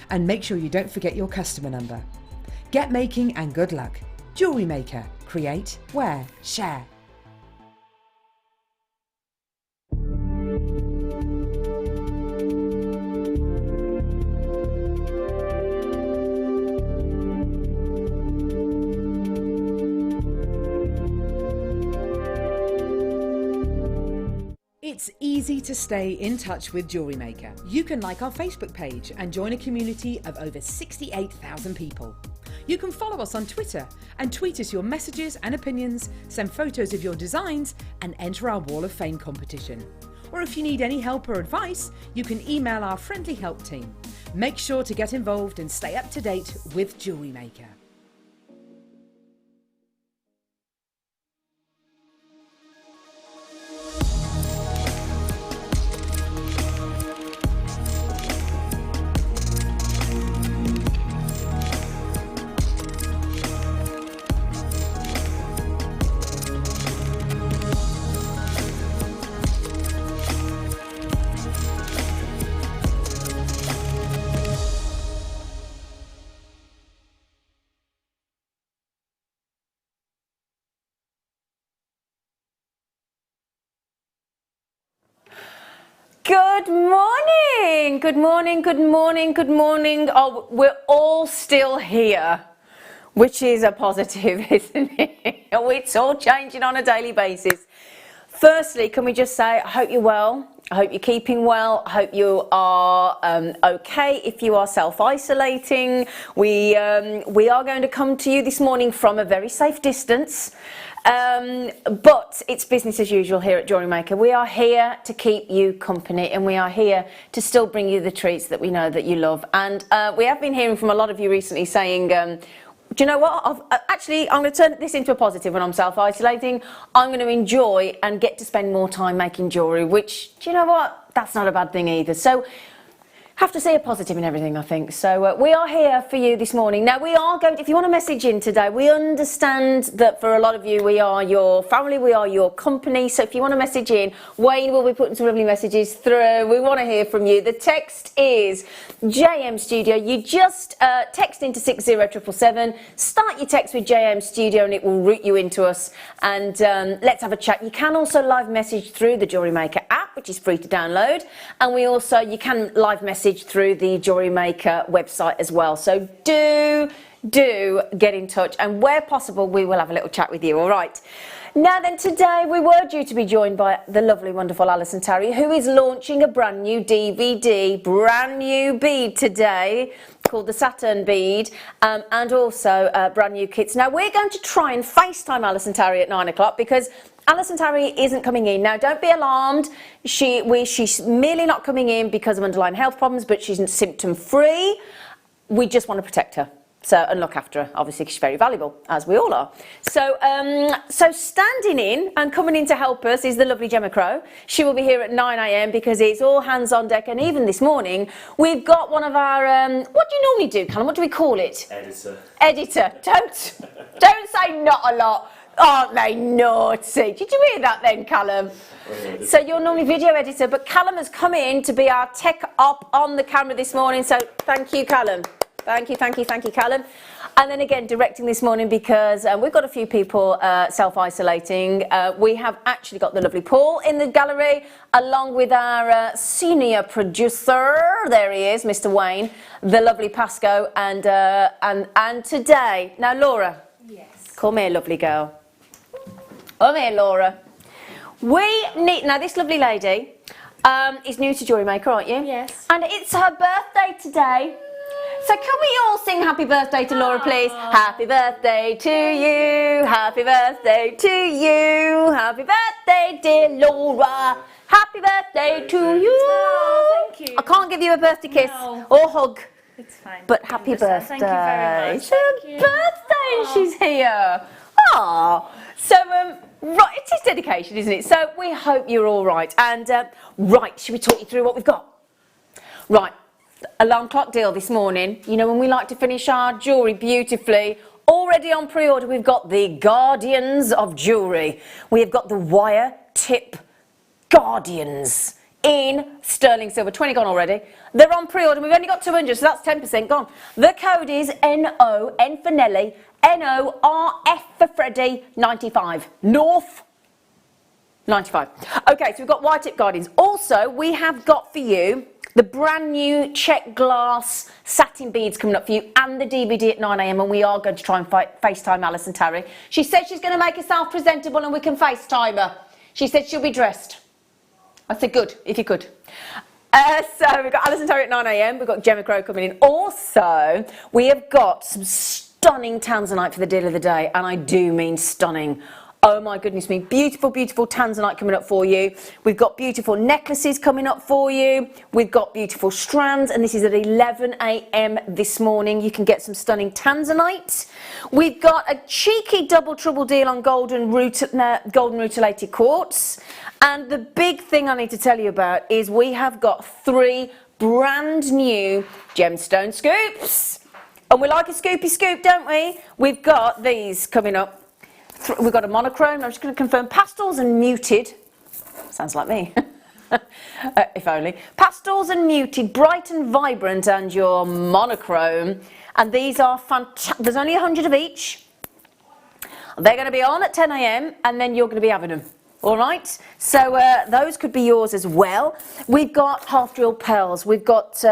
And make sure you don't forget your customer number. Get making and good luck. Jewellery Maker. Create, wear, share. It's easy to stay in touch with Jewellery Maker. You can like our Facebook page and join a community of over 68,000 people. You can follow us on Twitter and tweet us your messages and opinions, send photos of your designs and enter our Wall of Fame competition. Or if you need any help or advice, you can email our friendly help team. Make sure to get involved and stay up to date with Jewellery Maker. Good morning, good morning, good morning, good morning. Oh, we're all still here, which is a positive, isn't it? It's all changing on a daily basis. Firstly, can we just say, I hope you're well. I hope you're keeping well. I hope you are okay. If you are self-isolating, we are going to come to you this morning from a very safe distance. But it's business as usual here at Jewellery Maker. We are here to keep you company, and we are here to still bring you the treats that we know that you love. And we have been hearing from a lot of you recently saying, do you know what? I'm going to turn this into a positive when I'm self-isolating. I'm going to enjoy and get to spend more time making jewellery, which, do you know what? That's not a bad thing either. So have to see a positive in everything, I think. So we are here for you this morning. Now, we are going to, if you want to message in today, we understand that for a lot of you, we are your family, we are your company. So if you want to message in, Wayne will be putting some lovely messages through. We want to hear from you. The text is JM Studio. You just text into 60777. Start your text with JM Studio and it will route you into us. And let's have a chat. You can also live message through the Jewellery Maker app, which is free to download. And you can live message through the Jewellery Maker website as well. So do get in touch, and where possible we will have a little chat with you. All right, now then, today we were due to be joined by the lovely wonderful Alison Tarry, who is launching a brand new DVD, brand new bead today called the Saturn bead, and also brand new kits. Now we're going to try and FaceTime Alison Tarry at 9 o'clock because Alison Tarry isn't coming in. Now, don't be alarmed. She's merely not coming in because of underlying health problems, but she's symptom-free. We just want to protect her. So, and look after her. Obviously, she's very valuable, as we all are. So, so standing in and coming in to help us is the lovely Gemma Crow. She will be here at 9 AM because it's all hands on deck. And even this morning, we've got one of our, what do you normally do, Callum? What do we call it? Editor. Editor. Don't say not a lot. Aren't they naughty? Did you hear that then, Callum? So you're normally video editor, but Callum has come in to be our tech op on the camera this morning. So thank you, Callum. Thank you, Callum. And then again, directing this morning because we've got a few people self-isolating. We have actually got the lovely Paul in the gallery, along with our senior producer. There he is, Mr. Wayne, the lovely Pasco, and today, now Laura. Yes. Come here, lovely girl. Come here, Laura. Now this lovely lady is new to Jewellery Maker, aren't you? Yes. And it's her birthday today. So can we all sing happy birthday to Laura, please? Happy birthday to you, happy birthday to you, happy birthday, dear Laura. Happy birthday to you. Oh, thank you. I can't give you a birthday kiss or hug. It's fine. But happy birthday. Thank you very much. It's her birthday, she's here. Ah, so right, it is dedication, isn't it? So we hope you're all right. And right, should we talk you through what we've got? Right, alarm clock deal this morning. You know when we like to finish our jewellery beautifully. Already on pre-order, we've got the Guardians of Jewellery. We have got the wire tip Guardians in sterling silver. 20 gone already. They're on pre-order. We've only got 200, so that's 10% gone. The code is NO, N for Nelly, NORF for Freddie, 95. North 95. Okay, so we've got wire tip guardians. Also, we have got for you the brand new check glass satin beads coming up for you and the DVD at 9 a.m. and we are going to try and FaceTime Alison Terry. She said she's going to make herself presentable and we can FaceTime her. She said she'll be dressed. I said good, if you could. So we've got Alison Terry at 9 a.m. We've got Gemma Crow coming in. Also, we have got some stunning tanzanite for the deal of the day, and I do mean stunning. Oh my goodness me, beautiful, beautiful tanzanite coming up for you. We've got beautiful necklaces coming up for you. We've got beautiful strands, and this is at 11 a.m. this morning. You can get some stunning tanzanite. We've got a cheeky double trouble deal on golden rutilated quartz. And the big thing I need to tell you about is we have got 3 brand new gemstone scoops. And we like a scoopy scoop, don't we? We've got these coming up. We've got a monochrome. I'm just going to confirm pastels and muted. Sounds like me. If only. Pastels and muted, bright and vibrant, and your monochrome. And these are fantastic. There's only 100 of each. They're going to be on at 10 a.m. and then you're going to be having them. All right, so those could be yours as well. We've got half drill pearls, we've got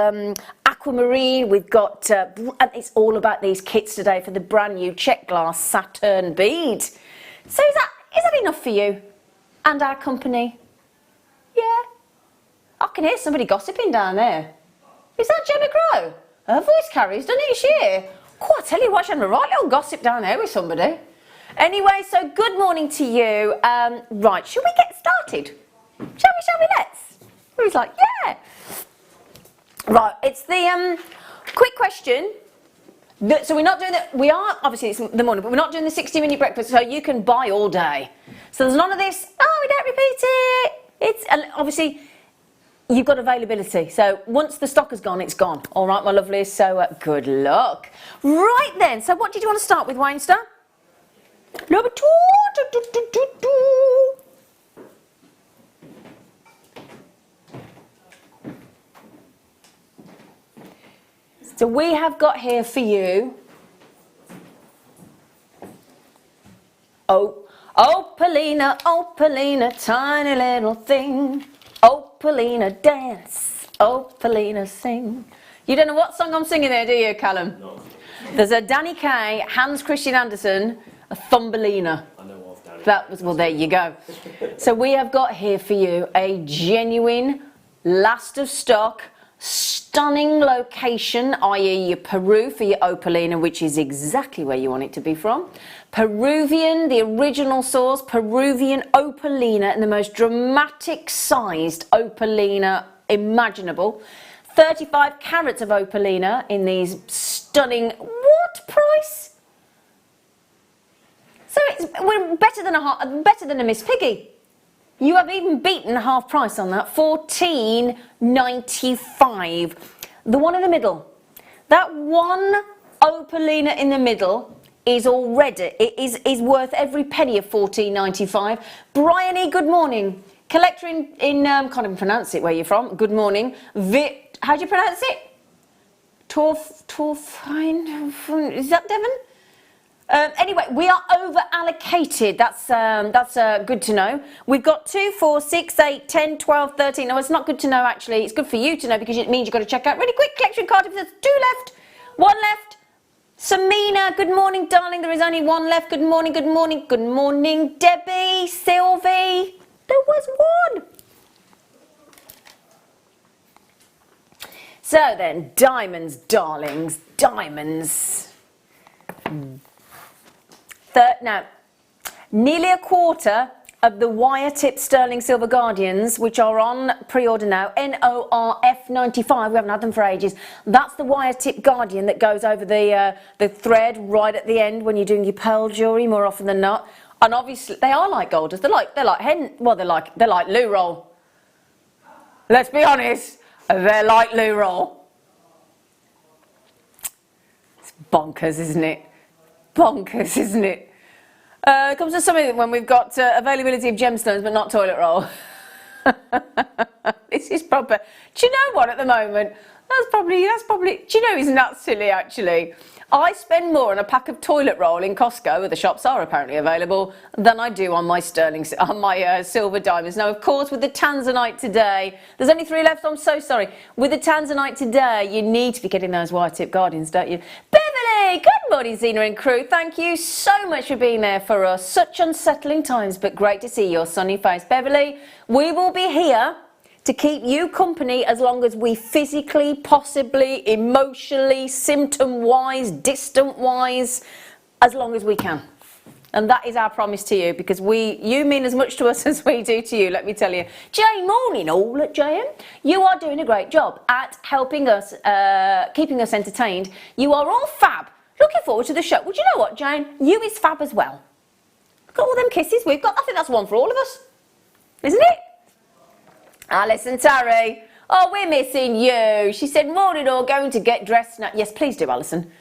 aquamarine, we've got, and it's all about these kits today for the brand new check glass Saturn bead. So is that enough for you and our company? Yeah, I can hear somebody gossiping down there. Is that Gemma Crow? Her voice carries, doesn't it? She? Oh, I tell you what, she had a right little gossip down there with somebody. Anyway, so good morning to you. Right, should we get started? Shall we, let's? Who's like, yeah. Right, it's the quick question. So we're not doing that, we are, obviously it's the morning, but we're not doing the 60-minute breakfast, so you can buy all day. So there's none of this, oh, we don't repeat it. It's, and obviously, you've got availability. So once the stock has gone, it's gone. All right, my lovelies, so good luck. Right then, so what did you want to start with, Waynestar? Number 2. So we have got here for you. Oh, Paulina, tiny little thing. Oh, Paulina, dance. Oh, Paulina, sing. You don't know what song I'm singing there, do you, Callum? No. There's a Danny Kaye, Hans Christian Andersen, a Thumbelina. I know of Danny. That was, well, there you go. So we have got here for you a genuine, last of stock, stunning location, i.e. your Peru for your opalina, which is exactly where you want it to be from. Peruvian, the original source, Peruvian opalina in the most dramatic sized opalina imaginable. 35 carats of opalina in these stunning, what price? So we're better than a Miss Piggy. You have even beaten half price on that, $14.95. The one in the middle, that one opalina in the middle is already, is worth every penny of $14.95. Bryony, good morning. Collector in can't even pronounce it where you're from. Good morning. How do you pronounce it? Torfine, is that Devon? Anyway, we are over allocated. That's good to know. We've got 2, 4, 6, 8, 10, 12, 13. No, it's not good to know actually. It's good for you to know because it means you've got to check out really quick collection card. If there's 2 left, 1 left. Samina, good morning, darling. There is only 1 left. Good morning, good morning, good morning. Debbie, Sylvie. There was 1. So then, diamonds, darlings, diamonds. Now, nearly a quarter of the wire tip sterling silver guardians, which are on pre-order now, NORF95, we haven't had them for ages. That's the wire tip guardian that goes over the thread right at the end when you're doing your pearl jewellery more often than not. And obviously, they are like golders. They're like loo roll. Let's be honest, they're like loo roll. It's bonkers, isn't it? Bonkers, isn't it? It comes to something when we've got availability of gemstones but not toilet roll. This is proper. Do you know what, at the moment? That's probably, do you know, it's not silly, actually. I spend more on a pack of toilet roll in Costco, where the shops are apparently available, than I do on my silver diamonds. Now, of course, with the Tanzanite today, there's only 3 left, I'm so sorry. With the Tanzanite today, you need to be getting those white tip guardians, don't you? Beverly, good morning, Zena and crew. Thank you so much for being there for us. Such unsettling times, but great to see your sunny face. Beverly, we will be here to keep you company as long as we physically, possibly, emotionally, symptom-wise, distant-wise, as long as we can. And that is our promise to you, because you mean as much to us as we do to you, let me tell you. Jane, morning all at JM. You are doing a great job at helping us, keeping us entertained. You are all fab. Looking forward to the show. Well, you know what, Jane? You is fab as well. Look at all them kisses we've got. I think that's one for all of us. Isn't it? Alison Terry, oh, we're missing you. She said, morning all, going to get dressed now. Yes, please do, Alison.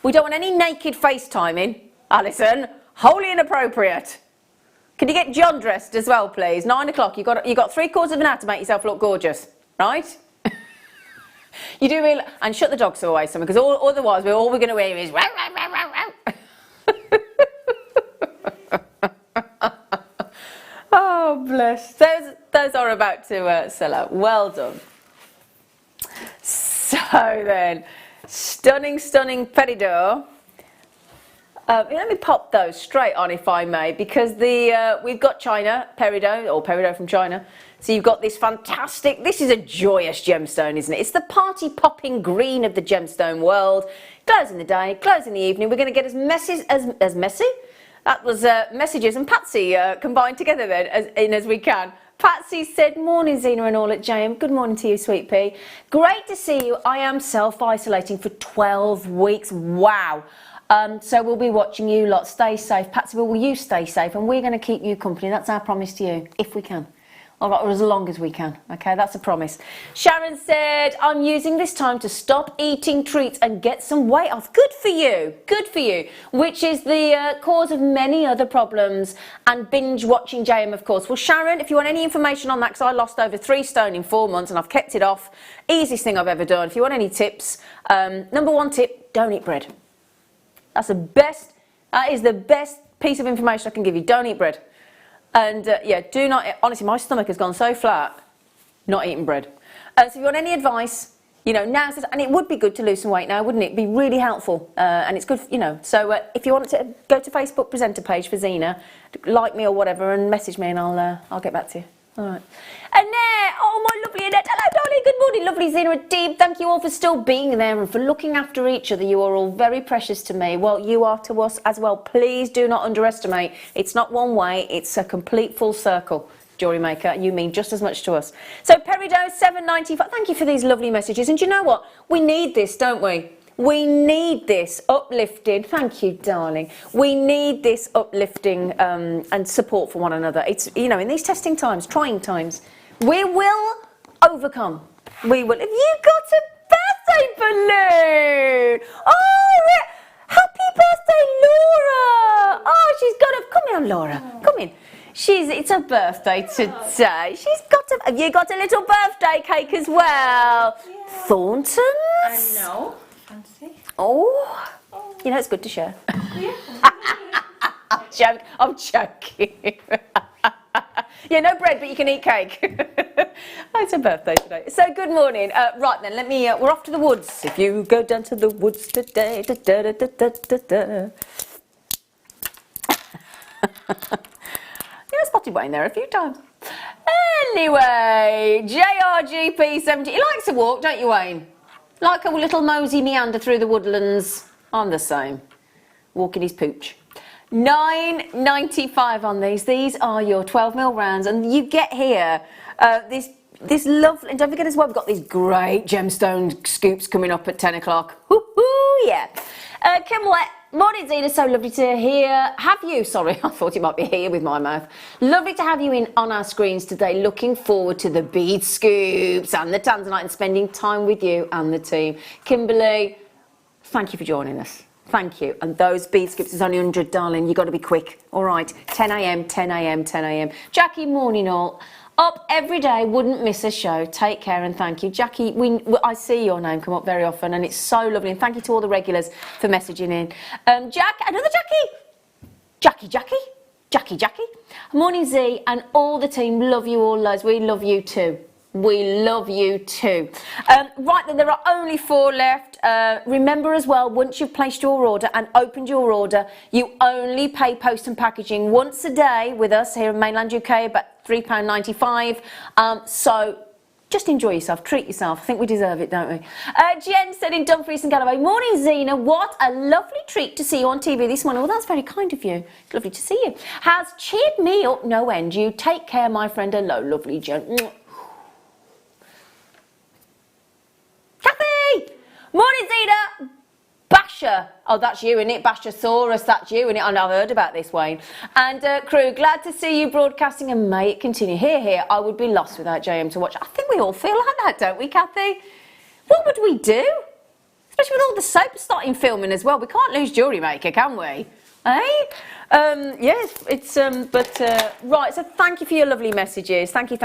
We don't want any naked FaceTiming. Alison, wholly inappropriate. Can you get John dressed as well, please? 9 o'clock, you got 3/4 of an hour to make yourself look gorgeous, right? You do really, and shut the dogs away, something, because otherwise all we're going to hear is row, row, row, row, row. Oh, bless. Those are about to sell out. Well done. So then, stunning peridot. Let me pop those straight on, if I may, because we've got China, peridot, or peridot from China. So you've got this fantastic, this is a joyous gemstone, isn't it? It's the party-popping green of the gemstone world. Glows in the day, glows in the evening. We're going to get as messy as messy. That was messages and Patsy combined together then, as we can. Patsy said, morning Zena and all at JM. Good morning to you, sweet pea. Great to see you. I am self-isolating for 12 weeks. Wow. So we'll be watching you lot. Stay safe. Patsy, will you stay safe? And we're going to keep you company. That's our promise to you, if we can. All right, or as long as we can. Okay, that's a promise. Sharon said, I'm using this time to stop eating treats and get some weight off. Good for you. Good for you. Which is the cause of many other problems, and binge watching JM, of course. Well, Sharon, if you want any information on that, because I lost over 3 stone in 4 months and I've kept it off. Easiest thing I've ever done. If you want any tips, number 1 tip, don't eat bread. That's the best, that is the best piece of information I can give you. Don't eat bread. And yeah, do not, honestly, my stomach has gone so flat, not eating bread. So if you want any advice, you know, now, and it would be good to lose some weight now, wouldn't it? It'd be really helpful. And it's good, you know. So if you want to go to Facebook presenter page for Zena, like me or whatever, and message me and I'll get back to you. All right. Annette, oh my lovely Annette, hello darling, good morning, lovely Zena and Deeb. Thank you all for still being there and for looking after each other. You are all very precious to me. Well, you are to us as well. Please do not underestimate. It's not one way, it's a complete full circle. Jewellery Maker, you mean just as much to us. So Peridot, $7.95. Thank you for these lovely messages. And do you know what? We need this, don't we? We need this uplifting, thank you darling, we need this uplifting and support for one another. It's, you know, in these testing times, trying times, we will overcome. We will. Have you got a birthday balloon? Oh, happy birthday Laura. Oh, she's got a, come here Laura, come in. It's her birthday today. She's got a, have you got a little birthday cake as well? Yeah. Thornton's? I know. Fancy. Oh, you know it's good to share. Yeah. I'm joking. Yeah, no bread, but you can eat cake. Oh, it's a birthday today. So good morning. Right then, let me. We're off to the woods. If you go down to the woods today, da, da, da, da, da, da. Yeah, I spotted Wayne there a few times. Anyway, JRGP70. He likes to walk, don't you, Wayne? Like a little mosey meander through the woodlands. I'm the same. Walking his pooch. $9.95 on these. These are your 12mm rounds, and you get here this lovely. And don't forget as well, we've got these great gemstone scoops coming up at 10 o'clock. Woohoo! Yeah. Kimlet. Morning, Zena. So lovely to have you. Sorry, I thought you might be here with my mouth. Lovely to have you in on our screens today. Looking forward to the bead scoops and the Tanzanite and spending time with you and the team. Kimberly, thank you for joining us. Thank you. And those bead scoops is only 100, darling. You've got to be quick. All right. 10 a.m., 10 a.m., 10 a.m. Jackie, morning all. Up every day, wouldn't miss a show. Take care and thank you. Jackie, I see your name come up very often and it's so lovely. And thank you to all the regulars for messaging in. Another Jackie. Morning Z and all the team, love you all loads. We love you too. We love you too. Right then, there are only 4 left. Remember as well, once you've placed your order and opened your order, you only pay post and packaging once a day with us here in mainland UK, about £3.95. So just enjoy yourself, treat yourself. I think we deserve it, don't we? Jen said in Dumfries and Galloway, morning Zena, what a lovely treat to see you on TV this morning. Well, that's very kind of you. It's lovely to see you. Has cheered me up no end. You take care, my friend. Hello, lovely Jen. Kathy! Morning, Zena! Basher. Oh, that's you, innit? Bashersaurus, that's you, innit? I've heard about this, Wayne. And crew, glad to see you broadcasting and may it continue. Here, I would be lost without JM to watch. I think we all feel like that, don't we, Kathy? What would we do? Especially with all the soap starting filming as well. We can't lose Jewellery Maker, can we? Eh? Yes, it's, right, so thank you for your lovely messages. Thank you.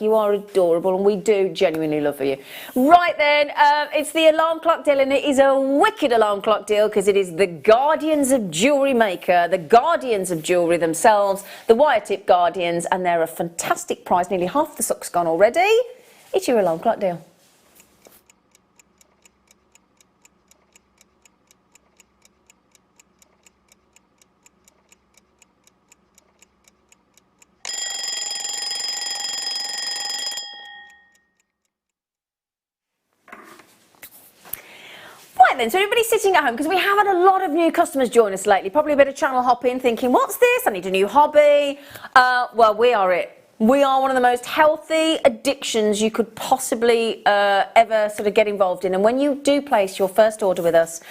You are adorable and we do genuinely love you. Right then, it's the alarm clock deal and it is a wicked alarm clock deal because it is the guardians of Jewellery Maker, the guardians of jewellery themselves, the wire tip guardians, and they're a fantastic price. Nearly half the stock's gone already. It's your alarm clock deal. Then, so everybody's sitting at home because we have had a lot of new customers join us lately, probably a bit of channel hopping, thinking, what's this? I need a new hobby. Well, we are it. We are one of the most healthy addictions you could possibly ever sort of get involved in. And when you do place your first order with us,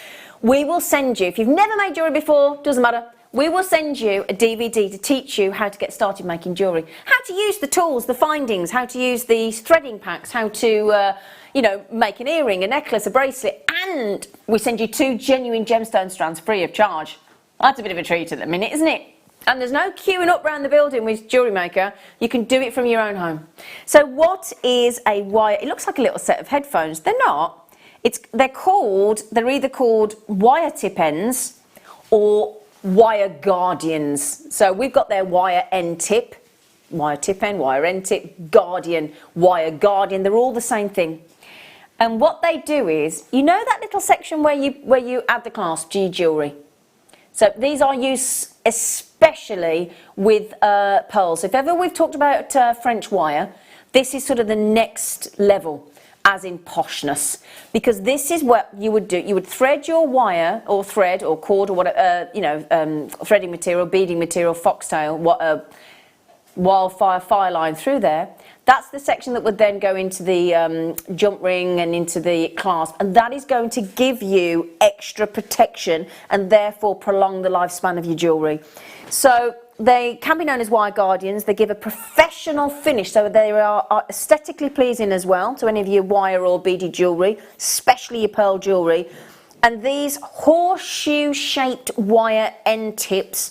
we will send you, if you've never made jewellery before, doesn't matter, we will send you a DVD to teach you how to get started making jewellery, how to use the tools, the findings, how to use the threading packs, how to you know, make an earring, a necklace, a bracelet, and we send you 2 genuine gemstone strands free of charge. That's a bit of a treat at the minute, isn't it? And there's no queuing up around the building with Jewellery Maker. You can do it from your own home. So what is a wire? It looks like a little set of headphones. They're not. They're either called wire tip ends or wire guardians. So we've got their wire end tip, wire tip end, wire end tip, guardian, wire guardian. They're all the same thing. And what they do is, you know that little section where you add the clasp, G jewellery. So these are used especially with pearls. If ever we've talked about French wire, this is sort of the next level, as in poshness, because this is what you would do. You would thread your wire or thread or cord or whatever, threading material, beading material, foxtail, wildfire fire line through there. That's the section that would then go into the jump ring and into the clasp, and that is going to give you extra protection and therefore prolong the lifespan of your jewellery. So they can be known as wire guardians. They give a professional finish, so they are aesthetically pleasing as well to any of your wire or beaded jewellery, especially your pearl jewellery. And these horseshoe shaped wire end tips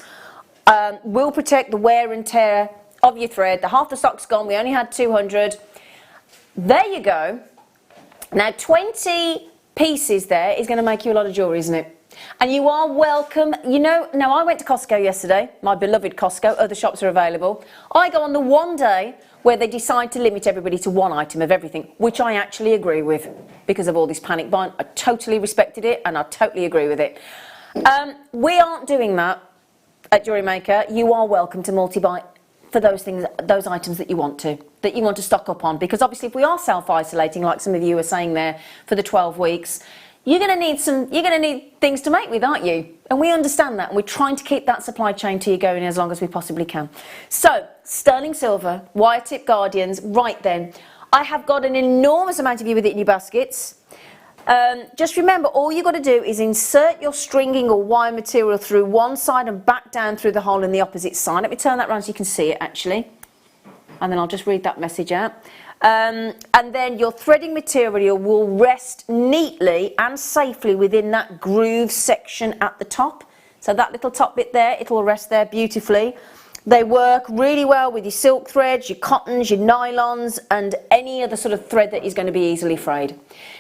will protect the wear and tear of your thread. The half the stock's gone, we only had 200. There you go. Now 20 pieces there is going to make you a lot of jewellery, isn't it? And you are welcome. You know, now I went to Costco yesterday, my beloved Costco, other shops are available. I go on the one day where they decide to limit everybody to 1 item of everything, which I actually agree with because of all this panic buying. I totally respected it and I totally agree with it. We aren't doing that at Jewellery Maker. You are welcome to multi-buy for those things, those items that you want to stock up on, because obviously if we are self-isolating, like some of you are saying there, for the 12 weeks, you're going to need things to make with, aren't you? And we understand that, and we're trying to keep that supply chain to you going as long as we possibly can. So sterling silver, wire tip guardians. Right then, I have got an enormous amount of you with it in your baskets. Just remember, all you've got to do is insert your stringing or wire material through one side and back down through the hole in the opposite side. Let me turn that around so you can see it actually, and then I'll just read that message out. And then your threading material will rest neatly and safely within that groove section at the top. So that little top bit there, it will rest there beautifully. They work really well with your silk threads, your cottons, your nylons, and any other sort of thread that is going to be easily frayed.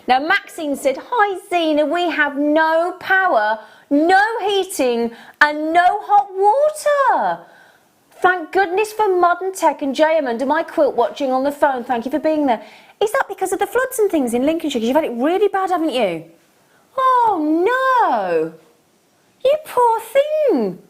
Now Maxine said, hi Zena, we have no power, no heating, and no hot water. Thank goodness for modern tech and JM under my quilt watching on the phone. Thank you for being there. Is that because of the floods and things in Lincolnshire? Because you've had it really bad, haven't you? Oh no! You poor thing!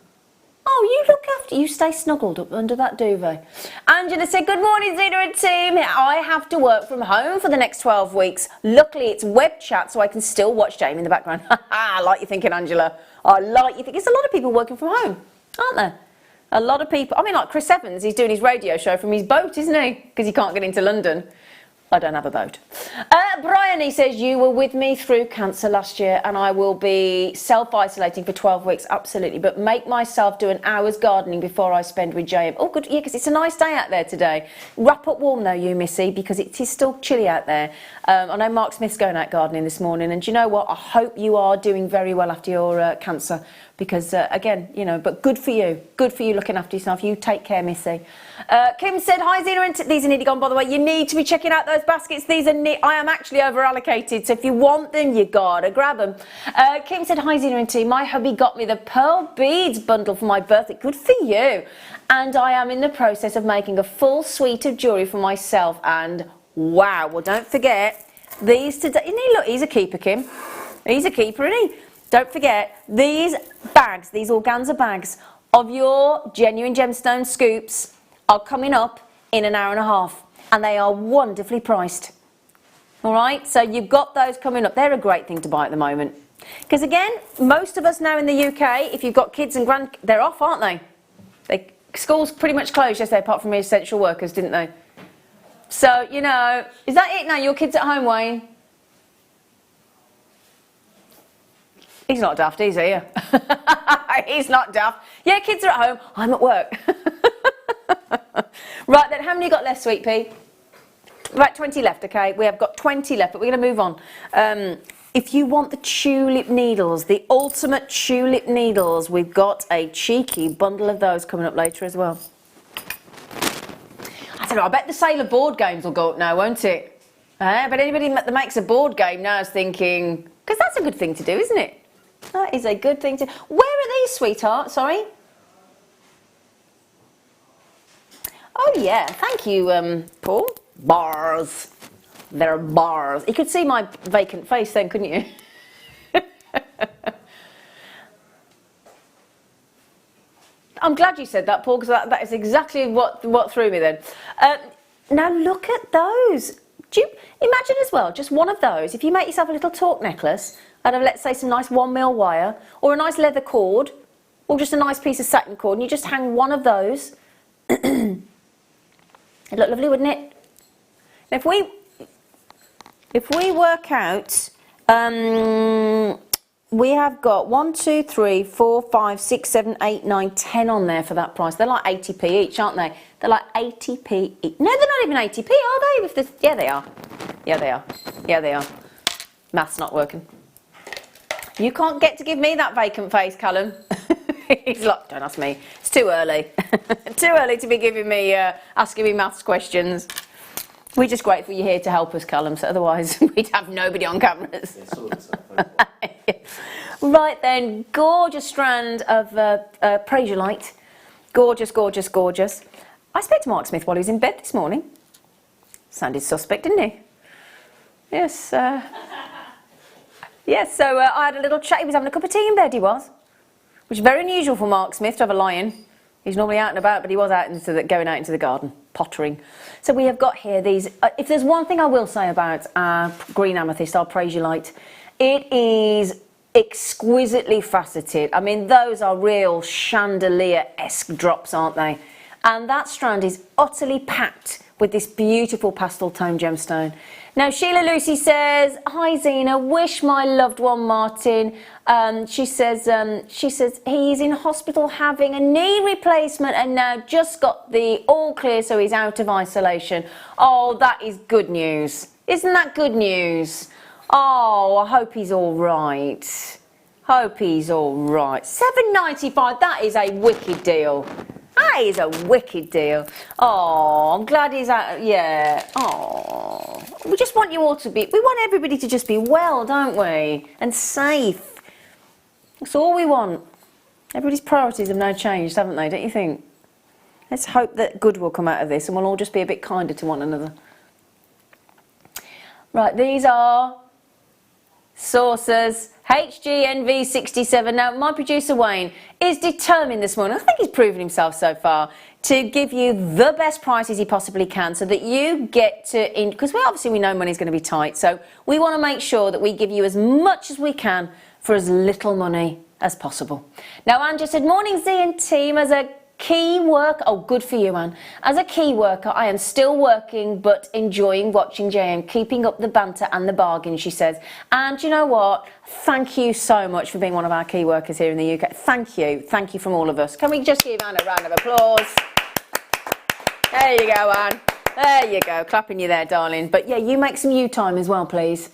Oh, you look after, you stay snuggled up under that duvet. Angela said, good morning Zena and team. I have to work from home for the next 12 weeks. Luckily it's web chat so I can still watch Jamie in the background. I like you thinking, Angela. I like you thinking. There's a lot of people working from home, aren't there? A lot of people. I mean, like Chris Evans, he's doing his radio show from his boat, isn't he? Because he can't get into London. I don't have a boat. Brian, he says, you were with me through cancer last year and I will be self-isolating for 12 weeks, absolutely, but make myself do an hour's gardening before I spend with JM. Oh, good, yeah, because it's a nice day out there today. Wrap up warm, though, you missy, because it is still chilly out there. I know Mark Smith's going out gardening this morning, and do you know what? I hope you are doing very well after your cancer, because, again, you know, but good for you looking after yourself. You take care, missy. Kim said, hi, Zena, these are nearly gone, by the way. You need to be checking out those baskets. These are I am actually over allocated, so if you want them, you gotta grab them. Kim said, hi, Zena and team. My hubby got me the pearl beads bundle for my birthday. Good for you. And I am in the process of making a full suite of jewellery for myself. And wow, well, don't forget these today. Isn't he? Look, he's a keeper, Kim. He's a keeper, isn't he? Don't forget these bags, these organza bags of your genuine gemstone scoops are coming up in an hour and a half, and they are wonderfully priced. All right, so you've got those coming up. They're a great thing to buy at the moment, because again, most of us now in the UK, if you've got kids and they're off, aren't they? Schools pretty much closed yesterday, apart from the essential workers, didn't they? So, you know, is that it now? Your kids at home, Wayne? He's not daft, is he? He's not daft. Yeah, kids are at home. I'm at work. Right then, how many you got left, Sweet Pea? Right, 20 left, okay? We have got 20 left, but we're going to move on. If you want the tulip needles, the ultimate tulip needles, we've got a cheeky bundle of those coming up later as well. I don't know, I bet the sale of board games will go up now, won't it? But anybody that makes a board game now is thinking, because that's a good thing to do, isn't it? That is a good thing to... Where are these, sweetheart? Sorry? Oh, yeah. Thank you, Paul. Bars. They're bars. You could see my vacant face then, couldn't you? I'm glad you said that, Paul, because that is exactly what threw me then. Now, look at those. Do you imagine as well, just one of those, if you make yourself a little torque necklace out of, let's say, some nice 1mm wire, or a nice leather cord, or just a nice piece of satin cord, and you just hang one of those. It'd look lovely, wouldn't it? And if we work out, we have got 1, 2, 3, 4, 5, 6, 7, 8, 9, 10 on there for that price. They're like 80p each, aren't they? They're like 80p each. No, they're not even 80p, are they? Yeah, they are. Yeah, they are. Yeah, they are. Math's not working. You can't get to give me that vacant face, Callum. He's like, don't ask me. It's too early. Too early to be giving me, asking me maths questions. We're just grateful you're here to help us, Callum, so otherwise we'd have nobody on cameras. Right then, gorgeous strand of Perridote. Gorgeous, gorgeous, gorgeous. I spoke to Mark Smith while he was in bed this morning. Sounded suspect, didn't he? Yes. Yes, so I had a little chat. He was having a cup of tea in bed, he was. Which is very unusual for Mark Smith to have a lion. He's normally out and about, but he was going out into the garden, pottering. So we have got here these... if there's one thing I will say about our green amethyst, our Perridote, it is exquisitely faceted. I mean, those are real chandelier-esque drops, aren't they? And that strand is utterly packed with this beautiful pastel tone gemstone. Now, Sheila Lucy says, hi Zena, wish my loved one Martin. She says he's in hospital having a knee replacement and now just got the all clear, so he's out of isolation. Oh, that is good news. Isn't that good news? Oh, I hope he's all right. Hope he's all right. £7.95, that is a wicked deal. That That is a wicked deal. Oh, I'm glad he's out. Yeah. Oh, we just want you all to be. We want everybody to just be well, don't we? And safe. That's all we want. Everybody's priorities have now changed, haven't they? Don't you think? Let's hope that good will come out of this, and we'll all just be a bit kinder to one another. Right, these are saucers. HGNV67. Now, my producer Wayne is determined this morning, I think he's proven himself so far, to give you the best prices he possibly can so that you get to, because we know money's going to be tight, so we want to make sure that we give you as much as we can for as little money as possible. Now, Anne just said, morning Z and team, as a key worker, oh good for you Anne, as a key worker I am still working but enjoying watching JM, keeping up the banter and the bargain, she says. And you know what, thank you so much for being one of our key workers here in the UK. Thank you from all of us. Can we just give Anne a round of applause? There you go Anne, there you go, clapping you there darling. But yeah, you make some you time as well please,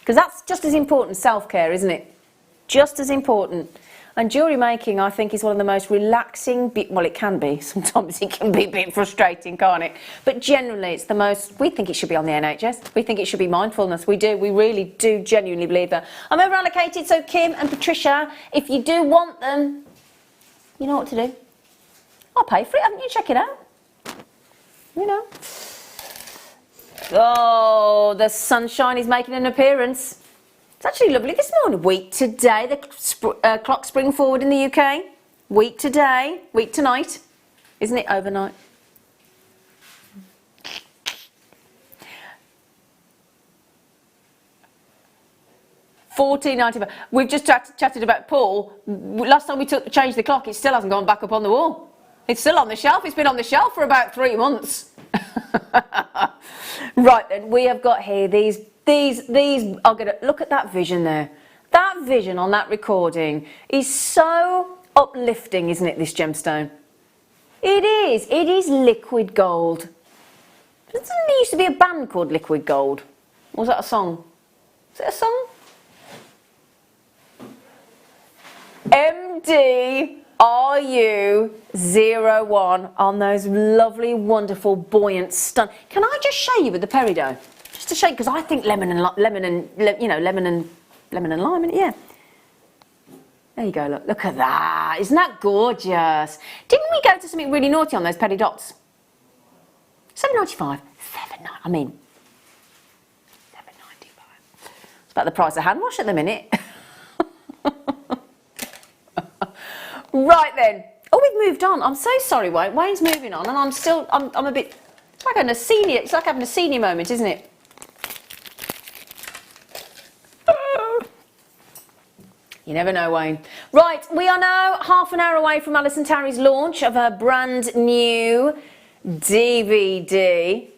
because that's just as important, self-care, isn't it? Just as important. And jewellery making, I think, is one of the most relaxing, well, it can be. Sometimes it can be a bit frustrating, can't it? But generally, it's the most, we think it should be on the NHS. We think it should be mindfulness. We do. We really do genuinely believe that. I'm over allocated, so Kim and Patricia, if you do want them, you know what to do. I'll pay for it, haven't you? Check it out. You know. Oh, the sunshine is making an appearance. It's actually lovely this morning. Week today, the clock spring forward in the UK. Week today, week tonight. Isn't it overnight? £14.95. We've just chatted about Paul. Last time we changed the clock, it still hasn't gone back up on the wall. It's still on the shelf. It's been on the shelf for about 3 months. Right then, we have got here these are gonna look at that vision there. That vision on that recording is so uplifting, isn't it, this gemstone? It is liquid gold. Doesn't there used to be a band called Liquid Gold? Or was that a song? Is it a song? MDRU01 on those lovely, wonderful, buoyant, Can I just show you with the peridot? Just to show you, because I think lemon and lime, yeah. There you go, look at that. Isn't that gorgeous? Didn't we go to something really naughty on those peridots? £7.95. I mean, £7.95. It's about the price of hand wash at the minute. Right then. Oh, we've moved on. I'm so sorry, Wayne. Wayne's moving on, and I'm a bit. It's like having a senior. It's like having a senior moment, isn't it? You never know, Wayne. Right, we are now half an hour away from Alison Tarry's launch of her brand new DVD.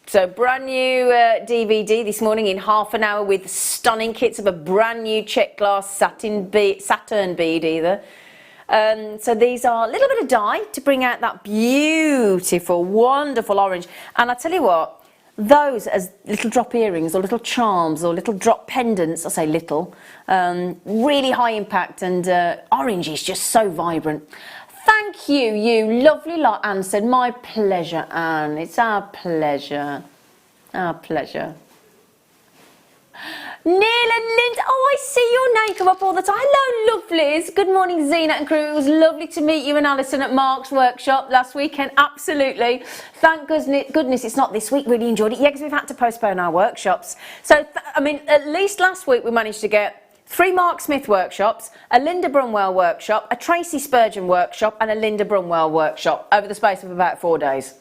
So brand new DVD this morning in half an hour with stunning kits of a brand new check glass Saturn bead either. So these are a little bit of dye to bring out that beautiful, wonderful orange. And I tell you what, those as little drop earrings or little charms or little drop pendants, I say little, really high impact, and orange is just so vibrant. Thank you, you lovely lot. Anne said, my pleasure, Anne. It's our pleasure. Our pleasure. Neil and Linda, oh, I see your name come up all the time. Hello, lovelies. Good morning, Zena and crew. It was lovely to meet you and Alison at Mark's workshop last weekend. Absolutely. Thank goodness it's not this week. Really enjoyed it. Yeah, because we've had to postpone our workshops. So, I mean, at least last week we managed to get 3 Mark Smith workshops, a Linda Brunwell workshop, a Tracy Spurgeon workshop, and a Linda Brunwell workshop over the space of about 4 days.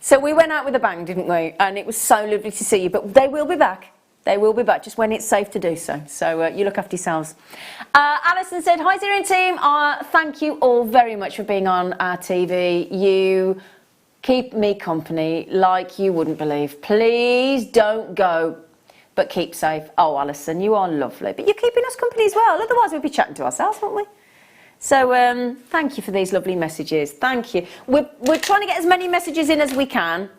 So we went out with a bang, didn't we? And it was so lovely to see you. But they will be back. They will be back, just when it's safe to do so. So you look after yourselves. Alison said, hi, Zero team. Thank you all very much for being on our TV. You keep me company like you wouldn't believe. Please don't go, but keep safe. Oh, Alison, you are lovely. But you're keeping us company as well. Otherwise, we'd be chatting to ourselves, wouldn't we? So thank you for these lovely messages. Thank you. We're trying to get as many messages in as we can,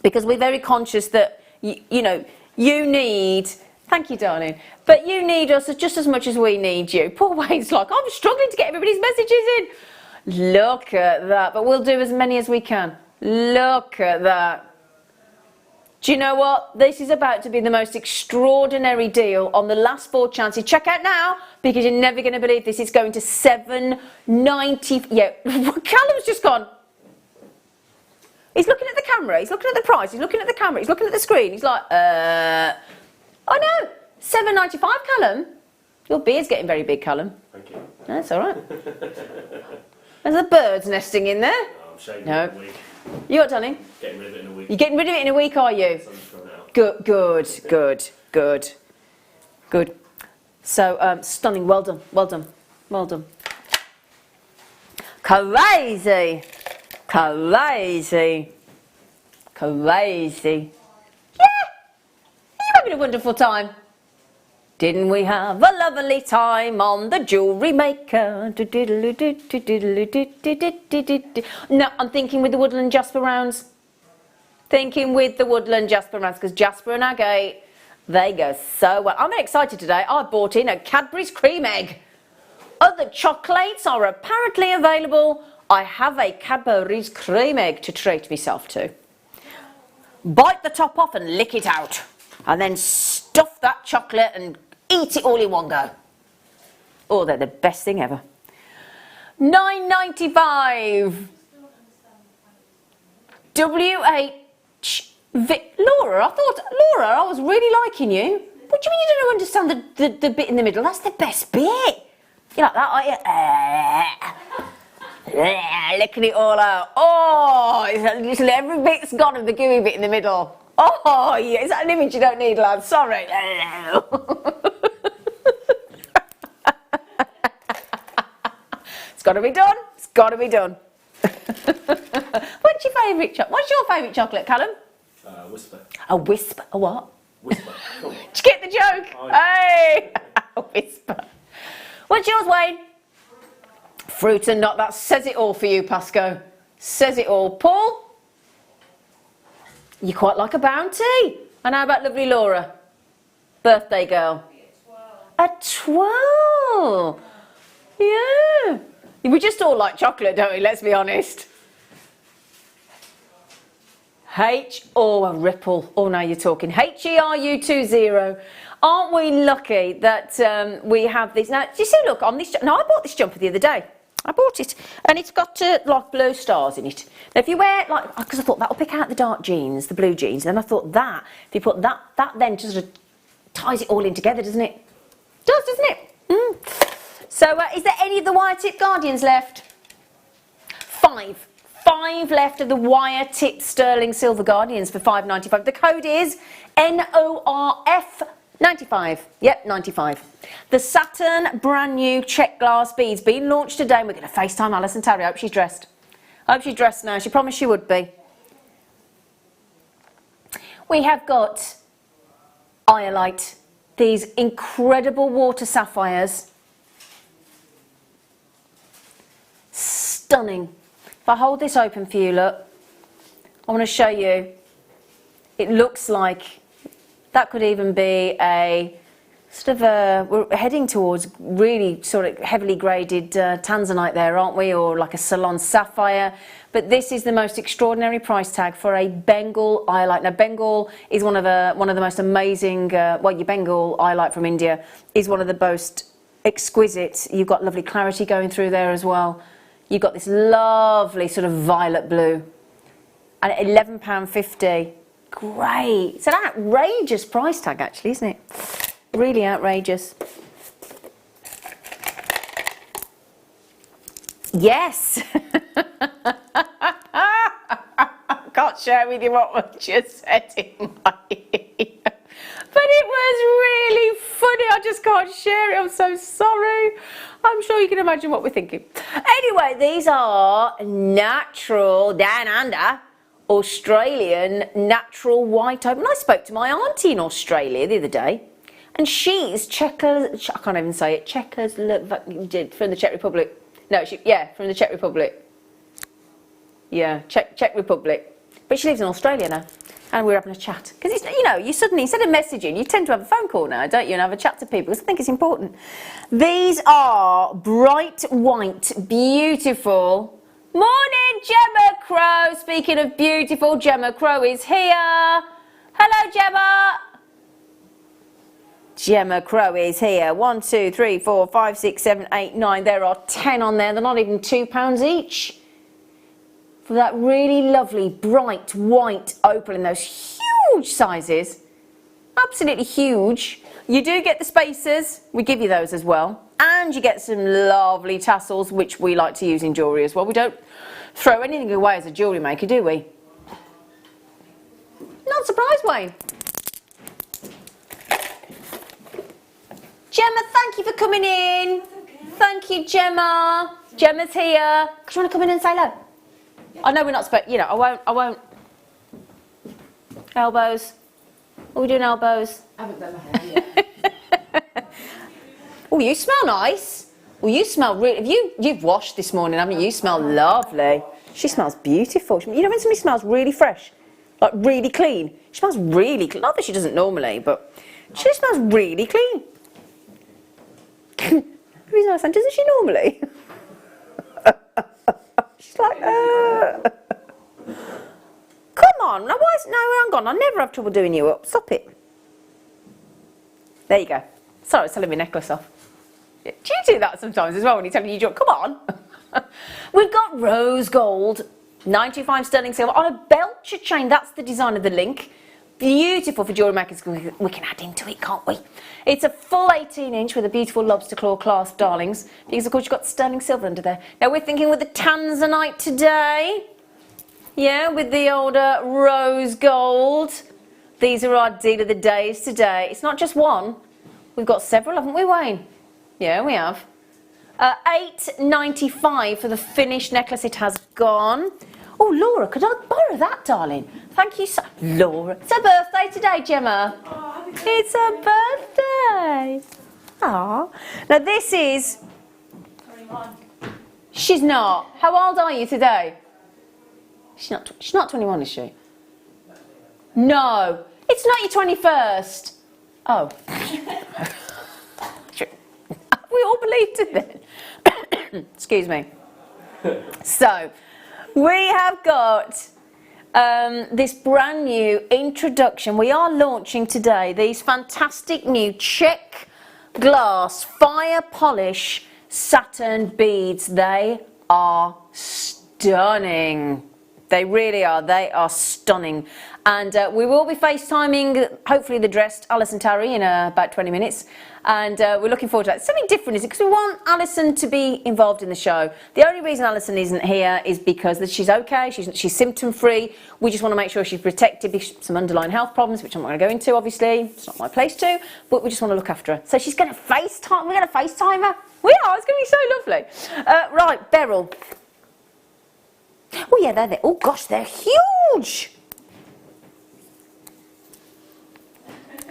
because we're very conscious that, you know, you need Thank you, darling. But you need us just as much as we need you. Poor Wayne's like, I'm struggling to get everybody's messages in. Look at that. But we'll do as many as we can. Look at that. Do you know what? This is about to be the most extraordinary deal on the last 4 chances. Check out now, because you're never going to believe this. It's going to $7.90. Yeah, Callum's just gone. He's looking at the camera. He's looking at the price. He's looking at the camera. He's looking at the screen. He's like, I know. $7.95, Callum. Your beard's getting very big, Callum. Thank you. That's all right. There's the birds nesting in there. I'm shaving No. in a week. You what, darling? Getting rid of it in a week. You're getting rid of it in a week, are you? Sun's gone out. Good, good, good, good, good. So, stunning. Well done, well done, well done. Crazy, crazy, crazy. Yeah, you're having a wonderful time. Didn't we have a lovely time on the Jewellery Maker? No, I'm thinking with the Woodland Jasper rounds. Thinking with the Woodland Jasper rounds, because Jasper and Agate, they go so well. I'm very excited today. I bought in a Cadbury's cream egg. Other chocolates are apparently available. I have a Cadbury's cream egg to treat myself to. Bite the top off and lick it out. And then stuff that chocolate and eat it all in one go. Oh, they're the best thing ever. $9.95. WH Laura, I was really liking you. What do you mean you don't understand the bit in the middle? That's the best bit. You like that, are you? Licking it all out. Oh, literally every bit's gone of the gooey bit in the middle. Oh, yeah, is that an image you don't need, lad? Sorry. It's got to be done. It's got to be done. What's your favourite chocolate, Callum? Whisper. A whisper. A what? Whisper. Come on. Did you get the joke? Oh, yeah. Hey! A whisper. What's yours, Wayne? Fruit and nut. That says it all for you, Pasco. Says it all. Paul? You quite like a bounty. And how about lovely Laura? Birthday girl. A twirl. Yeah. We just all like chocolate, don't we? Let's be honest. A ripple. Oh, now you're talking. HERU20. Aren't we lucky that we have these? Now, do you see, look, on this, now I bought this jumper the other day. I bought it, and it's got like blue stars in it. Now, if you wear, like, because I thought that'll pick out the dark jeans, the blue jeans, and then I thought that, if you put that then just sort of ties it all in together, doesn't it? Does, doesn't it? Mm. So, is there any of the wire tip Guardians left? 5. 5 left of the wire tip sterling silver Guardians for $5.95. The code is NORF 95. Yep, 95. The Saturn brand new check glass beads being launched today, and we're going to FaceTime Alison Terry. I hope she's dressed. I hope she's dressed now. She promised she would be. We have got Iolite, these incredible water sapphires. Stunning. If I hold this open for you, look, I want to show you. It looks like that could even be a sort of a, we're heading towards really sort of heavily graded tanzanite there, aren't we? Or like a salon sapphire. But this is the most extraordinary price tag for a Bengal Iolite. Now, Bengal is one of the most amazing, well, your Bengal Iolite from India is one of the most exquisite. You've got lovely clarity going through there as well. You've got this lovely sort of violet blue. And at £11.50. Great. It's an outrageous price tag, actually, isn't it? Really outrageous. Yes. Can't share with you what was just said in my ear. But it was really funny. I just can't share it. I'm so sorry. I'm sure you can imagine what we're thinking. Anyway, these are natural down under Australian natural white open. I spoke to my auntie in Australia the other day, and she's Checkers. I can't even say it. Checkers from the Czech Republic. No, from the Czech Republic. Yeah, Czech Republic. But she lives in Australia now. And we're having a chat. Because, you know, you suddenly, instead of messaging, you tend to have a phone call now, don't you? And have a chat to people, because I think it's important. These are bright white, beautiful. Morning, Gemma Crow. Speaking of beautiful, Gemma Crow is here. Hello, Gemma. Gemma Crow is here. 1, 2, 3, 4, 5, 6, 7, 8, 9. There are 10 on there. They're not even £2 each. For that really lovely, bright, white opal in those huge sizes. Absolutely huge. You do get the spacers. We give you those as well. And you get some lovely tassels, which we like to use in jewellery as well. We don't throw anything away as a jewellery maker, do we? Not surprised, Wayne. Gemma, thank you for coming in. Thank you, Gemma. Gemma's here. Do you want to come in and say hello? Yeah. I know we're not supposed, you know, I won't. Elbows. Are we doing elbows? I haven't done my hair yet. Oh, you smell nice. Well, you smell really, you've washed this morning, haven't you? You smell lovely. She smells beautiful. You know when somebody smells really fresh, like really clean? She smells really clean. Not that she doesn't normally, but she smells really clean. Doesn't she normally? She's like, come on. No, hang on. I never have trouble doing you up. Stop it. There you go. Sorry, I was telling my necklace off. Do you do that sometimes as well when you're telling you, come on? We've got rose gold, 95 sterling silver on a Belcher chain. That's the design of the link. Beautiful for jewellery makers. We can add into it, can't we? It's a full 18-inch with a beautiful lobster claw clasp, darlings. Because, of course, you've got sterling silver under there. Now, we're thinking with the tanzanite today. Yeah, with the older rose gold. These are our deal of the days today. It's not just one. We've got several, haven't we, Wayne? Yeah, we have. £8.95 for the finished necklace. It has gone. Oh, Laura, could I borrow that, darling? Thank you so... Laura, it's her birthday today, Gemma. Oh, it's her birthday. Aww. Now, this is... 21. She's not. How old are you today? She's not 21, is she? No. It's not your 21st. Oh. We all believed it then. Excuse me. So, we have got this brand new introduction. We are launching today these fantastic new check glass fire polish satin beads. They are stunning. They really are. They are stunning. And we will be FaceTiming, hopefully the dressed Alison Tarry in about 20 minutes. And we're looking forward to that. Something different, is it? Because we want Alison to be involved in the show. The only reason Alison isn't here is because she's okay, she's symptom-free. We just want to make sure she's protected because some underlying health problems, which I'm not going to go into, obviously. It's not my place to. But we just want to look after her. So she's going to FaceTime. We're going to FaceTime her. We are. It's going to be so lovely. Right, Beryl. Oh, yeah, they're there. Oh, gosh, they're huge.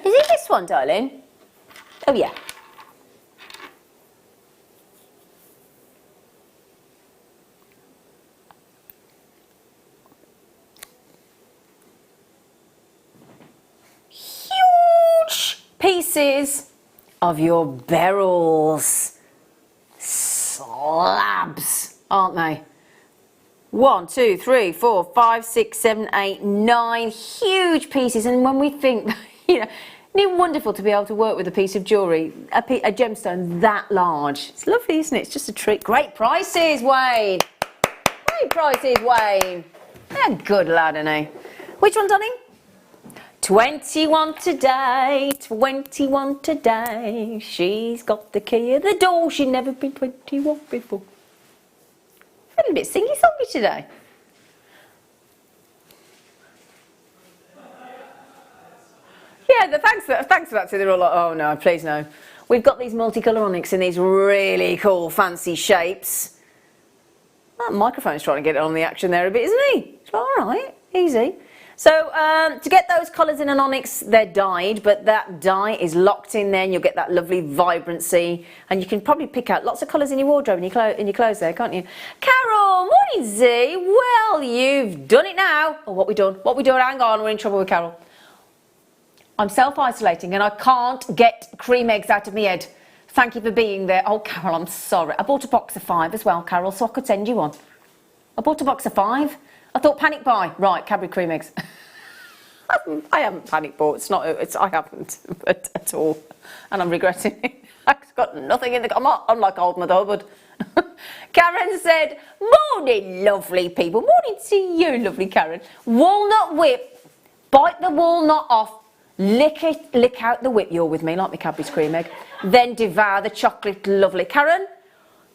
Is it this one, darling? Oh, yeah. Huge pieces of your beryls. Slabs, aren't they? 1, 2, 3, 4, 5, 6, 7, 8, 9 huge pieces. And when we think, you know, isn't it wonderful to be able to work with a piece of jewellery, a gemstone that large? It's lovely, isn't it? It's just a treat. Great prices, Wayne. Great prices, Wayne. Yeah, good lad, isn't he? Which one, darling? 21 today, 21 today. She's got the key of the door. She's never been 21 before. A little bit singy-songy today. Yeah, thanks for that. So they're all like, oh no, please no. We've got these multicolour onyx in these really cool, fancy shapes. That microphone's trying to get on the action there a bit, isn't he? It's all right, easy. So to get those colours in an onyx, they're dyed, but that dye is locked in there and you'll get that lovely vibrancy. And you can probably pick out lots of colours in your wardrobe and in your clothes there, can't you? Carol, morning Z. Well, you've done it now. Oh, what we done? What we done? Hang on, we're in trouble with Carol. I'm self-isolating and I can't get cream eggs out of my head. Thank you for being there. Oh, Carol, I'm sorry. I bought a box of 5 as well, Carol, so I could send you one. I bought a box of 5. I thought panic buy. Right, Cadbury cream eggs. I haven't panic bought. I haven't at all. And I'm regretting it. I've got nothing in the... I'm like old Mother Hubbard. Karen said, morning, lovely people. Morning to you, lovely Karen. Walnut whip. Bite the walnut off. Lick out the whip. You're with me, like my Cadbury's cream egg. Then devour the chocolate, lovely. Karen,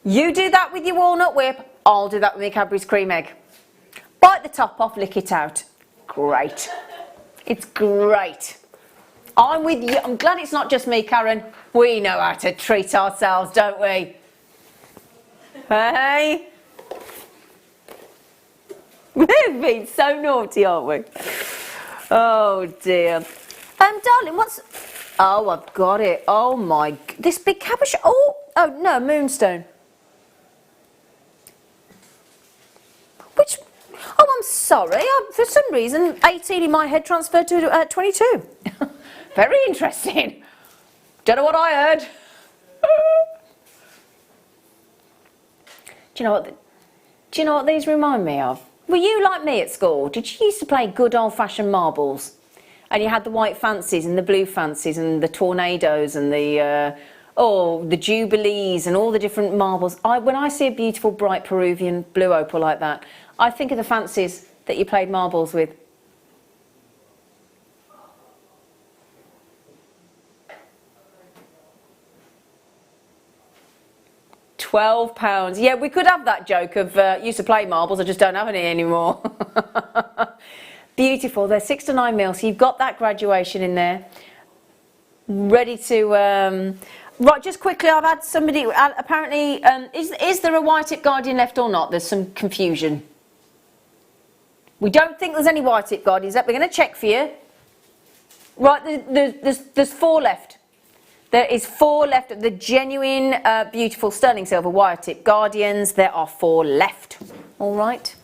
you do that with your walnut whip. I'll do that with my Cadbury's cream egg. Bite the top off, lick it out. Great. It's great. I'm with you. I'm glad it's not just me, Karen. We know how to treat ourselves, don't we? Hey? We've been so naughty, aren't we? Oh, dear. Darling, what's... Oh, I've got it. Oh, my... This big cabbage... Oh, no, moonstone. Which... Oh, I'm sorry. For some reason, 18 in my head transferred to 22. Very interesting. Don't know what I heard. Do you know what these remind me of? Were you like me at school? Did you used to play good old-fashioned marbles? And you had the white fancies and the blue fancies and the tornadoes and the jubilees and all the different marbles. When I see a beautiful, bright Peruvian blue opal like that, I think of the fancies that you played marbles with. £12. Yeah, we could have that joke of used to play marbles, I just don't have any anymore. Beautiful. They're 6 to 9 mil, so you've got that graduation in there. Ready to... Right, just quickly, I've had somebody... apparently, is there a white tip guardian left or not? There's some confusion. We don't think there's any white tip guardians left. We're going to check for you. Right, there's 4 left. There is 4 left of the genuine, beautiful sterling silver wire tip guardians. There are 4 left. All right.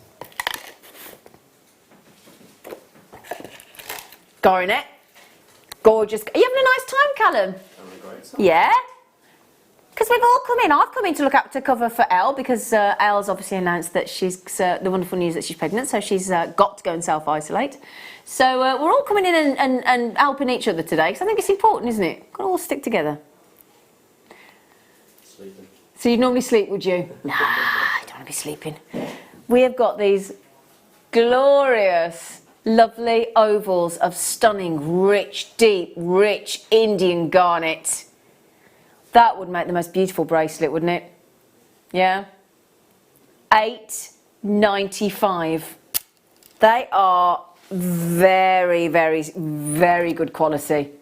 Coronet. Gorgeous. Are you having a nice time, Callum? Having a great time. Yeah? Because we've all come in. I've come in to look up to cover for Elle because Elle's obviously announced that she's the wonderful news that she's pregnant, so she's got to go and self-isolate. So we're all coming in and helping each other today because I think it's important, isn't it? We've got to all stick together. Sleeping. So you'd normally sleep, would you? Nah, I don't want to be sleeping. We have got these glorious, lovely ovals of stunning, rich, deep, rich Indian garnet. That would make the most beautiful bracelet, wouldn't it? Yeah? $8.95. They are very, very, very good quality.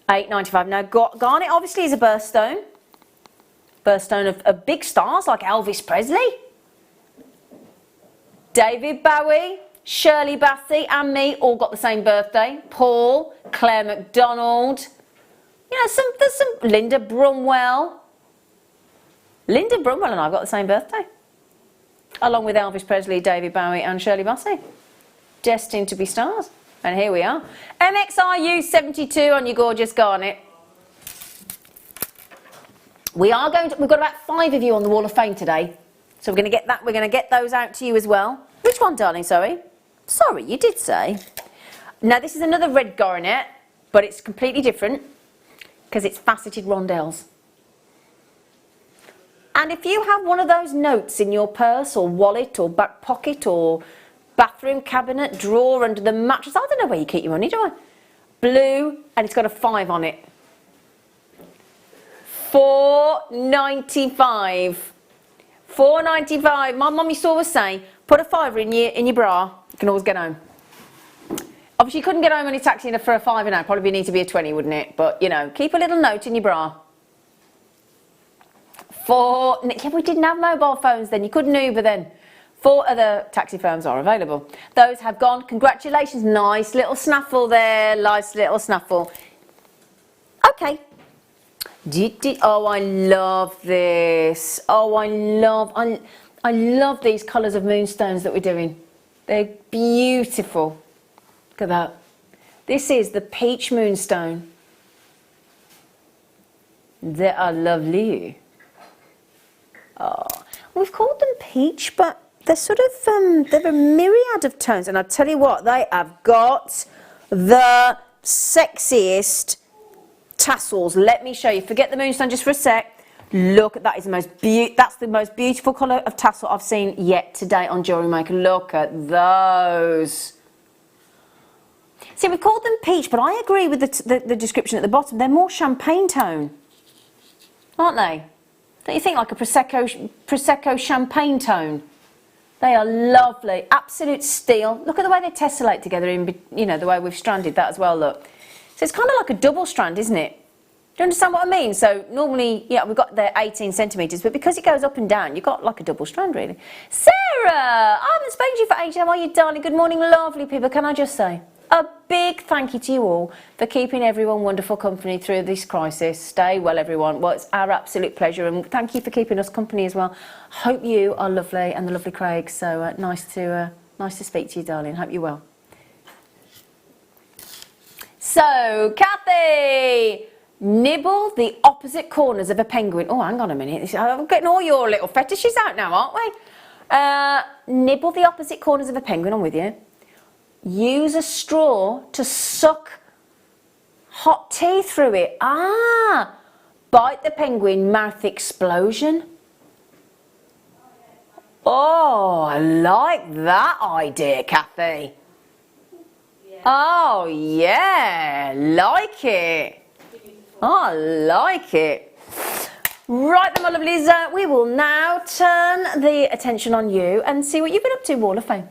$8.95. Now, garnet obviously is a birthstone. Birthstone of big stars like Elvis Presley, David Bowie, Shirley Bassey and me all got the same birthday. Paul, Claire McDonald. You know, there's some Linda Brumwell. Linda Brumwell and I got the same birthday. Along with Elvis Presley, David Bowie and Shirley Bassey. Destined to be stars. And here we are. MXRU 72 on your gorgeous garnet. We've got about 5 of you on the Wall of Fame today. So we're going to get those out to you as well. Which one, darling, sorry? Sorry, you did say. Now this is another red garnet, but it's completely different. Because it's faceted rondelles. And if you have one of those notes in your purse or wallet or back pocket or bathroom cabinet, drawer under the mattress, I don't know where you keep your money, do I? Blue, and it's got a 5 on it. $4.95. $4.95. My mum used to always say, put a £5 in your bra, you can always get home. Obviously, you couldn't get home on your taxi for a £5 now. Probably need to be a 20, wouldn't it? But, you know, keep a little note in your bra. Yeah, we didn't have mobile phones then. You couldn't Uber then. 4 other taxi firms are available. Those have gone. Congratulations. Nice little snaffle there. Nice little snaffle. Okay. Oh, I love this. Oh, I love these colours of moonstones that we're doing. They're beautiful. Look at that. This is the peach moonstone. They are lovely. Oh, we've called them peach, but they're sort of, they're a myriad of tones. And I tell you what, they have got the sexiest tassels. Let me show you. Forget the moonstone just for a sec. Look, that is that's the most beautiful colour of tassel I've seen yet today on Jewellery Maker. Look at those. See, we called them peach, but I agree with the description at the bottom. They're more champagne tone, aren't they? Don't you think, like a Prosecco champagne tone? They are lovely, absolute steel. Look at the way they tessellate together, you know, the way we've stranded that as well, look. So it's kind of like a double strand, isn't it? Do you understand what I mean? So normally, yeah, we've got the 18 centimetres, but because it goes up and down, you've got like a double strand, really. Sarah, I haven't spoken to you for ages. How are you, darling? Good morning, lovely people. Can I just say a big thank you to you all for keeping everyone wonderful company through this crisis. Stay well, everyone. Well, it's our absolute pleasure, and thank you for keeping us company as well. Hope you are lovely, and the lovely Craig. So nice to speak to you, darling. Hope you're well. So, Kathy, nibble the opposite corners of a penguin. Oh, hang on a minute. I'm getting all your little fetishes out now, aren't we? Nibble the opposite corners of a penguin. I'm with you. Use a straw to suck hot tea through it. Ah, bite the penguin, mouth explosion. Oh, I like that idea, Kathy. Yeah. Oh, yeah, like it. I like it. Right then, my lovelies, we will now turn the attention on you and see what you've been up to, Wall of Fame.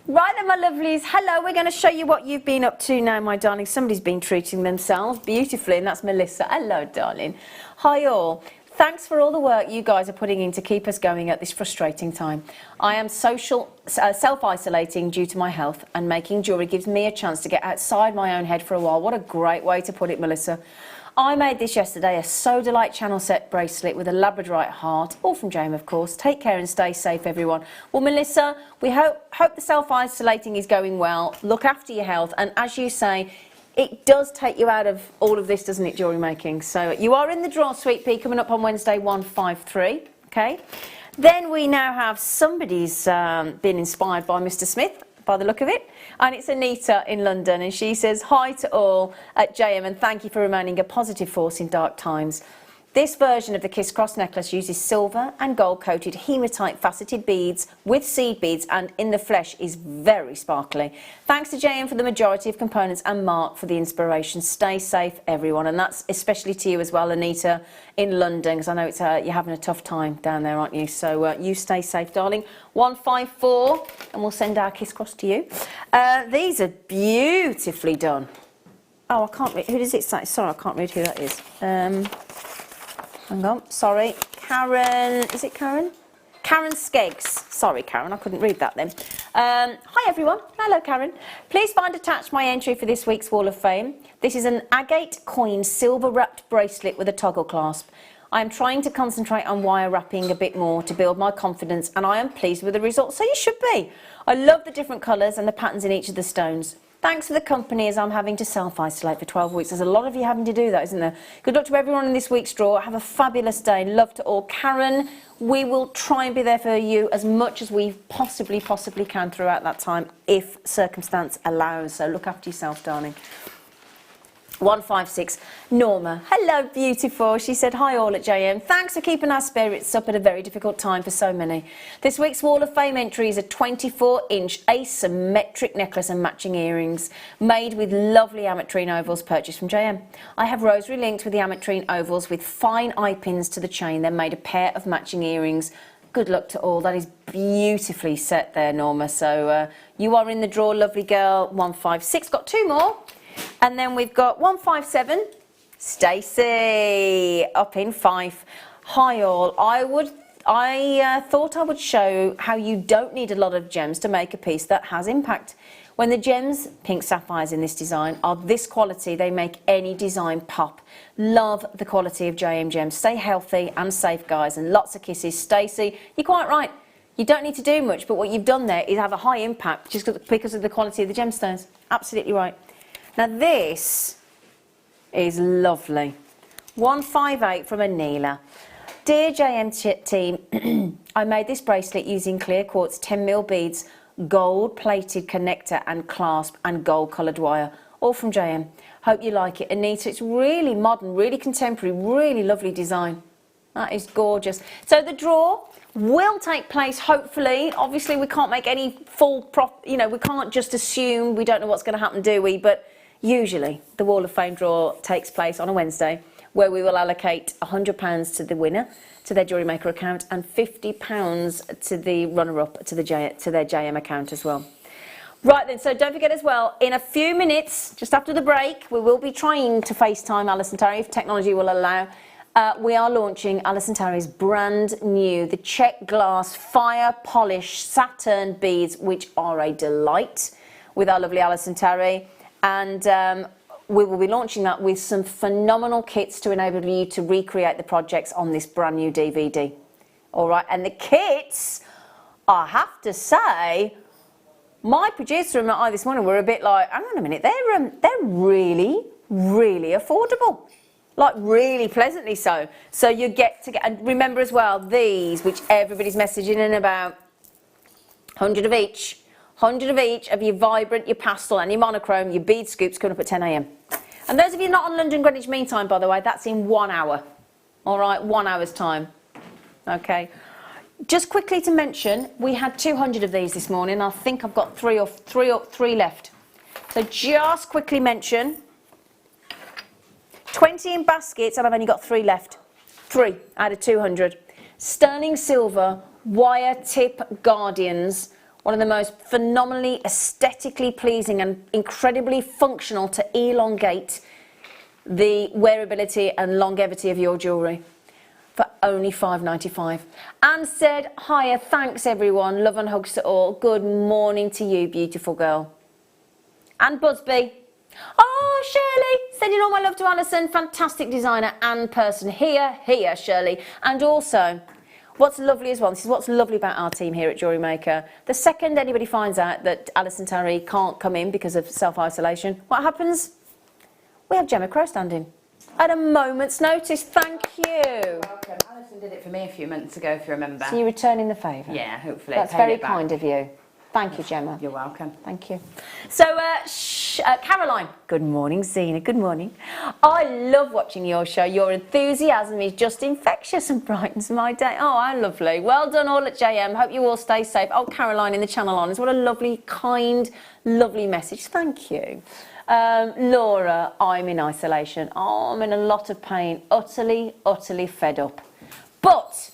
Right then, my lovelies, hello, we're going to show you what you've been up to now, my darling. Somebody's been treating themselves beautifully, and that's Melissa. Hello, darling. Hi, all. Thanks for all the work you guys are putting in to keep us going at this frustrating time. I am self-isolating due to my health, and making jewellery gives me a chance to get outside my own head for a while. What a great way to put it, Melissa. I made this yesterday, a Sodalite channel set bracelet with a labradorite heart, all from JM, of course. Take care and stay safe, everyone. Well, Melissa, we hope the self-isolating is going well. Look after your health, and as you say, it does take you out of all of this, doesn't it, jewellery making? So you are in the draw, Sweet Pea, coming up on Wednesday, 153, okay? Then we now have somebody's been inspired by Mr. Smith, by the look of it, and it's Anita in London, and she says, hi to all at JM, and thank you for remaining a positive force in dark times. This version of the Kiss Cross necklace uses silver and gold coated hematite faceted beads with seed beads, and in the flesh is very sparkly. Thanks to JM for the majority of components, and Mark for the inspiration. Stay safe, everyone, and that's especially to you as well, Anita in London, because I know it's you're having a tough time down there, aren't you? So you stay safe, darling. 154, and we'll send our Kiss Cross to you. These are beautifully done. Oh, I can't read. Who does it say? Sorry, I can't read who that is. Hang on, sorry. Karen, is it Karen? Karen Skeggs. Sorry, Karen, I couldn't read that then. Hi, everyone. Hello, Karen. Please find attached my entry for this week's Wall of Fame. This is an agate coin silver-wrapped bracelet with a toggle clasp. I am trying to concentrate on wire wrapping a bit more to build my confidence, and I am pleased with the results, so you should be. I love the different colours and the patterns in each of the stones. Thanks for the company, as I'm having to self-isolate for 12 weeks. There's a lot of you having to do that, isn't there? Good luck to everyone in this week's draw. Have a fabulous day. Love to all. Karen, we will try and be there for you as much as we possibly can throughout that time, if circumstance allows. So look after yourself, darling. 156. Norma, hello beautiful. She said, hi all at JM. Thanks for keeping our spirits up at a very difficult time for so many. This week's Wall of Fame entry is a 24-inch asymmetric necklace and matching earrings made with lovely ametrine ovals purchased from JM. I have rosary links with the ametrine ovals with fine eye pins to the chain, then made a pair of matching earrings. Good luck to all. That is beautifully set there, Norma. So you are in the draw, lovely girl. 156. Got two more. And then we've got 157, Stacey, up in Fife. Hi all, I thought I would show how you don't need a lot of gems to make a piece that has impact. When the gems, pink sapphires in this design, are this quality, they make any design pop. Love the quality of JM gems. Stay healthy and safe, guys, and lots of kisses. Stacey, you're quite right. You don't need to do much, but what you've done there is have a high impact just because of the quality of the gemstones. Absolutely right. Now this is lovely. 158 from Anila. Dear JM team, I made this bracelet using clear quartz 10mm beads, gold plated connector and clasp and gold coloured wire, all from JM. Hope you like it, Anita. It's really modern, really contemporary, really lovely design. That is gorgeous. So the draw will take place, hopefully. Obviously we can't make any full we can't just assume, we don't know what's going to happen, do we? But usually the Wall of Fame draw takes place on a Wednesday, where we will allocate £100 to the winner, to their Jewellery Maker account, and £50 to the runner-up, to their JM account as well. Right then, so don't forget as well, in a few minutes, just after the break, we will be trying to FaceTime Alison Tarry, if technology will allow. We are launching Alison Tarry's brand new, the check glass fire polish Saturn beads, which are a delight, with our lovely Alison Tarry. And we will be launching that with some phenomenal kits to enable you to recreate the projects on this brand new DVD. All right, and the kits, I have to say, my producer and I this morning were a bit like, hang on a minute, they're really, really affordable. Like really pleasantly so. So you get to get, and remember as well, these, which everybody's messaging in about, 100 of each. 100 of each of your vibrant, your pastel and your monochrome, your bead scoops coming up at 10 a.m. And those of you not on London Greenwich Mean Time, by the way, that's in 1 hour. All right, 1 hour's time. Okay. Just quickly to mention, we had 200 of these this morning. I think I've got three left. So just quickly mention, 20 in baskets and I've only got 3 left. 3 out of 200. Sterling silver wire tip guardians. One of the most phenomenally aesthetically pleasing and incredibly functional to elongate the wearability and longevity of your jewellery for only £5.95. And said, hiya, thanks everyone, love and hugs to all. Good morning to you, beautiful girl. And Busby. Oh, Shirley, sending all my love to Alison, fantastic designer and person. Here, Shirley. And also, what's lovely as well, this is what's lovely about our team here at Jewellery Maker. The second anybody finds out that Alison Tarry can't come in because of self-isolation, what happens? We have Gemma Crow standing. At a moment's notice, thank you. You're welcome. Alison did it for me a few months ago, if you remember. So you're returning the favour? Yeah, hopefully. That's very kind of you. Thank you, Gemma. You're welcome. Thank you. So, Caroline. Good morning, Zena. Good morning. I love watching your show. Your enthusiasm is just infectious and brightens my day. Oh, how lovely. Well done all at JM. Hope you all stay safe. Oh, Caroline in the Channel Islands. What a lovely, kind, lovely message. Thank you. Laura, I'm in isolation. Oh, I'm in a lot of pain. Utterly, utterly fed up. But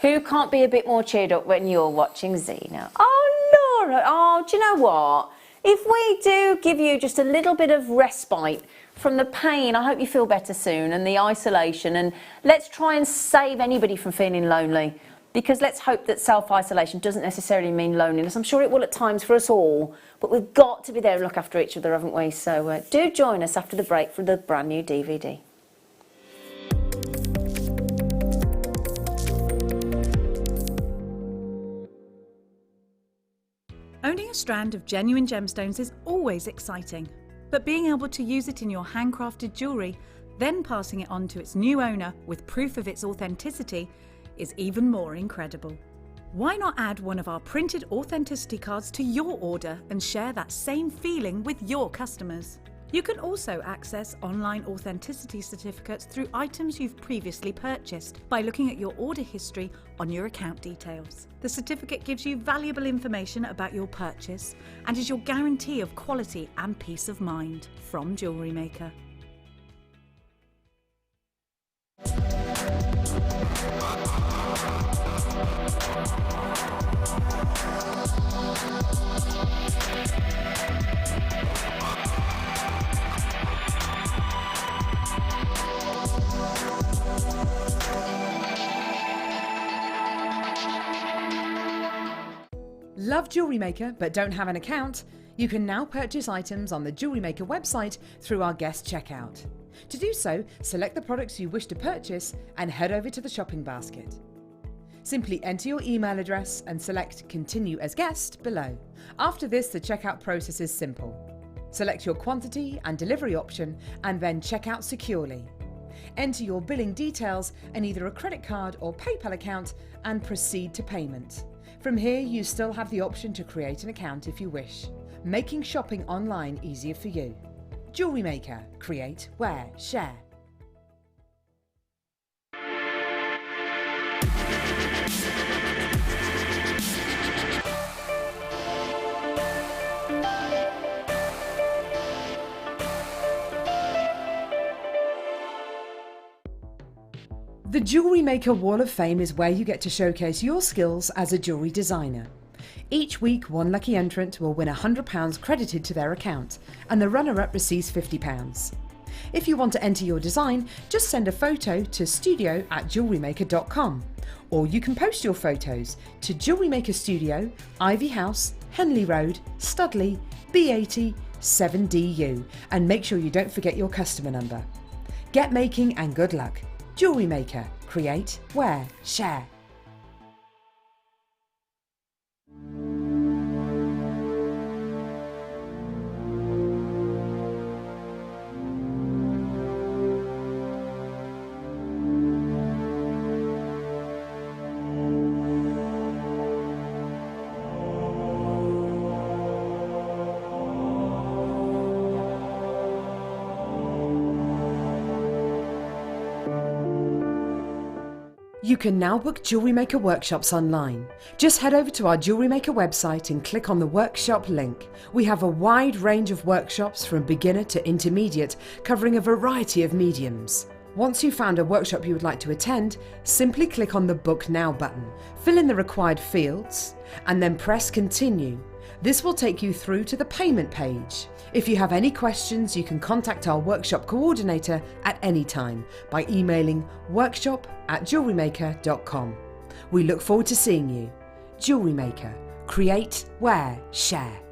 who can't be a bit more cheered up when you're watching Zena? Oh, Laura. Oh, do you know what? If we do give you just a little bit of respite from the pain, I hope you feel better soon, and the isolation, and let's try and save anybody from feeling lonely, because let's hope that self-isolation doesn't necessarily mean loneliness. I'm sure it will at times for us all, but we've got to be there and look after each other, haven't we? So do join us after the break for the brand new DVD. Owning a strand of genuine gemstones is always exciting, but being able to use it in your handcrafted jewellery, then passing it on to its new owner with proof of its authenticity, is even more incredible. Why not add one of our printed authenticity cards to your order and share that same feeling with your customers? You can also access online authenticity certificates through items you've previously purchased by looking at your order history on your account details. The certificate gives you valuable information about your purchase and is your guarantee of quality and peace of mind from Jewellery Maker. Love Jewellery Maker but don't have an account? You can now purchase items on the Jewellery Maker website through our guest checkout. To do so, select the products you wish to purchase and head over to the shopping basket. Simply enter your email address and select Continue as Guest below. After this, the checkout process is simple. Select your quantity and delivery option and then check out securely. Enter your billing details and either a credit card or PayPal account and proceed to payment. From here, you still have the option to create an account if you wish, making shopping online easier for you. Jewellery Maker. Create, wear, share. The Jewellery Maker Wall of Fame is where you get to showcase your skills as a jewellery designer. Each week, one lucky entrant will win £100 credited to their account, and the runner-up receives £50. If you want to enter your design, just send a photo to studio@jewellerymaker.com, or you can post your photos to Jewellery Maker Studio, Ivy House, Henley Road, Studley, B80 7DU, and make sure you don't forget your customer number. Get making and good luck. Jewellery Maker. Create, wear, share. You can now book Jewellery Maker workshops online. Just head over to our Jewellery Maker website and click on the workshop link. We have a wide range of workshops from beginner to intermediate, covering a variety of mediums. Once you've found a workshop you would like to attend, simply click on the Book Now button, fill in the required fields, and then press Continue. This will take you through to the payment page. If you have any questions, you can contact our workshop coordinator at any time by emailing workshop@jewellerymaker.com. We look forward to seeing you. Jewellery Maker. Create, wear, share.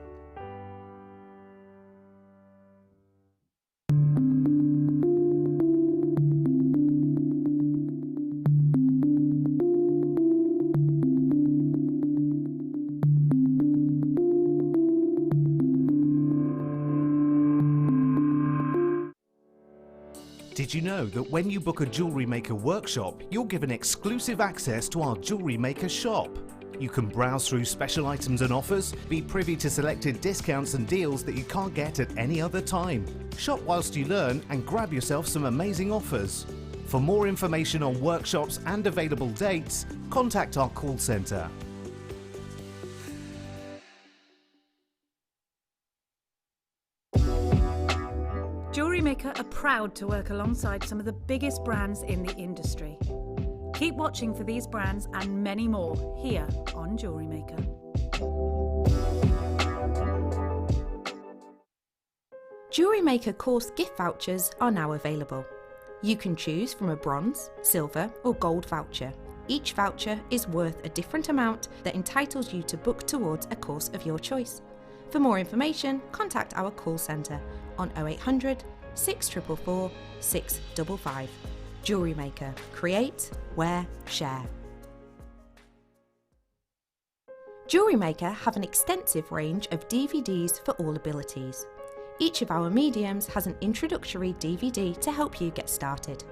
Did you know that when you book a Jewellery Maker workshop, you're given exclusive access to our Jewellery Maker shop? You can browse through special items and offers, be privy to selected discounts and deals that you can't get at any other time. Shop whilst you learn and grab yourself some amazing offers. For more information on workshops and available dates, contact our call centre. Jewellery Maker are proud to work alongside some of the biggest brands in the industry. Keep watching for these brands and many more here on Jewellery Maker. Jewellery Maker course gift vouchers are now available. You can choose from a bronze, silver or gold voucher. Each voucher is worth a different amount that entitles you to book towards a course of your choice. For more information, contact our call centre on 0800 644 655. Jewellery Maker. Create, wear, share. Jewellery Maker have an extensive range of DVDs for all abilities. Each of our mediums has an introductory DVD to help you get started.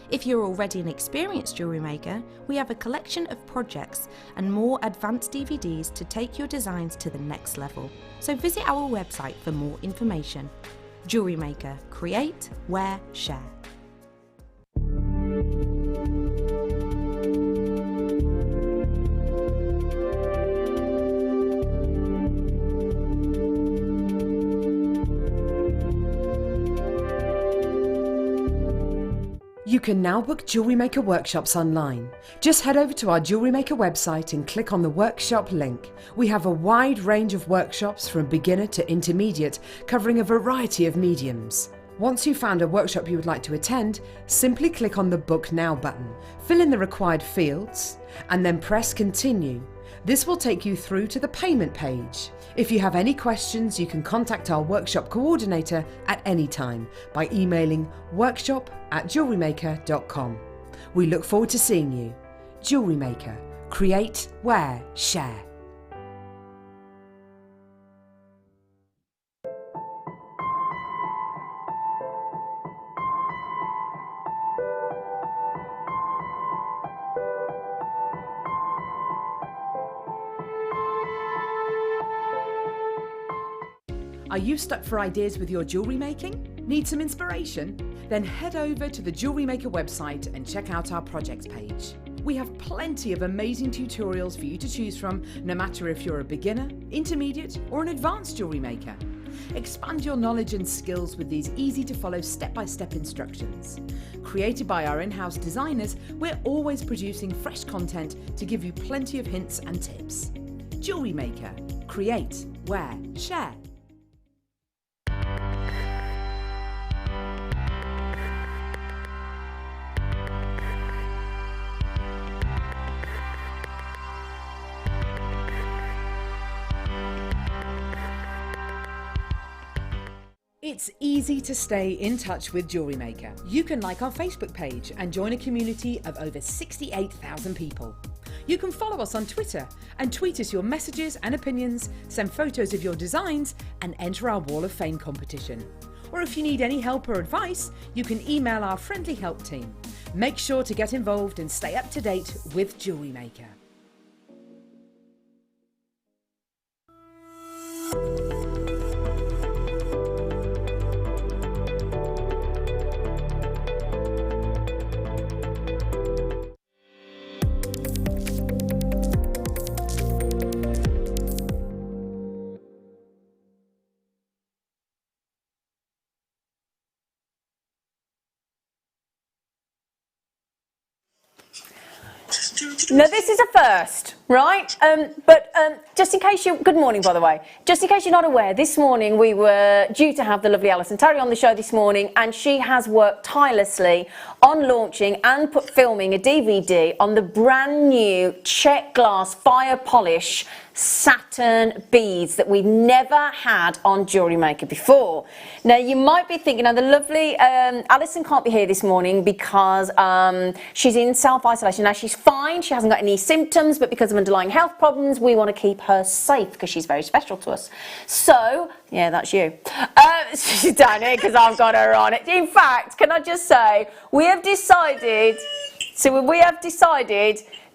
If you're already an experienced jewellery maker, we have a collection of projects and more advanced DVDs to take your designs to the next level. So visit our website for more information. Jewellery Maker. Create, wear, share. You can now book Jewellery Maker workshops online. Just head over to our Jewellery Maker website and click on the workshop link. We have a wide range of workshops from beginner to intermediate, covering a variety of mediums. Once you've found a workshop you would like to attend, simply click on the Book Now button, fill in the required fields, and then press Continue. This will take you through to the payment page. If you have any questions, you can contact our workshop coordinator at any time by emailing workshop@jewellerymaker.com. We look forward to seeing you. Jewellery Maker. Create, wear, share. Are you stuck for ideas with your jewellery making? Need some inspiration? Then head over to the Jewellery Maker website and check out our projects page. We have plenty of amazing tutorials for you to choose from, no matter if you're a beginner, intermediate, or an advanced jewellery maker. Expand your knowledge and skills with these easy to follow step-by-step instructions. Created by our in-house designers, we're always producing fresh content to give you plenty of hints and tips. Jewellery Maker. Create, wear, share. It's easy to stay in touch with Jewellery Maker. You can like our Facebook page and join a community of over 68,000 people. You can follow us on Twitter and tweet us your messages and opinions, send photos of your designs, and enter our Wall of Fame competition. Or if you need any help or advice, you can email our friendly help team. Make sure to get involved and stay up to date with Jewellery Maker. Now this is a first, right? But just in case you, good morning by the way, just in case you're not aware, this morning we were due to have the lovely Alison Terry on the show this morning, and she has worked tirelessly on launching and filming a DVD on the brand new check glass fire polish satin beads that we've never had on Jewellery Maker before. Now you might be thinking, now the lovely Alison can't be here this morning because she's in self-isolation. Now she's fine, she hasn't got any symptoms, but because of underlying health problems we want to keep her safe because she's very special to us. So, yeah, that's you. She's down here because I've got her on it. In fact, can I just say, we have decided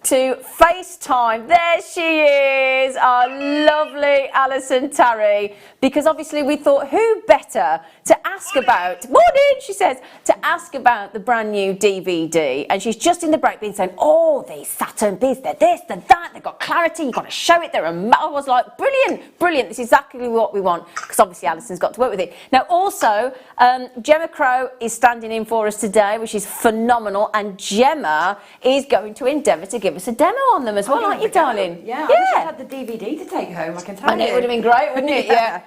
to FaceTime. There she is, our lovely Alison Terry, because obviously we thought who better to ask about, morning, she says, to ask about the brand new DVD. And she's just in the break being saying, oh, these satin beads, they're this, they're that, they've got clarity, you've got to show it, I was like, brilliant, brilliant, this is exactly what we want, because obviously Alison's got to work with it. Now also, Gemma Crow is standing in for us today, which is phenomenal, and Gemma is going to endeavour to give us a demo on them as well, aren't you, darling? Yeah, I wish I had the DVD to take home, I can tell you. And it would have been great, wouldn't it? Yeah.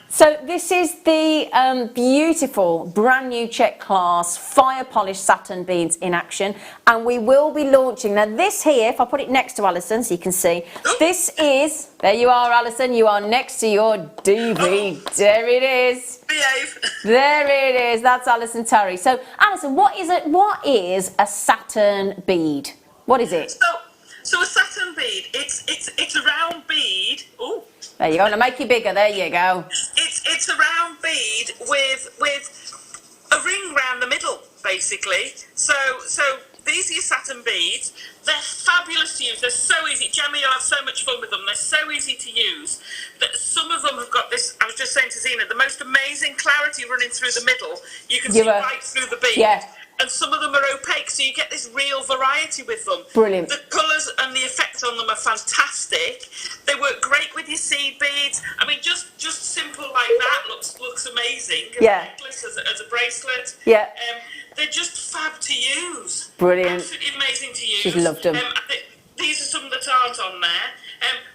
So this is the beautiful brand new check glass fire polished satin beads in action, and we will be launching, now this here, if I put it next to Alison so you can see, this is, there you are Alison, you are next to your DVD, there it is. Behave. There it is, that's Alison Terry. So Alison, what is a satin bead? What is it? So a satin bead, it's a round bead. Oh, there you go. Now make it bigger. There you go. It's a round bead with a ring round the middle, basically. So these are your satin beads. They're fabulous to use. They're so easy. Gemma, you'll have so much fun with them. They're so easy to use. But some of them have got this. I was just saying to Zena, the most amazing clarity running through the middle. You can see right through the bead. Yeah. And some of them are opaque, so you get this real variety with them. Brilliant. The colours and the effects on them are fantastic. They work great with your seed beads. I mean, just simple like that looks amazing. Yeah. A necklace as a bracelet. Yeah. They're just fab to use. Brilliant. Absolutely amazing to use. She's loved them. These are some that aren't on there.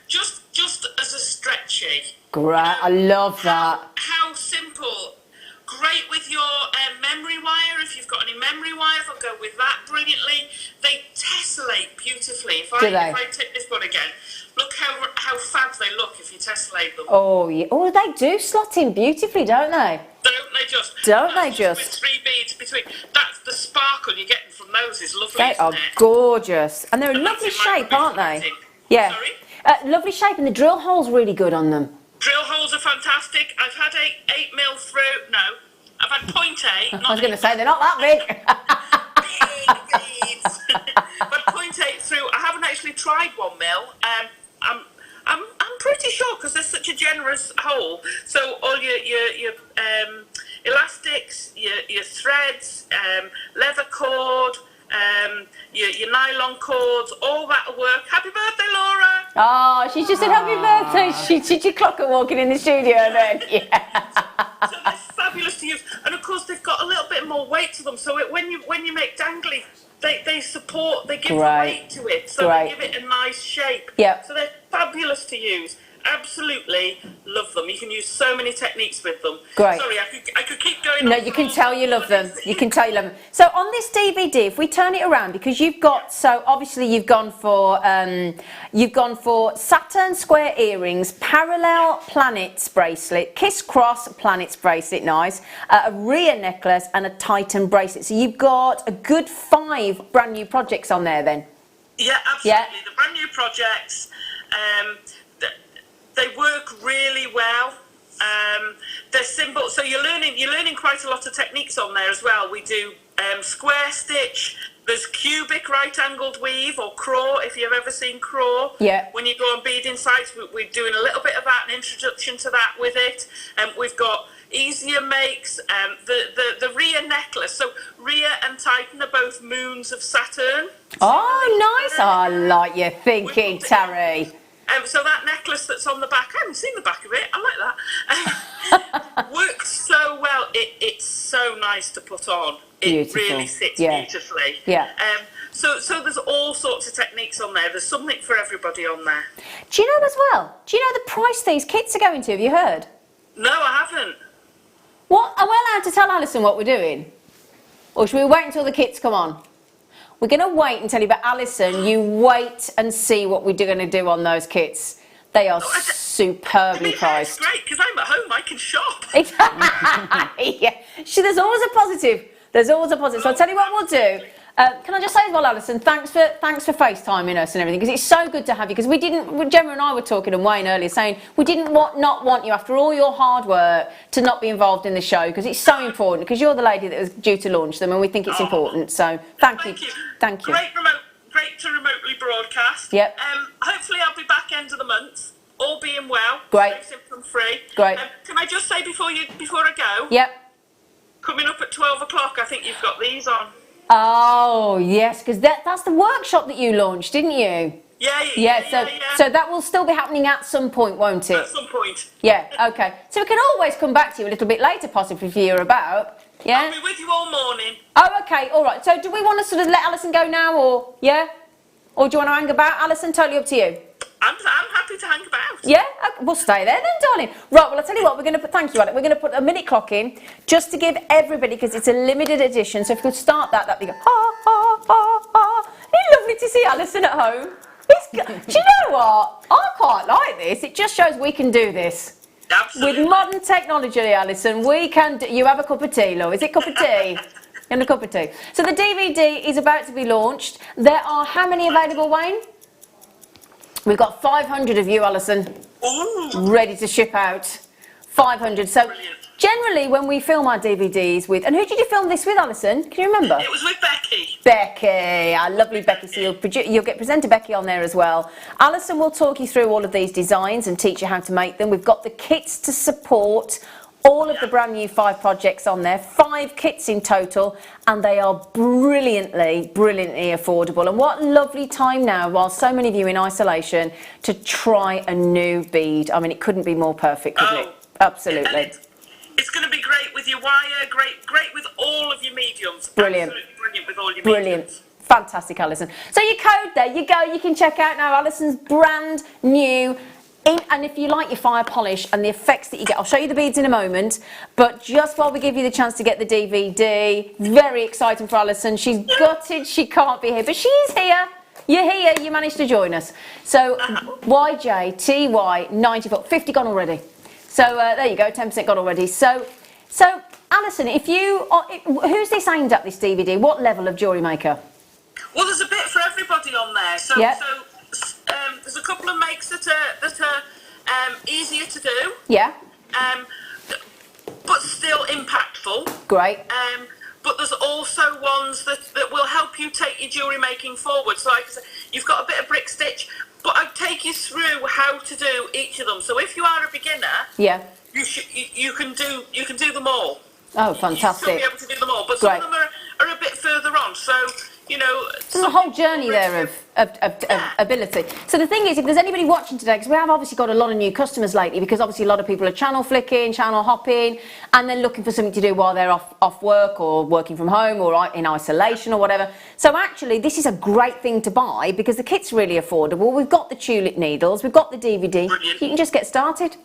Just as a stretchy. Great. I love that. How simple. Great with your memory wire. If you've got any memory wire, they'll go with that brilliantly. They tessellate beautifully. If I take this one again, look how fab they look if you tessellate them. Oh yeah. Oh, they do slot in beautifully, don't they? Don't they just? Don't they With just? 3 beads between. That's the sparkle you're getting from those is lovely. They are gorgeous, and they're a And lovely that's in shape, aren't they? micro-printing. Yeah. Sorry? Lovely shape, and the drill hole's really good on them. Drill holes are fantastic. I've had 8mm through. No, I've had 0.8. I was going to say they're not that big. Big beads. But 0.8 through. I haven't actually tried 1mm. I'm pretty sure because there's such a generous hole. So all your elastics, your threads, leather cord. Your nylon cords, all that'll work. Happy birthday, Laura! Oh, she's just said happy birthday. Did you clock her walking in the studio then? Yeah. So they're fabulous to use, and of course they've got a little bit more weight to them. So when you make dangly, they support, they give weight to it, so they give it a nice shape. Yeah. So they're fabulous to use. Absolutely love them. You can use so many techniques with them. Great. Sorry, I could keep going. No, you can tell you love them. You can tell you love them. So on this DVD, if we turn it around, because you've got, so obviously you've gone for Saturn square earrings, parallel planets bracelet, kiss cross planets bracelet, nice, a Rhea necklace, and a Titan bracelet. So you've got a good 5 brand new projects on there then. Yeah, absolutely. Yeah. The brand new projects. They work really well. They're simple, so you're learning quite a lot of techniques on there as well. We do square stitch. There's cubic right-angled weave or craw, if you've ever seen craw. Yeah. When you go on beading sites, we're doing a little bit of that, an introduction to that with it. We've got easier makes, the Rhea necklace. So Rhea and Titan are both moons of Saturn. Oh, nice. I like your thinking, Terry. So that necklace that's on the back, I haven't seen the back of it, I like that. Works so well, it's so nice to put on. It really sits beautifully. Yeah. So there's all sorts of techniques on there. There's something for everybody on there. Do you know as well, do you know the price these kits are going to, have you heard? No, I haven't. What, am I allowed to tell Alison what we're doing? Or should we wait until the kits come on? We're going to wait and tell you, but Alison, you wait and see what we're going to do on those kits. They are superbly priced. It's great, because I'm at home, I can shop. Yeah. There's always a positive. There's always a positive. So I'll tell you what we'll do. Can I just say as well, Alison, thanks for FaceTiming us and everything, because it's so good to have you, because Gemma and I were talking and Wayne earlier saying we didn't not want you, after all your hard work, to not be involved in the show, because it's so important, because you're the lady that was due to launch them and we think it's important. So thank you. Thank you. Great to remotely broadcast. Yep. Hopefully I'll be back end of the month, all being well. Great. Symptom free. Great. Can I just say before I go? Yep. Coming up at 12 o'clock, I think you've got these on. Oh, yes, because that's the workshop that you launched, didn't you? Yeah. So that will still be happening at some point, won't it? At some point. Yeah, okay. So we can always come back to you a little bit later, possibly, if you're about. Yeah? I'll be with you all morning. Oh, okay, all right. So do we want to sort of let Alison go now, or, yeah? Or do you want to hang about, Alison? Totally up to you. I'm happy to hang about. Yeah? Okay, we'll stay there then, darling. Right, well, I'll tell you what, we're going to put, thank you, Alec, we're going to put a minute clock in, just to give everybody, because it's a limited edition, so if we could start that'd be good. It's lovely to see Alison at home. Do you know what? I quite like this. It just shows we can do this. Absolutely. With modern technology, Alison, we can do, you have a cup of tea, love. Is it a cup of tea? And a cup of tea. So the DVD is about to be launched. There are how many available, Wayne? We've got 500 of you, Alison, ready to ship out. 500. So brilliant. Generally, when we film our DVDs with, and who did you film this with, Alison? Can you remember? It was with Becky. Becky, our lovely Becky. So you'll get presenter Becky on there as well. Alison will talk you through all of these designs and teach you how to make them. We've got the kits to support all of the brand new 5 projects on there, 5 kits in total, and they are brilliantly affordable. And what lovely time now, while so many of you in isolation, to try a new bead. I mean, it couldn't be more perfect, could it? Absolutely. It's going to be great with your wire, great with all of your mediums. Brilliant. Absolutely brilliant with all your Brilliant. mediums. Fantastic, Alison. So your code, there you go. You can check out now Alison's brand new. And if you like your fire polish and the effects that you get, I'll show you the beads in a moment, but just while we give you the chance to get the DVD, very exciting for Alison. She's gutted she can't be here, but she is here. You're here, you managed to join us. So YJTY 94, 50 gone already. So there you go, 10% gone already. So Alison, who's this aimed at, this DVD? What level of jewellery maker? Well, there's a bit for everybody on there. So, yep. There's a couple of makes that are easier to do. Yeah. But still impactful. Great. But there's also ones that will help you take your jewellery making forward. So like I said, you've got a bit of brick stitch, but I'll take you through how to do each of them. So if you are a beginner, yeah, you can do them all. Oh, fantastic! You'll be able to do them all, but some of them are a bit further on. So you know, there's a whole journey there of ability. So the thing is, if there's anybody watching today, because we have obviously got a lot of new customers lately, because obviously a lot of people are channel flicking, channel hopping, and then looking for something to do while they're off work or working from home or in isolation or whatever. So actually, this is a great thing to buy because the kit's really affordable. We've got the tulip needles, we've got the DVD. Brilliant. You can just get started.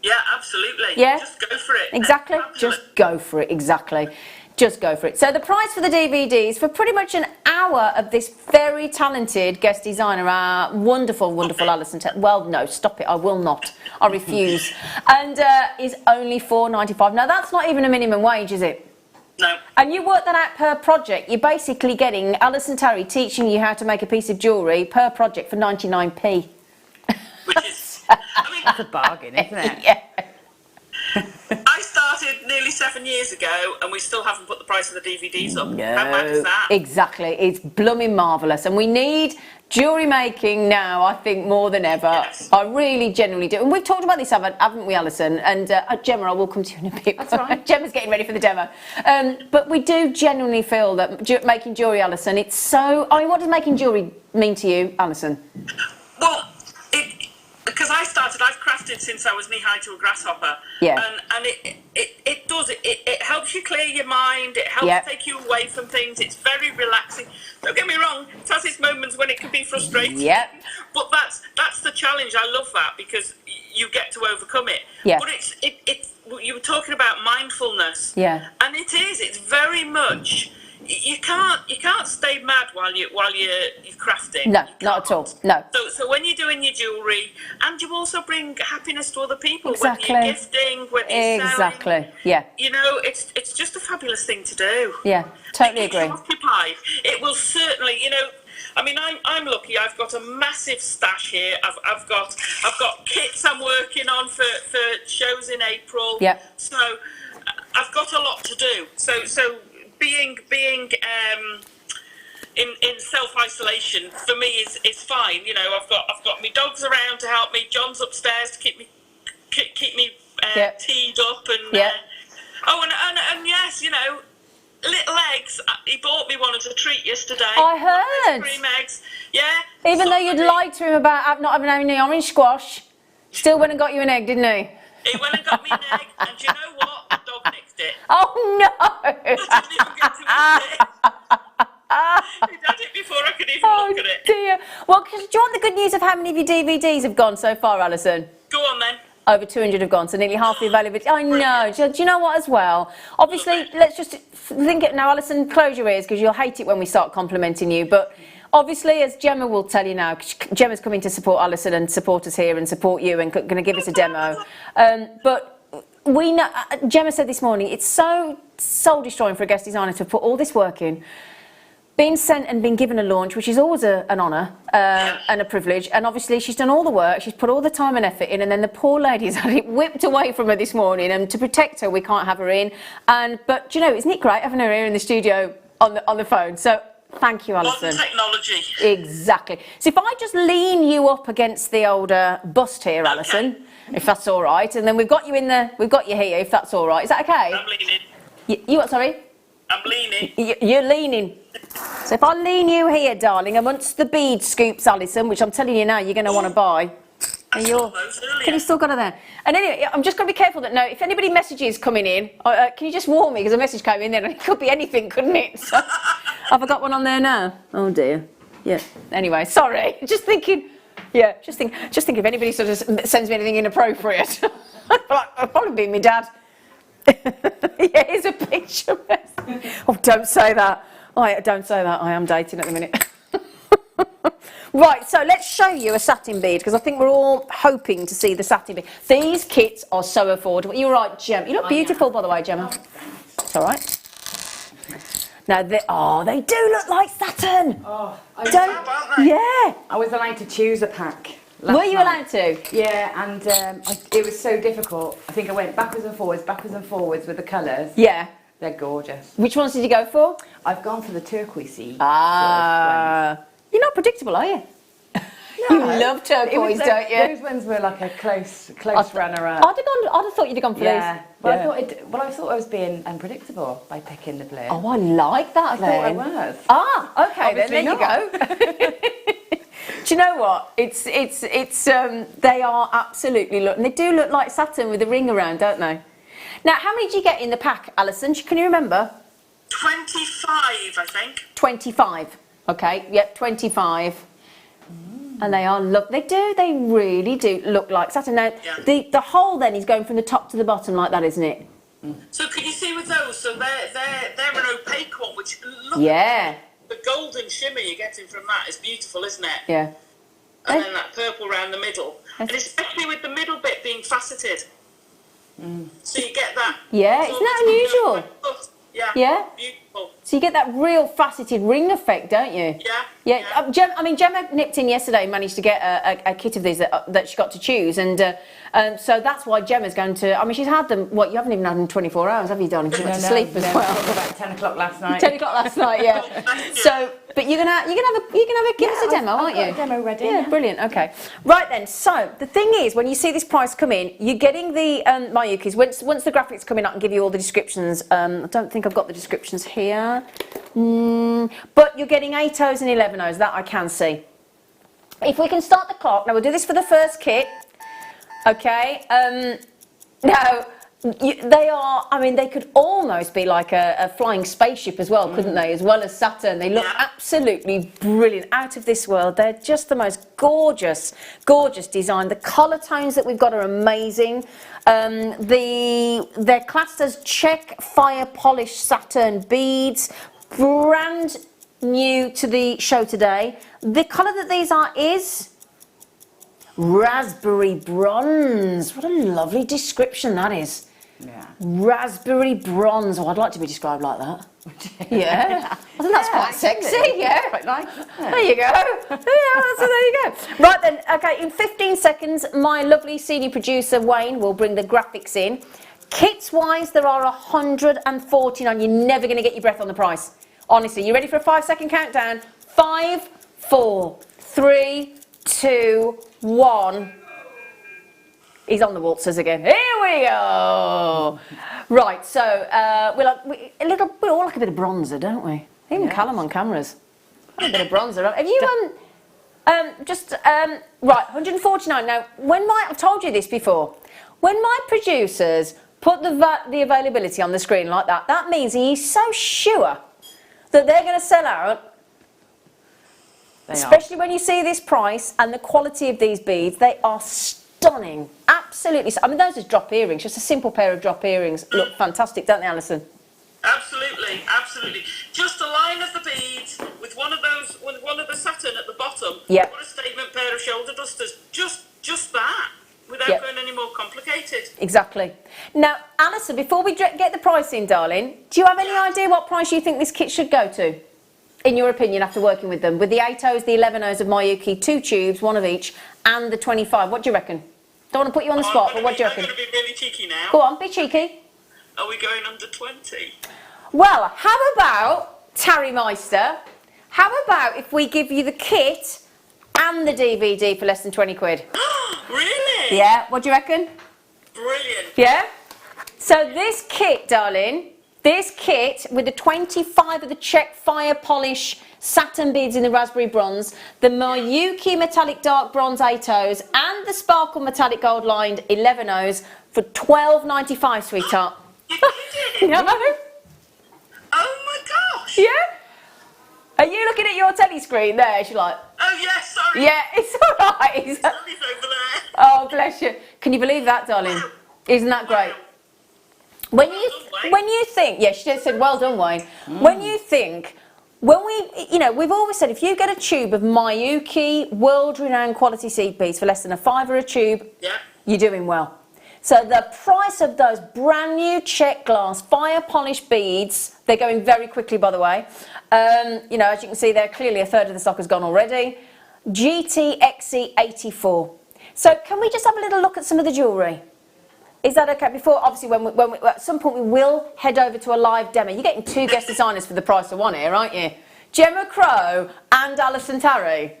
Yeah, absolutely. Yeah, just go for it. Exactly. Just go for it. Exactly. Just go for it. So the price for the DVDs for pretty much an hour of this very talented guest designer, our wonderful Alison. Well, no, stop it. I will not. I refuse. And is only $4.95. Now that's not even a minimum wage, is it? No. And you work that out per project. You're basically getting Alison Terry teaching you how to make a piece of jewellery per project for 99p. Which is, I mean, That's a bargain, isn't it? Yeah. I started nearly 7 years ago and we still haven't put the price of the DVDs up. No, how bad is that? Exactly. It's blooming marvellous. And we need jewellery making now, I think, more than ever. Yes. I really genuinely do. And we've talked about this, haven't we, Alison? And Gemma, I will come to you in a bit. That's right. Gemma's getting ready for the demo. But we do genuinely feel that making jewellery, Alison, it's so... I mean, what does making jewellery mean to you, Alison? Well, because I've crafted since I was knee-high to a grasshopper. Yeah. And it does, it helps you clear your mind, it helps take you away from things, it's very relaxing. Don't get me wrong, it has its moments when it can be frustrating. Yep. But that's the challenge. I love that because you get to overcome it. Yeah. But it's you were talking about mindfulness. Yeah. And it's very much... You can't stay mad while you're crafting. No, not at all. No. So when you're doing your jewellery, and you also bring happiness to other people, Exactly. whether you're gifting, whether you're Exactly. selling. Yeah. You know, it's just a fabulous thing to do. Yeah. Totally It keeps you agree. occupied. It will certainly, you know. I mean, I'm lucky. I've got a massive stash here. I've got kits I'm working on for shows in April. Yeah. So I've got a lot to do. So being in self-isolation for me is fine. You know, I've got my dogs around to help me. John's upstairs to keep me teed up and and yes, you know, little eggs. He bought me one as a treat yesterday. I heard. Cream eggs. Yeah. Even though you'd lied to him about not having any orange squash, still went and got you an egg, didn't he? He went and got me an egg, and do you know what? The dog nicked it. Oh no! I didn't even get to eat it. He'd had it before I could even look at it. Dear. Well, do you want the good news of how many of your DVDs have gone so far, Alison? Go on then. Over 200 have gone, so nearly half the availability. I know. Do you know what as well? Obviously, let's just think it now, Alison, close your ears because you'll hate it when we start complimenting you. But obviously, as Gemma will tell you now, Gemma's coming to support Alison and support us here and support you and going to give us a demo. But we know, Gemma said this morning, it's so soul destroying for a guest designer to put all this work in. been sent and been given a launch, which is always an honour and a privilege. And obviously she's done all the work, she's put all the time and effort in, and then the poor lady's had it whipped away from her this morning, and to protect her we can't have her in. But you know, isn't it great having her here in the studio on the phone? So thank you, Alison. Modern technology. Exactly. So if I just lean you up against the older bust here, Alison, if that's all right, and then we've got you here, if that's all right. Is that okay? I'm leaning. You what, sorry? I'm leaning. You're leaning. So if I lean you here, darling, amongst the bead scoops, Alison, which I'm telling you now you're going to want to buy. I saw those earlier. Can you still got her there? And anyway, I'm just going to be careful that, no, if anybody messages coming in, can you just warn me, because a message came in there and it could be anything, couldn't it? So, have I got one on there now? Oh dear. Yeah. Anyway, sorry. Just thinking. Yeah. Just think if anybody sort of sends me anything inappropriate, I'll probably be my dad. Yeah, here's a picture. Oh, don't say that. Oh, don't say that. I am dating at the minute. Right, so let's show you a satin bead, because I think we're all hoping to see the satin bead. These kits are so affordable. You're right, Gemma. You look beautiful, by the way, Gemma. It's all right. Now, they do look like satin. Oh, yeah. I was allowed to choose a pack. Were you allowed to? Yeah, and it was so difficult. I think I went backwards and forwards with the colours. Yeah. They're gorgeous. Which ones did you go for? I've gone for the turquoise. Ah. You're not predictable, are you? No. You love turquoise, don't you? Those ones were like a close runner-up. I'd have thought you'd have gone for these. Well, I thought I was being unpredictable by picking the blue. Oh, I like that then. I thought I was. Ah, okay, Obviously then there you go. Do you know what? They are absolutely and they do look like satin with a ring around, don't they? Now, how many did you get in the pack, Alison? Can you remember? 25, I think. 25. Okay, yep, 25. And they are they really do look like satin. Now, the hole then is going from the top to the bottom like that, isn't it? So can you see with those? So they're an opaque one, which look yeah. The golden shimmer you're getting from that is beautiful, isn't it? Yeah. And then that purple around the middle, and especially with the middle bit being faceted. So you get that. Yeah, isn't that unusual? Yeah. Yeah. Beautiful. So you get that real faceted ring effect, don't you? Yeah. Yeah. Gemma nipped in yesterday and managed to get a kit of these that she got to choose, and so that's why Gemma's going to. I mean, she's had them. What, you haven't even had them 24 hours, have you, darling? She went to sleep as well. About 10 o'clock last night. 10 o'clock last night, yeah. So, but you're gonna give us a demo, aren't you? I've got a demo ready. Yeah, brilliant. Okay, right then. So the thing is, when you see this price come in, you're getting the Mayukis. Once the graphics come in, I can give you all the descriptions. I don't think I've got the descriptions here, but you're getting 8Os and 11Os. That I can see. If we can start the clock now, we'll do this for the first kit. Okay. Now. They are, I mean, they could almost be like a flying spaceship as well, couldn't they? As well as Saturn. They look absolutely brilliant, out of this world. They're just the most gorgeous, gorgeous design. The colour tones that we've got are amazing. They're classed as check fire polished Saturn beads, brand new to the show today. The colour that these are is raspberry bronze. What a lovely description that is. Yeah. Raspberry bronze. Oh, I'd like to be described like that. Yeah. I think that's quite sexy. Yeah. Quite nice. There you go. Yeah, so there you go. Right then, okay, in 15 seconds, my lovely senior producer, Wayne, will bring the graphics in. Kits-wise, there are 149. You're never going to get your breath on the price. Honestly, you ready for a 5-second countdown? 5, 4, 3, 2, 1. He's on the waltzers again. Here we go. Right, so we all like a bit of bronzer, don't we? Even Callum on cameras. A bit of bronzer. Have you right, 149. Now, I've told you this before. When my producers put the availability on the screen like that, that means he's so sure that they're going to sell out. Especially when you see this price and the quality of these beads, they are stunning. Absolutely. I mean, those are drop earrings. Just a simple pair of drop earrings look fantastic, don't they, Alison? Absolutely, absolutely. Just a line of the beads with one of the satin at the bottom. Yeah. What a statement pair of shoulder dusters. Just that, without going any more complicated. Exactly. Now, Alison, before we get the price in, darling, do you have any idea what price you think this kit should go to? in your opinion, after working with them? With the 8Os, the 11Os of Miyuki, 2 tubes, 1 of each, and the 25. What do you reckon? Don't want to put you on the spot, but what do you reckon? I'm going to be really cheeky now. Go on, be cheeky. Are we going under 20? Well, how about, Tarry Meister, how about if we give you the kit and the DVD for less than 20 quid? Really? Yeah, what do you reckon? Brilliant. Yeah? So this kit, darling, this kit with the 25 of the Czech fire polish satin beads in the raspberry bronze, the Miyuki metallic dark bronze 8Os, and the sparkle metallic gold lined 11Os for £12.95, sweetheart. No? Oh my gosh. Yeah? Are you looking at your telly screen there? She's like, Oh yes, sorry. yeah, it's all right. It's over there. Oh, bless you. Can you believe that, darling? Wow. Isn't that great? When you think, yeah, she just said, well done, Wayne. When you think, when we, you know, we've always said, if you get a tube of Miyuki world-renowned quality seed beads for less than £5 a tube, Yeah. you're doing well. So the price of those brand new Czech glass fire polished beads, they're going very quickly, by the way. You know, as you can see there, clearly a third of the stock has gone already. GTXE84. So can we just have a little look at some of the jewellery? Is that okay? Before, obviously, when we, at some point we will head over to a live demo. You're getting 2 guest designers for the price of 1 here, aren't you? Gemma Crow and Alison Tarry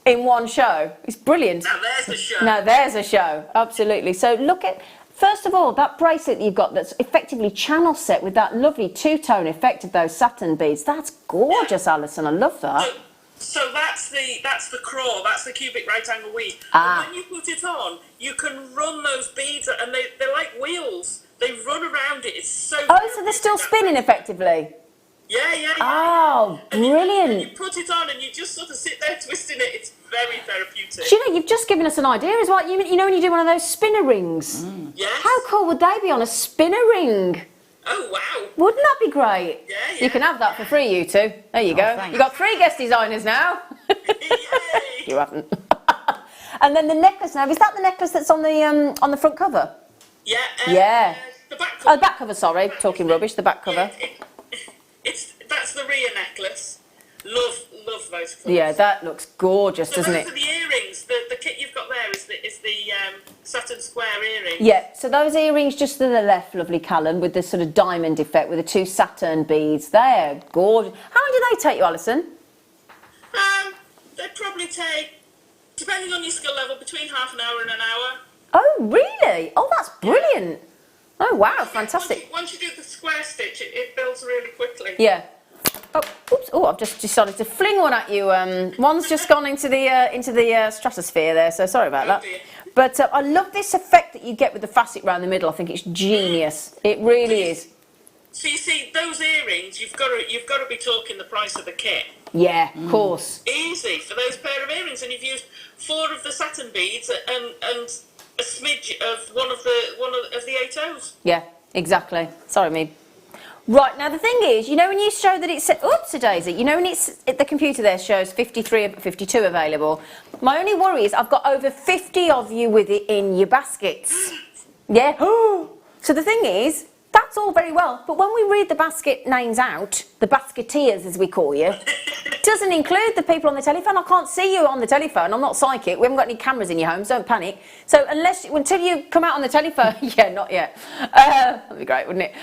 in one show. It's brilliant. Now there's a show. Now there's a show, absolutely. So look at, first of all, that bracelet that you've got that's effectively channel set with that lovely 2-tone effect of those satin beads. That's gorgeous, Alison. I love that. So that's the crawl, that's the cubic right angle weave. Ah. And when you put it on, you can run those beads, and they're like wheels. They run around it. It's so. Oh, so they're still spinning effectively? Yeah. Oh, brilliant. And you put it on and you just sort of sit there twisting it. It's very therapeutic. Do you know, you've just given us an idea as well. You know when you do one of those spinner rings? Yes. How cool would they be on a spinner ring? Oh, wow. Wouldn't that be great? Yeah. You can have that for free, you two. There you go. Thanks. You've got 3 guest designers now. Yay. You haven't. And then the necklace now, is that the necklace that's on the front cover? Yeah. Yeah. The back Oh, cover. the back cover, sorry. Talking rubbish, the back cover. That's the Rhea necklace. Love those colours. Yeah, that looks gorgeous, So doesn't those it? are the earrings. The kit you've got there is the satin square earring. Yeah, so those earrings just to the left, lovely Callum, with the sort of diamond effect with the 2 satin beads. They're gorgeous. How long do they take you, Alison? They probably take, depending on your skill level, between half an hour and an hour. Oh, really? Oh, that's brilliant. Oh, wow, fantastic. Once you do the square stitch, it builds really quickly. Yeah. Oh, oops. Oh, I've just decided to fling one at you. One's just gone into the stratosphere there, so sorry about that. dear. But I love this effect that you get with the facet round the middle. I think it's genius. It really is. So you see, those earrings, you've got to be talking the price of the kit. Yeah, of course. Easy for those pair of earrings, and you've used 4 of the satin beads and a smidge of one of the 8Os. Yeah, exactly. Sorry, me. Right, now the thing is, you know when you show that it's... Oops, Daisy. You know when the computer there shows 52 available. My only worry is I've got over 50 of you with it in your baskets. Yeah. So the thing is, that's all very well, but when we read the basket names out, the basketeers as we call you, doesn't include the people on the telephone. I can't see you on the telephone. I'm not psychic. We haven't got any cameras in your homes. Don't panic. So until you come out on the telephone, yeah, not yet. That'd be great, wouldn't it?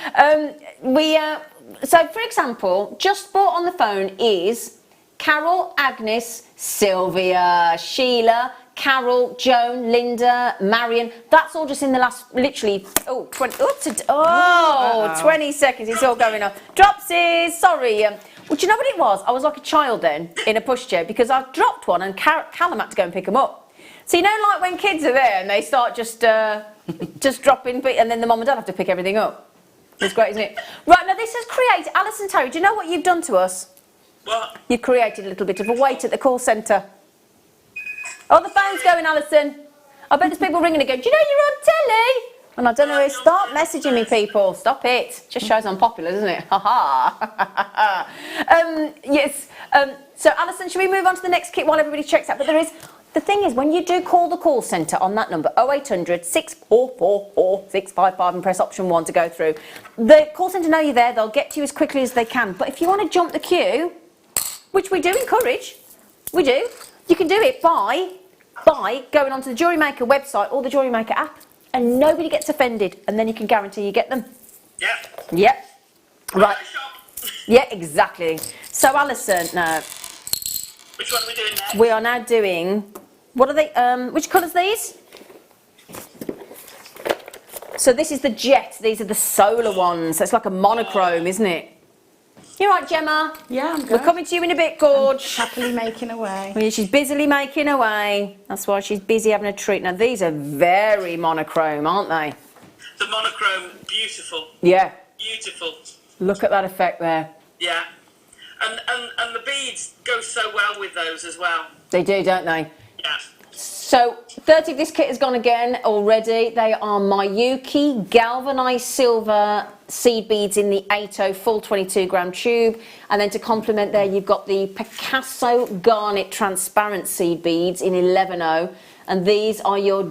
So for example, just bought on the phone is Carol, Agnes, Sylvia, Sheila, Carol, Joan, Linda, Marion. That's all just in the last, literally, 20 seconds. It's all going on. Dropsies, sorry. Well, do you know what it was? I was like a child then in a pushchair because I dropped one and Callum had to go and pick them up. So you know, like when kids are there and they start just dropping, and then the mum and dad have to pick everything up. It's great, isn't it? Right, now this has created, Alison Terry, do you know what you've done to us? What? You've created a little bit of a wait at the call centre. Oh, the phone's going, Alison. I bet there's people ringing and going, do you know you're on telly? And I don't know, start messaging me, people. Stop it. Just shows I'm popular, doesn't it? Ha ha. Yes. So, Alison, should we move on to the next kit while everybody checks out? But the thing is, when you do call the call centre on that number, 0800 644 655 and press option 1 to go through, the call centre know you're there. They'll get to you as quickly as they can. But if you want to jump the queue, which we do encourage. We do. You can do it by going onto the Jewellery Maker website or the Jewellery Maker app, and nobody gets offended, and then you can guarantee you get them. Yeah. Yep. Right. Shop. Yeah, exactly. So Alison, now Which one are we doing next? we are now doing. What are they? Which colours are these? So this is the jet. These are the solar ones. So it's like a monochrome, isn't it? You all right, Gemma? Yeah, I'm good. We're coming to you in a bit, Gorge. Happily making away. Well, she's busily making away. That's why she's busy having a treat. Now, these are very monochrome, aren't they? The monochrome, beautiful. Yeah. Beautiful. Look at that effect there. Yeah. And the beads go so well with those as well. They do, don't they? Yeah. So, 30 of this kit has gone again already. They are Miyuki galvanised silver seed beads in the 8O full 22 gram tube. And then to complement there, you've got the Picasso garnet transparent seed beads in 11O. And these are your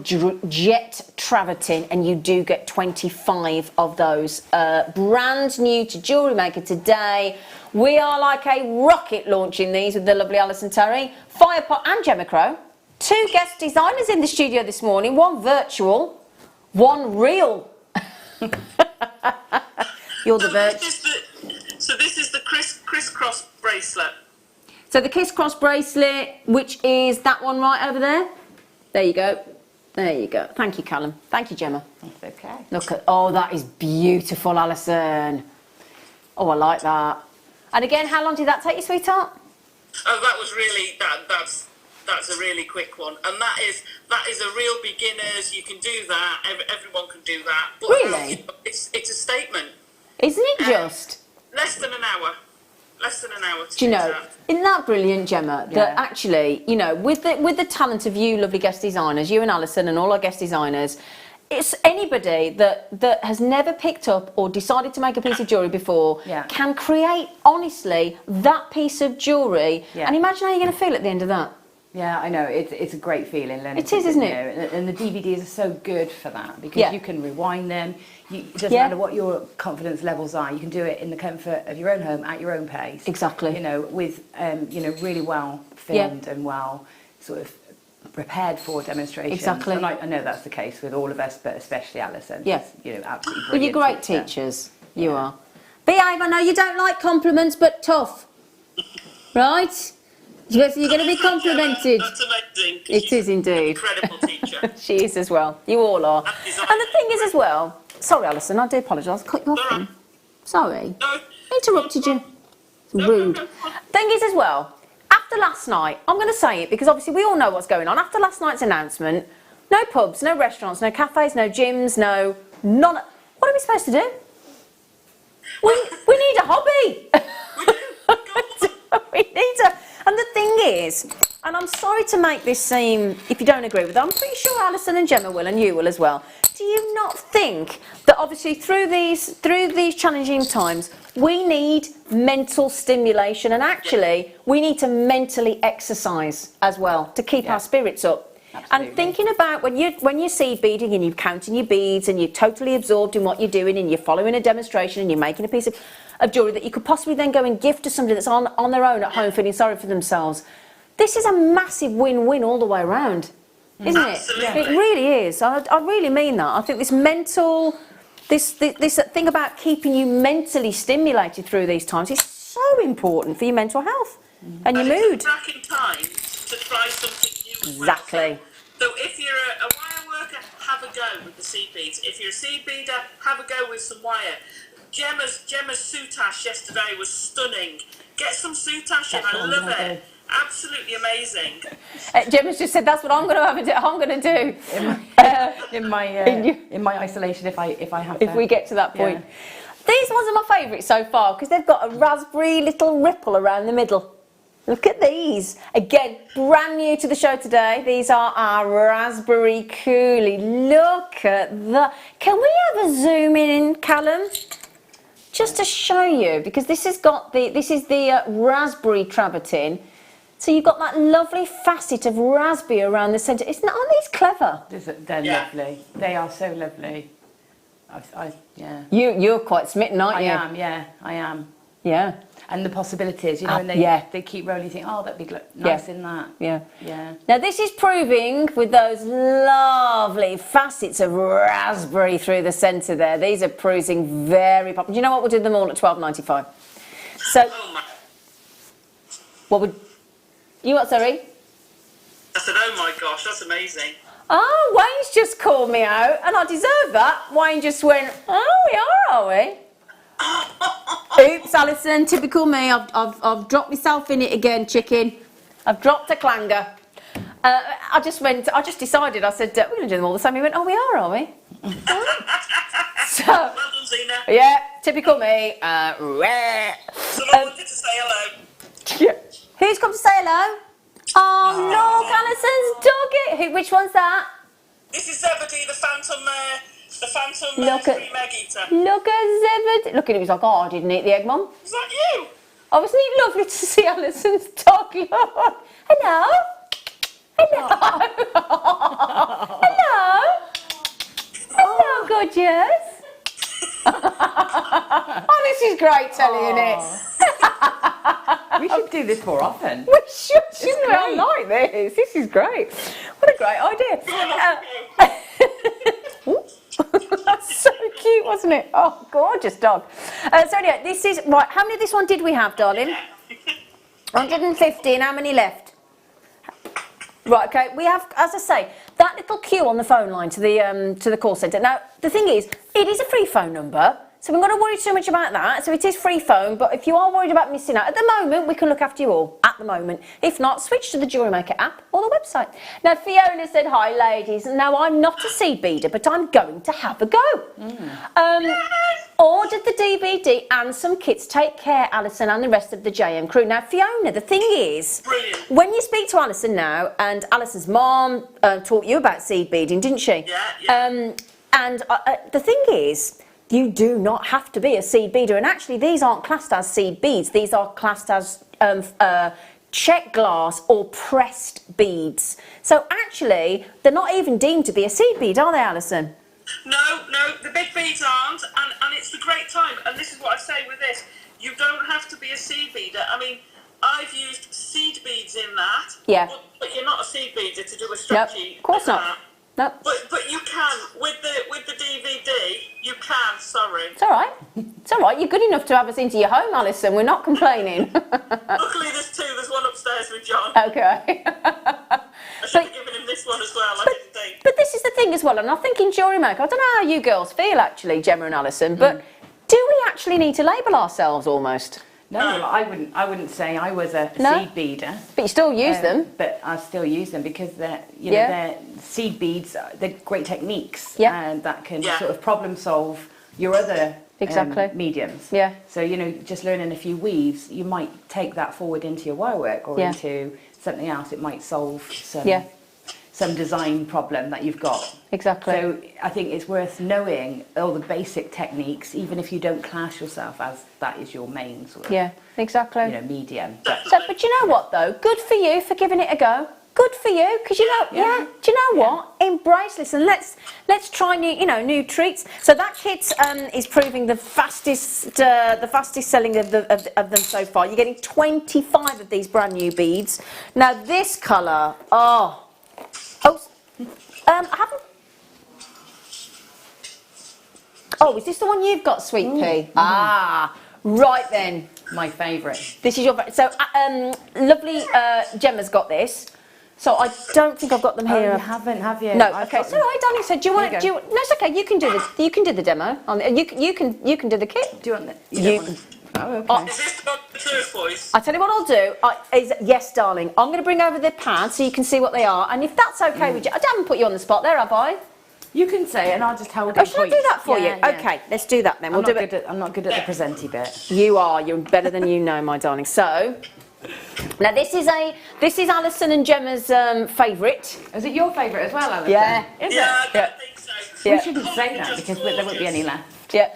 jet travertine, and you do get 25 of those. Brand new to Jewellery Maker today. We are like a rocket launching these with the lovely Alison Terry, Firepot and Gemma Crow. 2 guest designers in the studio this morning, 1 virtual, 1 real. You're the virtual. So this is the crisscross bracelet. So the crisscross bracelet, which is that one right over there. There you go. There you go. Thank you, Callum. Thank you, Gemma. That's okay. Look at, oh, that is beautiful, Alison. Oh, I like that. And again, how long did that take you, sweetheart? Oh, that was really, that's a really quick one. And that is a real beginners, you can do that, everyone can do that. But Really? It's a statement. Isn't it just? Less than an hour. Less than an hour to Do you do know, that. isn't that brilliant, Gemma? Yeah. That actually, you know, with the talent of you lovely guest designers, you and Alison and all our guest designers, it's anybody that has never picked up or decided to make a piece of jewellery before Yeah. can create, honestly, that piece of jewellery. Yeah. And imagine how you're going to feel at the end of that. Yeah, I know. It's a great feeling. Learning It is, isn't something it? new. And the DVDs are so good for that because Yeah. you can rewind them. It doesn't Yeah. matter what your confidence levels are. You can do it in the comfort of your own home at your own pace. Exactly. You know, with really well filmed and well sort of prepared for demonstrations. Exactly. And I know that's the case with all of us, but especially Alison. Yeah. She's, you know, absolutely Well, brilliant. you're great teacher. teachers. You are. Behave, I know you don't like compliments, but tough. Right? You're going to be complimented. That's amazing. It She's is indeed. an incredible teacher. She is as well. You all are. And designer. And the thing is as well, sorry Alison, I do apologise, I cut you off All then. right. Sorry. No, Interrupted you. It's rude. Thing is as well, after last night, I'm going to say it because obviously we all know what's going on. After last night's announcement, no pubs, no restaurants, no cafes, no gyms, none. What are we supposed to do? We need a hobby. We need to. And the thing is, and I'm sorry to make this seem, if you don't agree with it, I'm pretty sure Alison and Gemma will, and you will as well. Do you not think that obviously through these challenging times, we need mental stimulation, and actually we need to mentally exercise as well to keep our spirits up? Absolutely. And thinking about when you're seed beading and you're counting your beads and you're totally absorbed in what you're doing and you're following a demonstration and you're making a piece of jewellery that you could possibly then go and gift to somebody that's on their own at home feeling sorry for themselves. This is a massive win-win all the way around, isn't Absolutely. it? It really is. I really mean that. I think this mental, this thing about keeping you mentally stimulated through these times is so important for your mental health and your mood. It's a cracking time to try something new as well. Exactly. So if you're a wire worker, have a go with the seed beads. If you're a seed beader, have a go with some wire. Gemma's soutache yesterday was stunning. Get some soutache in. I love it. Absolutely amazing. Gemma's just said that's what I'm going to do. in my isolation, if I have If to. we get to that point. Yeah. These ones are my favourites so far because they've got a raspberry little ripple around the middle. Look at these. Again, brand new to the show today. These are our raspberry coulis. Look at that. Can we have a zoom in, Callum? Just to show you, because this is the raspberry travertine. So you've got that lovely facet of raspberry around the centre. Aren't these clever? They're lovely. They are so lovely. Yeah. You're quite smitten, aren't you? I am, yeah, I am. Yeah. And the possibilities, you know, and they keep rolling, you think, oh, that'd be nice in that. Yeah. Yeah. Now this is proving with those lovely facets of raspberry through the centre there. These are proving very popular. Do you know what? We'll do them all at $12.95. So, what would you what? Sorry. I said, oh my gosh, that's amazing. Oh, Wayne's just called me out, and I deserve that. Wayne just went, oh, we are we? Oops, Alison, typical me. I've dropped myself in it again, chicken. I've dropped a clanger. I just decided, I said, we're going to do them all the same. He went, oh, we are we? So, Well done, Zena. yeah, typical me. Someone wanted to say hello. Yeah. Who's come to say hello? Oh, look, Alison's doggy. Which one's that? This is Zebedee, the phantom Look at- green egg eater. Look at Zebedee. Look at him, he's like, oh, I didn't eat the egg, Mum. Is that you? Oh, wasn't it lovely to see Alison's dog? Look. Hello? Hello? Hello? Hello, gorgeous. Oh, this is great telling, isn't it? We should do this more often. We should, shouldn't we? I like this. This is great. What a great idea. That's so cute, wasn't it? Oh, gorgeous dog. So anyway, this is, right, how many of this one did we have, darling? 150, and how many left? Right, okay, we have, as I say, that little queue on the phone line to the call centre. Now, the thing is, it is a free phone number, so we're not going to worry too much about that. So it is free phone, but if you are worried about missing out, at the moment, we can look after you all, at the moment. If not, switch to the Jewellery Maker app or the website. Now, Fiona said, hi, ladies. Now, I'm not a seed beader, but I'm going to have a go. Ordered the DVD and some kits. Take care, Alison, and the rest of the JM crew. Now, Fiona, the thing is, Brilliant. when you speak to Alison now, and Alison's mom taught you about seed beading, didn't she? Yeah. And the thing is, you do not have to be a seed beader. And actually, these aren't classed as seed beads. These are classed as check glass or pressed beads. So actually, they're not even deemed to be a seed bead, are they, Alison? No, the big beads aren't, and it's the great time. And this is what I say with this: you don't have to be a seed beader. I mean, I've used seed beads in that. Yeah. But you're not a seed beader to do a stretchy. Nope, of course not. Nope. But you can with the DVD. You can. Sorry. It's all right. It's all right. You're good enough to have us into your home, Alison. We're not complaining. Luckily, there's two. There's one upstairs with John. Okay. I should have given him this one as well. I didn't think. But this is the thing as well, and I think in Jewellery Maker, I don't know how you girls feel actually, Gemma and Alison, but do we actually need to label ourselves almost? No, well, I wouldn't say I was a No? seed beader. But you still use them. But I still use them because they're, Yeah. they're seed beads. They're great techniques, Yeah. and that can Yeah. sort of problem solve your other Exactly. mediums. Yeah. So just learning a few weaves, you might take that forward into your wire work or Yeah. into something else. It might solve Yeah. some design problem that you've got. Exactly. So I think it's worth knowing all the basic techniques, even if you don't class yourself as that is your main sort of, Yeah, exactly. medium. But you know what though? Good for you for giving it a go. Good for you, because do you know what? Embrace this, and let's try new treats. So that kit is proving the fastest selling of them so far. You're getting 25 of these brand new beads. Now this colour, I haven't. Oh, is this the one you've got, Sweet Pea? Ah, right then. My favourite. This is your so lovely. Gemma's got this. So I don't think I've got them here. You haven't, have you? No. I've Okay. got So I darling. So do you want? There you No, it's okay. You can do this. You can do the demo. You can do the kit. Do you want that? Oh, okay. Is this the turquoise? I tell you what I'll do. Yes, darling. I'm going to bring over the pads so you can see what they are. And if that's okay with you, I haven't put you on the spot there, have I? You can say, and I'll just hold it. Oh, should I do that for you? Okay, let's do that then. I'm We'll do it. I'm not good at the presenty bit. You are. You're better than you know, my darling. So. Now this is Alison and Gemma's favourite. Is it your favourite as well, Alison? Yeah. Is Yeah, I it? don't think so. Yeah. We shouldn't say that because there won't be any left. Yeah.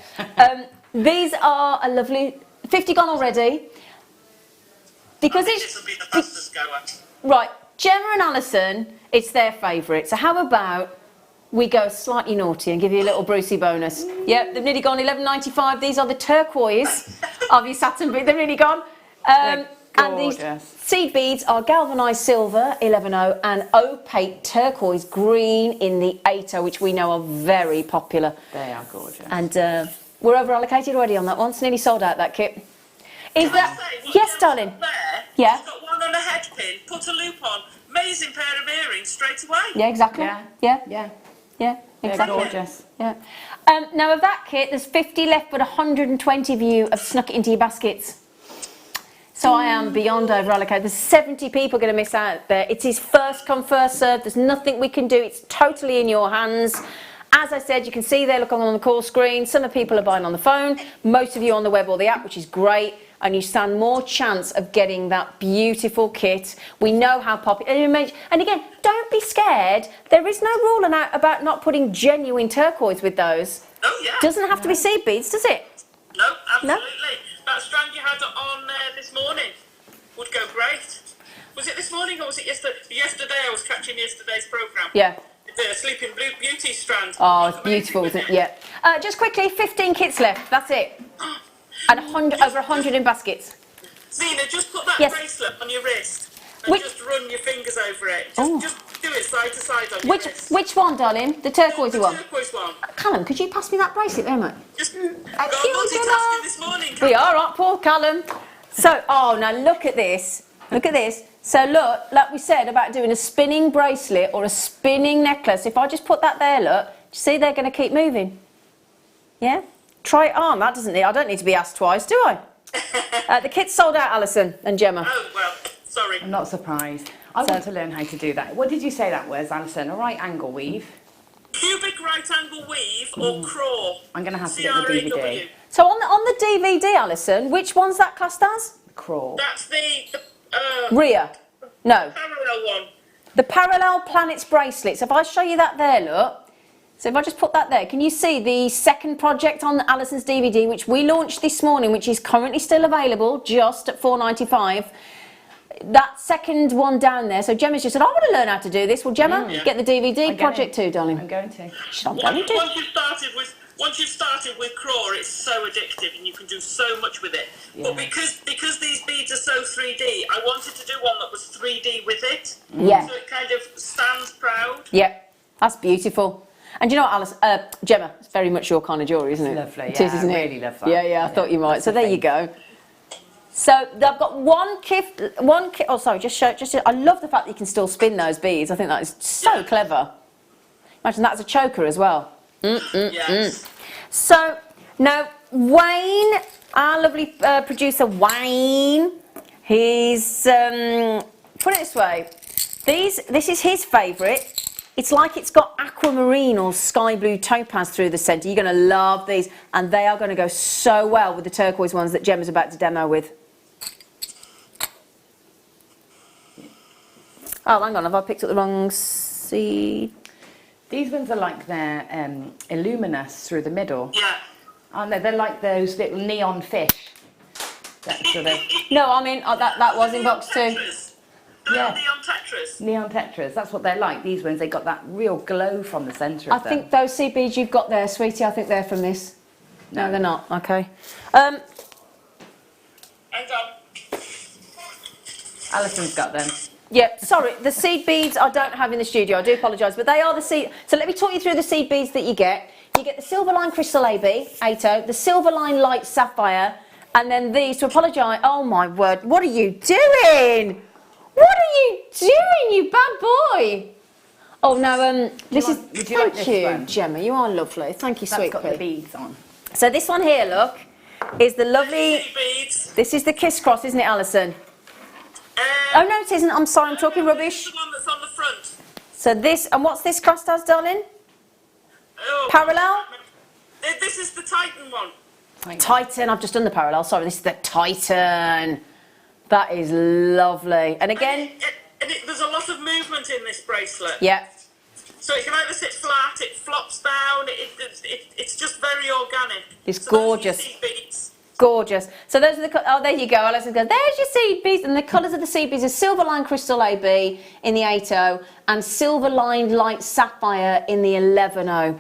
These are a lovely 50 gone already. Because I think this will be the fastest goer. right, Gemma and Alison, it's their favourite. So how about we go slightly naughty and give you a little Brucey bonus? Yep, they've nearly gone $11.95. These are the turquoise. of your satin beads. They're really gone. And these seed beads are galvanised silver 11.0 and opaque turquoise green in the 8.0, which we know are very popular. They are gorgeous. And we're over allocated already on that one. It's nearly sold out, that kit. Is that? Yes, darling. Yeah. Got one on a head pin. Put a loop on. Amazing pair of earrings straight away. Yeah, exactly. Yeah. They're gorgeous. Yeah. Now of that kit, there's 50 left, but 120 of you have snuck it into your baskets. So I am beyond over allocated. There's 70 people going to miss out there. It is first come, first served. There's nothing we can do. It's totally in your hands. As I said, you can see there, look on the call screen. Some of people are buying on the phone. Most of you on the web or the app, which is great. And you stand more chance of getting that beautiful kit. We know how popular. And again, don't be scared. There is no rule about not putting genuine turquoise with those. Oh yeah. Doesn't have to be seed beads, does it? No, absolutely. That strand you had on this morning would go great. Was it this morning or was it yesterday? Yesterday I was catching yesterday's programme. Yeah. The Sleeping Beauty strand. Oh, it's beautiful, isn't it? Yeah. Just quickly, 15 kits left. That's it. And over 100 in baskets. Zena, just put that bracelet on your wrist and just run your fingers over it. Just do it side to side on your wrist. Which one, darling? The turquoise one? The turquoise one. Callum, could you pass me that bracelet there, mate? Just got multitasking this morning. We are up, poor Callum. So, now look at this. Look at this. So look, like we said about doing a spinning bracelet or a spinning necklace. If I just put that there, look, you see they're going to keep moving. Yeah? Try it on. That doesn't need. I don't need to be asked twice, do I? The kit's sold out, Alison and Gemma. Oh well, sorry. I'm not surprised. I want to learn how to do that. What did you say that was, Alison? A right angle weave? Cubic right angle weave or crawl. I'm going to have to get the DVD. So on the DVD, Alison, which one's that classed as? Crawl. That's the rear. No. Parallel one. The Parallel Planets bracelet. So if I show you that there, look. So if I just put that there, can you see the second project on Alison's DVD, which we launched this morning, which is currently still available, just at $4.95. That second one down there. So Gemma's just said, I want to learn how to do this. Well, Gemma, get the DVD project too, darling. I'm going to. Once you've started with crawl, it's so addictive and you can do so much with it. Yeah. But because these beads are so 3D, I wanted to do one that was 3D with it. Yeah. So it kind of stands proud. Yeah, that's beautiful. And you know what, Gemma, it's very much your kind of jewellery, isn't it? Lovely, it is, isn't I it? really love that. Yeah, I thought you might. So there you go. So I've got one kit. Oh, sorry, I love the fact that you can still spin those beads. I think that is so clever. Imagine that as a choker as well. Yes. So now Wayne, our lovely producer Wayne, he's put it this way. This is his favourite. It's like it's got aquamarine or sky blue topaz through the centre. You're going to love these, and they are going to go so well with the turquoise ones that Gemma's about to demo with. Oh, hang on, have I picked up the wrong seed? These ones are like they're illuminous through the middle. Yeah. Aren't they? They're like those little neon fish. That sort of... No, I mean, that was in box 2. Yeah. Neon tetras. Neon tetras, that's what they're like. These ones, they got that real glow from the centre of them. I think those seed beads you've got there, sweetie, I think they're from this. No, they're not. Okay. Hang on. Alison's got them. Yeah, sorry, the seed beads I don't have in the studio, I do apologise, but they are the seed... So let me talk you through the seed beads that you get. You get the Silverline Crystal AB, 8.0, the Silverline Light Sapphire, and then these, to apologise... Oh my word, what are you doing? What are you doing, you bad boy? Oh no, this is... Thank you, Gemma, you are lovely. Thank you, sweet That's got the beads on. So this one here, look, is the lovely... Beads. This is the Kiss Cross, isn't it, Alison? Oh no, it isn't. I'm sorry, I'm talking rubbish. The one that's on the front. So this, and what's this crossed as, darling? Oh, Parallel? This is the Titan one. Titan, I've just done the parallel. Sorry, this is the Titan. That is lovely. And again... There's a lot of movement in this bracelet. Yeah. So it can either sit flat, it flops down, it's just very organic. It's gorgeous. Those are your seed beads. Gorgeous. So those are the... Oh, there you go. Alison goes, there's your seed beads. And the colours of the seed beads are Silverline Crystal AB in the 8.0 and Silverline Light Sapphire in the 11.0.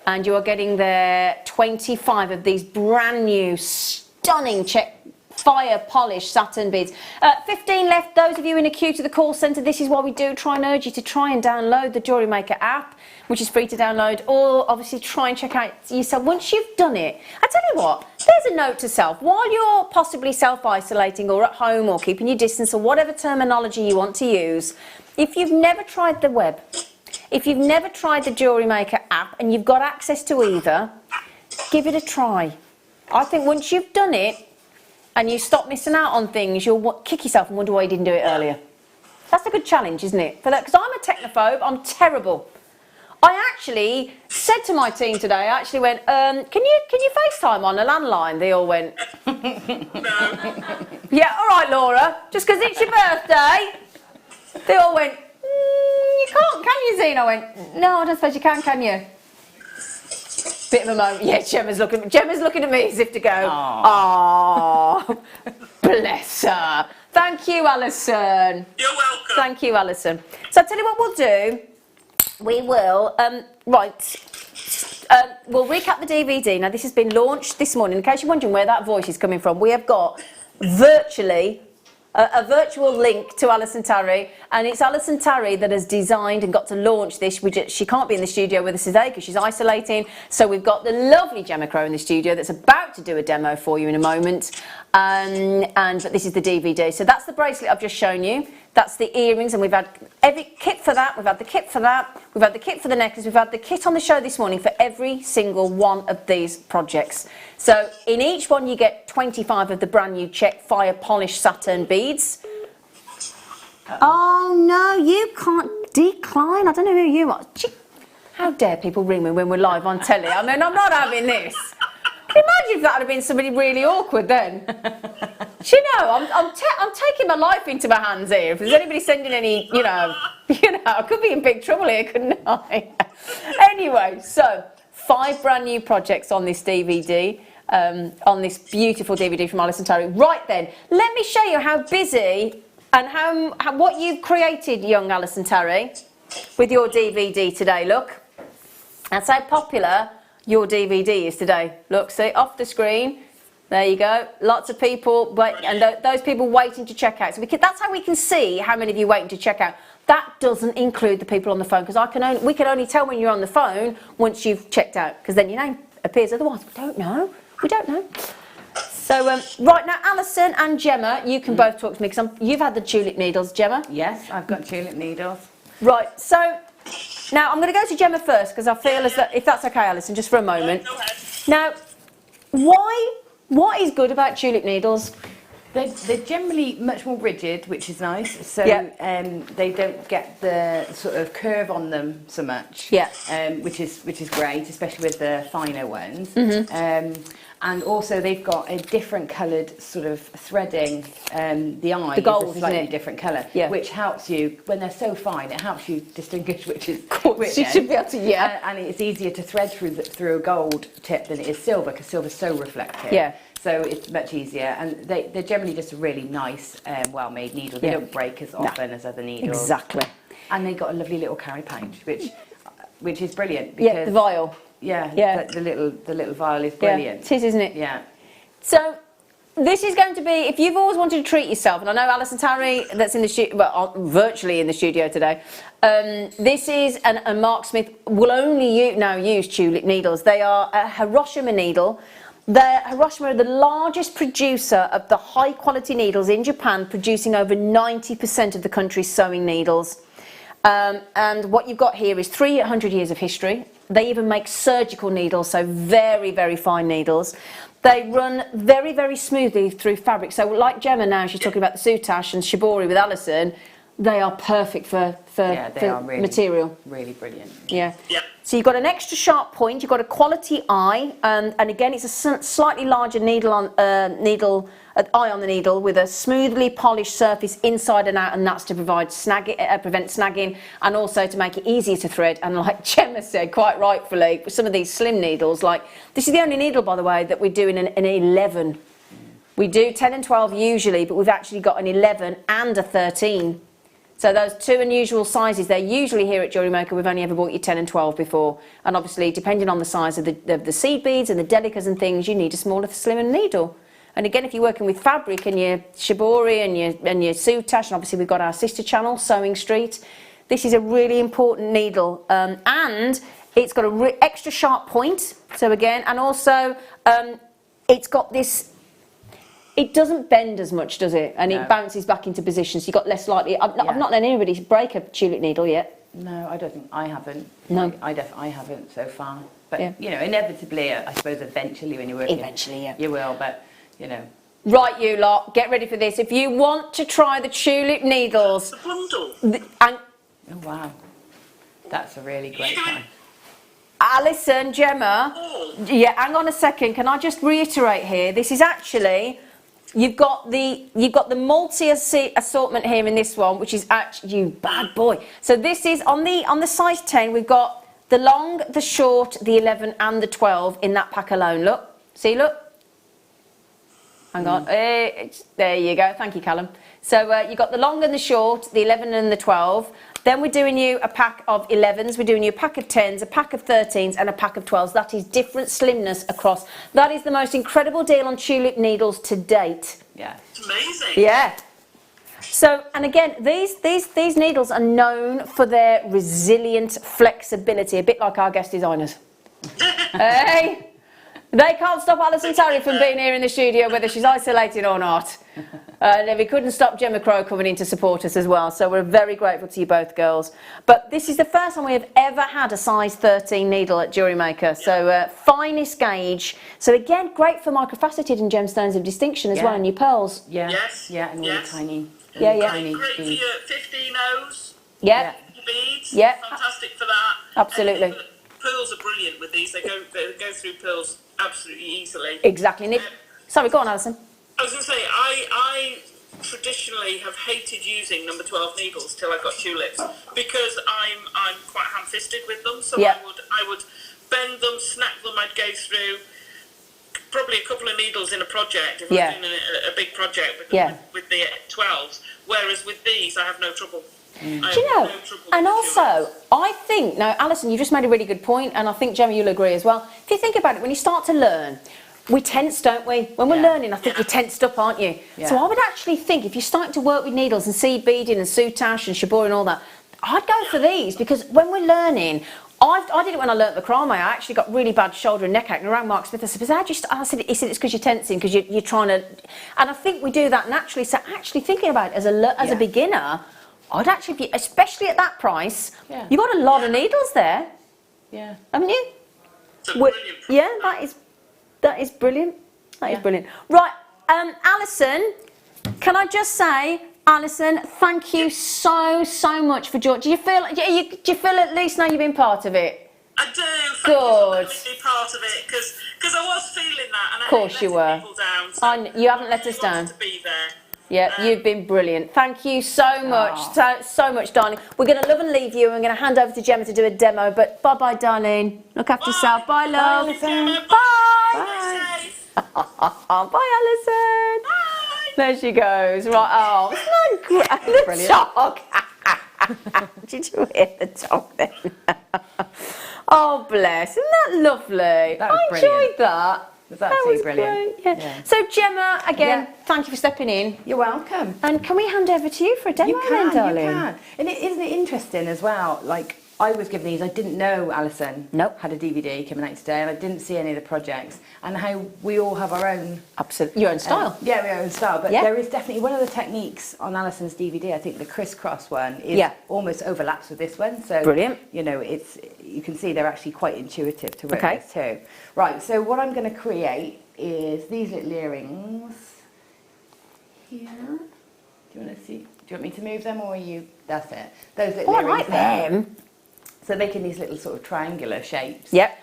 And you are getting there 25 of these brand new, stunning stunning fire polished satin beads. 15 left. Those of you in a queue to the call centre, this is what we do. Try and urge you to try and download the Jewellery Maker app, which is free to download, or obviously try and check out yourself. Once you've done it, I tell you what, there's a note to self. While you're possibly self-isolating or at home or keeping your distance or whatever terminology you want to use, if you've never tried the web, if you've never tried the Jewellery Maker app and you've got access to either, give it a try. I think once you've done it, and you stop missing out on things, you'll kick yourself and wonder why you didn't do it earlier. That's a good challenge, isn't it? For that, because I'm a technophobe, I'm terrible. I actually said to my team today, I actually went, can you FaceTime on a landline? They all went, yeah, all right, Laura, just because it's your birthday. They all went, you can't, can you, Zena? I went, no, I don't suppose you can you? Bit of a moment. Yeah, Gemma's looking at me as if to go, oh, bless her. Thank you, Alison. You're welcome. Thank you, Alison. So I'll tell you what we'll do. We will, we'll recap the DVD. Now, this has been launched this morning. In case you're wondering where that voice is coming from, we have got virtually a virtual link to Alison Tarry, and it's Alison Tarry that has designed and got to launch this. She can't be in the studio with us today because she's isolating, so we've got the lovely Gemma Crow in the studio that's about to do a demo for you in a moment, but this is the DVD. So that's the bracelet I've just shown you, that's the earrings, and we've had every kit for that, we've had the kit for that, we've had the kit for the necklace, we've had the kit on the show this morning for every single one of these projects. So in each one you get 25 of the brand new check fire polished satin beads. Oh no, you can't decline. I don't know who you are. How dare people ring me when we're live on telly? I mean, I'm not having this. Can you imagine if that had been somebody really awkward then? Do you know, I'm taking my life into my hands here. If there's anybody sending any, I could be in big trouble here, couldn't I? Anyway, so 5 brand new projects on this DVD. On this beautiful DVD from Alison Tarry. Right then, let me show you how busy and how what you've created, young Alison Tarry, with your DVD today. Look, that's how popular your DVD is today. Look, see, off the screen. There you go. Lots of people, those people waiting to check out. So that's how we can see how many of you waiting to check out. That doesn't include the people on the phone, because we can only tell when you're on the phone once you've checked out, because then your name appears. Otherwise, we don't know. We don't know. So, right now, Alison and Gemma, you can both talk to me, because you've had the tulip needles, Gemma. Yes, I've got tulip needles. Right, so, now I'm going to go to Gemma first, because I feel as that, if that's okay, Alison, just for a moment. Go ahead. Now, what is good about tulip needles? They're generally much more rigid, which is nice. So Yeah. they don't get the sort of curve on them so much. Yeah. Which is great, especially with the finer ones. Mm-hmm. And also they've got a different coloured sort of threading. The eye The gold, is a isn't slightly it? different colour, Yeah. which helps you when they're so fine. It helps you distinguish which is course, you should be able to, yeah. And it's easier to thread through a gold tip than it is silver, because silver's so reflective. Yeah. So it's much easier, and they're generally just a really nice, well-made needle. They Yeah. don't break as often as other needles. Exactly. And they've got a lovely little carry pouch, which is brilliant. Because, Yeah, the vial. Yeah, Yeah. The little vial is brilliant. Yeah, it is, isn't it? Yeah. So, this is going to be, if you've always wanted to treat yourself, and I know Alison Tarry, that's in the studio, well, virtually in the studio today, this is, and Mark Smith will only now use tulip needles. They are a Hiroshima needle. Hiroshima are the largest producer of the high quality needles in Japan, producing over 90% of the country's sewing needles. And what you've got here is 300 years of history. They even make surgical needles, so very, very fine needles. They run very, very smoothly through fabric. So like Gemma now, she's talking about the soutache and shibori with Alison. They are perfect for really, material. Really brilliant. Yeah. Yep. So you've got an extra sharp point, you've got a quality eye, and again it's a slightly larger eye on the needle with a smoothly polished surface inside and out, and that's to prevent snagging, and also to make it easier to thread. And like Gemma said, quite rightfully, with some of these slim needles, like this is the only needle, by the way, that we do in an 11. We do 10 and 12 usually, but we've actually got an 11 and a 13. So those two unusual sizes, they're usually here at Jewellery Maker. We've only ever bought you 10 and 12 before. And obviously, depending on the size of the seed beads and the delicas and things, you need a smaller, slimmer needle. And again, if you're working with fabric and your shibori and your soutache, and obviously we've got our sister channel, Sewing Street, this is a really important needle, and it's got a extra sharp point. So again, and also it's got this. It doesn't bend as much, does it? And it bounces back into position, so you've got less likely. I've not known anybody break a tulip needle yet. No, I don't think I haven't. No, I haven't so far. But you know, inevitably, I suppose eventually when you're working, you will. But you know. Right, you lot, get ready for this. If you want to try the tulip needles, The bundle. Oh wow, that's a really great one. Alison, Gemma, yeah, hang on a second. Can I just reiterate here? This is actually. You've got the multi assortment here in this one, which is actually, you bad boy. So this is on the size 10. We've got the long, the short, the 11, and the 12 in that pack alone. Look, see, look. Hang on, there you go. Thank you, Callum. So you've got the long and the short, the 11 and the 12. Then we're doing you a pack of 11s, we're doing you a pack of 10s, a pack of 13s and a pack of 12s. That is different slimness across. That is the most incredible deal on tulip needles to date. Yeah. It's amazing. Yeah. So, and again, these needles are known for their resilient flexibility, a bit like our guest designers. Hey? They can't stop Alison Terry from being here in the studio, whether she's isolated or not. And we couldn't stop Gemma Crow coming in to support us as well. So we're very grateful to you both, girls. But this is the first time we have ever had a size 13 needle at Jewellery Maker. So finest gauge. So again, great for microfaceted and gemstones of distinction as well, and your pearls. Yeah. Yes. Yeah, and really tiny. Great for your 15 O's. Yeah. Beads. Yeah. Fantastic for that. Absolutely. Pearls are brilliant with these. They go through pearls absolutely easily. Exactly. Sorry, go on, Alison. I was going to say, I traditionally have hated using number 12 needles till I got tulips because I'm quite ham-fisted with them. So I would bend them, snap them. I'd go through probably a couple of needles in a project if I'm doing a big project with the 12s. Whereas with these, I have no trouble. Do you know, and also, I think, now Alison, you just made a really good point, and I think, Gemma, you'll agree as well. If you think about it, when you start to learn, we tense, don't we? When we're learning, I think you're tensed up, aren't you? So I would actually think, if you're starting to work with needles and seed beading and soutache and shibori and all that, I'd go for these, because when we're learning, I did it when I learnt macrame. I actually got really bad shoulder and neck ache, and I rang Mark Smith. I said, he said it's because you're tensing, because you're trying to, and I think we do that naturally. So actually thinking about it as a beginner, I'd actually be, especially at that price, you got a lot of needles there. Yeah. Haven't you? Yeah, that is brilliant. That is brilliant. Right, Alison, can I just say, Alison, thank you so much for joining. Do you feel at least now you've been part of it? I do. Good. Thank you for letting me be part of it, because I was feeling that, and I of course hate you were. people down. So You haven't let us down. To be there. Yeah, you've been brilliant. Thank you so much, so much, darling. We're going to love and leave you, and we're going to hand over to Gemma to do a demo. But bye-bye, darling. Look after yourself. Bye, love. Bye. Bye. Bye, Alison. Bye. There she goes. Right. Oh, isn't that great? The dog. Did you hear the dog then? Oh, bless. Isn't that lovely? That was I enjoyed that. That was brilliant. Great, yeah. So Gemma, again, thank you for stepping in. You're welcome. And can we hand over to you for a demo, then, darling? You can. And isn't it interesting as well? Like, I was given these. I didn't know Alison had a DVD coming out today, and I didn't see any of the projects. And how we all have our own your own style. We have our own style. But there is definitely one of the techniques on Alison's DVD. I think the crisscross one is almost overlaps with this one. So brilliant. You know, you can see they're actually quite intuitive to work with too. Right. So what I'm going to create is these little earrings here. Do you want to see? Do you want me to move them, or are you? That's it. Those little earrings. I like them. So making these little sort of triangular shapes. Yep.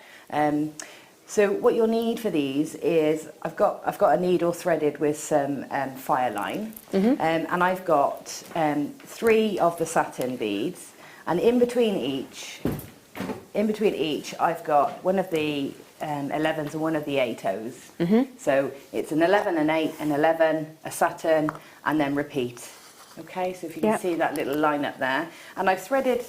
So what you'll need for these is I've got a needle threaded with some fire line, and I've got 3 of the satin beads, and in between each I've got one of the 11s and one of the 8os. So it's an 11, an 8, an 11, a satin, and then repeat. Okay, so if you can see that little line up there, and I've threaded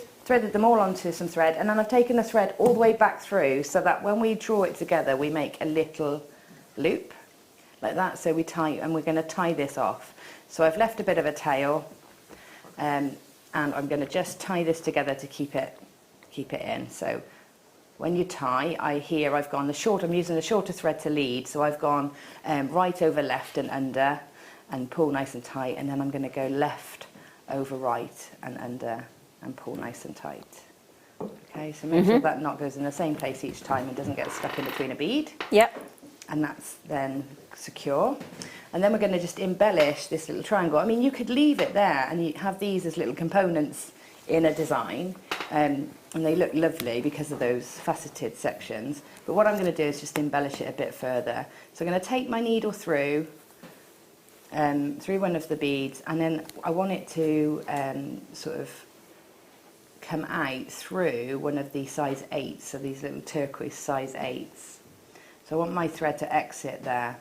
them all onto some thread, and then I've taken the thread all the way back through so that when we draw it together we make a little loop like that. So we tie, and we're going to tie this off. So I've left a bit of a tail, and I'm going to just tie this together to keep it in. So when you tie, I've gone the short. I'm using the shorter thread to lead, so I've gone right over left and under, and pull nice and tight, and then I'm going to go left over right and under, and pull nice and tight. Okay, so make sure that knot goes in the same place each time and doesn't get stuck in between a bead. Yep. And that's then secure. And then we're going to just embellish this little triangle. I mean, you could leave it there and you have these as little components in a design, and they look lovely because of those faceted sections. But what I'm going to do is just embellish it a bit further. So I'm going to take my needle through one of the beads, and then I want it to sort of come out through one of the size 8s, so these little turquoise size 8s. So I want my thread to exit there.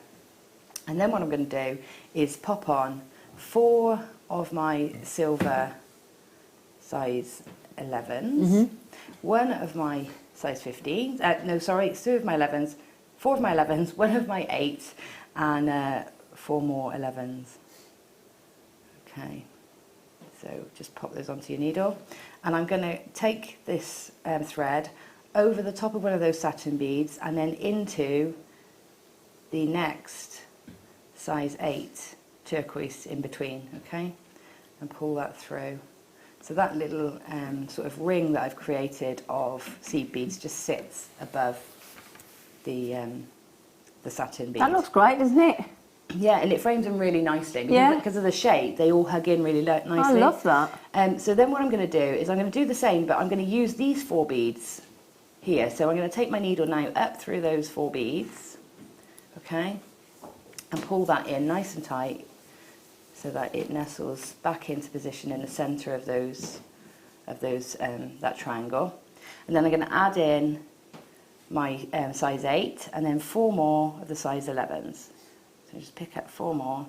And then what I'm going to do is pop on 4 of my silver size 11s, 1 of my size 15s, 2 of my 11s, 4 of my 11s, 1 of my 8s, and 4 more 11s. Okay, so just pop those onto your needle. And I'm going to take this thread over the top of one of those satin beads and then into the next size 8 turquoise in between, okay? And pull that through. So that little sort of ring that I've created of seed beads just sits above the satin bead. That looks great, doesn't it? Yeah, and it frames them really nicely. Because of the shape, they all hug in really nicely. I love that. So then what I'm going to do is I'm going to do the same, but I'm going to use these 4 beads here. So I'm going to take my needle now up through those 4 beads, okay, and pull that in nice and tight so that it nestles back into position in the centre of that triangle. And then I'm going to add in my size 8 and then 4 more of the size 11s. So just pick up 4 more.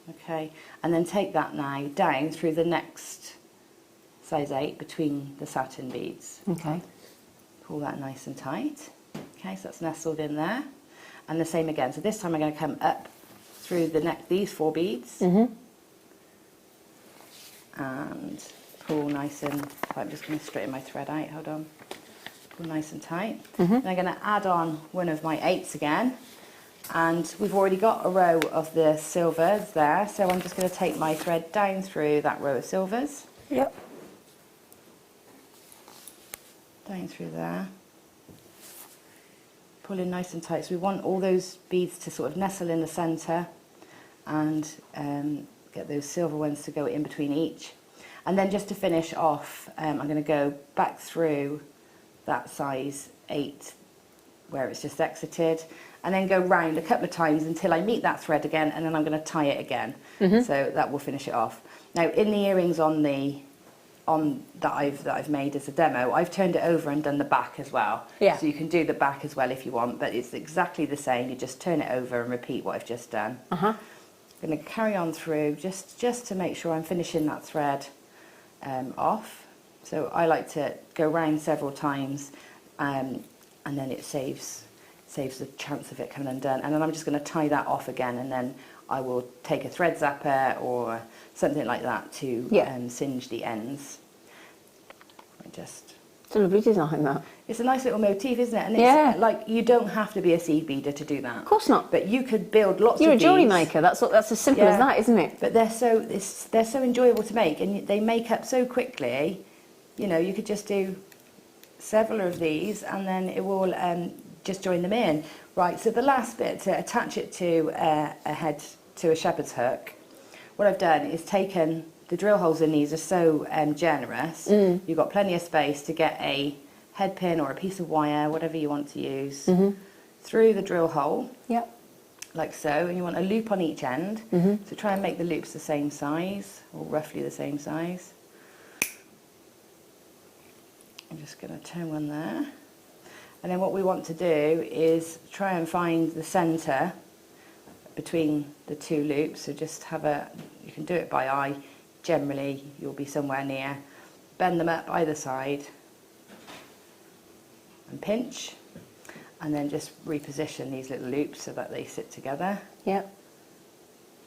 Okay, and then take that now down through the next size 8 between the satin beads. Okay. Pull that nice and tight. Okay, so that's nestled in there. And the same again. So this time I'm going to come up through these 4 beads. And pull nice and tight. I'm just going to straighten my thread out, hold on. Pull nice and tight. And I'm going to add on one of my 8s again. And we've already got a row of the silvers there, so I'm just going to take my thread down through that row of silvers. Yep. Down through there. Pull in nice and tight. So we want all those beads to sort of nestle in the centre and get those silver ones to go in between each. And then just to finish off, I'm going to go back through that size 8 where it's just exited, and then go round a couple of times until I meet that thread again, and then I'm going to tie it again. So that will finish it off. Now in the earrings that I've made as a demo, I've turned it over and done the back as well. Yeah. So you can do the back as well if you want, but it's exactly the same. You just turn it over and repeat what I've just done. I'm going to carry on through just to make sure I'm finishing that thread off. So I like to go round several times, and then it saves the chance of it coming undone. And then I'm just going to tie that off again, and then I will take a thread zapper or something like that to singe the ends. It's a lovely design, that. It's a nice little motif, isn't it? And it's like, you don't have to be a seed beader to do that. Of course not. But you could build lots You're of a jewellery beads. maker. That's as simple as that, isn't it? But they're so enjoyable to make, and they make up so quickly. You know, you could just do several of these, and then it will just join them in. Right. So the last bit, to attach it to a shepherd's hook, what I've done is taken the drill holes in these are so generous. You've got plenty of space to get a head pin or a piece of wire, whatever you want to use, through the drill hole. Yep. Like so, and you want a loop on each end. So try and make the loops the same size, or roughly the same size. I'm just going to turn one there. And then what we want to do is try and find the centre between the 2 loops. So just you can do it by eye. Generally, you'll be somewhere near. Bend them up either side and pinch. and then just reposition these little loops so that they sit together. Yep.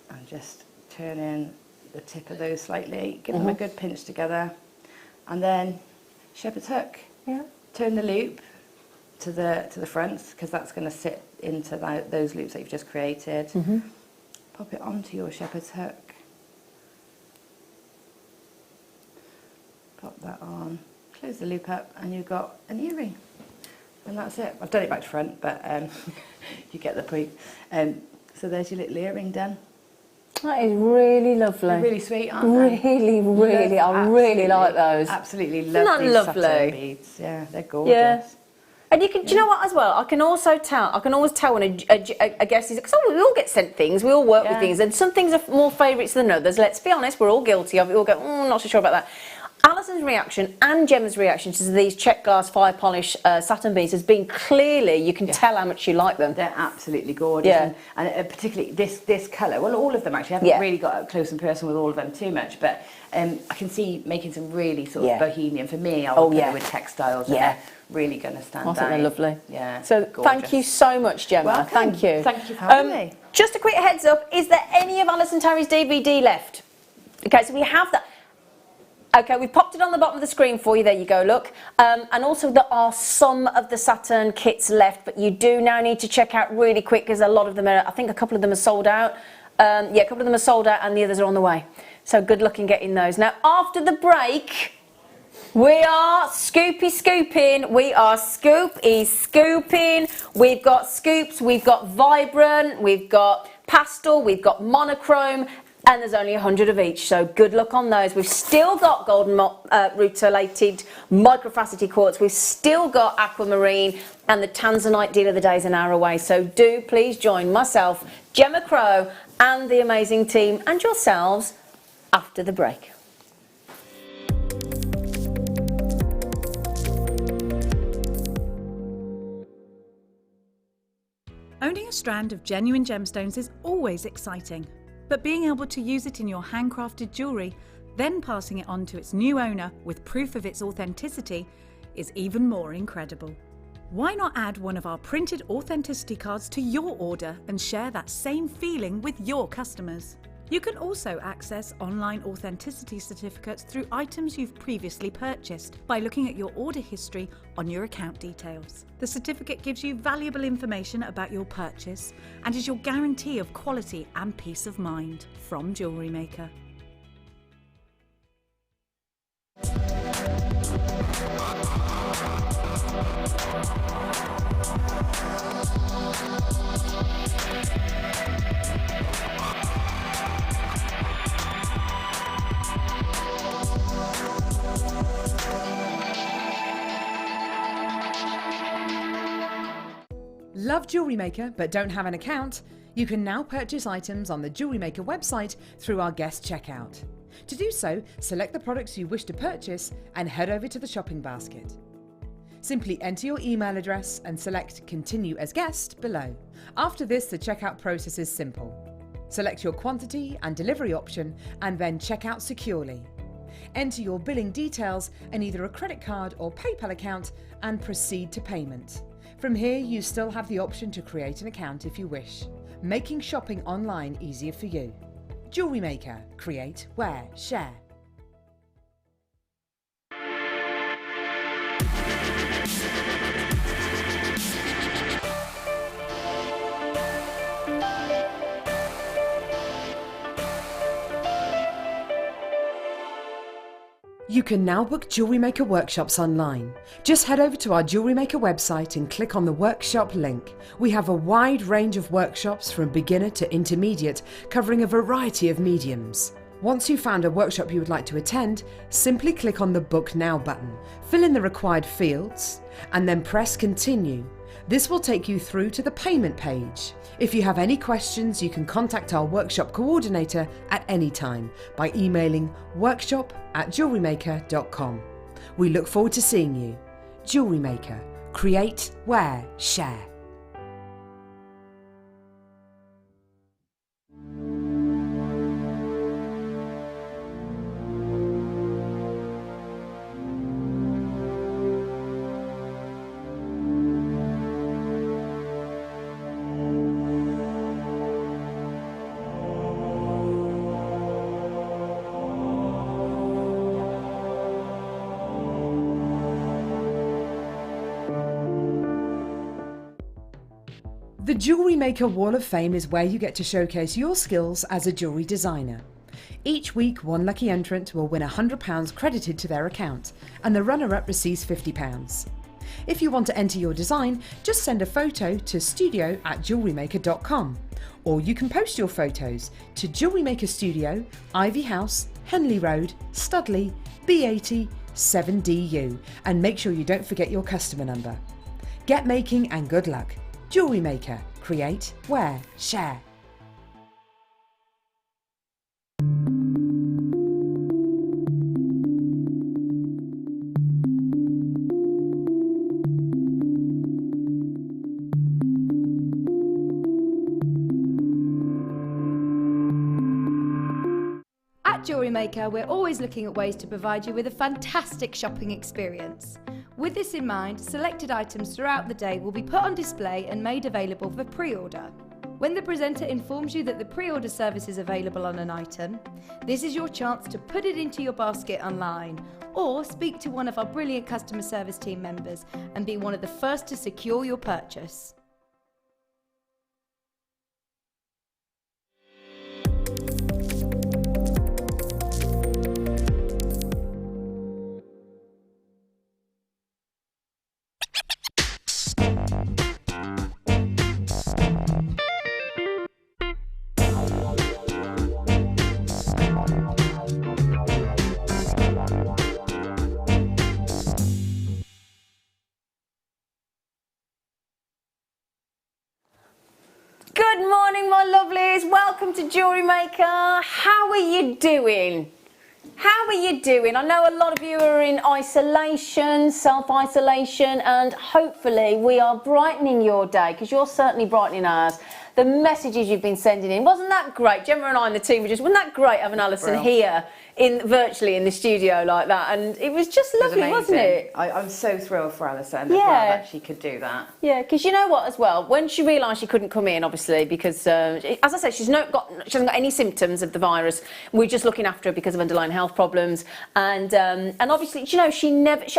And just turn in the tip of those slightly, give them a good pinch together, and then shepherd's hook. Yeah. Turn the loop to the front, because that's going to sit into those loops that you've just created. Pop it onto your shepherd's hook. Pop that on, close the loop up, and you've got an earring. And that's it. I've done it back to front, but you get the point. So there's your little earring done. That is really lovely. They're really sweet, aren't they? Really, really, I really like those. Absolutely love Isn't that these lovely? satin beads. Yeah, they're gorgeous. Yeah. And you can, do you know what as well? I can always tell when a guest is, because we all get sent things, we all work with things, and some things are more favourites than others. Let's be honest, we're all guilty of it. We all go, not so sure about that. Alison's reaction and Gemma's reaction to these check glass fire polish satin beads has been clearly, you can tell how much you like them. They're absolutely gorgeous. Yeah. And particularly this colour, well, all of them actually. I haven't really got up close and personal with all of them too much, but I can see making some really sort of bohemian, for me, I would go with textiles. They're really going to stand out. I think they're lovely. Yeah. So thank you so much, Gemma. Welcome. Thank you. Thank you for having me. Just a quick heads up, is there any of Alison Terry's DVD left? Okay, so we have that. Okay, we've popped it on the bottom of the screen for you. There you go, look. And also there are some of the Saturn kits left, but you do now need to check out really quick, because a lot of them are, I think a couple of them are sold out. Yeah, a couple of them are sold out and the others are on the way. So good luck in getting those. Now, after the break, we are scooping. We are scooping. We've got scoops, we've got vibrant, we've got pastel, we've got monochrome, and there's only 100 of each, so good luck on those. We've still got golden rutilated microfaceted quartz. We've still got aquamarine, and the tanzanite deal of the day is an hour away. So do please join myself, Gemma Crow, and the amazing team, and yourselves after the break. Owning a strand of genuine gemstones is always exciting. But being able to use it in your handcrafted jewellery, then passing it on to its new owner with proof of its authenticity, is even more incredible. Why not add one of our printed authenticity cards to your order and share that same feeling with your customers? You can also access online authenticity certificates through items you've previously purchased by looking at your order history on your account details. The certificate gives you valuable information about your purchase and is your guarantee of quality and peace of mind from Jewellery Maker. Love Jewellery Maker but don't have an account? You can now purchase items on the Jewellery Maker website through our guest checkout. To do so, select the products you wish to purchase and head over to the shopping basket. Simply enter your email address and select Continue as Guest below. After this, the checkout process is simple. Select your quantity and delivery option and then check out securely. Enter your billing details and either a credit card or PayPal account and proceed to payment. From here, you still have the option to create an account if you wish, making shopping online easier for you. Jewellery Maker. Create, wear, share. You can now book Jewellery Maker workshops online. Just head over to our Jewellery Maker website and click on the workshop link. We have a wide range of workshops from beginner to intermediate, covering a variety of mediums. Once you've found a workshop you would like to attend, simply click on the Book Now button, fill in the required fields, and then press Continue. This will take you through to the payment page. If you have any questions, you can contact our workshop coordinator at any time by emailing workshop@jewellerymaker.com. We look forward to seeing you. Jewellery Maker. Create, wear, share. The Jewellery Maker Wall of Fame is where you get to showcase your skills as a jewellery designer. Each week, one lucky entrant will win £100 credited to their account, and the runner-up receives £50. If you want to enter your design, just send a photo to studio@jewellerymaker.com, or you can post your photos to Jewellery Maker Studio, Ivy House, Henley Road, Studley, B80 7DU, and make sure you don't forget your customer number. Get making and good luck. Jewellery Maker. Create, wear, share. At Jewellery Maker, we're always looking at ways to provide you with a fantastic shopping experience. With this in mind, selected items throughout the day will be put on display and made available for pre-order. When the presenter informs you that the pre-order service is available on an item, this is your chance to put it into your basket online, or speak to one of our brilliant customer service team members and be one of the first to secure your purchase. Good morning, my lovelies. Welcome to Jewellery Maker. How are you doing? How are you doing? I know a lot of you are in isolation, self-isolation, and hopefully we are brightening your day, because you're certainly brightening ours. The messages you've been sending in, wasn't that great? Gemma and I and the team wasn't that great having Alison here virtually in the studio like that? And it was just lovely, wasn't it? I'm so thrilled for Alison as well that she could do that. Yeah, because you know what as well, when she realised she couldn't come in, obviously, because as I said, she hasn't got any symptoms of the virus. We're just looking after her because of underlying health problems, and obviously, you know, she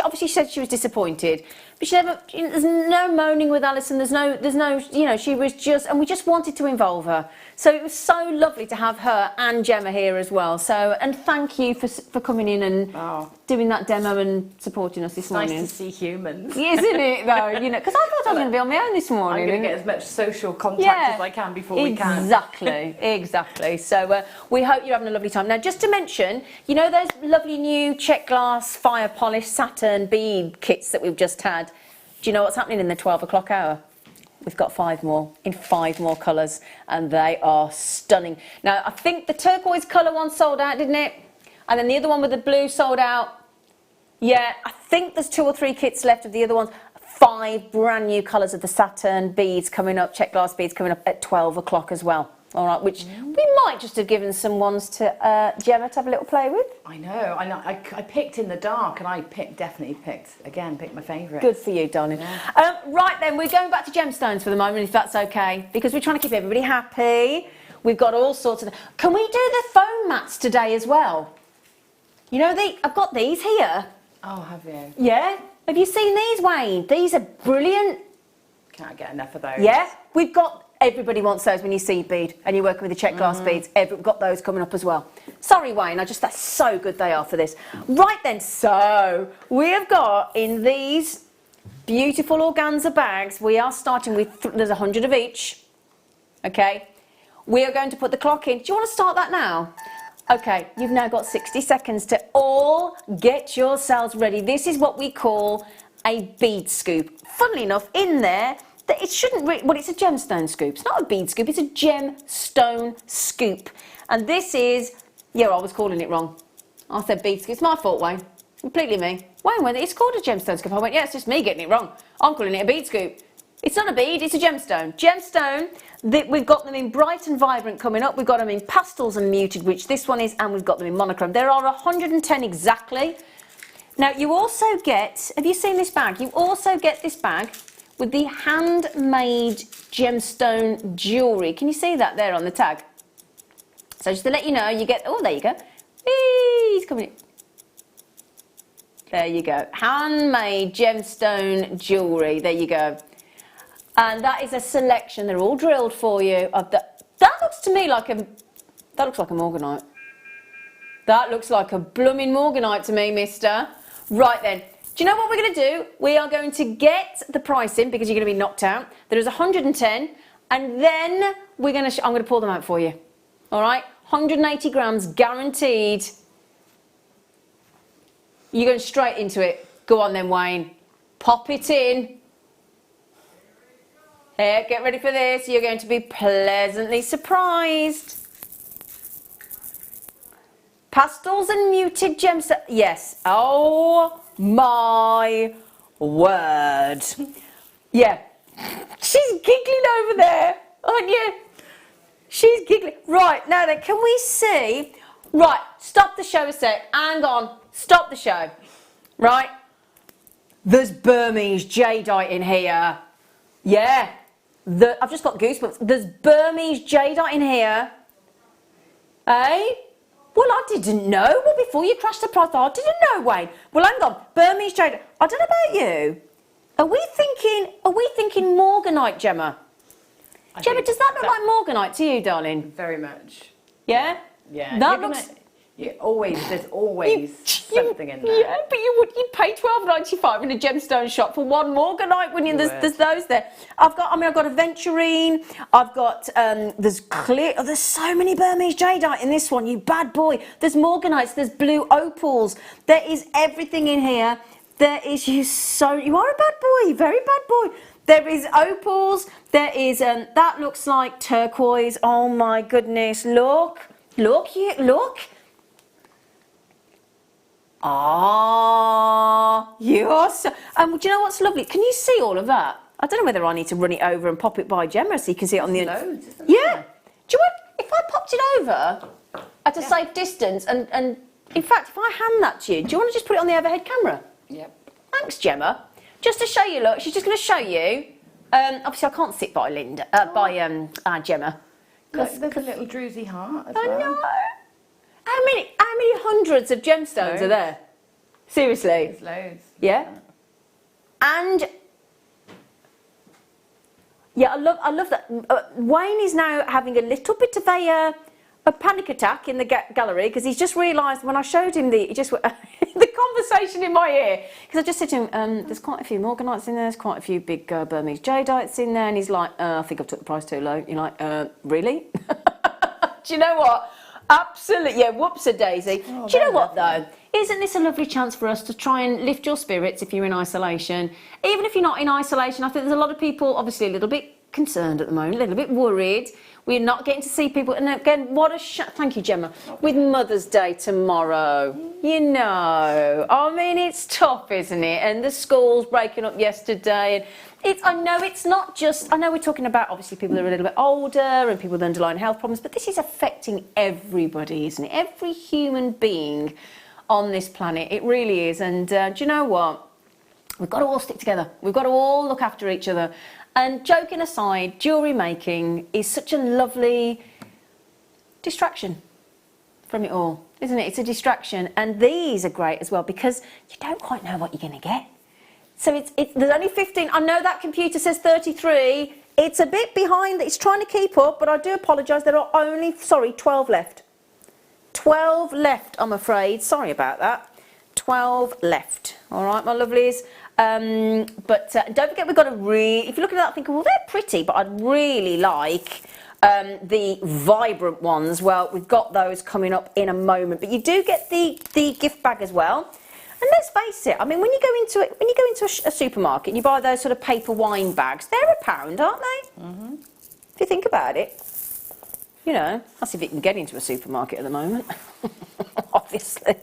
obviously said she was disappointed, but there's no moaning with Alison. There's no, you know, she was just, and we just wanted to involve her. So it was so lovely to have her and Gemma here as well. So, and thank you for coming in and doing that demo and supporting us this morning. Nice to see humans. Isn't it though? You know, because I thought I was going to be on my own this morning. I'm going to get as much social contact as I can before we can. Exactly. So we hope you're having a lovely time. Now, just to mention, you know those lovely new check glass fire polish satin bead kits that we've just had? Do you know what's happening in the 12 o'clock hour? We've got 5 more, in 5 more colours, and they are stunning. Now, I think the turquoise colour one sold out, didn't it? And then the other one with the blue sold out. Yeah, I think there's 2 or 3 kits left of the other ones. 5 brand new colours of the satin beads coming up, check glass beads coming up at 12 o'clock as well. All right, which we might just have given some ones to Gemma to have a little play with. I know. I picked in the dark, and I definitely picked my favourite. Good for you, darling. Yeah. Right then, we're going back to gemstones for the moment, if that's okay, because we're trying to keep everybody happy. We've got all sorts of... Can we do the foam mats today as well? You know, I've got these here. Oh, have you? Yeah. Have you seen these, Wayne? These are brilliant. Can't get enough of those. Yeah. We've got... Everybody wants those when you see bead and you're working with the check glass beads. We've got those coming up as well. Sorry, Wayne, that's so good they are for this. Right then, so we have got in these beautiful organza bags, we are starting with, there's 100 of each, okay? We are going to put the clock in. Do you want to start that now? Okay, you've now got 60 seconds to all get yourselves ready. This is what we call a bead scoop. Funnily enough, in there, it shouldn't really, well, it's a gemstone scoop. It's not a bead scoop, it's a gemstone scoop. And this is, yeah, I was calling it wrong. I said bead scoop. It's my fault, Wayne. Completely me. Wayne went, it's called a gemstone scoop. I went, yeah, it's just me getting it wrong. I'm calling it a bead scoop. It's not a bead, it's a gemstone. Gemstone, we've got them in bright and vibrant coming up. We've got them in pastels and muted, which this one is, and we've got them in monochrome. There are 110 exactly. Now, you also get, have you seen this bag? You also get this bag with the handmade gemstone jewellery. Can you see that there on the tag? So just to let you know, you get, oh, there you go. He's coming in. There you go. Handmade gemstone jewellery. There you go. And that is a selection, they're all drilled for you. Of that looks to me like a morganite. That looks like a blooming morganite to me, mister. Right then, do you know what we're going to do? We are going to get the pricing because you're going to be knocked out. There is 110, and then I'm going to pull them out for you. All right, 180 grams guaranteed. You're going straight into it. Go on then, Wayne. Pop it in. Here, get ready for this. You're going to be pleasantly surprised. Pastels and muted gems. Yes. Oh my word. Yeah. She's giggling over there, aren't you? She's giggling. Right, now then, can we see? Right, stop the show a sec. Hang on. Stop the show. Right. There's Burmese jadeite in here. Yeah. I've just got goosebumps. There's Burmese jadeite in here. Eh? Well, I didn't know. Well, before you crashed the price, I didn't know, Wayne. Well, hang on. Burmese jadeite. I don't know about you. Are we thinking morganite, Gemma? Gemma, does that look like morganite to you, darling? Very much. Yeah? Yeah. That looks... There's always something in there. Yeah, but you'd pay $12.95 in a gemstone shop for one morganite, wouldn't you? There's those there. I've got aventurine. I've got there's so many Burmese jadeite in this one. You bad boy. There's morganites. There's blue opals. There is everything in here. There is you are a bad boy, very bad boy. There is opals. There is that looks like turquoise. Oh my goodness! Look. Ah, you're so... do you know what's lovely? Can you see all of that? I don't know whether I need to run it over and pop it by Gemma so you can see it on the... Loads, isn't yeah. there? Do you want... If I popped it over at a safe distance and... In fact, if I hand that to you, do you want to just put it on the overhead camera? Yep. Thanks, Gemma. Just to show you, look, she's just going to show you. Obviously, I can't sit by Gemma. Look, there's a little druzy heart as I well. know. How many hundreds of gemstones are there? Seriously? There's loads. Yeah. And yeah, I love that. Wayne is now having a little bit of a panic attack in the gallery because he's just realised when I showed him the conversation in my ear, because I just said to him, there's quite a few morganites in there, there's quite a few big Burmese jadeites in there, and he's like, I think I've took the price too low. You're like, really? Do you know what? Absolutely, yeah, whoops-a-daisy. Oh, do you know what, though? Isn't this a lovely chance for us to try and lift your spirits if you're in isolation? Even if you're not in isolation, I think there's a lot of people, obviously, a little bit concerned at the moment, a little bit worried. We're not getting to see people. And again, what a thank you, Gemma. With Mother's Day tomorrow, you know. I mean, it's tough, isn't it? And the schools breaking up yesterday. And I know it's not just, I know we're talking about, obviously, people that are a little bit older and people with underlying health problems, but this is affecting everybody, isn't it? Every human being on this planet. It really is. And do you know what? We've got to all stick together. We've got to all look after each other. And joking aside, jewellery making is such a lovely distraction from it all, isn't it? It's a distraction. And these are great as well because you don't quite know what you're going to get. So there's only 15. I know that computer says 33. It's a bit behind. It's trying to keep up, but I do apologise. There are only, 12 left. 12 left, I'm afraid. Sorry about that. 12 left. All right, my lovelies. But don't forget, we've got a if you look at that thinking, well, they're pretty, but I'd really like the vibrant ones. Well, we've got those coming up in a moment, but you do get the gift bag as well. And let's face it, I mean, when you go into a supermarket and you buy those sort of paper wine bags, they're £1, aren't they? Mm-hmm. If you think about it, you know, that's if you can get into a supermarket at the moment, obviously.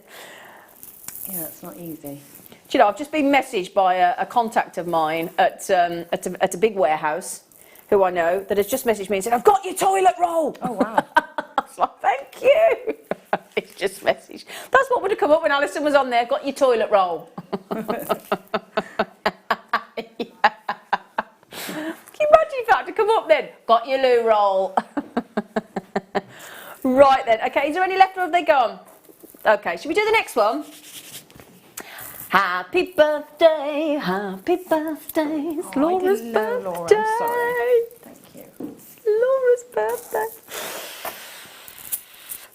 Yeah, that's not easy. Do you know, I've just been messaged by a contact of mine at a big warehouse who I know that has just messaged me and said, I've got your toilet roll. Oh, wow. I was like, thank you. It's just messaged. That's what would have come up when Alison was on there, got your toilet roll. Yeah. Can you imagine if that had to come up then? Got your loo roll. Right then, okay, is there any left or have they gone? Okay, should we do the next one? Happy birthday, happy birthday. It's Laura's didn't know, birthday. Laura, I'm sorry. Thank you. Laura's birthday.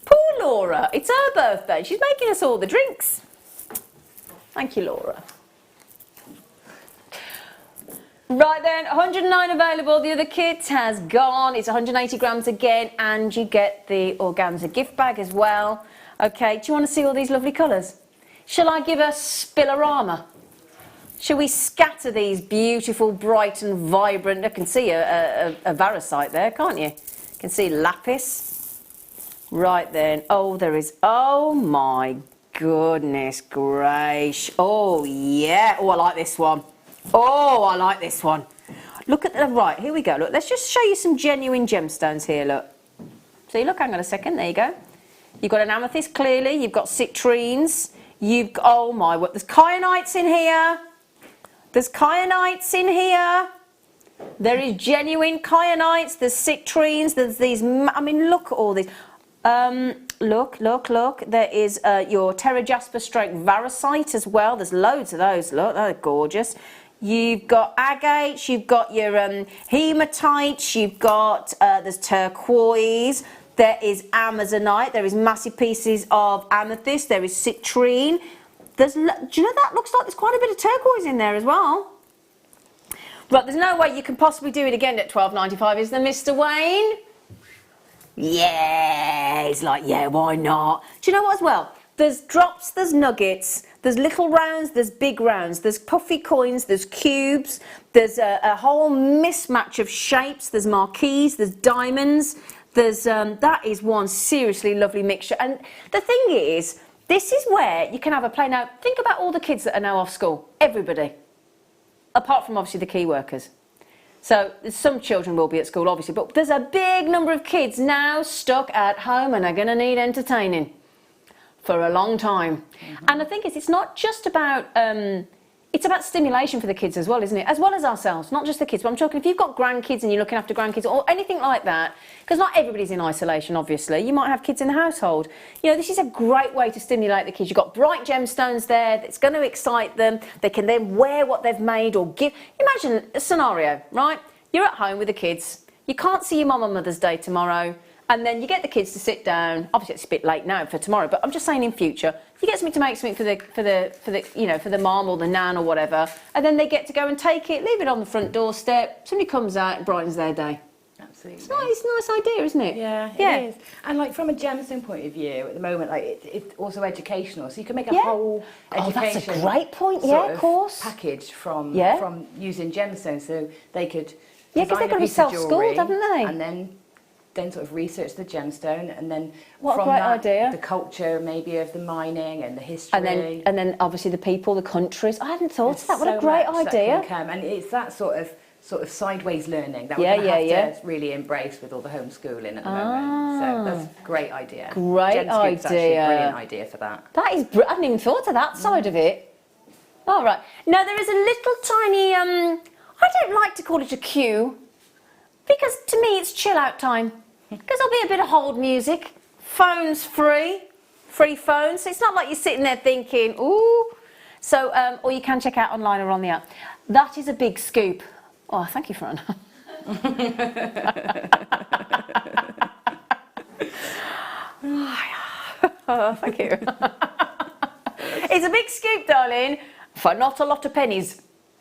Poor Laura, it's her birthday. She's making us all the drinks. Thank you, Laura. Right then, 109 available. The other kit has gone. It's 180 grams again, and you get the organza gift bag as well. Okay, do you want to see all these lovely colours? Shall I give a spillerama? Shall we scatter these beautiful, bright and vibrant? I can see a varicite there, can't you? You can see lapis. Right then. Oh, there is. Oh my goodness gracious. Oh yeah. Oh, I like this one. Oh, I like this one. Look at the right. Here we go. Look, let's just show you some genuine gemstones here. Look. See, look. Hang on a second. There you go. You've got an amethyst clearly. You've got citrines. You've got, oh my, what? There's kyanites in here. There's kyanites in here. There is genuine kyanites. There's citrines. There's these. I mean, look at all these. Look. There is your terra jasper stroke varicite as well. There's loads of those. Look, they're gorgeous. You've got agates. You've got your hematites. You've got there's turquoise. There is amazonite. There is massive pieces of amethyst. There is citrine. There's, do you know that looks like there's quite a bit of turquoise in there as well. Right, there's no way you can possibly do it again at $12.95, is there, Mr. Wayne? Yeah, he's like, yeah, why not? Do you know what as well? There's drops, there's nuggets, there's little rounds, there's big rounds, there's puffy coins, there's cubes, there's a whole mismatch of shapes, there's marquees, there's diamonds, there's, that is one seriously lovely mixture. And the thing is, this is where you can have a play. Now, think about all the kids that are now off school, everybody, apart from obviously the key workers. So some children will be at school, obviously, but there's a big number of kids now stuck at home and are going to need entertaining for a long time. Mm-hmm. And the thing is, it's not just about, it's about stimulation for the kids as well, isn't it? As well as ourselves, not just the kids. But I'm talking, if you've got grandkids and you're looking after grandkids or anything like that, because not everybody's in isolation, obviously. You might have kids in the household. You know, this is a great way to stimulate the kids. You've got bright gemstones there that's going to excite them. They can then wear what they've made or give. Imagine a scenario, right? You're at home with the kids. You can't see your mum on Mother's Day tomorrow. And then you get the kids to sit down. Obviously, it's a bit late now for tomorrow, but I'm just saying in future, you get something to make something for the mom or the nan or whatever, and then they get to go and take it, leave it on the front doorstep. Somebody comes out and brightens their day. Absolutely. It's a nice idea, isn't it? Yeah, it is. And like from a gemstone point of view, at the moment, like it's also educational, so you can make a whole education. That's a great point. Yeah, of course. Package from using gemstones, so they could. Yeah, because they're going to be self-schooled, haven't they? And then sort of research the gemstone, and then what from a great that, idea. The culture maybe of the mining and the history. And then obviously the people, the countries. I hadn't thought of that. What so a great much idea. That can come. And it's that sort of sideways learning that we're going to have to really embrace with all the homeschooling at the moment. So that's a great idea. Great idea. Actually a brilliant idea for that. That is, I hadn't even thought of that side of it. All right. Now there is a little tiny, I don't like to call it a queue, because to me it's chill out time. Because there'll be a bit of hold music, phones free phones. So it's not like you're sitting there thinking, ooh. So, or you can check out online or on the app. That is a big scoop. Oh, thank you, Fran. Oh, thank you. It's a big scoop, darling, for not a lot of pennies.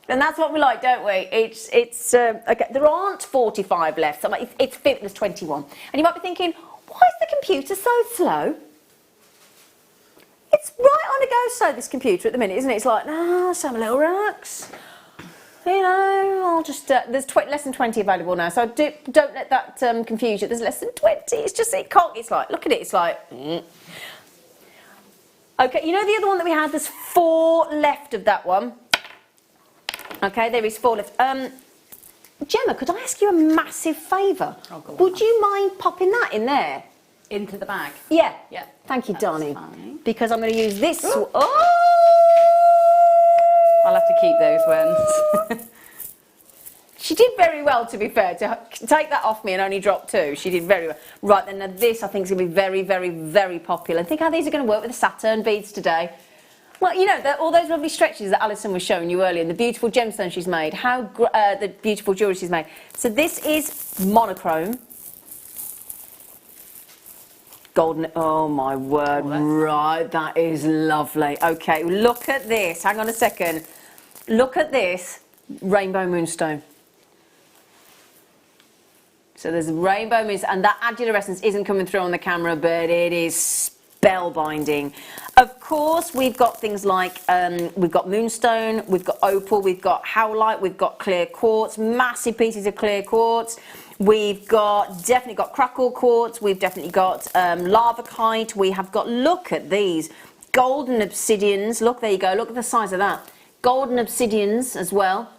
And that's what we like, don't we? It's okay. There aren't 45 left. So it's there's 21. And you might be thinking, why is the computer so slow? It's right on a go slow, this computer at the minute, isn't it? It's like, so I'm a little relax. You know, I'll just there's less than 20 available now, so don't let that confuse you. There's less than 20. It's just it's like, look at it. It's like. Okay, you know the other one that we had. There's 4 left of that one. Okay, there is 4 left. Gemma, could I ask you a massive favour? Oh, go on. Would you mind popping that in there? Into the bag? Yeah. Yeah. Thank you, That's darling. fine. Because I'm going to use this. Ooh. Oh! I'll have to keep those ones. She did very well, to be fair. To take that off me and only drop 2, she did very well. Right, then now this I think is going to be very, very, very popular. Think how these are going to work with the Saturn beads today. Well, you know, all those lovely stretches that Alison was showing you earlier, and the beautiful gemstones she's made, the beautiful jewellery she's made. So this is monochrome. Golden, oh my word, right, that is lovely. Okay, look at this, hang on a second. Look at this rainbow moonstone. So there's rainbow moonstone, and that adularescence isn't coming through on the camera, but it is spellbinding. Of course, we've got things like, we've got moonstone, we've got opal, we've got howlite, we've got clear quartz, massive pieces of clear quartz. We've definitely got crackle quartz, we've definitely got lavakite, we have got, look at these, golden obsidians, look, there you go, look at the size of that. Golden obsidians as well,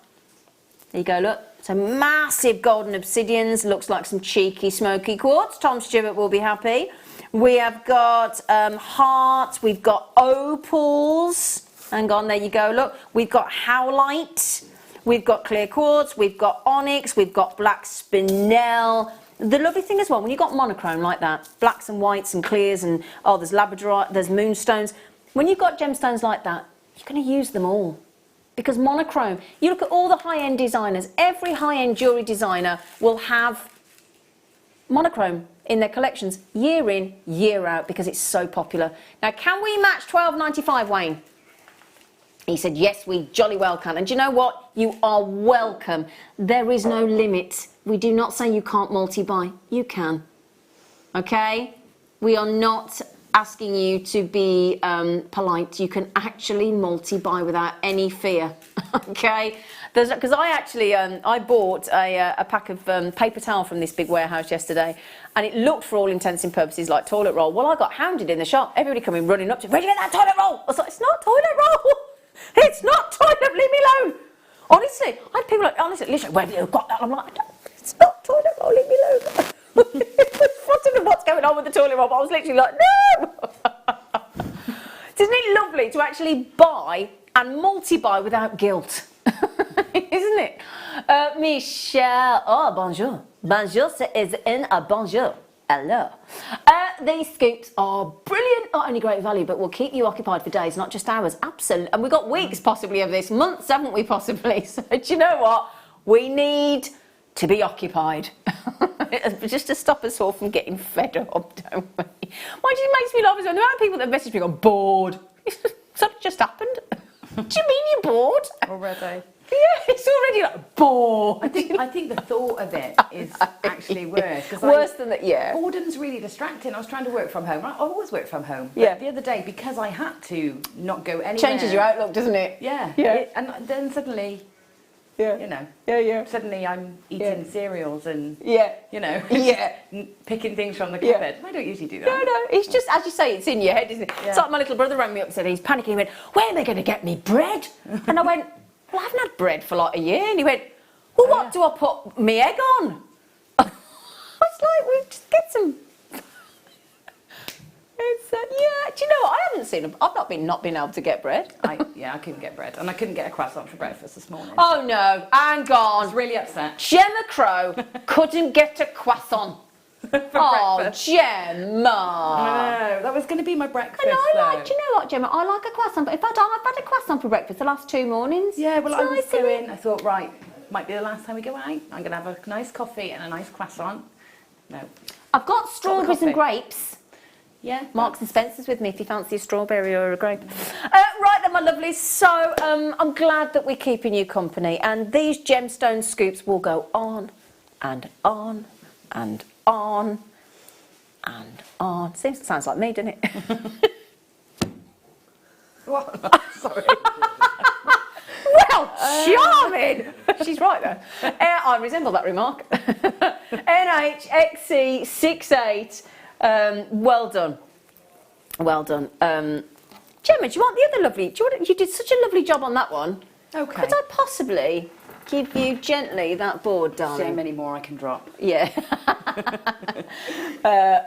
there you go, look. So massive golden obsidians, looks like some cheeky smoky quartz, Tom Stewart will be happy. We have got hearts, we've got opals, hang on, there you go, look. We've got howlite. We've got clear quartz, we've got onyx, we've got black spinel. The lovely thing as well, when you've got monochrome like that, blacks and whites and clears and, oh, there's labradorite, there's moonstones. When you've got gemstones like that, you're going to use them all. Because monochrome, you look at all the high-end designers, every high-end jewellery designer will have monochrome in their collections year in, year out, because it's so popular. Now, can we match $12.95, Wayne? He said, yes, we jolly well can. And do you know what? You are welcome. There is no limit. We do not say you can't multi-buy. You can. Okay? We are not asking you to be polite. You can actually multi-buy without any fear. Okay? Because I actually, I bought a pack of paper towel from this big warehouse yesterday, and it looked, for all intents and purposes, like toilet roll. Well, I got hounded in the shop. Everybody coming running up to me, where'd you get that toilet roll? I was like, it's not toilet roll. It's not toilet, leave me alone. Honestly, I had people like, honestly, listen, where have you got that? I'm like, it's not toilet roll, leave me alone. I don't know what's going on with the toilet roll, but I was literally like, no. Isn't it lovely to actually buy and multi-buy without guilt? Isn't it? Michelle, oh, bonjour. Bonjour, is in a bonjour. Hello. These scoops are brilliant, not only great value, but will keep you occupied for days, not just hours. Absolutely. And we've got weeks possibly of this, months, haven't we, possibly? So do you know what? We need to be occupied. Just to stop us all from getting fed up, don't we? Why it makes me laugh is the amount of people that message me go, bored. Something just happened. Do you mean you're bored? Already. Yeah, it's already like bored. I think the thought of it is actually worse. Worse than that, yeah. Boredom's really distracting. I was trying to work from home. I always work from home. But yeah. The other day, because I had to not go anywhere. Changes your outlook, doesn't it? Yeah. Yeah. And then suddenly, yeah. you know. Yeah, yeah. Suddenly I'm eating cereals and, yeah. you know. Yeah. Picking things from the cupboard. I don't usually do that. No. It's just, as you say, it's in your head, isn't it? Yeah. It's like my little brother rang me up and said he's panicking. He went, where are they going to get me bread? And I went, well, I haven't had bread for like a year. And he went, well, what do I put my egg on? I was like, well, just get some. Yeah, do you know what? I've not been able to get bread. I couldn't get bread. And I couldn't get a croissant for breakfast this morning. Oh, no. Hang on. I was really upset. Gemma Crow couldn't get a croissant. Oh, breakfast. Gemma. No, that was going to be my breakfast. Do you know what, Gemma? I like a croissant, but I've had a croissant for breakfast the last 2 mornings. Yeah, well, I was going. I thought, right, might be the last time we go out. I'm going to have a nice coffee and a nice croissant. No. I've got strawberries and grapes. Yeah. Marks and Spencer's with me if you fancy a strawberry or a grape. Right then, my lovelies. So I'm glad that we're keeping you company, and these gemstone scoops will go on and on and on and on. Sounds like me, doesn't it? What? Sorry. Well, charming! She's right there. I resemble that remark. NHXC68. Well done. Well done. Gemma, do you want the other lovely... you did such a lovely job on that one. Okay. Could I possibly give you gently that board, darling? So many more I can drop. Yeah.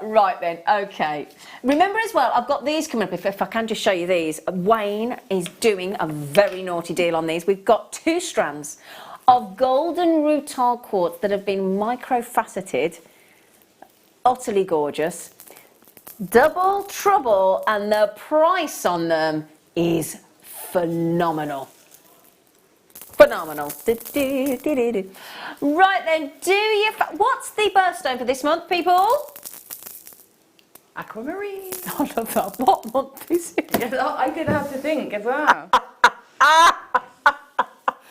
Right then, okay. Remember as well, I've got these coming up, if I can just show you these. Wayne is doing a very naughty deal on these. We've got 2 strands of golden rutile quartz that have been micro-faceted. Utterly gorgeous. Double trouble, and the price on them is phenomenal. Phenomenal. Right then, what's the birthstone for this month, people? Aquamarine. I love that. What month is it? I did have to think as well.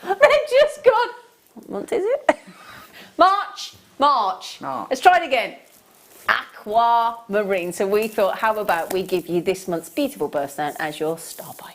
They've just gone. What month is it? March. Let's try it again. Aquamarine. So we thought, how about we give you this month's beautiful birthstone as your star buy.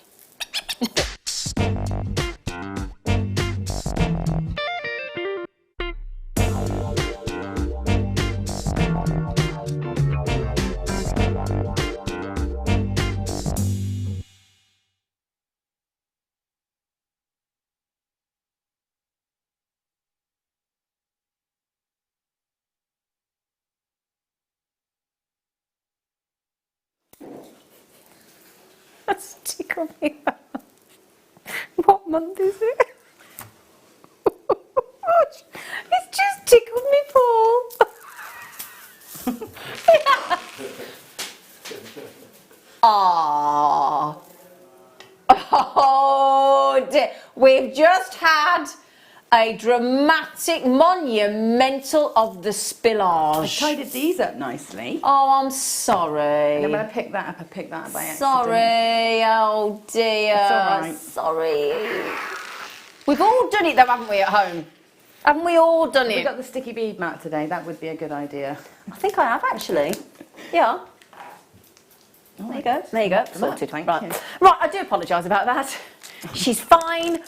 That's tickled me. What month is it? It's just tickled me, Paul. Ah. Oh dear. We've just had a dramatic, monumental of the spillage. I tidied these up nicely. Oh, I'm sorry. And I'm going to pick that up. I picked that up by accident. Sorry, oh dear. It's all right. Sorry. We've all done it though, haven't we, at home? Haven't we all done We it? got the sticky bead mat today. That would be a good idea. I think I have actually. Yeah. There you go. There you go. Sorted. Thank Right. you. Right, I do apologise about that. She's fine.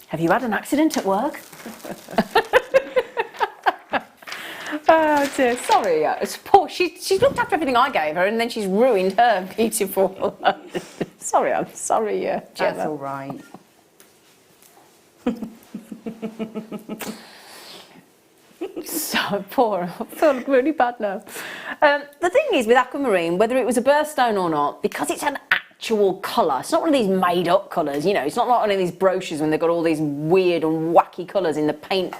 Have you had an accident at work? Oh dear, sorry. It's poor. She's looked after everything I gave her and then she's ruined her beautiful. Sorry, I'm sorry, Gemma. That's all right. So poor. I feel really bad now. The thing is with aquamarine, whether it was a birthstone or not, because it's an actual colour, it's not one of these made up colours, you know, it's not like one of these brochures when they've got all these weird and wacky colours in the paint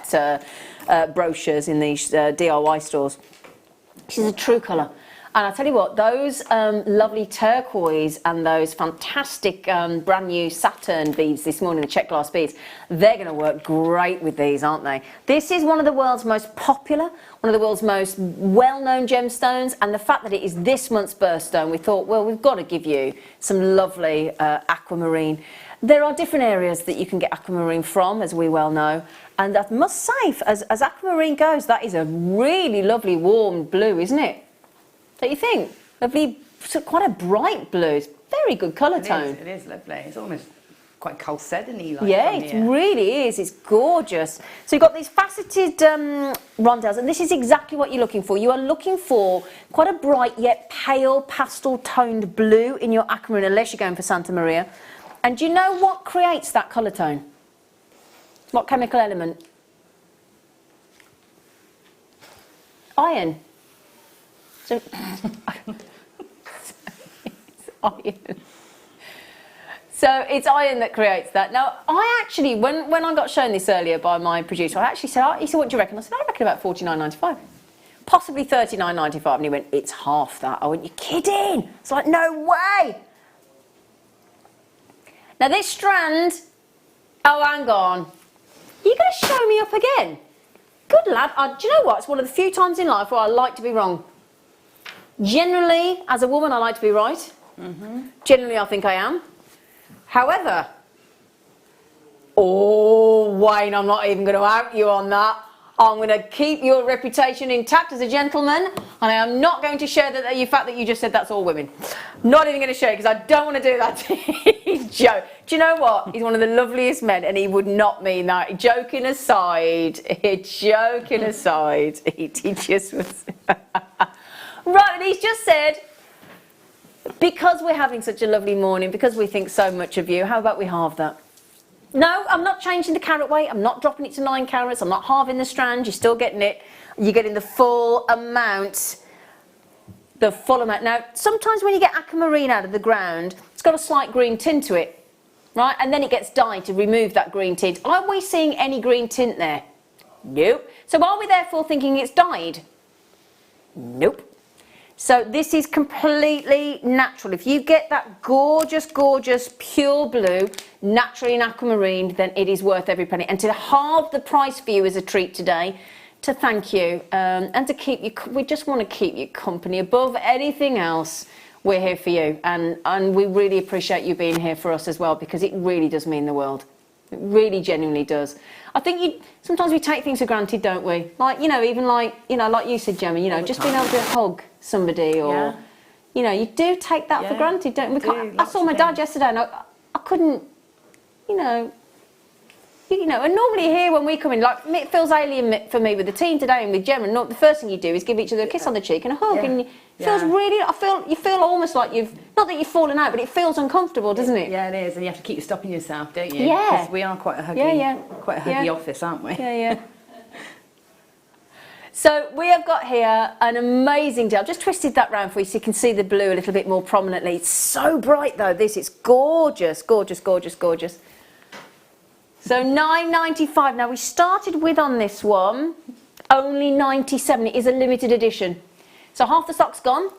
brochures in these DIY stores. This is a true colour. And I tell you what, those lovely turquoise and those fantastic brand new Saturn beads this morning, the check glass beads, they're going to work great with these, aren't they? This is one of the world's most popular, one of the world's most well-known gemstones, and the fact that it is this month's birthstone, we thought, well, we've got to give you some lovely aquamarine. There are different areas that you can get aquamarine from, as we well know, and I must say, as aquamarine goes, that is a really lovely warm blue, isn't it? Don't you think? Lovely, quite a bright blue. It's very good colour tone. It is lovely. It's almost quite chalcedony like. Yeah, it really is. It's gorgeous. So you've got these faceted rondelles, and this is exactly what you're looking for. You are looking for quite a bright yet pale pastel toned blue in your aquamarine, unless you're going for Santa Maria. And do you know what creates that colour tone? What chemical element? Iron. So, it's iron. So it's iron that creates that. Now, I actually, when I got shown this earlier by my producer, I actually said, he said, what do you reckon? I said, I reckon about $49.95. Possibly $39.95. And he went, it's half that. I went, you're kidding? It's like, no way. Now this strand, oh, hang on. You're going to show me up again? Good lad. Do you know what? It's one of the few times in life where I like to be wrong. Generally, as a woman, I like to be right. Mm-hmm. Generally, I think I am. However, oh, Wayne, I'm not even going to out you on that. I'm going to keep your reputation intact as a gentleman, and I am not going to share the fact that you just said that's all women. Not even going to share it, because I don't want to do that to Joe. Do you know what? He's one of the loveliest men, and he would not mean that. Joking aside, he just was... Right, and he's just said, because we're having such a lovely morning, because we think so much of you, how about we halve that? No, I'm not changing the carat weight. I'm not dropping it to 9 carats. I'm not halving the strand. You're still getting it. You're getting the full amount. The full amount. Now, sometimes when you get aquamarine out of the ground, it's got a slight green tint to it, right? And then it gets dyed to remove that green tint. Are we seeing any green tint there? Nope. So are we therefore thinking it's dyed? Nope. So this is completely natural. If you get that gorgeous, gorgeous, pure blue, naturally in aquamarine, then it is worth every penny. And to halve the price for you as a treat today, to thank you, and to keep you, we just want to keep you company above anything else. We're here for you, and we really appreciate you being here for us as well, because it really does mean the world. It really genuinely does. I think sometimes we take things for granted, don't we? Like, you know, even like, you know, like you said, Gemma, you know, just being able to hug somebody, or, you know, you do take that for granted, don't we? I saw my dad yesterday, and I couldn't, you know, and normally here when we come in, like, it feels alien for me with the team today and with Gemma, and the first thing you do is give each other a kiss on the cheek and a hug, and it feels really, you feel almost like not that you've fallen out, but it feels uncomfortable, doesn't it? Yeah, it is, and you have to keep stopping yourself, don't you? Yeah. Because we are quite a huggy office, aren't we? Yeah. So we have got here an amazing day. I've just twisted that round for you so you can see the blue a little bit more prominently. It's so bright though, it's gorgeous, gorgeous, gorgeous, gorgeous. So £9.95. Now we started with on this one only 97. It is a limited edition. So half the stock's gone.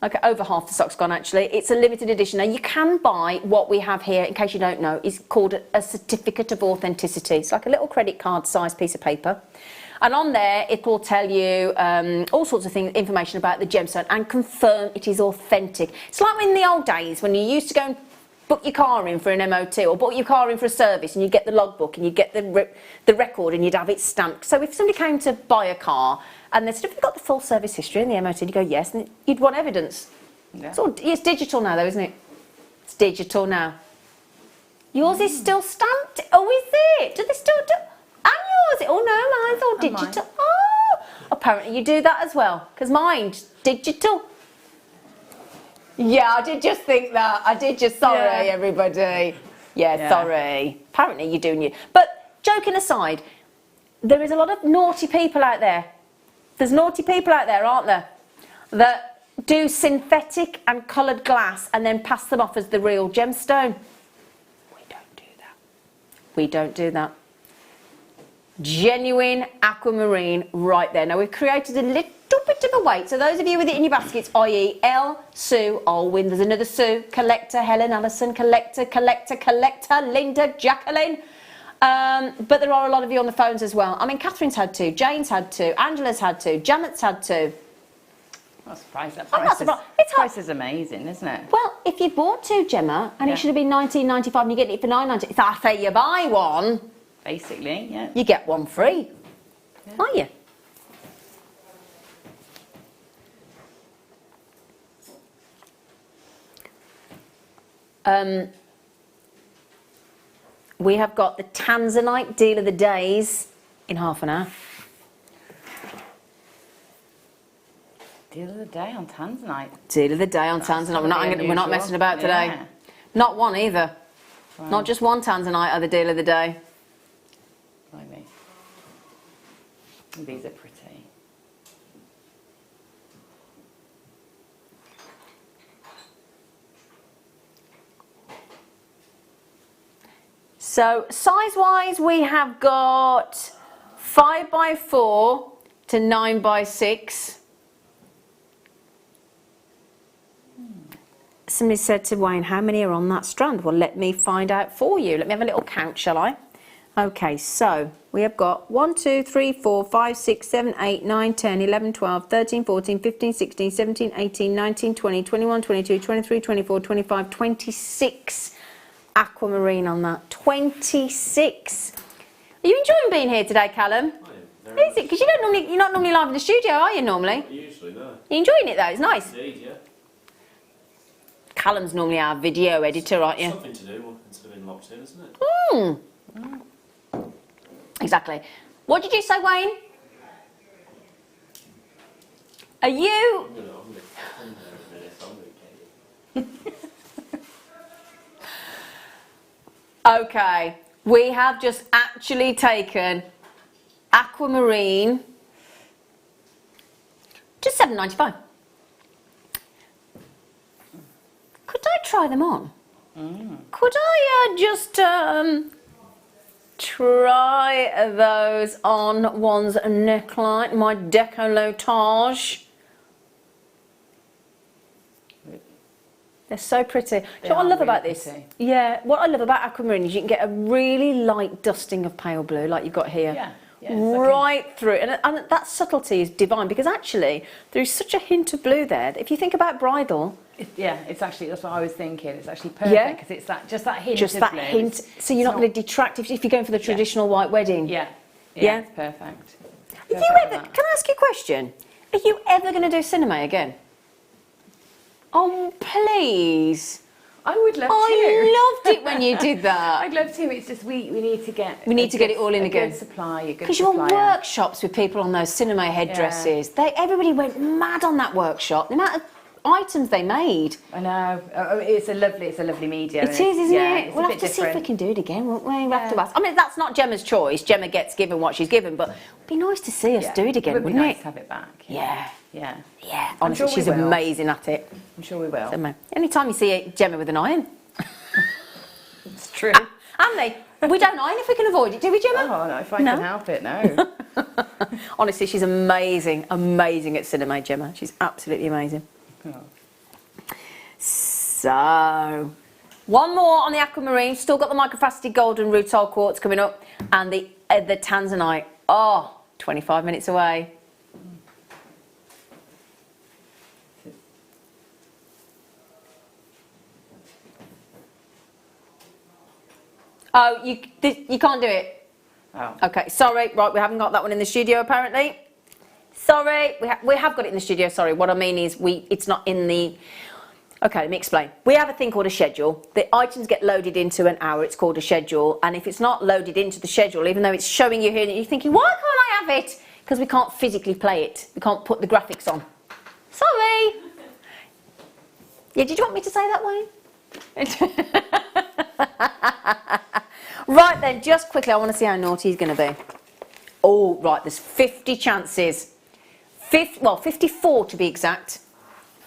Okay, over half the stock's gone actually. It's a limited edition. Now you can buy what we have here, in case you don't know, is called a certificate of authenticity. It's like a little credit card sized piece of paper. And on there it will tell you all sorts of things, information about the gemstone, and confirm it is authentic. It's like in the old days when you used to go and book your car in for an MOT, or book your car in for a service, and you get the logbook and you get the record and you'd have it stamped. So if somebody came to buy a car and they said, have you got the full service history in the MOT? And you go, yes, and you'd want evidence. Yeah. It's digital now though, isn't it? It's digital now. Yours is still stamped? Oh, is it? Do they still do? And yours? Oh no, mine's all digital. Mine. Oh, apparently you do that as well, because mine's digital. Yeah, I did just think that. I did just, sorry everybody. Yeah, sorry. Apparently you're doing you. But joking aside, there is a lot of naughty people out there. There's naughty people out there, aren't there? That do synthetic and coloured glass and then pass them off as the real gemstone. We don't do that. We don't do that. Genuine aquamarine right there. Now we've created a little bit of a weight, so those of you with it in your baskets, i.e. Elle, Sue, Olwyn, there's another Sue, Collector, Helen, Alison, Collector, Linda, Jacqueline, but there are a lot of you on the phones as well. I mean, Catherine's had two, Jane's had two, Angela's had two, Janet's had two. I'm surprised. That price is amazing, isn't it? Well, if you bought two, Gemma, and it should have been £19.95 and you're getting it for £9.90, if I say you buy one, basically, you get one free, aren't you? We have got the Tanzanite deal of the days in half an hour. Deal of the day on Tanzanite. Deal of the day on Tanzanite. We're not messing about today. Yeah. Not one either. Wow. Not just one Tanzanite are the deal of the day. Blimey. These are pretty. So size-wise, we have got 5x4 to 9x6. Somebody said to Wayne, how many are on that strand? Well, let me find out for you. Let me have a little count, shall I? Okay, so we have got 1, 2, 3, 4, 5, 6, 7, 8, 9, 10, 11, 12, 13, 14, 15, 16, 17, 18, 19, 20, 21, 22, 23, 24, 25, 26 aquamarine on that. 26. Are you enjoying being here today, Callum? I am very Is it? Because you're not normally live in the studio, are you normally? Not usually, no. You're enjoying it though, it's nice. Indeed, yeah. Callum's normally our video editor, aren't you? Something to do instead of being locked in, isn't it? Exactly. What did you say, Wayne? Are you... I'm gonna Okay, we have just actually taken aquamarine, just £7.95. Could I try them on? Could I just try those on one's neckline, my décolletage? They're so pretty. Do you know They what I are love really about this? pretty. Yeah, what I love about aquamarine is you can get a really light dusting of pale blue, like you've got here. Yeah. Yeah, it's like right through, and that subtlety is divine, because actually there's such a hint of blue there that if you think about bridal, it's actually, that's what I was thinking. It's actually perfect because it's just that hint just of that blue. hint, so you're not going to detract if you're going for the traditional white wedding. Yeah, Yeah? it's perfect. Can I ask you a question? Are you ever going to do cinema again? Oh, please. I would love to. I loved it when you did that. I'd love to. It's just we need to get. We need to get it all in a again. Good supply, a good Because your supplier. workshops with people on those cinema headdresses, everybody went mad on that workshop. The amount of items they made. I know. It's a lovely medium. It is, isn't it? It's We'll a have bit to see if we different. can do it again, won't we? We'll have to ask. I mean, that's not Gemma's choice. Gemma gets given what she's given, but it'd be nice to see us do it again, would be wouldn't nice it? to have it back. Yeah. Yeah. Yeah. Honestly, sure we she's will. amazing at it. I'm sure we will. So, anytime you see Gemma with an iron. It's true. And we don't iron if we can avoid it, do we, Gemma? Oh, no, if I can help it, no. Honestly, she's amazing at cinema, Gemma. She's absolutely amazing. Oh. So, one more on the aquamarine. Still got the microfaceted gold and rutile quartz coming up, and the tanzanite. Oh, 25 minutes away. Oh, you can't do it. Oh. Okay, sorry. Right, we haven't got that one in the studio apparently. Sorry, we have got it in the studio. Sorry, what I mean is it's not in the. Okay, let me explain. We have a thing called a schedule. The items get loaded into an hour. It's called a schedule, and if it's not loaded into the schedule, even though it's showing you here, you're thinking, why can't I have it? Because we can't physically play it. We can't put the graphics on. Sorry. Yeah, did you want me to say that, Wayne? Right then, just quickly, I want to see how naughty he's going to be. Oh, right, there's 50 chances. 54 to be exact.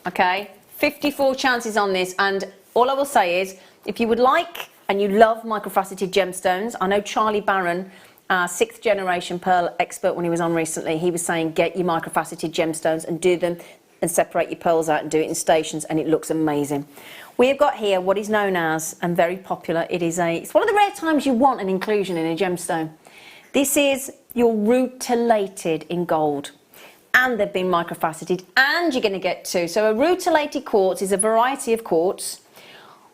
Okay, 54 chances on this, and all I will say is, if you would like and you love microfaceted gemstones, I know Charlie Barron, our 6th generation pearl expert, when he was on recently, he was saying get your microfaceted gemstones and do them and separate your pearls out and do it in stations, and it looks amazing. We have got here what is known as, and very popular, it's one of the rare times you want an inclusion in a gemstone. This is your rutilated in gold, and they've been microfaceted, and you're going to get two. So a rutilated quartz is a variety of quartz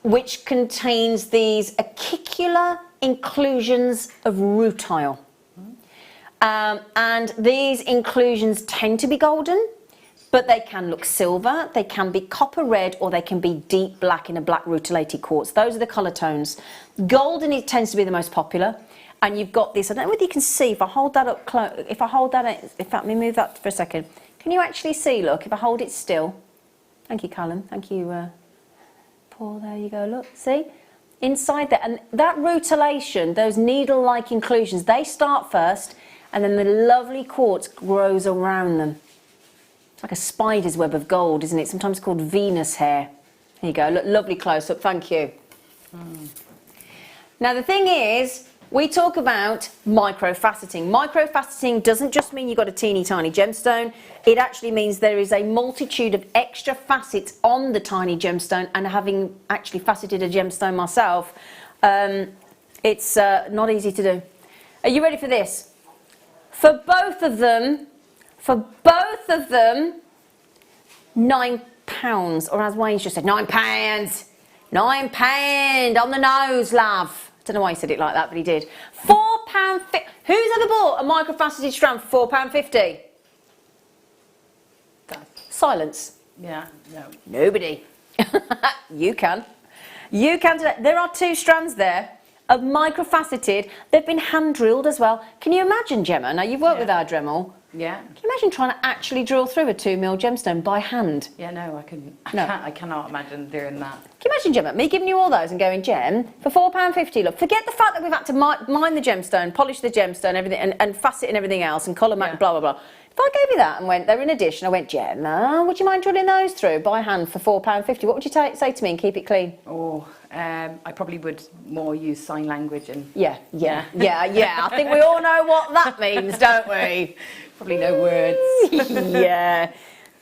which contains these acicular inclusions of rutile. And these inclusions tend to be golden, but they can look silver, they can be copper red, or they can be deep black in a black rutilated quartz. Those are the colour tones. Golden, it tends to be the most popular. And you've got this, I don't know whether you can see, if I hold that up close, if I hold that, in fact, let me move that for a second. Can you actually see, look, if I hold it still? Thank you, Callum, thank you, Paul, there you go, look, see? Inside there, and that rutilation, those needle-like inclusions, they start first, and then the lovely quartz grows around them. It's like a spider's web of gold, isn't it? Sometimes called Venus hair. There you go, look, lovely close-up, thank you. Now the thing is, we talk about microfaceting. Microfaceting doesn't just mean you've got a teeny tiny gemstone, it actually means there is a multitude of extra facets on the tiny gemstone, and having actually faceted a gemstone myself, it's not easy to do. Are you ready for this? For both of them, £9, or as Wayne's just said, £9. £9 on the nose, love. I don't know why he said it like that, but he did. £4.50. Who's ever bought a microfaceted strand for £4.50? Silence. Yeah, no. Nobody. You can. You can today. There are 2 strands there of microfaceted. They've been hand drilled as well. Can you imagine, Gemma? Now, you've worked with our Dremel. Yeah. Can you imagine trying to actually drill through a 2mm gemstone by hand? Yeah, no, I cannot imagine doing that. Can you imagine, Gemma, me giving you all those and going, Gem, for £4.50, look, forget the fact that we've had to mine the gemstone, polish the gemstone, everything, and facet and everything else, and colour match, blah, blah, blah. If I gave you that and went, they're in a dish, and I went, Gemma, would you mind drilling those through by hand for £4.50? What would you say to me and keep it clean? Oh, I probably would more use sign language and... Yeah. I think we all know what that means, don't we? Probably no words. Yeah.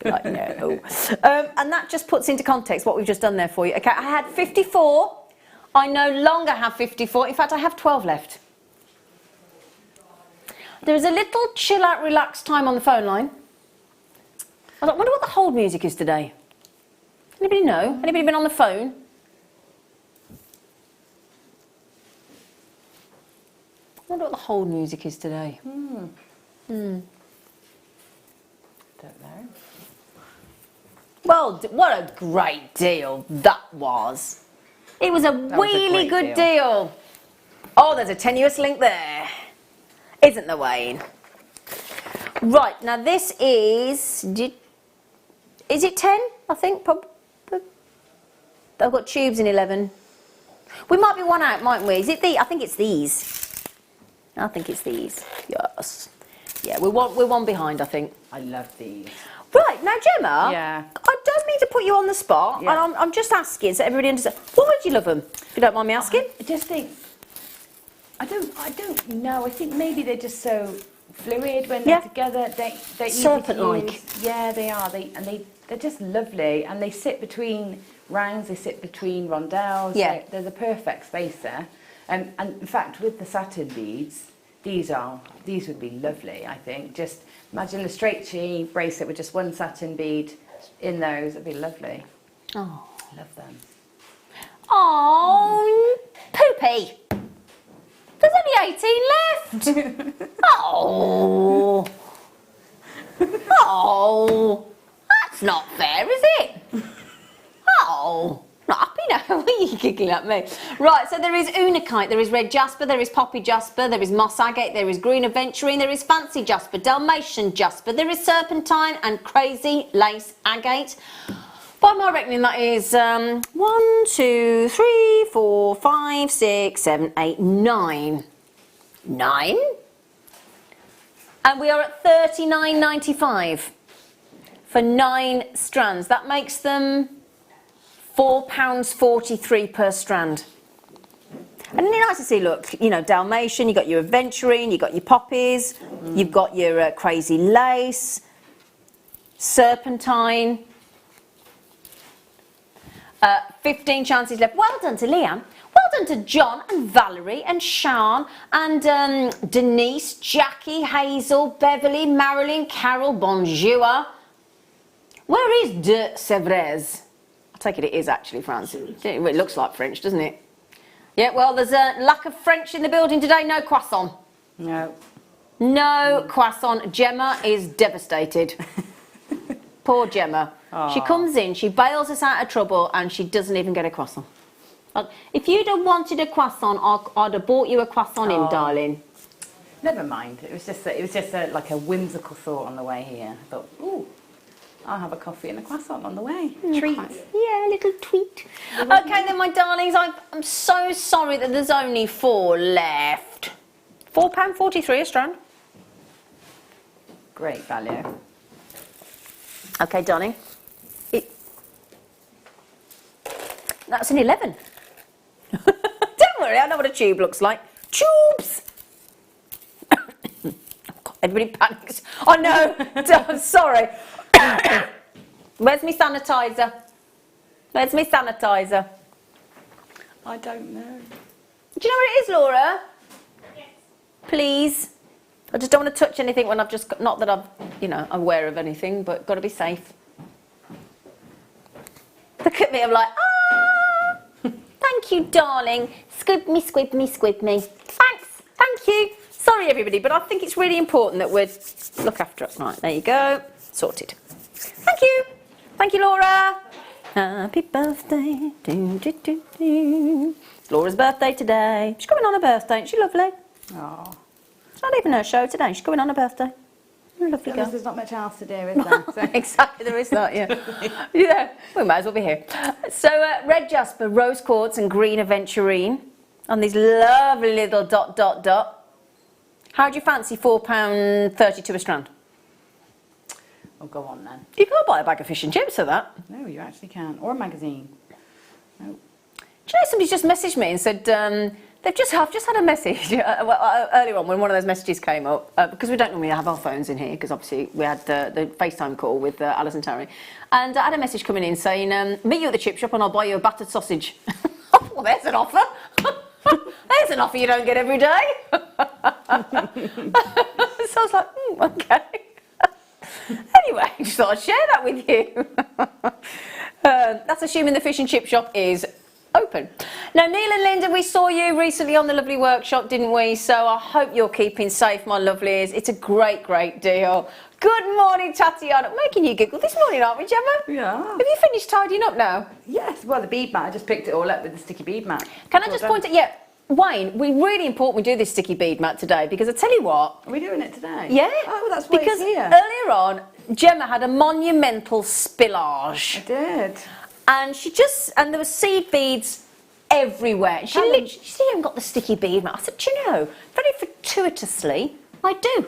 Like, no. And that just puts into context what we've just done there for you. Okay, I had 54. I no longer have 54. In fact, I have 12 left. There is a little chill out, relax time on the phone line. I wonder what the hold music is today. Anybody know? Anybody been on the phone? I wonder what the hold music is today. Don't know. Well, what a great deal that was. It was a really good deal. Oh, there's a tenuous link there. Isn't there, Wayne? Right, now this is it 10? I think. I've got tubes in 11. We might be one out, mightn't we? Is it I think it's these. I think it's these. Yes. Yeah, we're one behind, I think. I love these. Right, now Gemma, Yeah. I don't mean to put you on the spot, Yeah. and I'm just asking so everybody understands. Why would you love them, if you don't mind me asking? I just think, I don't know. I think maybe they're just so fluid when they're together. They're easy to Serpent-like. use. Yeah, they are. They're just lovely, and they sit between rounds. They sit between rondelles. Yeah. There's a perfect space there. And in fact, with the satin beads, these would be lovely. I think. Just imagine a straight chain bracelet with just one satin bead in those. It'd be lovely. Oh, Love them. oh, Poopy. There's only 18 left. Oh. Oh. That's not fair, is it? Oh. Not happy now. Why are you giggling at me? Right, so there is Unakite, there is red jasper, there is poppy jasper, there is moss agate, there is green aventurine, there is fancy jasper, Dalmatian jasper, there is serpentine and crazy lace agate. By my reckoning, that is 1, 2, 3, 4, 5, 6, 7, 8, 9. 9? And we are at £39.95 for 9 strands. That makes them £4.43 per strand. And it's nice to see, look, you know, Dalmatian, you've got your aventurine, you've got your poppies, you've got your crazy lace, serpentine. 15 chances left. Well done to Leanne. Well done to John and Valerie and Sean and Denise, Jackie, Hazel, Beverly, Marilyn, Carol, bonjour. Where is de Sevres? I take it is actually France. It looks like French, doesn't it? Yeah, well, there's a lack of French in the building today. No croissant. No. No croissant. Gemma is devastated. Poor Gemma. Aww. She comes in, she bails us out of trouble, and she doesn't even get a croissant. If you'd have wanted a croissant, I'd have bought you a croissant in, darling. Never mind. It was just like a whimsical thought on the way here. I thought, ooh, I'll have a coffee and a croissant on the way. Treat. Yeah, a little tweet. Okay then, my darlings, I'm so sorry that there's only 4 left. £4.43 a strand. Great value. Okay, darling. That's an 11. Don't worry, I know what a tube looks like. Tubes! God, everybody panics. Oh no, I'm sorry. Where's my sanitizer? Where's my sanitizer? I don't know. Do you know where it is, Laura? Yes. Please. I just don't want to touch anything when I've just got, not that I'm, you know, aware of anything, but got to be safe. Look at me, I'm like, ah! Thank you, darling. Squib me, squib me, squib me. Thanks, thank you. Sorry, everybody, but I think it's really important that we look after it. Right, there you go. Sorted. Thank you. Thank you, Laura. Happy birthday. Do, do, do, do. It's Laura's birthday today. She's coming on her birthday. Isn't she lovely? Oh. It's not even her show today. She's coming on her birthday. Lovely girl. There's not much else to do, is there? So. Exactly, there is that, yeah. Yeah, we might as well be here. So, red jasper, rose quartz and green aventurine on these lovely little ... How do you fancy £4.32 a strand? Oh, go on then. You can't buy a bag of fish and chips for that. No, you actually can't. Or a magazine. No. Do you know, somebody's just messaged me and said I've just had a message earlier on when one of those messages came up, because we don't normally have our phones in here, because obviously we had the FaceTime call with Alice and Terry, and I had a message coming in saying, meet you at the chip shop and I'll buy you a battered sausage. Well, there's an offer. There's an offer you don't get every day. So I was like, okay. Anyway, just thought I'd share that with you. That's assuming the fish and chip shop is open. Now, Neil and Linda, we saw you recently on the lovely workshop, didn't we? So I hope you're keeping safe, my lovelies. It's a great, great deal. Good morning, Tatiana. I'm making you giggle this morning, aren't we, Gemma? Yeah. Have you finished tidying up now? Yes, well, the bead mat, I just picked it all up with the sticky bead mat. Can I just point out, yeah, Wayne, really important we do this sticky bead mat today, because I tell you what. Are we doing it today? Yeah. Oh, well, that's why because it's here. earlier on, Gemma had a monumental spillage. I did. And there were seed beads everywhere. She even got the sticky bead mat. I said, do you know, very fortuitously, I do.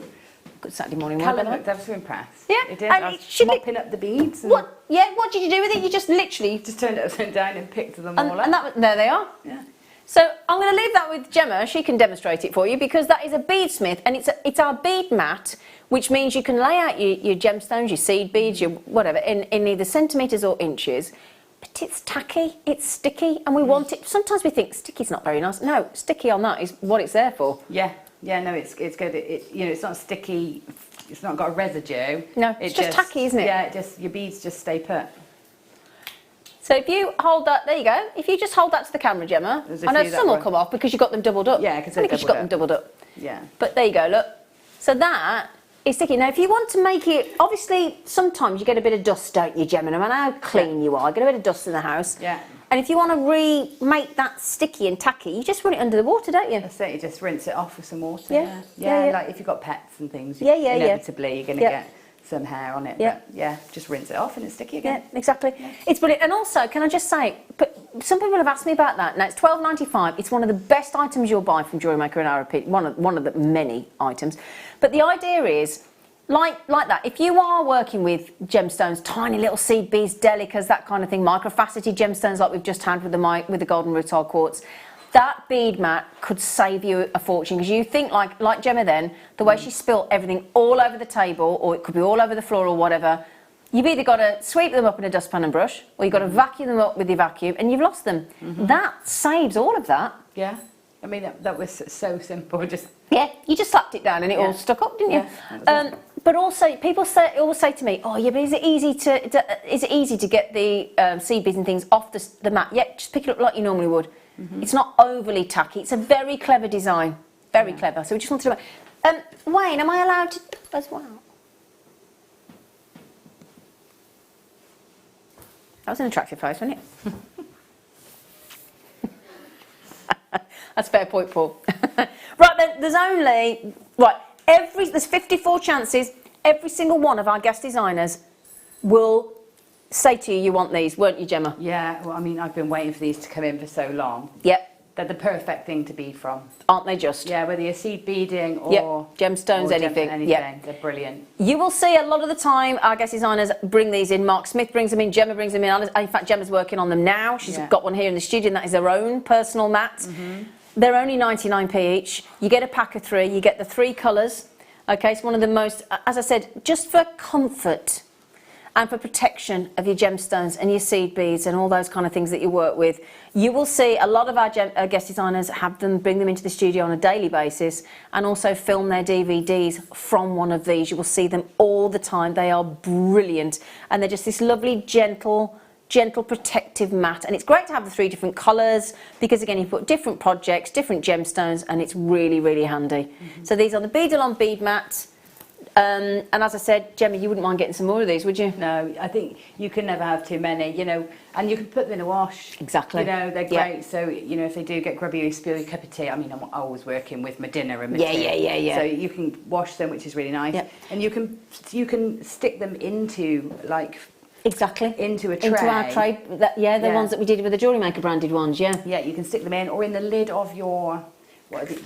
Good Saturday morning, Callum looked ever so impressed. Yeah, he did. and I was mopping up the beads. And what did you do with it? You just literally just turned it upside down and picked them all up. And there they are. Yeah. So I'm going to leave that with Gemma. She can demonstrate it for you, because that is a beadsmith, and it's our bead mat, which means you can lay out your gemstones, your seed beads, your whatever, in either centimetres or inches. But it's tacky, it's sticky, and we want it. Sometimes we think sticky's not very nice. No, sticky on that is what it's there for. Yeah, no, it's good. It's not sticky. It's not got a residue. No, it's just tacky, isn't it? Yeah, your beads just stay put. So if you hold that, there you go. If you just hold that to the camera, Gemma, I know some will come off because you've got them doubled up. Yeah, because you've got them doubled up. Yeah. But there you go, look. So that is sticky. Now, if you want to make it, obviously, sometimes you get a bit of dust, don't you, Gemma? No matter how clean you are, get a bit of dust in the house. Yeah. And if you want to remake that sticky and tacky, you just run it under the water, don't you? That's it. You just rinse it off with some water. Yeah. Like if you've got pets and things, inevitably you're going to get some hair on it. Yeah. But just rinse it off and it's sticky again. Yeah, exactly. Yeah. It's brilliant. And also, can I just say, but some people have asked me about that. Now, it's $12.95. It's one of the best items you'll buy from Jewellery Maker, in our opinion. One of the many items. But the idea is, like that, if you are working with gemstones, tiny little seed beads, delicas, that kind of thing, microfaceted gemstones like we've just had with the golden rutile quartz, that bead mat could save you a fortune, because you think like Gemma then, the way she spilt everything all over the table, or it could be all over the floor or whatever, you've either got to sweep them up in a dustpan and brush, or you've got to vacuum them up with your vacuum, and you've lost them. That saves all of that. Yeah. I mean, that was so simple. Yeah, you just slapped it down and it all stuck up, didn't you? Yeah, but also, people always say to me, oh yeah, but is it easy to get the seed beads and things off the mat? Yeah, just pick it up like you normally would. It's not overly tacky. It's a very clever design. Very clever. So we just wanted to... Wayne, am I allowed to as well? That was an attractive face, wasn't it? That's a fair point, Paul. Right, then, there's 54 chances. Every single one of our guest designers will say to you, you want these, weren't you, Gemma? Yeah, well, I mean, I've been waiting for these to come in for so long. Yep. They're the perfect thing to bead from. Aren't they just? Yeah, whether you're seed beading or... gemstones, anything. They're brilliant. You will see a lot of the time our guest designers bring these in. Mark Smith brings them in, Gemma brings them in. In fact, Gemma's working on them now. She's got one here in the studio, and that is her own personal mat. They're only 99p each. You get a pack of 3. You get the 3 colours. Okay, it's one of the most, as I said, just for comfort and for protection of your gemstones and your seed beads and all those kind of things that you work with. You will see a lot of our guest designers bring them into the studio on a daily basis, and also film their DVDs from one of these. You will see them all the time. They are brilliant, and they're just this lovely, gentle protective mat. And it's great to have the 3 different colours, because again, you put different projects, different gemstones, and it's really, really handy. So these are the Bead-along bead mats. And as I said, Gemma, you wouldn't mind getting some more of these, would you? No, I think you can never have too many, you know, and you can put them in a wash. Exactly. You know, they're great. So, you know, if they do get grubby or you spill your cup of tea, I mean, I'm always working with my dinner and my tea. Yeah. So you can wash them, which is really nice. Yeah. And you can stick them into, like... Exactly. Into a tray. Into our tray. The ones that we did with the Jewellery Maker branded ones, Yeah, you can stick them in, or in the lid of your...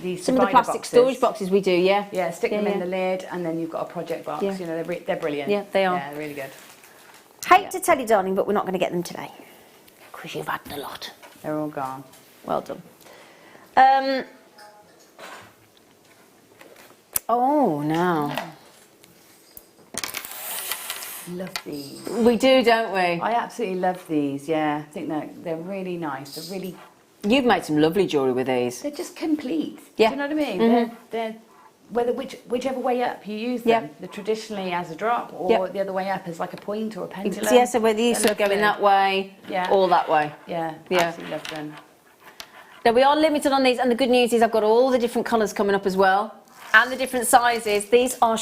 These some of the plastic storage boxes we do, Yeah, stick them in the lid, and then you've got a project box. Yeah. You know, they're brilliant. Yeah, they are. Yeah, they're really good. Hate to tell you, darling, but we're not going to get them today, because you've had a lot. They're all gone. Well done. Oh, now. Love these. We do, don't we? I absolutely love these, yeah. I think they're really nice. They're really... You've made some lovely jewellery with these. They're just complete. Yeah. Do you know what I mean? Mm-hmm. They're whichever way up you use them. Yeah. They're traditionally as a drop, or the other way up as like a point or a pendulum. Yeah, so whether you sort of going that way or that way. Yeah, Yeah. absolutely love them. Now we are limited on these, and the good news is I've got all the different colours coming up as well, and the different sizes. These are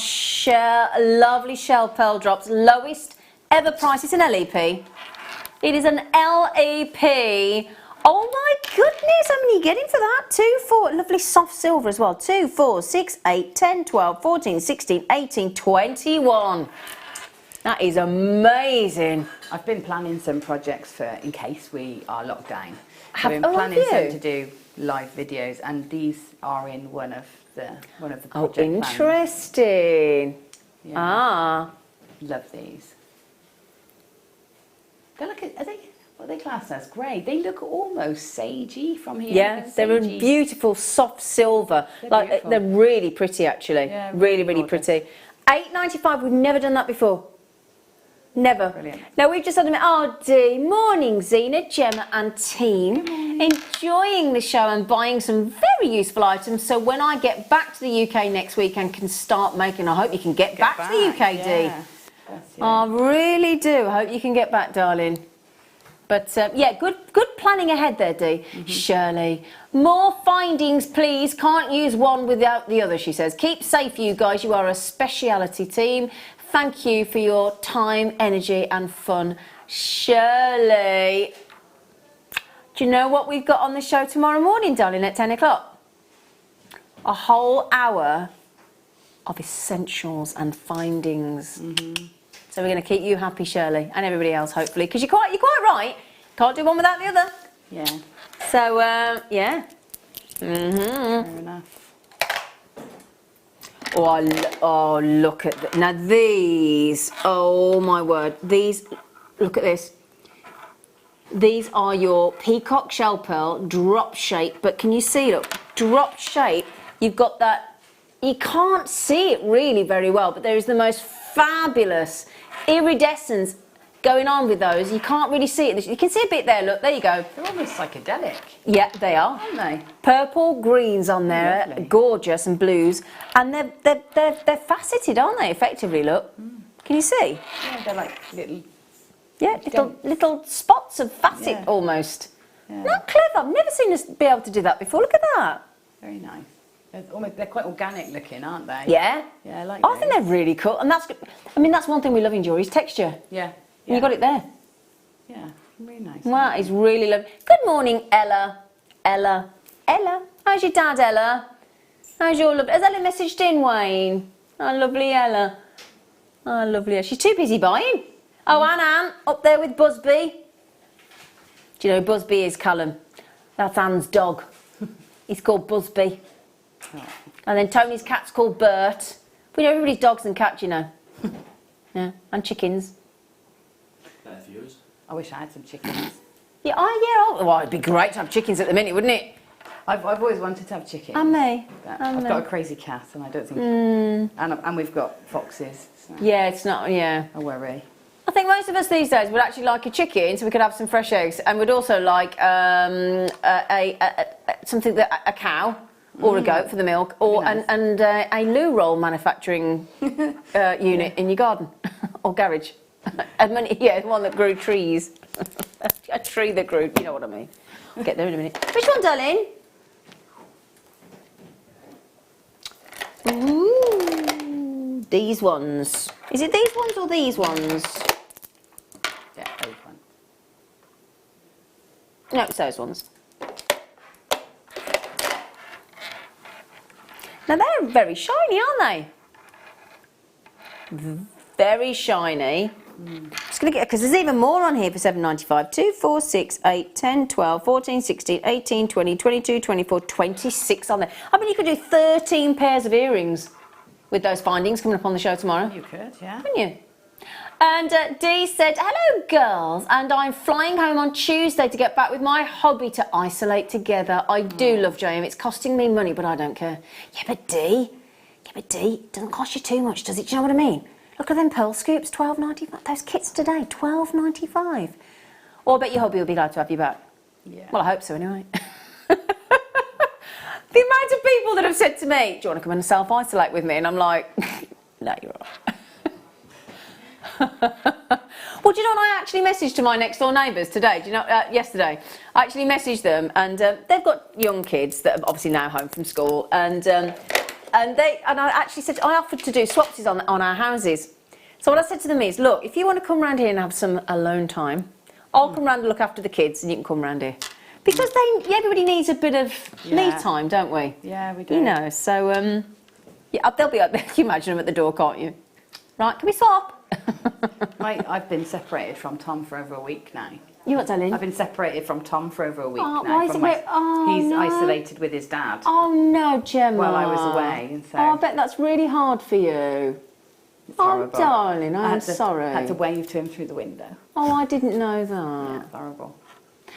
lovely shell pearl drops, lowest ever price. It's an LEP. It is an LEP. Oh my goodness, how many are you getting for that? 2, 4, lovely soft silver as well. 2, 4, 6, 8, 10, 12, 14, 16, 18, 21. That is amazing. I've been planning some projects for in case we are locked down. Have- I've been oh, have planning you? some to do live videos, and these are in one of the project plans. Interesting. Yeah. Ah. Love these. They're like what they class as grey. They look almost sagey from here. Yeah, Like they're a sagey. beautiful soft silver. They're beautiful. They're really pretty actually. Yeah, really, really really gorgeous. pretty. £8.95. We've never done that before. Never. Brilliant. Now we've just had RD. Morning, Zena, Gemma, and team. Enjoying the show and buying some very useful items. So when I get back to the UK next week and can start making, I hope you can get back to the UK, Dee. Yeah. That's it. I really do. I hope you can get back, darling. But yeah, good planning ahead there, Dee. Shirley, more findings, please. Can't use one without the other, she says. Keep safe, you guys. You are a speciality team. Thank you for your time, energy, and fun, Shirley. Do you know what we've got on the show tomorrow morning, darling, at 10 o'clock? A whole hour of essentials and findings. So we're going to keep you happy, Shirley, and everybody else, hopefully, because you're quite right. Can't do one without the other. Yeah. So yeah. Fair enough. Oh, look at now these. Oh my word, these. Look at this. These are your peacock shell pearl drop shape, but can you see? Look, drop shape. You've got that. You can't see it really very well, but there is the most fabulous iridescence going on with those. You can't really see it. You can see a bit there. Look, there you go. They're almost psychedelic, Yeah, they are. aren't they? Purple, greens on there, Lovely. gorgeous, and blues, and they're faceted, aren't they? Effectively, look. Can you see? Yeah, they're like little. Yeah, little spots of facet Yeah. almost. Yeah. Not clever. I've never seen us be able to do that before. Look at that. Very nice. They're quite organic looking, aren't they? Yeah. Yeah, I like I think they're really cool, and that's. I mean, that's one thing we love in jewellery is texture. Yeah. And you got it there. Yeah, really nice. Wow, it's really lovely. Good morning, Ella. Ella. How's your dad, Ella? How's your love? Has Ella messaged in, Wayne? Oh, lovely Ella. Oh, lovely. She's too busy buying. Oh, Anne, up there with Busby. Do you know who Busby is, Callum? That's Anne's dog. He's called Busby. Oh. And then Tony's cat's called Bert. We know everybody's dogs and cats, you know. Yeah, and chickens. Better viewers. I wish I had some chickens. Yeah, well, it'd be great to have chickens at the minute, wouldn't it? I've always wanted to have chickens. And me. But And I've me. got a crazy cat, and I don't think. And we've got foxes. So Yeah, it's not, yeah. I worry. I think most of us these days would actually like a chicken so we could have some fresh eggs, and would also like something that a cow or a goat for the milk, or Nice. and a loo roll manufacturing unit in your garden or garage. One that grew trees. A tree that grew, you know what I mean. I'll get there in a minute. Which one, darling? Ooh, these ones. Is it these ones or these ones? Yeah, those ones. No, it's those ones. Now they're very shiny, aren't they? Very shiny. Just going to get, because there's even more on here for £7.95. 2, 4, 6, 8, 10, 12, 14, 16, 18, 20, 22, 24, 26 on there. I mean, you could do 13 pairs of earrings with those findings coming up on the show tomorrow. You could, yeah. Couldn't you? And Dee said, hello girls, and I'm flying home on Tuesday to get back with my hobby to isolate together. I do love JM, it's costing me money, but I don't care. Yeah, but Dee, it doesn't cost you too much, does it? Do you know what I mean? Look at them pearl scoops, $12.95. Those kits today, $12.95. Or I bet your hobby will be glad to have you back. Yeah. Well, I hope so anyway. The amount of people that have said to me, do you want to come and self-isolate with me? And I'm like, no, you're all right. Well, do you know what I actually messaged to my next door neighbours today? Do you know, yesterday? I actually messaged them, and they've got young kids that are obviously now home from school, and I actually said, I offered to do swapsies on our houses. So what I said to them is, look, if you want to come round here and have some alone time, I'll come round and look after the kids, and you can come round here. Because everybody needs a bit of me time, don't we? Yeah, we do. You know, so, yeah, they'll be up there. You can imagine them at the door, can't you? Right, can we swap? I've been separated from Tom for over a week now. You what, darling? I've been separated from Tom for over a week now. Why is it He's isolated with his dad. Oh no, Gemma. While I was away, and so. Oh, I bet that's really hard for you. It's horrible. Darling, I'm sorry. I had to wave to him through the window. Oh, I didn't know that. Yeah, it's horrible.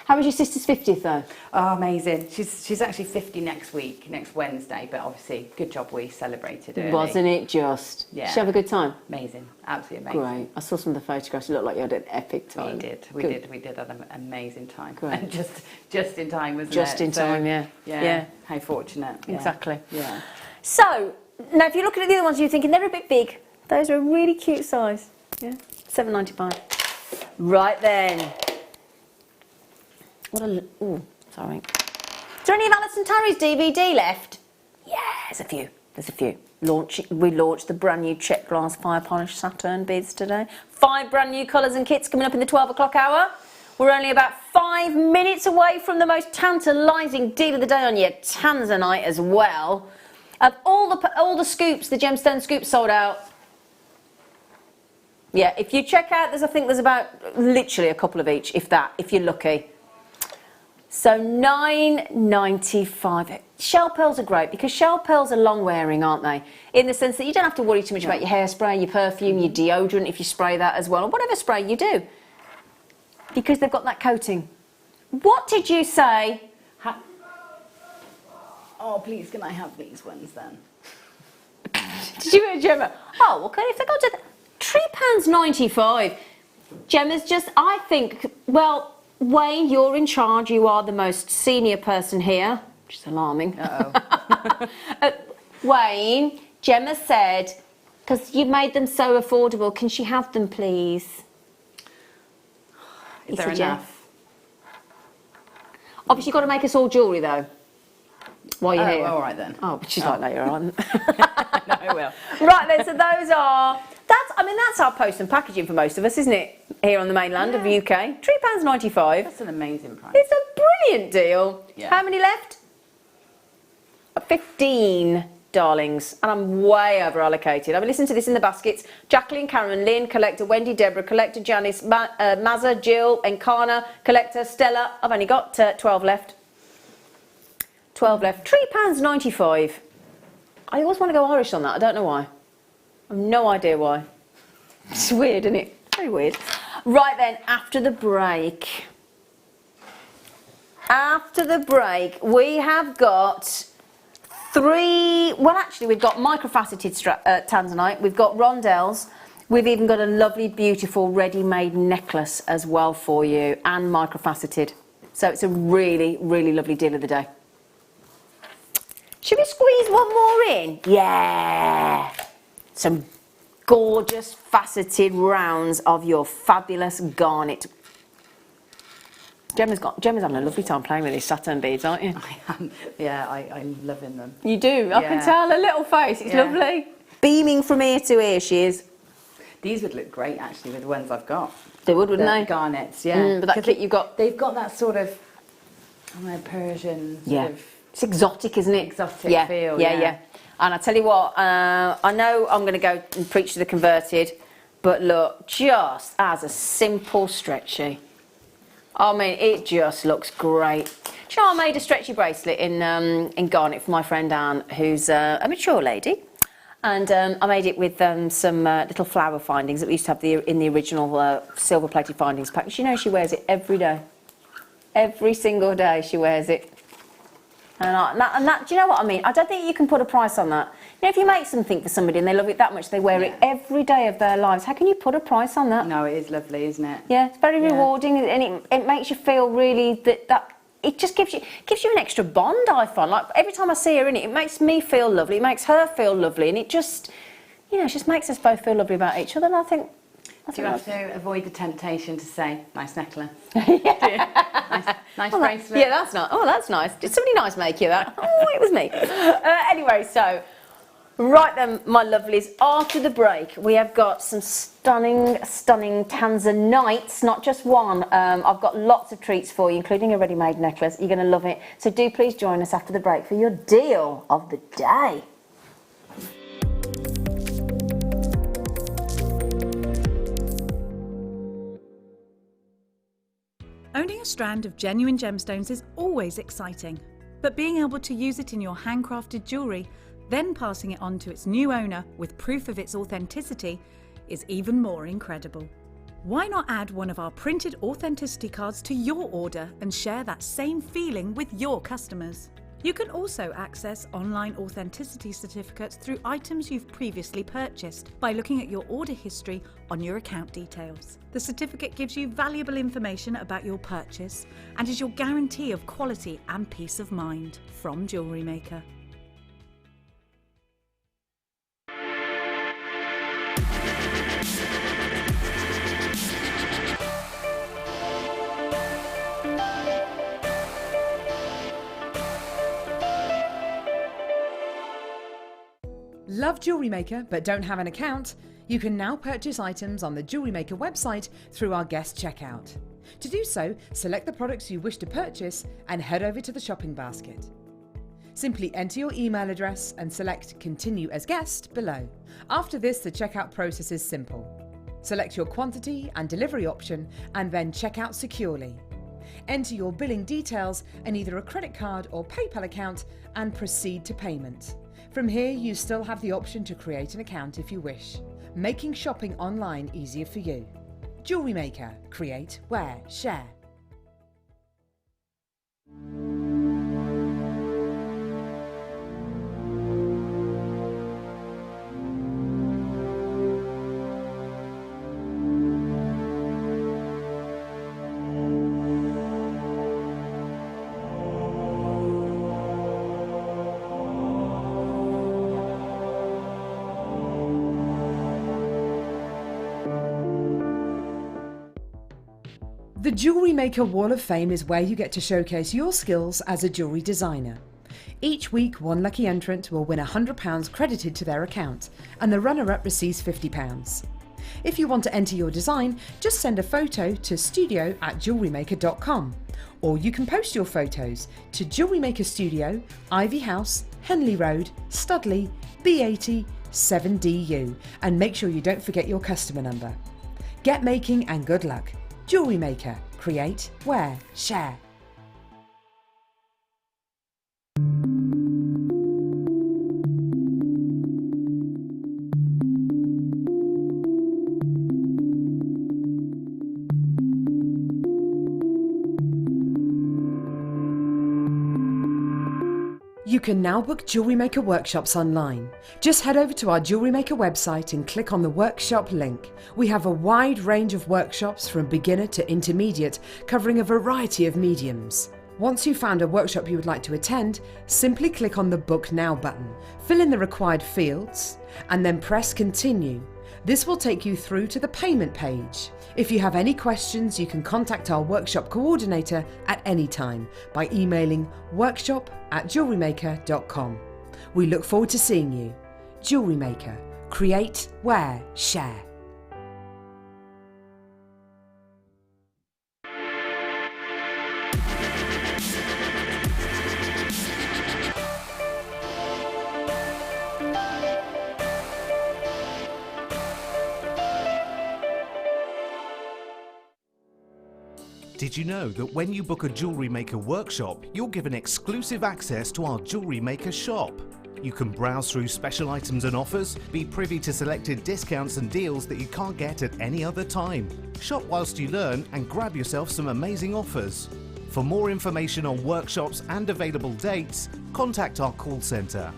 How was your sister's 50th though? Oh, amazing. She's actually 50 next week, next Wednesday, but obviously, good job we celebrated early. Wasn't it just? Yeah. Did she have a good time? Amazing. Absolutely amazing. Great. I saw some of the photographs. You looked like you had an epic time. We did have an amazing time. Great. And just in time, wasn't it? Just in time, yeah. Yeah. How fortunate. Yeah. Exactly. Yeah. So, now if you're looking at the other ones, you're thinking they're a bit big. Those are a really cute size. Yeah. $7.95. Right then. Oh, sorry. Is there any of Alison Terry's DVD left? Yeah, there's a few. We launched the brand new check glass fire polish Saturn beads today. 5 brand new colours and kits coming up in the 12 o'clock hour. We're only about 5 minutes away from the most tantalising deal of the day on your Tanzanite as well. Of all the scoops, the gemstone scoops sold out. Yeah, if you check out, I think there's about literally a couple of each, if that, if you're lucky. So $9.95. Shell pearls are great because shell pearls are long wearing, aren't they? In the sense that you don't have to worry too much about your hairspray, your perfume, your deodorant if you spray that as well, or whatever spray you do. Because they've got that coating. What did you say? Oh, please, can I have these ones then? Did you hear Gemma? Oh, okay, if they go to £3.95. Gemma's just, I think, well, Wayne, you're in charge. You are the most senior person here, which is alarming. Uh-oh. Wayne, Gemma said, because you made them so affordable, can she have them, please? Is there enough? Obviously, you've got to make us all jewellery, though, while you're here. All right, then. Oh, but she's like later on. No, I will. Right, then, so those are... That's our post and packaging for most of us, isn't it? Here on the mainland of the UK. £3.95. That's an amazing price. It's a brilliant deal. Yeah. How many left? 15, darlings. And I'm way over allocated. I mean, listen to this in the baskets. Jacqueline, Karen, Lynn, collector, Wendy, Deborah, collector, Janice, Mazza, Jill, Enkana, collector, Stella. I've only got 12 left. 12 left. £3.95. I always want to go Irish on that. I don't know why. I've no idea why. It's weird, isn't it? Very weird. Right then, after the break, we have got 3, well actually we've got microfaceted tanzanite, we've got rondelles, we've even got a lovely beautiful ready-made necklace as well for you, and microfaceted. So it's a really, really lovely deal of the day. Should we squeeze one more in? Yeah! Some gorgeous faceted rounds of your fabulous garnet. Gemma's having a lovely time playing with these Saturn beads, aren't you? I am. Yeah, I'm loving them. You do? I can tell her little face. It's lovely. Beaming from ear to ear, she is. These would look great, actually, with the ones I've got. They would, wouldn't they? Garnets, yeah. But that kit you've got... They've got that sort of, I don't know, Persian sort of... It's exotic, isn't it? Exotic feel, yeah. And I tell you what, I know I'm going to go and preach to the converted, but look, just as a simple stretchy. I mean, it just looks great. Do you know, I made a stretchy bracelet in garnet for my friend Anne, who's a mature lady. And I made it with some little flower findings that we used to have in the original silver-plated findings pack. You know, she wears it every day. Every single day she wears it. And that, do you know what I mean? I don't think you can put a price on that. You know, if you make something for somebody and they love it that much, they wear it every day of their lives. How can you put a price on that? No, it is lovely, isn't it? Yeah, it's very rewarding, and it makes you feel really that it just gives you an extra bond, I find. Like, every time I see her in it, it makes me feel lovely, it makes her feel lovely, and it just, you know, it just makes us both feel lovely about each other, and I think... Do you have to avoid the temptation to say, nice necklace? nice bracelet? Yeah, that's nice. Oh, that's nice. Did somebody nice make you that? Oh, it was me. Anyway, so, right then, my lovelies, after the break, we have got some stunning tanzanites, not just one. I've got lots of treats for you, including a ready-made necklace. You're going to love it. So do please join us after the break for your deal of the day. Owning a strand of genuine gemstones is always exciting, but being able to use it in your handcrafted jewellery, then passing it on to its new owner with proof of its authenticity, is even more incredible. Why not add one of our printed authenticity cards to your order and share that same feeling with your customers? You can also access online authenticity certificates through items you've previously purchased by looking at your order history on your account details. The certificate gives you valuable information about your purchase and is your guarantee of quality and peace of mind from Jewellery Maker. Love Jewellery Maker but don't have an account? You can now purchase items on the Jewellery Maker website through our guest checkout. To do so, select the products you wish to purchase and head over to the shopping basket. Simply enter your email address and select Continue as Guest below. After this, the checkout process is simple. Select your quantity and delivery option and then check out securely. Enter your billing details and either a credit card or PayPal account and proceed to payment. From here, you still have the option to create an account if you wish, making shopping online easier for you. Jewellery Maker. Create, wear, share. The Jewellery Maker Wall of Fame is where you get to showcase your skills as a jewellery designer. Each week, one lucky entrant will win £100 credited to their account, and the runner-up receives £50. If you want to enter your design, just send a photo to studio@jewellerymaker.com, or you can post your photos to Jewellery Maker Studio, Ivy House, Henley Road, Studley, B80 7DU, and make sure you don't forget your customer number. Get making and good luck. Jewellery Maker. Create, wear, share. You can now book Jewellery Maker workshops online. Just head over to our Jewellery Maker website and click on the workshop link. We have a wide range of workshops from beginner to intermediate, covering a variety of mediums. Once you've found a workshop you would like to attend, simply click on the Book Now button, fill in the required fields, and then press Continue. This will take you through to the payment page. If you have any questions, you can contact our workshop coordinator at any time by emailing workshop@jewellerymaker.com. We look forward to seeing you. Jewellery Maker. Create, wear, share. Did you know that when you book a Jewellery Maker workshop, you're given exclusive access to our Jewellery Maker shop? You can browse through special items and offers, be privy to selected discounts and deals that you can't get at any other time. Shop whilst you learn and grab yourself some amazing offers. For more information on workshops and available dates, contact our call centre.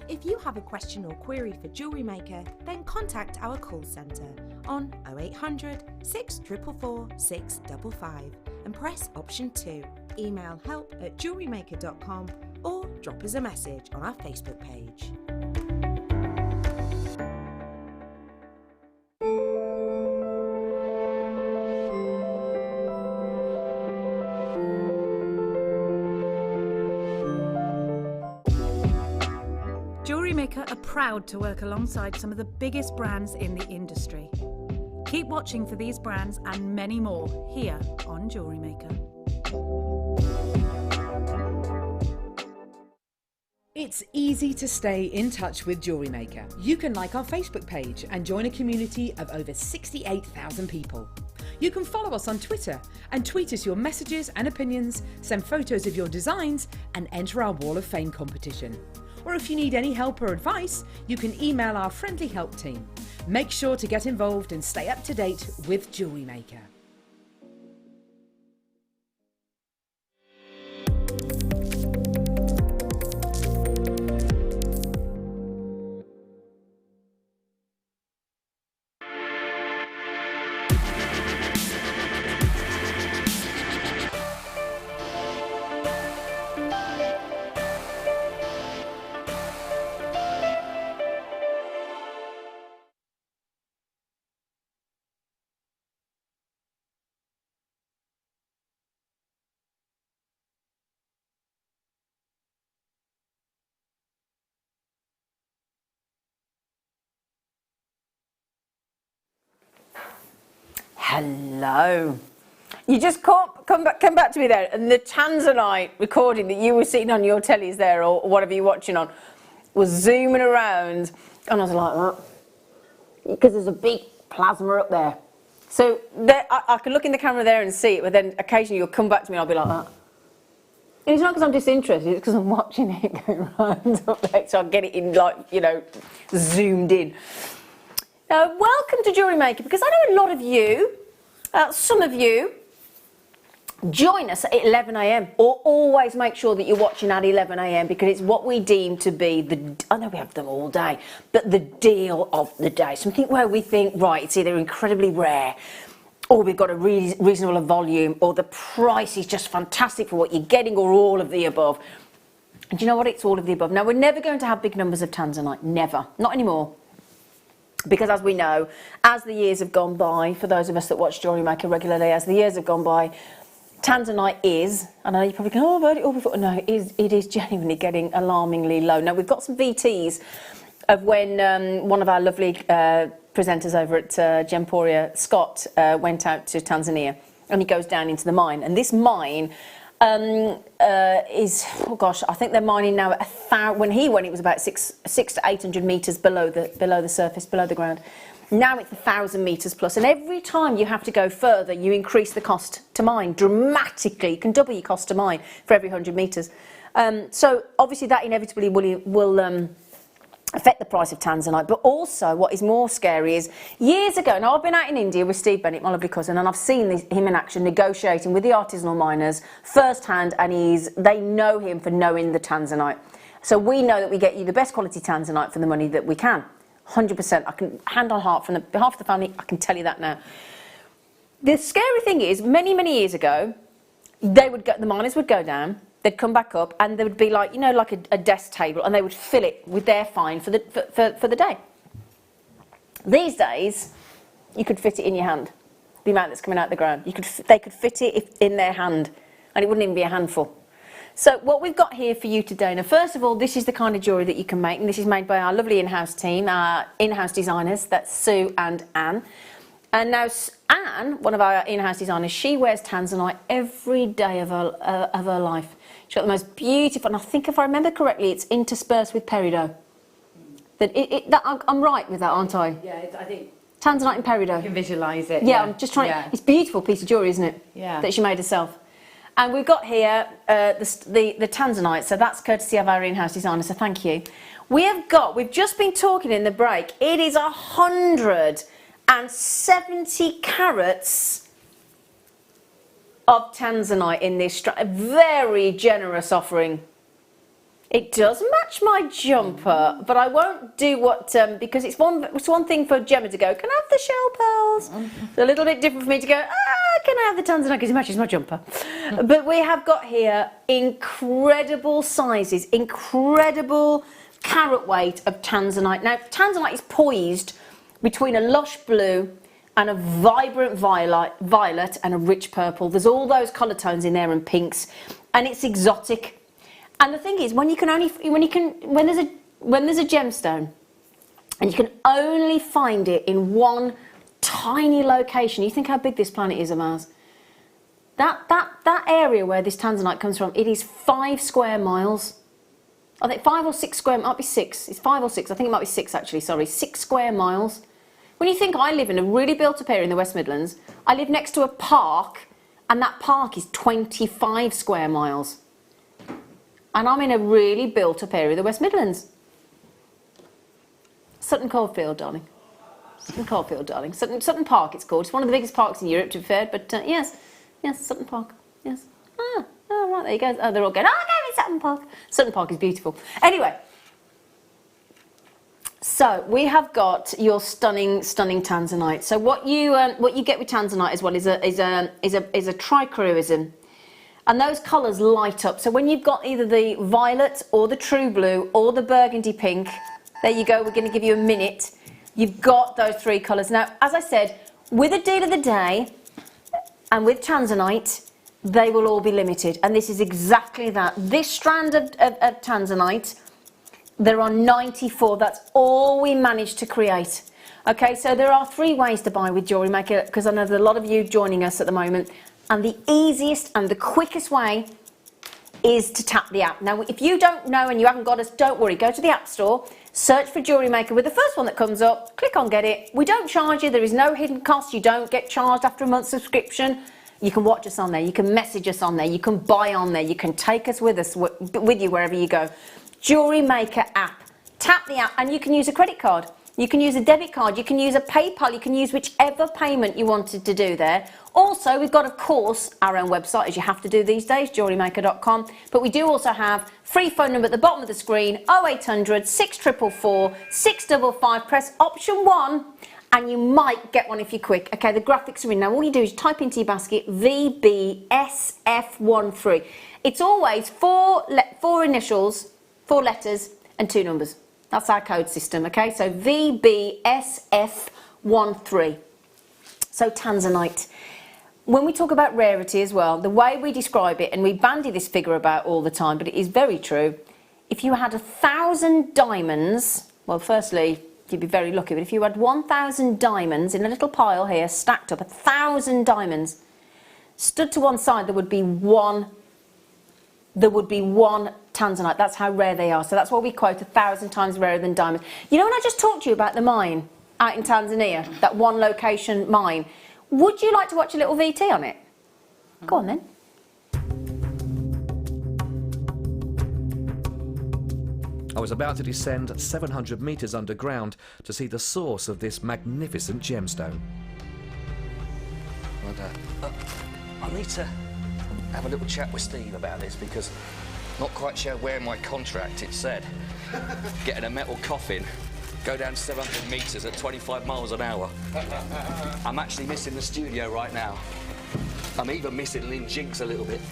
If you have a question or query for Jewellery Maker, then contact our call centre on 0800 644 655 and press option 2. Email help@jewellerymaker.com or drop us a message on our Facebook page. Jewellery Maker are proud to work alongside some of the biggest brands in the industry. Keep watching for these brands and many more here on Jewellery Maker. It's easy to stay in touch with Jewellery Maker. You can like our Facebook page and join a community of over 68,000 people. You can follow us on Twitter and tweet us your messages and opinions, send photos of your designs and enter our Wall of Fame competition. Or if you need any help or advice, you can email our friendly help team. Make sure to get involved and stay up to date with Jewellery Maker. Hello. You just come back to me there, and the Tanzanite recording that you were sitting on your tellies there, or whatever you're watching on, was zooming around, and I was like that, because there's a big plasma up there. So there, I can look in the camera there and see it, but then occasionally you'll come back to me and I'll be like that. And it's not because I'm disinterested, it's because I'm watching it go round up there, so I get it in, like, you know, zoomed in. Welcome to Jewellery Maker, because I know a lot of you, some of you, join us at 11 a.m. or always make sure that you're watching at 11 a.m. because it's what we deem to be the, I know we have them all day, but the deal of the day. Something where we think, right, it's either incredibly rare, or we've got a reasonable volume, or the price is just fantastic for what you're getting, or all of the above. And do you know what? It's all of the above. Now, we're never going to have big numbers of Tanzanite. Never. Not anymore. Because as we know, as the years have gone by, for those of us that watch Jewellery Maker regularly, as the years have gone by, Tanzanite is, I know you're probably going, oh, I've heard it all before. No, it is genuinely getting alarmingly low. Now, we've got some VTs of when one of our lovely presenters over at Gemporia, Scott, went out to Tanzania, and he goes down into the mine. And this mine is, oh gosh, I think they're mining now at when he went, it was about 600 to 800 metres below the surface, below the ground. Now it's 1,000 metres plus, and every time you have to go further, you increase the cost to mine dramatically. You can double your cost to mine for every 100 metres. So obviously that inevitably will affect the price of Tanzanite. But also what is more scary is, years ago, now I've been out in India with Steve Bennett, my lovely cousin, and I've seen him in action negotiating with the artisanal miners firsthand, and they know him for knowing the Tanzanite. So we know that we get you the best quality Tanzanite for the money that we can. 100%. I can, hand on heart, from behalf of the family, I can tell you that now. The scary thing is, many, many years ago, the miners would go down, they'd come back up, and there would be like, you know, like a desk table, and they would fill it with their find for the day. These days, you could fit it in your hand, the amount that's coming out the ground. They could fit it in their hand, and it wouldn't even be a handful. So what we've got here for you today, now first of all, this is the kind of jewellery that you can make, and this is made by our lovely in-house team, our in-house designers, that's Sue and Anne. And now Anne, one of our in-house designers, she wears tanzanite every day of her life. She's got the most beautiful, and I think if I remember correctly, it's interspersed with peridot. I'm right with that, aren't I? Yeah, I think tanzanite and peridot. you can visualise it. Yeah, I'm just trying. Yeah. It's a beautiful piece of jewellery, isn't it? Yeah. That she made herself. And we've got here the tanzanite, so that's courtesy of our in-house designer, so thank you. We've just been talking in the break, it is 170 carats of tanzanite in this, a very generous offering. It does match my jumper, but I won't do what, because it's one thing for Gemma to go, can I have the shell pearls? It's a little bit different for me to go, can I have the tanzanite because it matches my jumper. But we have got here incredible sizes, incredible carat weight of tanzanite. Now, tanzanite is poised between a lush blue and a vibrant violet and a rich purple. There's all those colour tones in there and pinks, and it's exotic. And the thing is, when there's a gemstone, and you can only find it in one tiny location. You think how big this planet is of Mars? That area where this tanzanite comes from, it is 5 square miles. I think 5 or 6 square, might be 6. It's 5 or 6. I think it might be 6 actually. Sorry, 6 square miles. When you think I live in a really built-up area in the West Midlands, I live next to a park, and that park is 25 square miles. And I'm in a really built-up area of the West Midlands. Sutton Coldfield, darling. Sutton Coldfield, darling. Sutton Park, it's called. It's one of the biggest parks in Europe, to be fair. But yes, Sutton Park. Yes. Oh, right, there you go. Oh, they're all going, go in Sutton Park. Sutton Park is beautiful. Anyway, so we have got your stunning tanzanite. So what you get with tanzanite as well is a trichroism. And those colours light up. So when you've got either the violet or the true blue or the burgundy pink, there you go, we're going to give you a minute. You've got those 3 colours. Now, as I said, with a deal of the day and with tanzanite, they will all be limited. And this is exactly that. This strand of tanzanite, there are 94. That's all we managed to create. Okay, so there are 3 ways to buy with Jewellery Maker, because I know there's a lot of you joining us at the moment. And the easiest and the quickest way is to tap the app. Now, if you don't know and you haven't got us, don't worry. Go to the App Store, search for Jewellery Maker with the first one that comes up, click on Get It. We don't charge you. There is no hidden cost. You don't get charged after a month's subscription. You can watch us on there. You can message us on there. You can buy on there. You can take us with you wherever you go. Jewellery Maker app. Tap the app and you can use a credit card. You can use a debit card, you can use a PayPal, you can use whichever payment you wanted to do there. Also, we've got, of course, our own website, as you have to do these days, JewelleryMaker.com. But we do also have free phone number at the bottom of the screen, 0800 6444 655. Press option 1 and you might get one if you're quick. Okay, the graphics are in now. All you do is type into your basket VBSF13. It's always 4 initials, 4 letters and 2 numbers. That's our code system, okay? So VBSF13. So tanzanite. When we talk about rarity as well, the way we describe it, and we bandy this figure about all the time, but it is very true. If you had 1,000 diamonds, well, firstly, you'd be very lucky, but if you had 1,000 diamonds in a little pile here, stacked up, 1,000 diamonds, stood to one side, there would be one tanzanite. That's how rare they are. So that's why we quote 1,000 times rarer than diamonds. You know when I just talked to you about the mine out in Tanzania, that one location mine, would you like to watch a little VT on it? Go on then. I was about to descend 700 metres underground to see the source of this magnificent gemstone. I need to have a little chat with Steve about this, because not quite sure where in my contract it said getting a metal coffin, go down 700 metres at 25 miles an hour. I'm actually missing the studio right now. I'm even missing Lynn Jinx a little bit.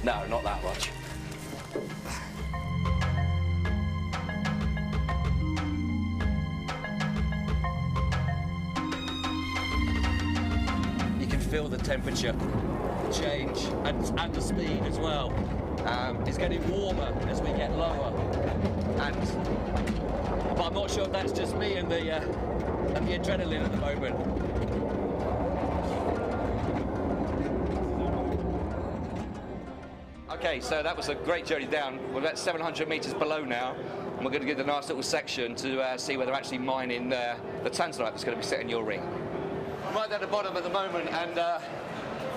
No, not that much. You can feel the temperature change and the speed as well. It's getting warmer as we get lower, and but I'm not sure if that's just me and the adrenaline at the moment. Okay, so that was a great journey down. We're about 700 metres below now, and we're going to get a nice little section to see where they're actually mining the tanzanite that's going to be set in your ring. I'm right down the bottom at the moment, and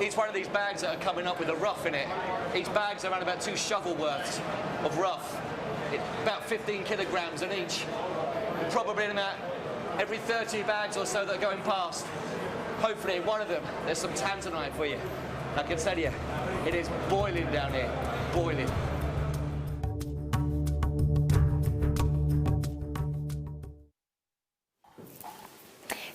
each one of these bags that are coming up with a rough in it, each bag's around about 2 shovel worths of rough. It's about 15 kilograms in each. Probably in about every 30 bags or so that are going past. Hopefully in one of them there's some tanzanite for you. I can tell you, it is boiling down here, boiling.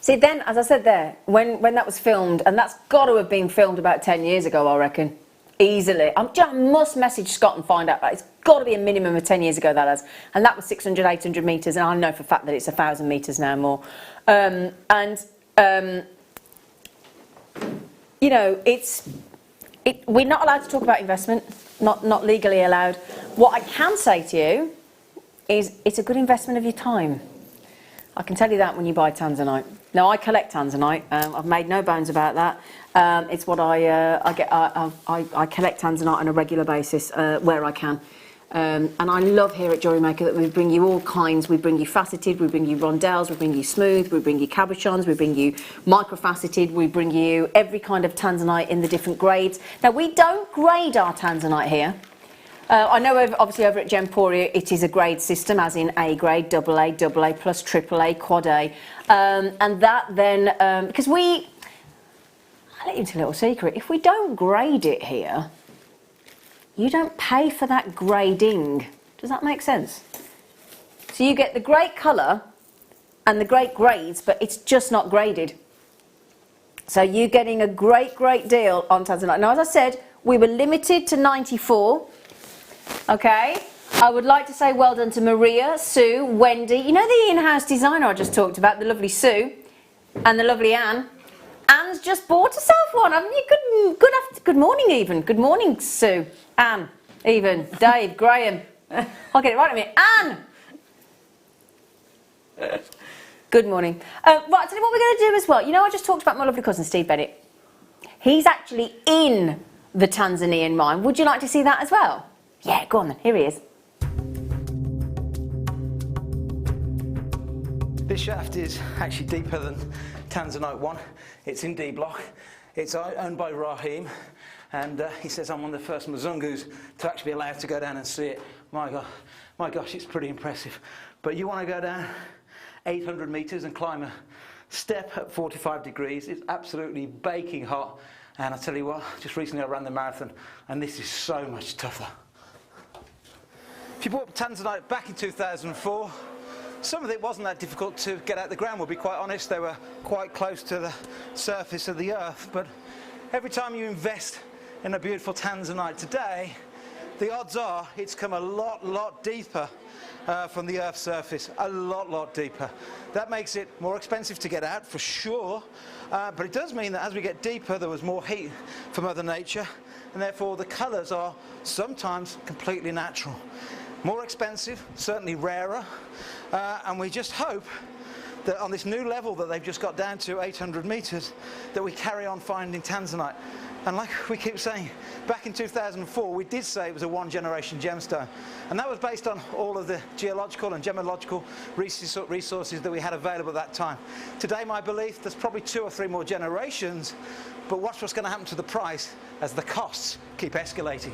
See, then, as I said there, when that was filmed, and that's got to have been filmed about 10 years ago, I reckon, easily. I must message Scott and find out. It's got to be a minimum of 10 years ago, that has. And that was 600, 800 metres, and I know for a fact that it's 1,000 metres now more. You know, we're not allowed to talk about investment, not legally allowed. What I can say to you is it's a good investment of your time. I can tell you that when you buy tanzanite. Now, I collect tanzanite. I've made no bones about that. It's what I get. I collect tanzanite on a regular basis where I can. And I love here at Jewellery Maker that we bring you all kinds. We bring you faceted, we bring you rondelles, we bring you smooth, we bring you cabochons, we bring you microfaceted, we bring you every kind of tanzanite in the different grades. Now, we don't grade our tanzanite here. I know obviously over at Gemporia it is a grade system, as in A grade, AA plus AAA, quad A. And that then, because I'll let you into a little secret, if we don't grade it here, you don't pay for that grading. Does that make sense? So you get the great colour and the great grades, but it's just not graded. So you're getting a great deal on tanzanite. Now, as I said, we were limited to 94. Okay, I would like to say well done to Maria, Sue, Wendy. You know the in-house designer I just talked about, the lovely Sue and the lovely Anne. Anne's just bought herself one, haven't you? Good morning, even. Good morning, Sue, Anne, even, Dave, Graham. I'll get it right in a minute. Anne! Good morning. Right, tell you what we're going to do as well. You know, I just talked about my lovely cousin, Steve Bennett. He's actually in the Tanzanian mine. Would you like to see that as well? Yeah, go on then. Here he is. This shaft is actually deeper than Tanzanite 1. It's in D block. It's owned by Rahim, and he says I'm one of the first Mzungus to actually be allowed to go down and see it. My gosh, it's pretty impressive. But you want to go down 800 metres and climb a step at 45 degrees. It's absolutely baking hot. And I tell you what, just recently I ran the marathon, and this is so much tougher. If you bought tanzanite back in 2004, some of it wasn't that difficult to get out of the ground, we'll be quite honest. They were quite close to the surface of the earth. But every time you invest in a beautiful tanzanite today, the odds are it's come a lot deeper from the earth's surface, a lot deeper. That makes it more expensive to get out, for sure. But it does mean that as we get deeper, there was more heat from Mother Nature, and therefore the colours are sometimes completely natural. More expensive, certainly rarer, and we just hope that on this new level that they've just got down to 800 metres, that we carry on finding tanzanite. And like we keep saying, back in 2004 we did say it was a one-generation gemstone, and that was based on all of the geological and gemological resources that we had available at that time. Today, my belief, there's probably 2 or 3 more generations, but watch what's going to happen to the price as the costs keep escalating.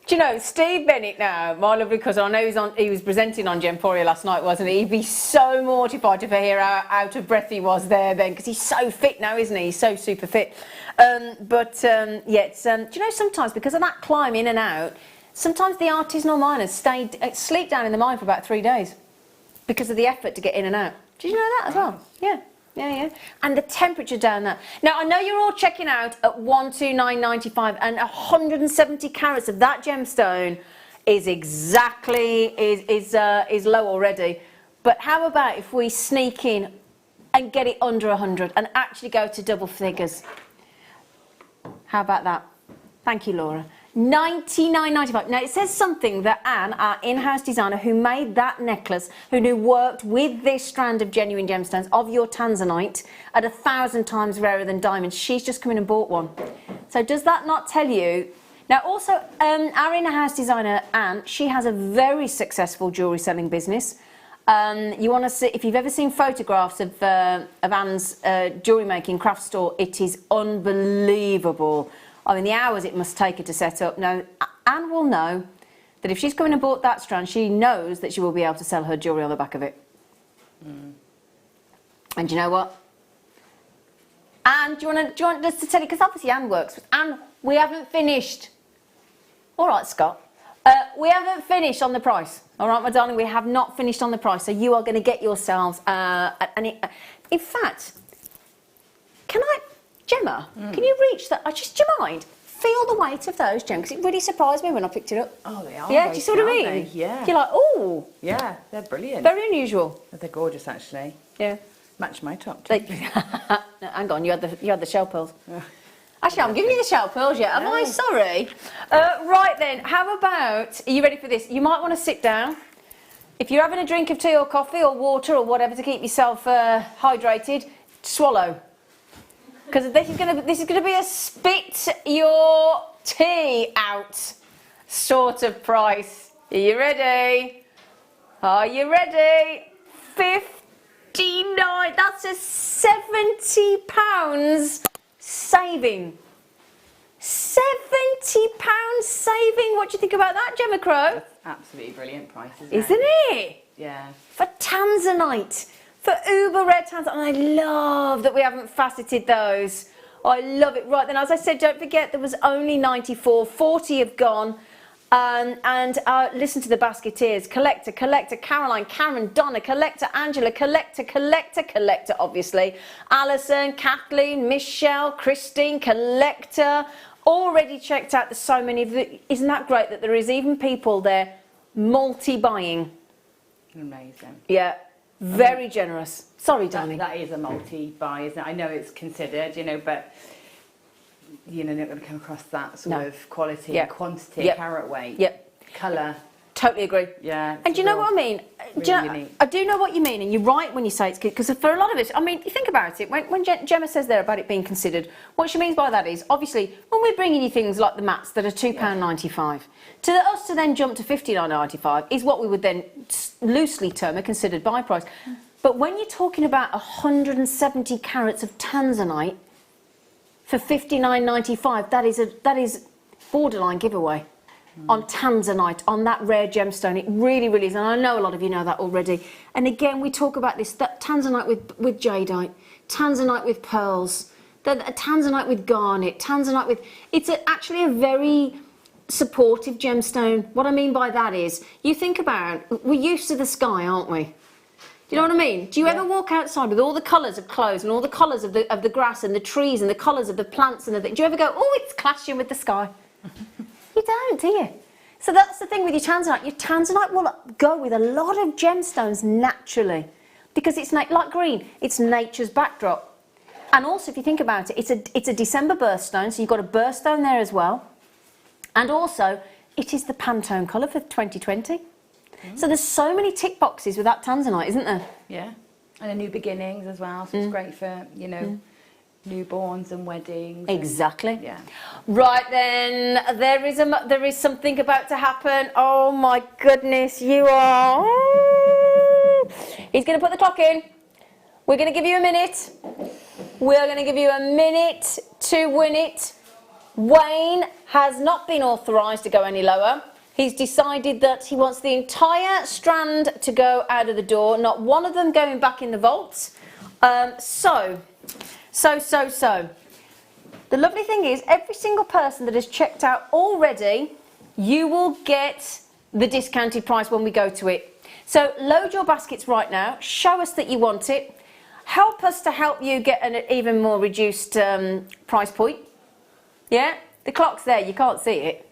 Do you know, Steve Bennett now, my lovely cousin, I know he was presenting on Gemporia last night, wasn't he? He'd be so mortified to hear how out of breath he was there then, because he's so fit now, isn't he? He's so super fit. Yeah, it's, do you know, sometimes because of that climb in and out, sometimes the artisanal miners sleep down in the mine for about 3 days because of the effort to get in and out. Did you know that as well? Yeah. Yeah. And the temperature down there. Now, I know you're all checking out at 129.95, and 170 carats of that gemstone is is low already. But how about if we sneak in and get it under 100 and actually go to double figures. How about that? Thank you, Laura. $99.95. Now it says something that Anne, our in-house designer who made that necklace, who worked with this strand of genuine gemstones of your tanzanite at 1,000 times rarer than diamonds, she's just come in and bought one. So does that not tell you? Now also our in-house designer Anne, she has a very successful jewellery selling business. You want to see, if you've ever seen photographs of Anne's jewellery making craft store, it is unbelievable. I mean, the hours it must take her to set up. Now, Anne will know that if she's coming and bought that strand, she knows that she will be able to sell her jewellery on the back of it. And you know what? Anne, do you want us to tell you? Because obviously Anne works. Anne, we haven't finished. All right, Scott. We haven't finished on the price. All right, my darling, we have not finished on the price. So you are going to get yourselves... in fact, can I... Gemma, can you reach that? Do you mind? Feel the weight of those, Gemma, because it really surprised me when I picked it up. Oh, they are. Yeah, do you see what I mean? Yeah. You're like, oh. Yeah, they're brilliant. Very unusual. They're gorgeous, actually. Yeah. Match my top. Too. No, hang on, you had the shell pearls. Actually, I'm giving you the shell pearls yet. Am I? Sorry. Right then, how about, are you ready for this? You might want to sit down. If you're having a drink of tea or coffee or water or whatever to keep yourself hydrated, swallow. Because this is gonna be a spit your tea out sort of price. Are you ready? Are you ready? 59. That's a £70 saving. £70 saving. What do you think about that, Gemma Crow? That's absolutely brilliant price, isn't it? Yeah. For tanzanite. For uber rare tanzanite. And I love that we haven't faceted those. I love it. Right then, as I said, don't forget there was only 94. 40 have gone. And listen to the basketeers. Collector, Caroline, Karen, Donna, Collector, Angela, Collector, obviously. Alison, Kathleen, Michelle, Christine, Collector. Already checked out. There's so many of them. Isn't that great that there is even people there multi-buying? Amazing. Yeah. Very generous. Sorry, darling. That is a multi-buy, isn't it? I know it's considered, but you're not going to come across that sort of quality, quantity, carat weight, colour. Totally agree. Yeah. And do you know what I mean? I do know what you mean, and you're right when you say it's because for a lot of us, I mean, you think about it. When Gemma says there about it being considered, what she means by that is obviously when we're bringing you things like the mats that are £2.95, to us to then jump to £59.95 is what we would then loosely term a considered buy price. But when you're talking about 170 carats of tanzanite for £59.95, that is borderline giveaway. On tanzanite, on that rare gemstone. It really, really is. And I know a lot of you know that already. And again, we talk about this, that tanzanite with jadeite, tanzanite with pearls, tanzanite with garnet, tanzanite with... It's actually a very supportive gemstone. What I mean by that is, you think about, we're used to the sky, aren't we? Do you know what I mean? Do you ever walk outside with all the colours of clothes and all the colours of the grass and the trees and the colours of the plants and do you ever go, oh, it's clashing with the sky? You don't, do you? So that's the thing with your tanzanite. Your tanzanite will go with a lot of gemstones naturally because it's like green. It's nature's backdrop. And also, if you think about it, it's a December birthstone, so you've got a birthstone there as well. And also, it is the Pantone colour for 2020. So there's so many tick boxes with that tanzanite, isn't there? Yeah. And a new beginnings as well, so it's great for, newborns and weddings. Exactly. Right then, there is something about to happen. Oh my goodness, you are... He's going to put the clock in. We're going to give you a minute. We're going to give you a minute to win it. Wayne has not been authorised to go any lower. He's decided that he wants the entire strand to go out of the door, not one of them going back in the vaults. So. The lovely thing is, every single person that has checked out already, you will get the discounted price when we go to it. So load your baskets right now, show us that you want it, help us to help you get an even more reduced price point. Yeah, the clock's there, you can't see it.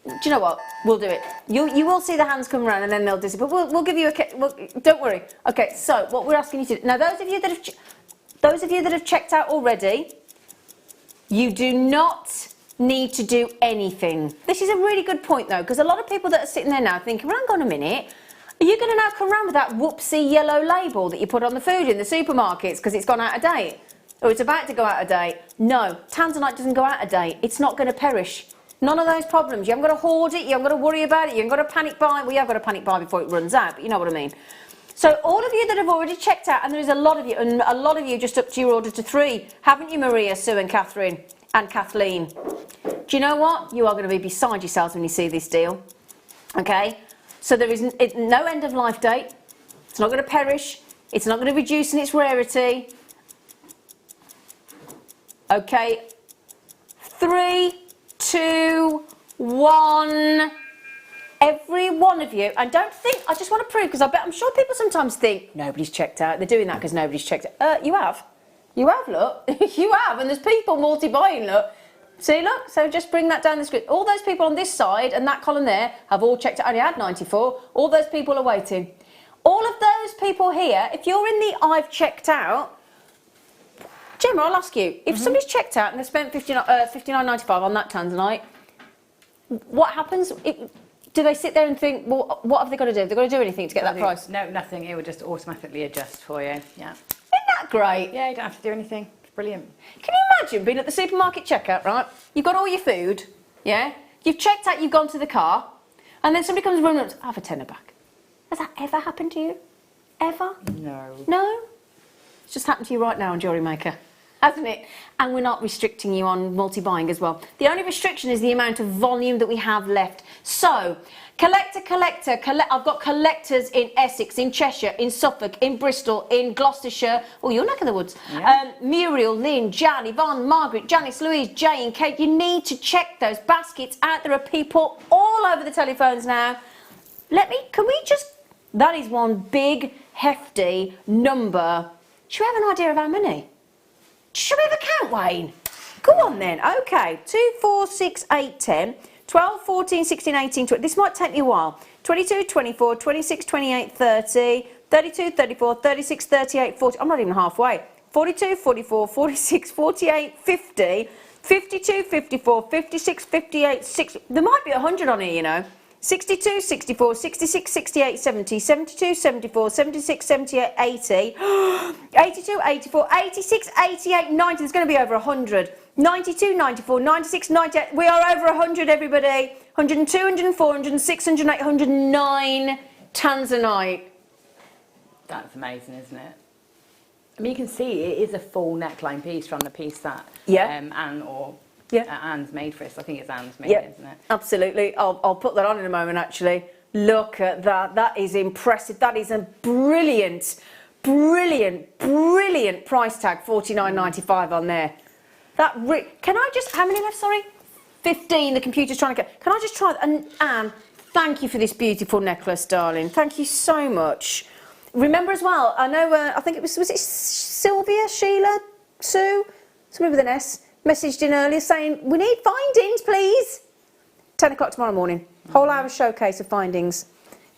Do you know what? We'll do it. You will see the hands come around and then they'll disappear. We'll give you a... don't worry. Okay, so what we're asking you to do... Now, those of you that have checked out already, you do not need to do anything. This is a really good point, though, because a lot of people that are sitting there now thinking, well, hang on a minute, are you going to now come around with that whoopsie yellow label that you put on the food in the supermarkets because it's gone out of date? Or it's about to go out of date? No, Tanzanite doesn't go out of date. It's not going to perish. None of those problems. You haven't got to hoard it, you haven't got to worry about it, you haven't got to panic buy. Well, you have got to panic buy before it runs out, but you know what I mean. So all of you that have already checked out, and there is a lot of you, and a lot of you just upped your order to 3, haven't you, Maria, Sue and Catherine and Kathleen? Do you know what? You are going to be beside yourselves when you see this deal. Okay? So there is no end of life date. It's not going to perish. It's not going to reduce in its rarity. Okay? 3, 2, 1. Every one of you, and don't think, I just want to prove, because I'm sure people sometimes think nobody's checked out. They're doing that because nobody's checked out. You have, look. You have, and there's people multi-buying, look. See, look, so just bring that down the screen. All those people on this side and that column there have all checked out. Only had 94. All those people are waiting. All of those people here, if you're in the I've checked out, Gemma, I'll ask you, if somebody's checked out and they've spent $59.95 on that Tanzanite, what happens? Do they sit there and think, well, what have they got to do? Have they got to do anything to get that price? No, nothing. It will just automatically adjust for you. Yeah. Isn't that great? Yeah, you don't have to do anything. It's brilliant. Can you imagine being at the supermarket checkout, right? You've got all your food, yeah? You've checked out, you've gone to the car, and then somebody comes running up, have a tenner back. Has that ever happened to you? Ever? No. No? It's just happened to you right now on Jewellery Maker, hasn't it? And we're not restricting you on multi-buying as well. The only restriction is the amount of volume that we have left. So, I've got collectors in Essex, in Cheshire, in Suffolk, in Bristol, in Gloucestershire. Oh, your neck of the woods. Yeah. Muriel, Lynn, Jan, Yvonne, Margaret, Janice, Louise, Jay and Kate. You need to check those baskets out. There are people all over the telephones now. Can we just... That is one big, hefty number. Should we have an idea of how many? Should we have a count, Wayne? Go on then. Okay. 2, 4, 6, 8, 10, 12, 14, 16, 18, 20. This might take me a while. 22, 24, 26, 28, 30, 32, 34, 36, 38, 40. I'm not even halfway. 42, 44, 46, 48, 50, 52, 54, 56, 58, 60. There might be 100 on here, you know. 62, 64, 66, 68, 70, 72, 74, 76, 78, 80, 82, 84, 86, 88, 90. There's going to be over 100. 92, 94, 96, 98. We are over 100, everybody. 102, 104, 106, 108, 109 Tanzanite. That's amazing, isn't it? I mean, you can see it is a full neckline piece from the piece that Anne's made for us. I think it's Anne's made it, isn't it? Absolutely. I'll put that on in a moment, actually. Look at that. That is impressive. That is a brilliant, brilliant, brilliant price tag, $49.95 on there. Can I just... How many left, sorry? 15. The computer's trying to... Can I just try... And Anne, thank you for this beautiful necklace, darling. Thank you so much. Remember as well, I know... I think it was it Sylvia, Sheila, Sue? Somebody with an S. Messaged in earlier saying, we need findings, please. 10 o'clock tomorrow morning. Whole hour showcase of findings.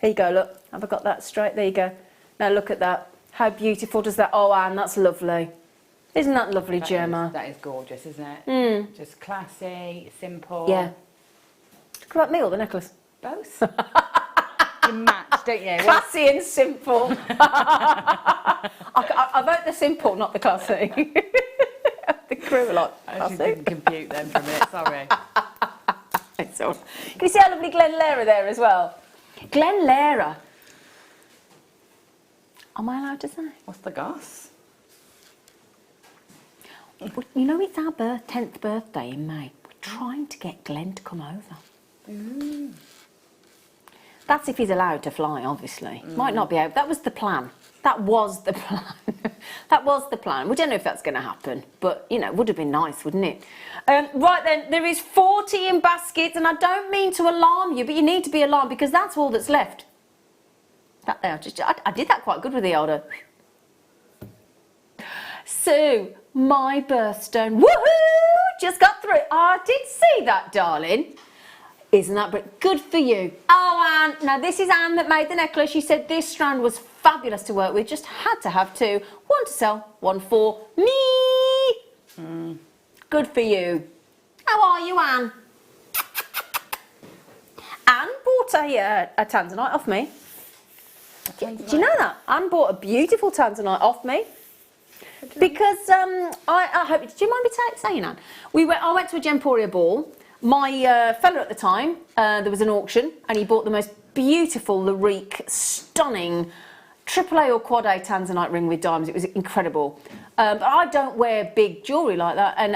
Here you go, look. Have I got that straight? There you go. Now look at that. How beautiful does that... Oh, Anne, that's lovely. Isn't that lovely, Gemma? That is gorgeous, isn't it? Mm. Just classy, simple. Yeah. Look at me or the necklace? Both. You match, don't you? Classy and simple. I vote the simple, not the classy. The crew a lot. I didn't compute them for a minute, sorry. It's all... Can you see how lovely Glen Lera there as well? Glen Lera. Am I allowed to say? What's the goss? You know, it's our 10th birthday in May. We're trying to get Glenn to come over. Mm. That's if he's allowed to fly, obviously. Might not be able... That was the plan. That was the plan. That was the plan. We don't know if that's going to happen, but, you know, it would have been nice, wouldn't it? Right then, there is 40 in baskets, and I don't mean to alarm you, but you need to be alarmed because that's all that's left. That there, I did that quite good with the older. So, my birthstone, woohoo, just got through. I did see that, darling. Isn't that good for you? Oh, Anne, now this is Anne that made the necklace. She said this strand was fabulous to work with, just had to have two. One to sell, one for me. Good for you. How are you, Anne? Anne bought a tanzanite off me. Do you know that? Anne bought a beautiful tanzanite off me. Because I hope, do you mind me saying, Anne? I went to a Gemporia ball. My fella at the time, there was an auction, and he bought the most beautiful, Larique, stunning AAA or Quad A tanzanite ring with diamonds. It was incredible. But I don't wear big jewellery like that, and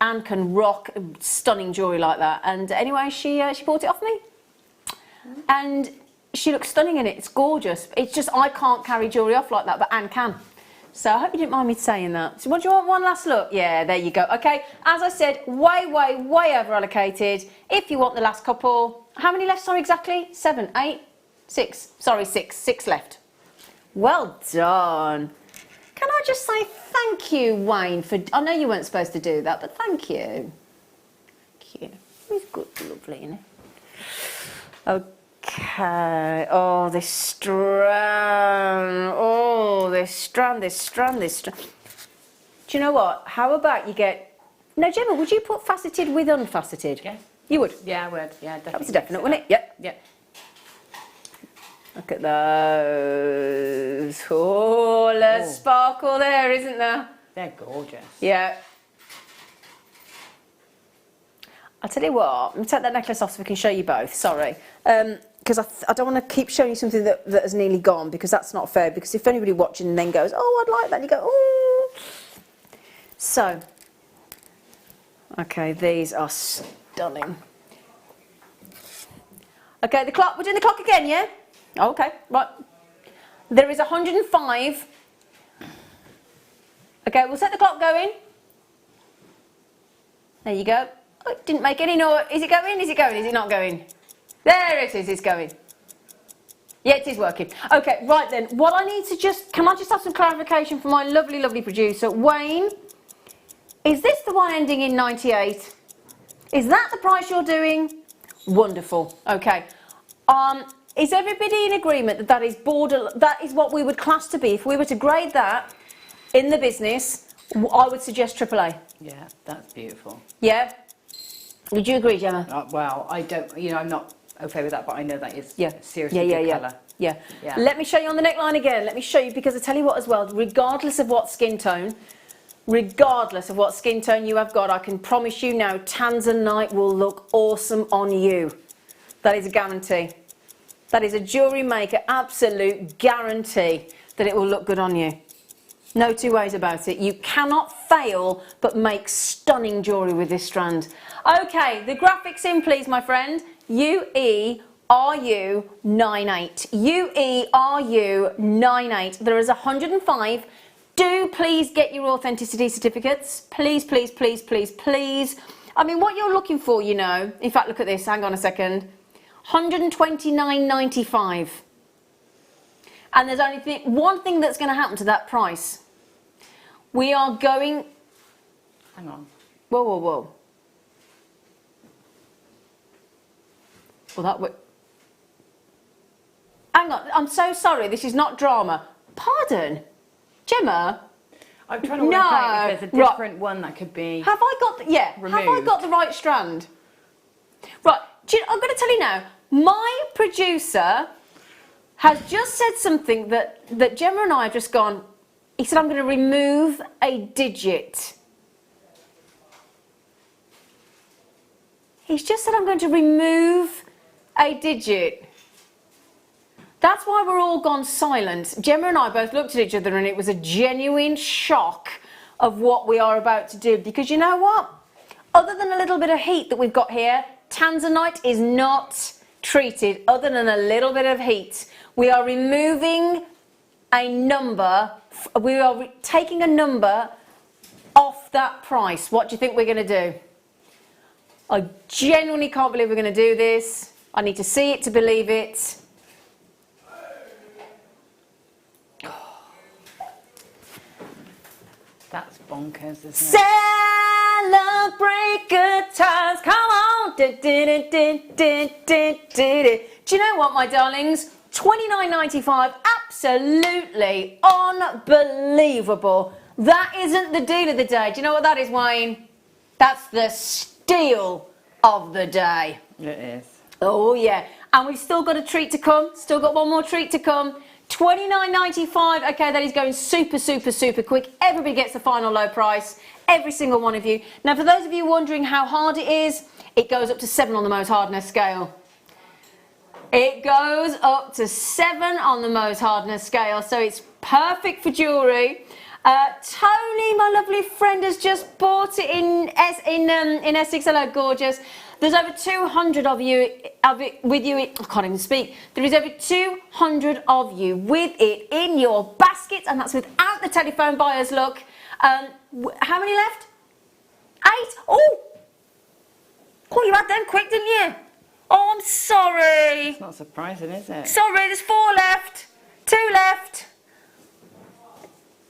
Anne can rock stunning jewellery like that. And anyway, she bought it off me, and she looks stunning in it. It's gorgeous. It's just I can't carry jewellery off like that, but Anne can. So I hope you didn't mind me saying that. So what do you want, one last look? Yeah, there you go. Okay, as I said, way over allocated. If you want the last couple, how many left, sorry, exactly? 7, 8, 6. Sorry, 6 left. Well done. Can I just say thank you, Wayne, for, I know you weren't supposed to do that, but thank you. Thank you. He's good, lovely, isn't he? Okay, oh, this strand, this strand. Do you know what? How about you get, no, Gemma, would you put faceted with unfaceted? Yeah. You would? Yeah, I would, yeah, definitely. That was a definite, wasn't it? Yep. Yep. Look at those. Oh, there's sparkle there, isn't there? They're gorgeous. Yeah. I'll tell you what, let me take that necklace off so we can show you both, sorry. Because I don't want to keep showing you something that has nearly gone, because that's not fair, because if anybody watching then goes, oh, I'd like that, and you go, oh. So, okay, these are stunning. Okay, the clock, we're doing the clock again, yeah? Oh, okay, right. There is 105. Okay, we'll set the clock going. There you go. Oh, it didn't make any noise. Is it going? Is it going? Is it not going? There it is, it's going. Yeah, it is working. Okay, right then, what I need to can I just have some clarification from my lovely, lovely producer, Wayne? Is this the one ending in 98? Is that the price you're doing? Wonderful, okay. Is everybody in agreement that that is what we would class to be, if we were to grade that in the business, I would suggest AAA. Yeah, that's beautiful. Yeah? Would you agree, Gemma? Well, I don't, I'm not okay with that, but I know that is seriously good colour. Yeah. Let me show you on the neckline again. Let me show you, because I tell you what as well, regardless of what skin tone you have got, I can promise you now, tanzanite will look awesome on you. That is a guarantee. That is a Jewellery Maker absolute guarantee that it will look good on you. No two ways about it. You cannot fail but make stunning jewellery with this strand. Okay, the graphics in please, my friend. UERU98. UERU98. There is 105. Do please get your authenticity certificates. Please, please, please, please, please. I mean, what you're looking for, in fact, look at this. Hang on a second. 129.95. And there's only one thing that's going to happen to that price. We are going... Hang on. Whoa, whoa, whoa. Well, that would... Hang on, I'm so sorry, this is not drama. Pardon? Gemma? I'm trying to work out if there's a different one that could be Have I got the right strand? Right, I'm going to tell you now, my producer has just said something that Gemma and I have just gone, he said, I'm going to remove a digit. He's just said, I'm going to remove a digit. That's why we're all gone silent. Gemma and I both looked at each other and it was a genuine shock of what we are about to do. Because you know what? Other than a little bit of heat that we've got here, tanzanite is not treated other than a little bit of heat. We are removing a number, we are taking a number off that price. What do you think we're going to do? I genuinely can't believe we're going to do this. I need to see it to believe it. That's bonkers, isn't it? Celebrate good times. Come on, Do you know what, my darlings? $29.95, absolutely unbelievable. That isn't the deal of the day. Do you know what that is, Wayne? That's the steal of the day. It is. Oh yeah, and we've still got a treat to come. Still got one more treat to come. $29.95. Okay, that is going super, super, super quick. Everybody gets the final low price. Every single one of you. Now, for those of you wondering how hard it is, it goes up to 7 on the Mohs hardness scale. It goes up to 7 on the Mohs hardness scale, so it's perfect for jewellery. Tony, my lovely friend, has just bought it in Essex. Hello, gorgeous. There's over 200 of you with you. I can't even speak. There is over 200 of you with it in your baskets, and that's without the telephone buyer's luck. How many left? 8. Oh, you had them quick, didn't you? Oh, I'm sorry. It's not surprising, is it? Sorry, there's 4 left. 2 left.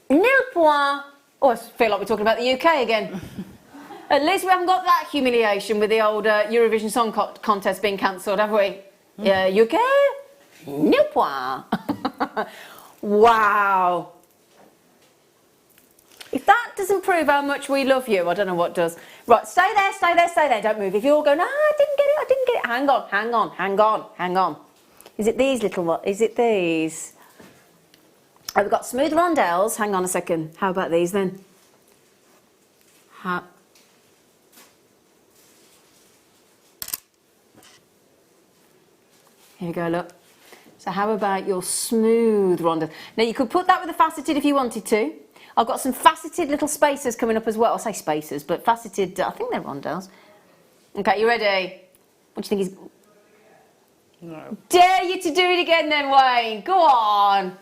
Nil point. Oh, I feel like we're talking about the UK again. At least we haven't got that humiliation with the old Eurovision Song Contest being cancelled, have we? Yeah, UK? Nil point. Wow. If that doesn't prove how much we love you, I don't know what does. Right, stay there, stay there, stay there. Don't move. If you all go, no, I didn't get it, I didn't get it. Hang on, hang on, hang on, hang on. Is it these little ones? Is it these? Oh, we've got smooth rondelles. Hang on a second. How about these then? Here we go, look. So how about your smooth rondelle? Now you could put that with the faceted if you wanted to. I've got some faceted little spacers coming up as well. I'll say spacers, but faceted, I think they're rondelles. Okay, you ready? What do you think is... No. Dare you to do it again then, Wayne. Go on.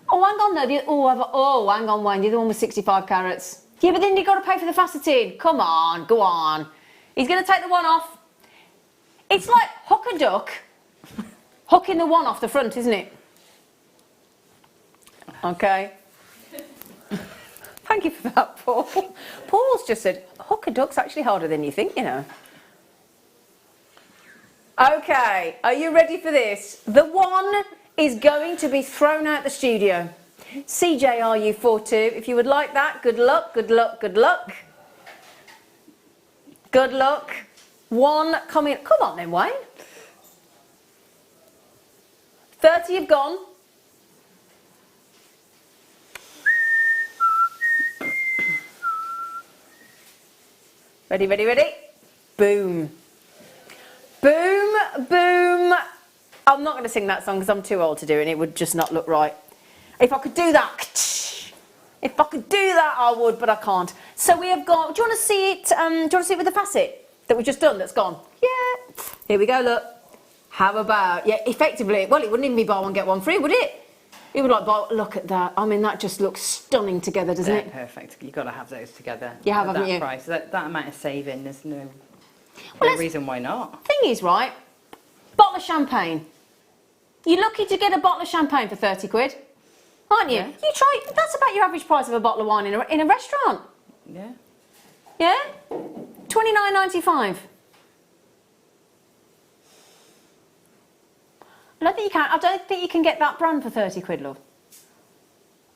Oh, hang on though. Oh, hang on, Wayne. The other one was 65 carats. Yeah, but then you've got to pay for the faceted. Come on, go on. He's going to take the one off. It's like hook a duck, hooking the one off the front, isn't it? Okay. Thank you for that, Paul. Paul's just said, hook a duck's actually harder than you think, you know. Okay, are you ready for this? The one is going to be thrown out the studio. CJRU42, if you would like that, good luck, good luck, good luck. Good luck. One coming, come on then, Wayne. 30 have gone. Ready, ready, ready? Boom. Boom, boom. I'm not going to sing that song because I'm too old to do it and it would just not look right. If I could do that, if I could do that, I would, but I can't. So we have got, do you want to see it, do you want to see it with the facet that we've just done that's gone? Yeah. Here we go, look. How about, yeah, effectively, well, it wouldn't even be buy one, get one free, would it? It would like, look at that. I mean, that just looks stunning together, doesn't it? Perfect. You've got to have those together. You have, haven't that you? Price, that amount of saving, there's no reason why not. Thing is, right, bottle of champagne. You're lucky to get a bottle of champagne for 30 quid, aren't you? Yeah. You try, that's about your average price of a bottle of wine in a restaurant. Yeah. Yeah? $29.95. I don't think you can get that brand for 30 quid, love.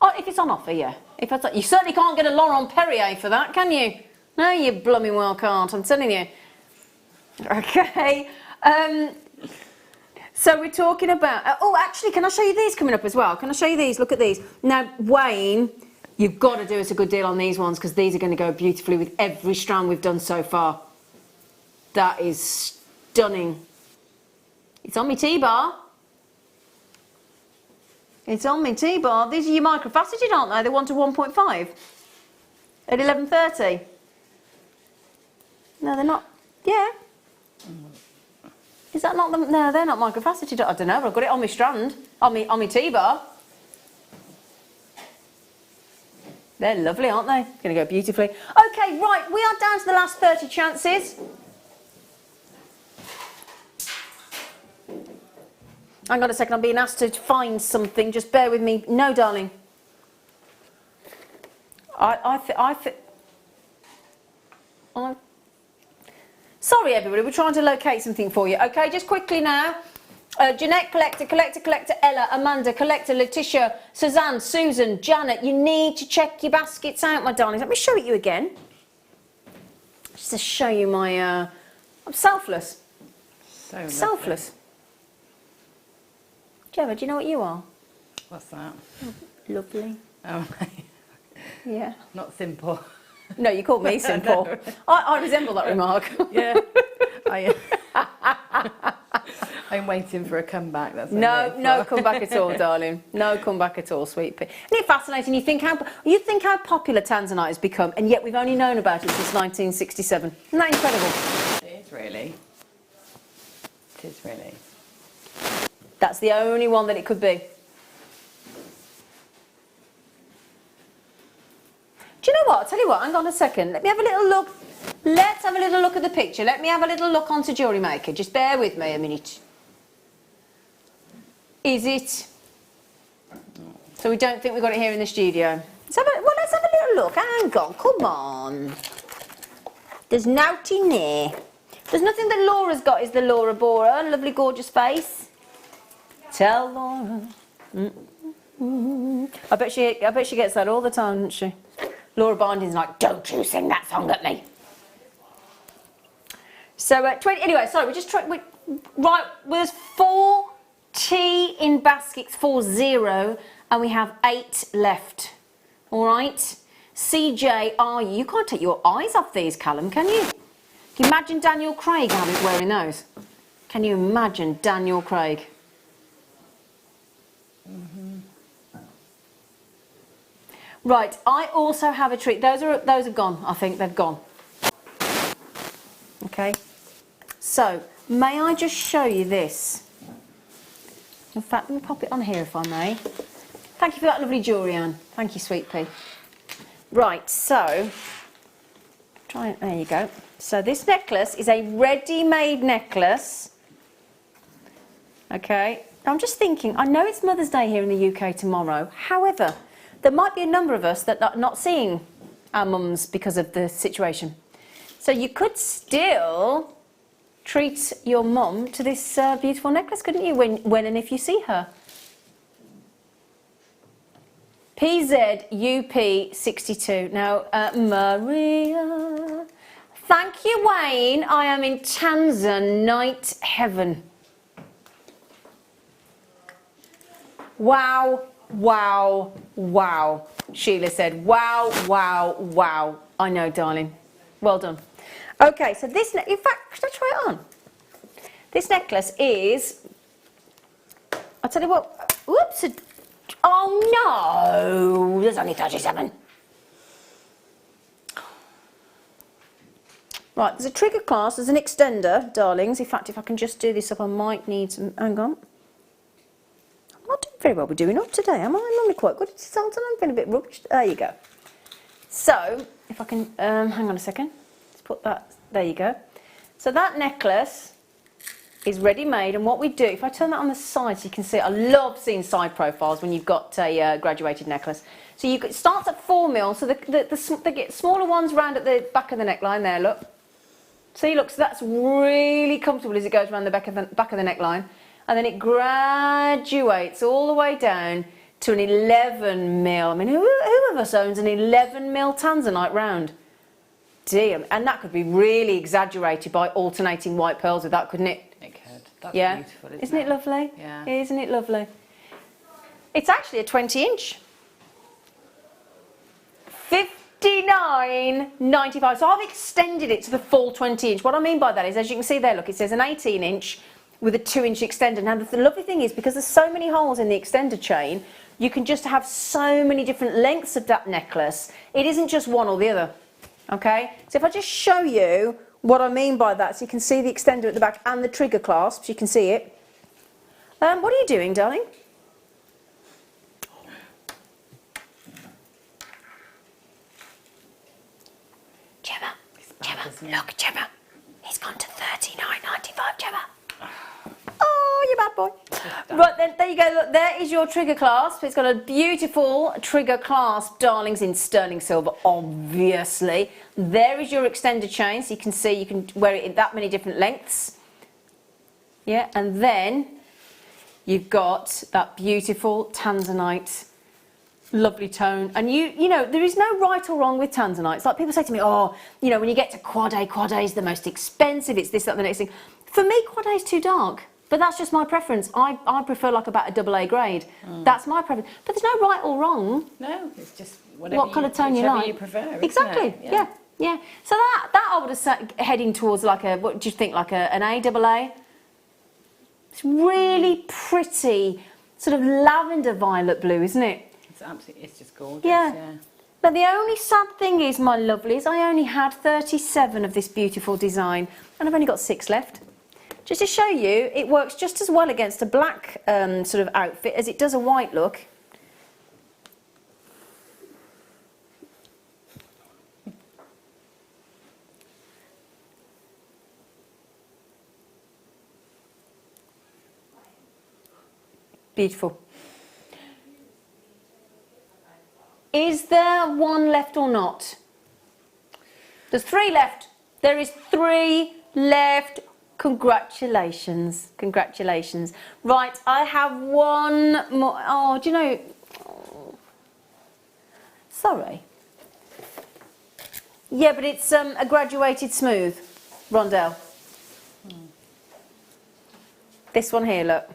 Oh, if it's on offer, yeah. If it's, you certainly can't get a Laurent Perrier for that, can you? No, you blooming well can't, I'm telling you. Okay. So we're talking about... oh, actually, can I show you these coming up as well? Can I show you these? Look at these. Now, Wayne, you've got to do us a good deal on these ones because these are going to go beautifully with every strand we've done so far. That is stunning. It's on my T-bar. It's on my T-bar. These are your microfaceted, aren't they? They're 1 to 1.5 at 11:30. No, they're not. Yeah. Is that not them? No, they're not microfaceted. I don't know, but I've got it on my strand, on my T-bar. They're lovely, aren't they? Going to go beautifully. Okay, right, we are down to the last 30 chances. Hang on a second, I'm being asked to find something. Just bear with me. No, darling. Sorry everybody, we're trying to locate something for you. Okay, just quickly now. Jeanette, collector, Ella, Amanda, collector, Letitia, Suzanne, Susan, Janet, you need to check your baskets out, my darlings. Let me show it you again. Just to show you my, I'm selfless. So selfless. Gemma, do you know what you are? What's that? Lovely. Oh, yeah. Not simple. No, you called me simple. I resemble that remark. Yeah. I'm waiting for a comeback. That's no comeback at all, darling. No comeback at all, sweet pea. Isn't it fascinating? You think how popular Tanzanite has become, and yet we've only known about it since 1967. Isn't that incredible? It is really. It is really. That's the only one that it could be. Do you know what? I'll tell you what, hang on a second. Let me have a little look. Let's have a little look at the picture. Let me have a little look onto Jewellery Maker. Just bear with me a minute. Is it? So we don't think we've got it here in the studio. Let's have a little look. Hang on, come on. There's nothing in there. There's nothing that Laura's got, is the Laura Bora. Lovely, gorgeous face. Tell Laura. I bet she gets that all the time, doesn't she? Laura Binding's like, don't you sing that song at me. So, anyway, sorry, we're just trying, right, there's 4 T in baskets, 40, and we have 8 left. All right? CJ, you can't take your eyes off these, Callum, can you? Can you imagine Daniel Craig wearing those? Can you imagine Daniel Craig? Right, I also have a treat. Those are gone. I think they've gone. Okay. So, may I just show you this? In fact, let me pop it on here if I may. Thank you for that lovely jewellery, Anne. Thank you, sweet pea. Right, so there you go. So this necklace is a ready-made necklace. Okay. I'm just thinking, I know it's Mother's Day here in the UK tomorrow. However, there might be a number of us that are not seeing our mums because of the situation. So you could still treat your mum to this beautiful necklace, couldn't you, when and if you see her? PZUP62. Now, Maria. Thank you, Wayne. I am in Tanzanite heaven. Wow. Wow, wow. Sheila said, wow, wow, wow. I know, darling. Well done. Okay, so this, in fact, should I try it on? This necklace is, I'll tell you what, whoops, oh no, there's only 37. Right, there's a trigger clasp, there's an extender, darlings. In fact, if I can just do this up, I might need some, hang on. Not doing very well with doing up today, am I? I'm normally quite good. It's something I'm feeling a bit rushed. There you go. So, if I can, hang on a second. Let's put that, there you go. So that necklace is ready made, and what we do, if I turn that on the side so you can see it, I love seeing side profiles when you've got a graduated necklace. So it starts at 4mm, so they get smaller ones round at the back of the neckline there, look. See, look, so that's really comfortable as it goes around the back of the neckline. And then it graduates all the way down to an 11mm. I mean, who of us owns an 11mm Tanzanite round? Dear, and that could be really exaggerated by alternating white pearls with that, couldn't it? It could. That's beautiful, isn't it lovely? Yeah. Isn't it lovely? It's actually a 20-inch. 59.95. So I've extended it to the full 20-inch. What I mean by that is, as you can see there, look, it says an 18-inch with a 2-inch extender. Now the lovely thing is, because there's so many holes in the extender chain, you can just have so many different lengths of that necklace. It isn't just one or the other. Okay, so if I just show you what I mean by that, so you can see the extender at the back and the trigger clasps, you can see it. What are you doing, darling? Gemma, look, Gemma, he's gone to 39.95, Gemma. Oh, you bad boy. Right then, there you go. Look, there is your trigger clasp. It's got a beautiful trigger clasp, darlings, in sterling silver, obviously. There is your extender chain, so you can see you can wear it in that many different lengths. Yeah, and then you've got that beautiful tanzanite, lovely tone. And you know, there is no right or wrong with tanzanite. It's like people say to me, oh, you know, when you get to quad A is the most expensive. It's this, that, the next thing. For me, quad A is too dark. But that's just my preference. I prefer like about a AA grade. That's my preference. But there's no right or wrong. No, it's just whatever what kind of tone you like. you prefer. Exactly. Yeah. Yeah. So that I would have said heading towards like a, what do you think, like an AA? It's really pretty, sort of lavender violet blue, isn't it? It's absolutely, it's just gorgeous. Yeah. But the only sad thing is, my lovelies, I only had 37 of this beautiful design, and I've only got 6 left. Just to show you, it works just as well against a black sort of outfit as it does a white look. Beautiful. Is there one left or not? There's 3 left. There is 3 left. Congratulations. Congratulations. Right, I have one more. Oh, do you know? Oh, sorry. Yeah, but it's a graduated smooth rondelle. This one here, look.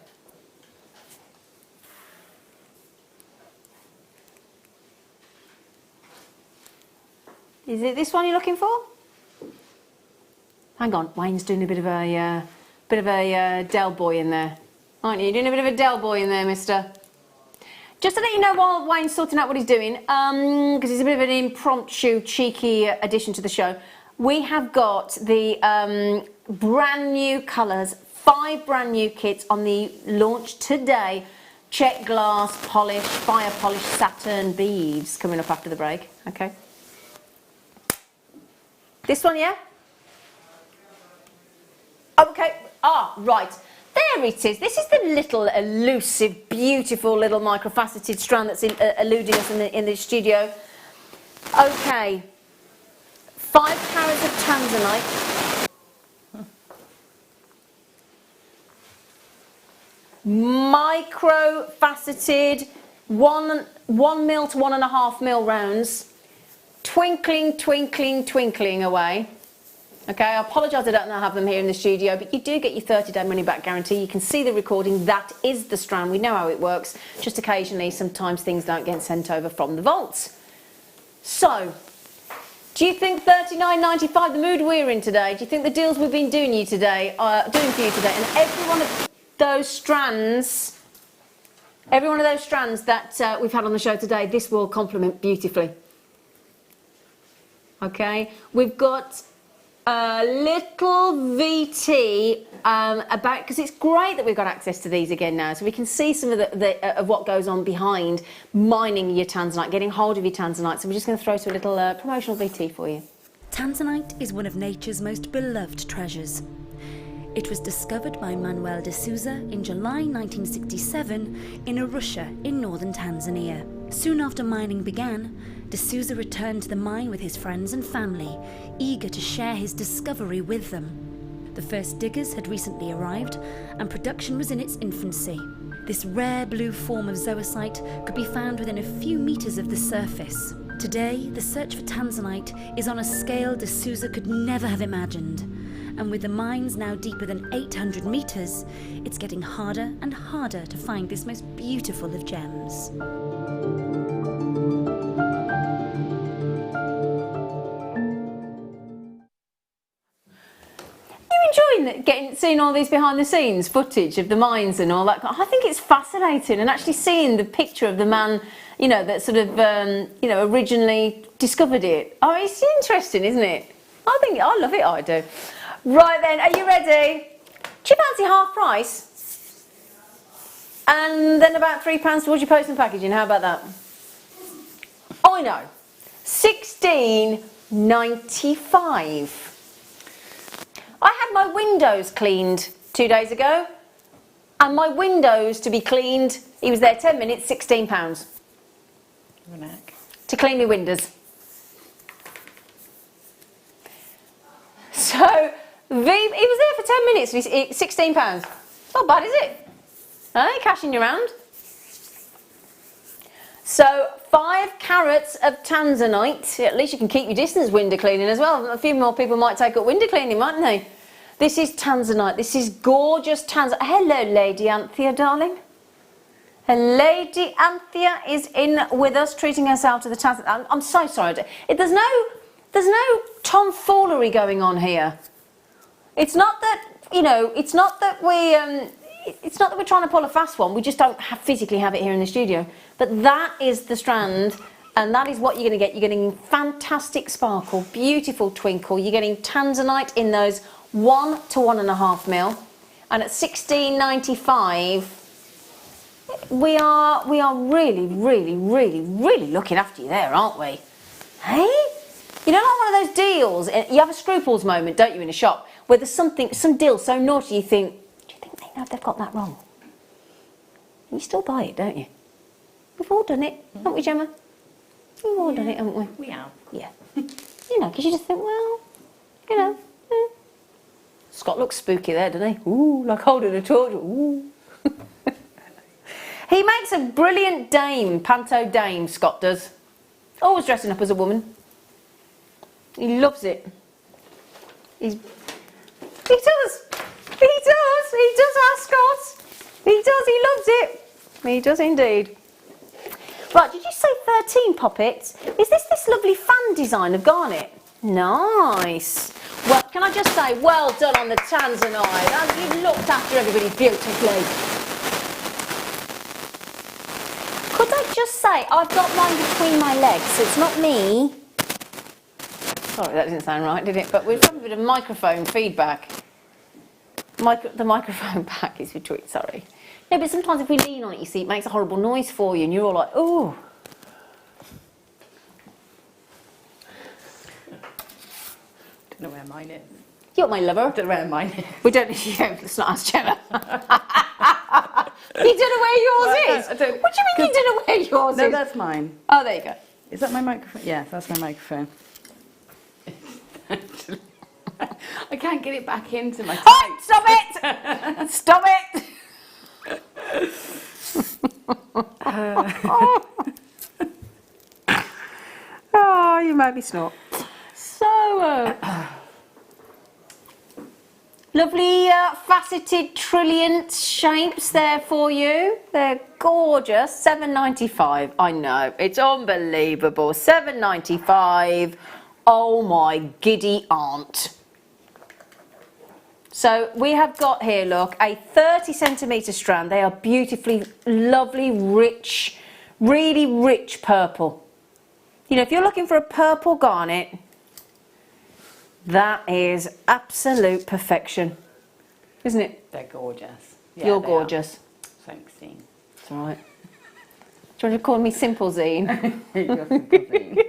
Is it this one you're looking for? Hang on, Wayne's doing a bit of a Del boy in there, aren't you? You're doing a bit of a Del boy in there, mister. Just to let you know, while Wayne's sorting out what he's doing, because it's a bit of an impromptu, cheeky addition to the show, we have got the brand new colours, 5 brand new kits on the launch today. Check glass, polish, fire polish, satin beads coming up after the break. Okay. This one, yeah? Okay, right. There it is. This is the little elusive, beautiful little microfaceted strand that's eluding us in the studio. Okay. 5 carats of tanzanite. Micro-faceted, 1 mil to 1.5 mil rounds. Twinkling, twinkling, twinkling away. Okay, I apologise I don't have them here in the studio, but you do get your 30-day money-back guarantee. You can see the recording. That is the strand. We know how it works. Just occasionally, sometimes things don't get sent over from the vaults. So, do you think $39.95, the mood we're in today, do you think the deals we've been doing for you today, and every one of those strands, that we've had on the show today, this will complement beautifully. Okay, we've got a little VT about, because it's great that we've got access to these again now, so we can see some of of what goes on behind mining your tanzanite, getting hold of your tanzanite. So we're just going to throw to a little promotional VT for you. Tanzanite is one of nature's most beloved treasures. It was discovered by Manuel de Souza in July 1967 in Arusha in northern Tanzania. Soon after mining began, de Souza returned to the mine with his friends and family, eager to share his discovery with them. The first diggers had recently arrived, and production was in its infancy. This rare blue form of zoisite could be found within a few meters of the surface. Today, the search for tanzanite is on a scale de Souza could never have imagined. And with the mines now deeper than 800 meters, it's getting harder and harder to find this most beautiful of gems. Seeing all these behind the scenes footage of the mines and all that? I think it's fascinating, and actually seeing the picture of the man, you know, that sort of, you know, originally discovered it. Oh, it's interesting, isn't it? I love it, I do. Right then, are you ready? Do you fancy half price? And then about £3 towards your post and packaging, how about that? Oh, I know. £16.95. I had my windows cleaned 2 days ago. And my windows to be cleaned, he was there 10 minutes, £16. To clean my windows. So, he was there for 10 minutes, £16. Not bad, is it? Hey, cash in your hand. So, 5 carats of tanzanite. At least you can keep your distance window cleaning as well. A few more people might take up window cleaning, mightn't they? This is tanzanite. This is gorgeous tanzanite. Hello, Lady Anthea, darling. Lady Anthea is in with us, treating herself to the tanzanite. I'm so sorry. There's no tomfoolery going on here. It's not that, you know, it's not that we're trying to pull a fast one. We just don't physically have it here in the studio. But that is the strand, and that is what you're going to get. You're getting fantastic sparkle, beautiful twinkle. You're getting tanzanite in those 1 to 1.5 mil, and at $16.95, we are really, really, really, really looking after you there, aren't we? Hey, you know, like one of those deals. You have a scruples moment, don't you, in a shop, where there's some deal so naughty you think, do you think they know they've got that wrong? You still buy it, don't you? We've all done it, haven't we, Gemma? We've all done it, haven't we? We have. Yeah. You know, because you just think, well, you know. Scott looks spooky there, doesn't he? Ooh, like holding a torch. Ooh. He makes a brilliant dame, panto dame, Scott does. Always dressing up as a woman. He loves it. He does, our Scott. He loves it. He does indeed. Right, did you say 13 poppets? Is this lovely fan design of garnet? Nice. Well, can I just say, well done on the tanzanite. You've looked after everybody beautifully. Could I just say, I've got mine between my legs, so it's not me. Sorry, that didn't sound right, did it? But we've got a bit of microphone feedback. The microphone back is between, sorry. No, but sometimes if we lean on it, you see, it makes a horrible noise for you, and you're all like, oh. Don't know where mine is. You're my lover. Don't know where mine is. We don't, let's not ask Gemma. You don't know where yours is? What do you mean you don't know where yours is? No, that's mine. Oh, there you go. Is that my microphone? Yeah, that's my microphone. I can't get it back into my tights. Oh, stop it! Stop it! Oh, you made me snort. So, lovely faceted trilliant shapes there for you. They're gorgeous. $7.95. I know, it's unbelievable. $7.95. Oh my giddy aunt. So we have got here, look, a 30cm strand. They are beautifully, lovely, rich, really rich purple. You know, if you're looking for a purple garnet, that is absolute perfection, isn't it? They're gorgeous. Yeah, You're gorgeous. Thanks, Zine. That's all right. Do you want to call me Simple Zine? You're Simple Zine.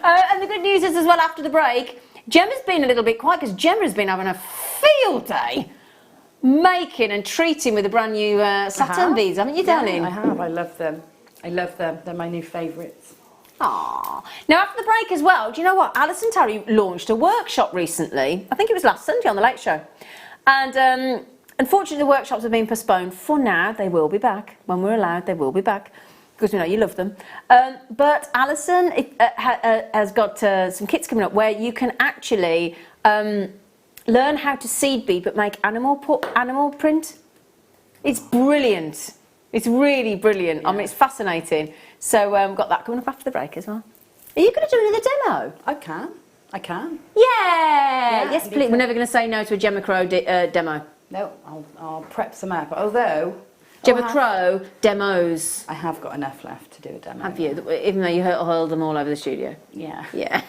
And the good news is as well, after the break, Gemma's been a little bit quiet because Gemma's been having a field day making and treating with the brand new satin beads, haven't you, darling? Yeah, I have. I love them. I love them. They're my new favourites. Aww. Now, after the break as well, do you know what? Alison Terry launched a workshop recently. I think it was last Sunday on the Late Show. And unfortunately, the workshops have been postponed. For now, they will be back. When we're allowed, they will be back. Because we know you love them. But Alison has got some kits coming up where you can actually learn how to seed bead but make animal print. It's brilliant. It's really brilliant. Yeah. I mean, it's fascinating. So we've got that coming up after the break as well. Are you going to do another demo? I can. Yeah! Yes, please. We're never going to say no to a Gemma Crow demo. No, I'll prep some up. Although... Gemma Crow demos. I have got enough left to do a demo. Have you? Even though you hurled them all over the studio? Yeah. Yeah.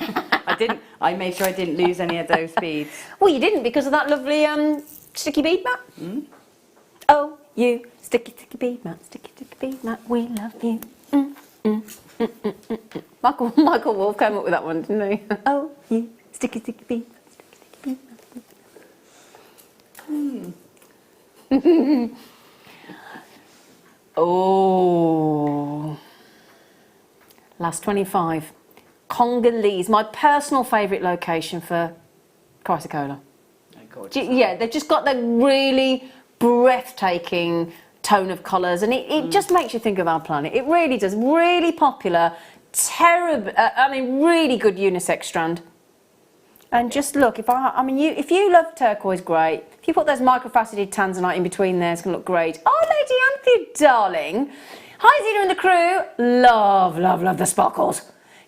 I made sure I didn't lose any of those beads. Well, you didn't because of that lovely sticky bead mat. Mm. Oh, you sticky bead mat, sticky bead mat, we love you. Michael Wolff came up with that one, didn't he? Oh, you sticky bead mat, sticky bead mat. Oh, last 25. Congolese, my personal favourite location for chrysocolla. Yeah, they've just got the really breathtaking tone of colours, and it just makes you think of our planet. It really does. Really popular, terrible. I mean, really good unisex strand. And just look, if you love turquoise, great. If you put those microfaceted tanzanite in between there, it's going to look great. Oh, Lady Anthea, darling. Hi, Zena and the crew. Love, love, love the sparkles.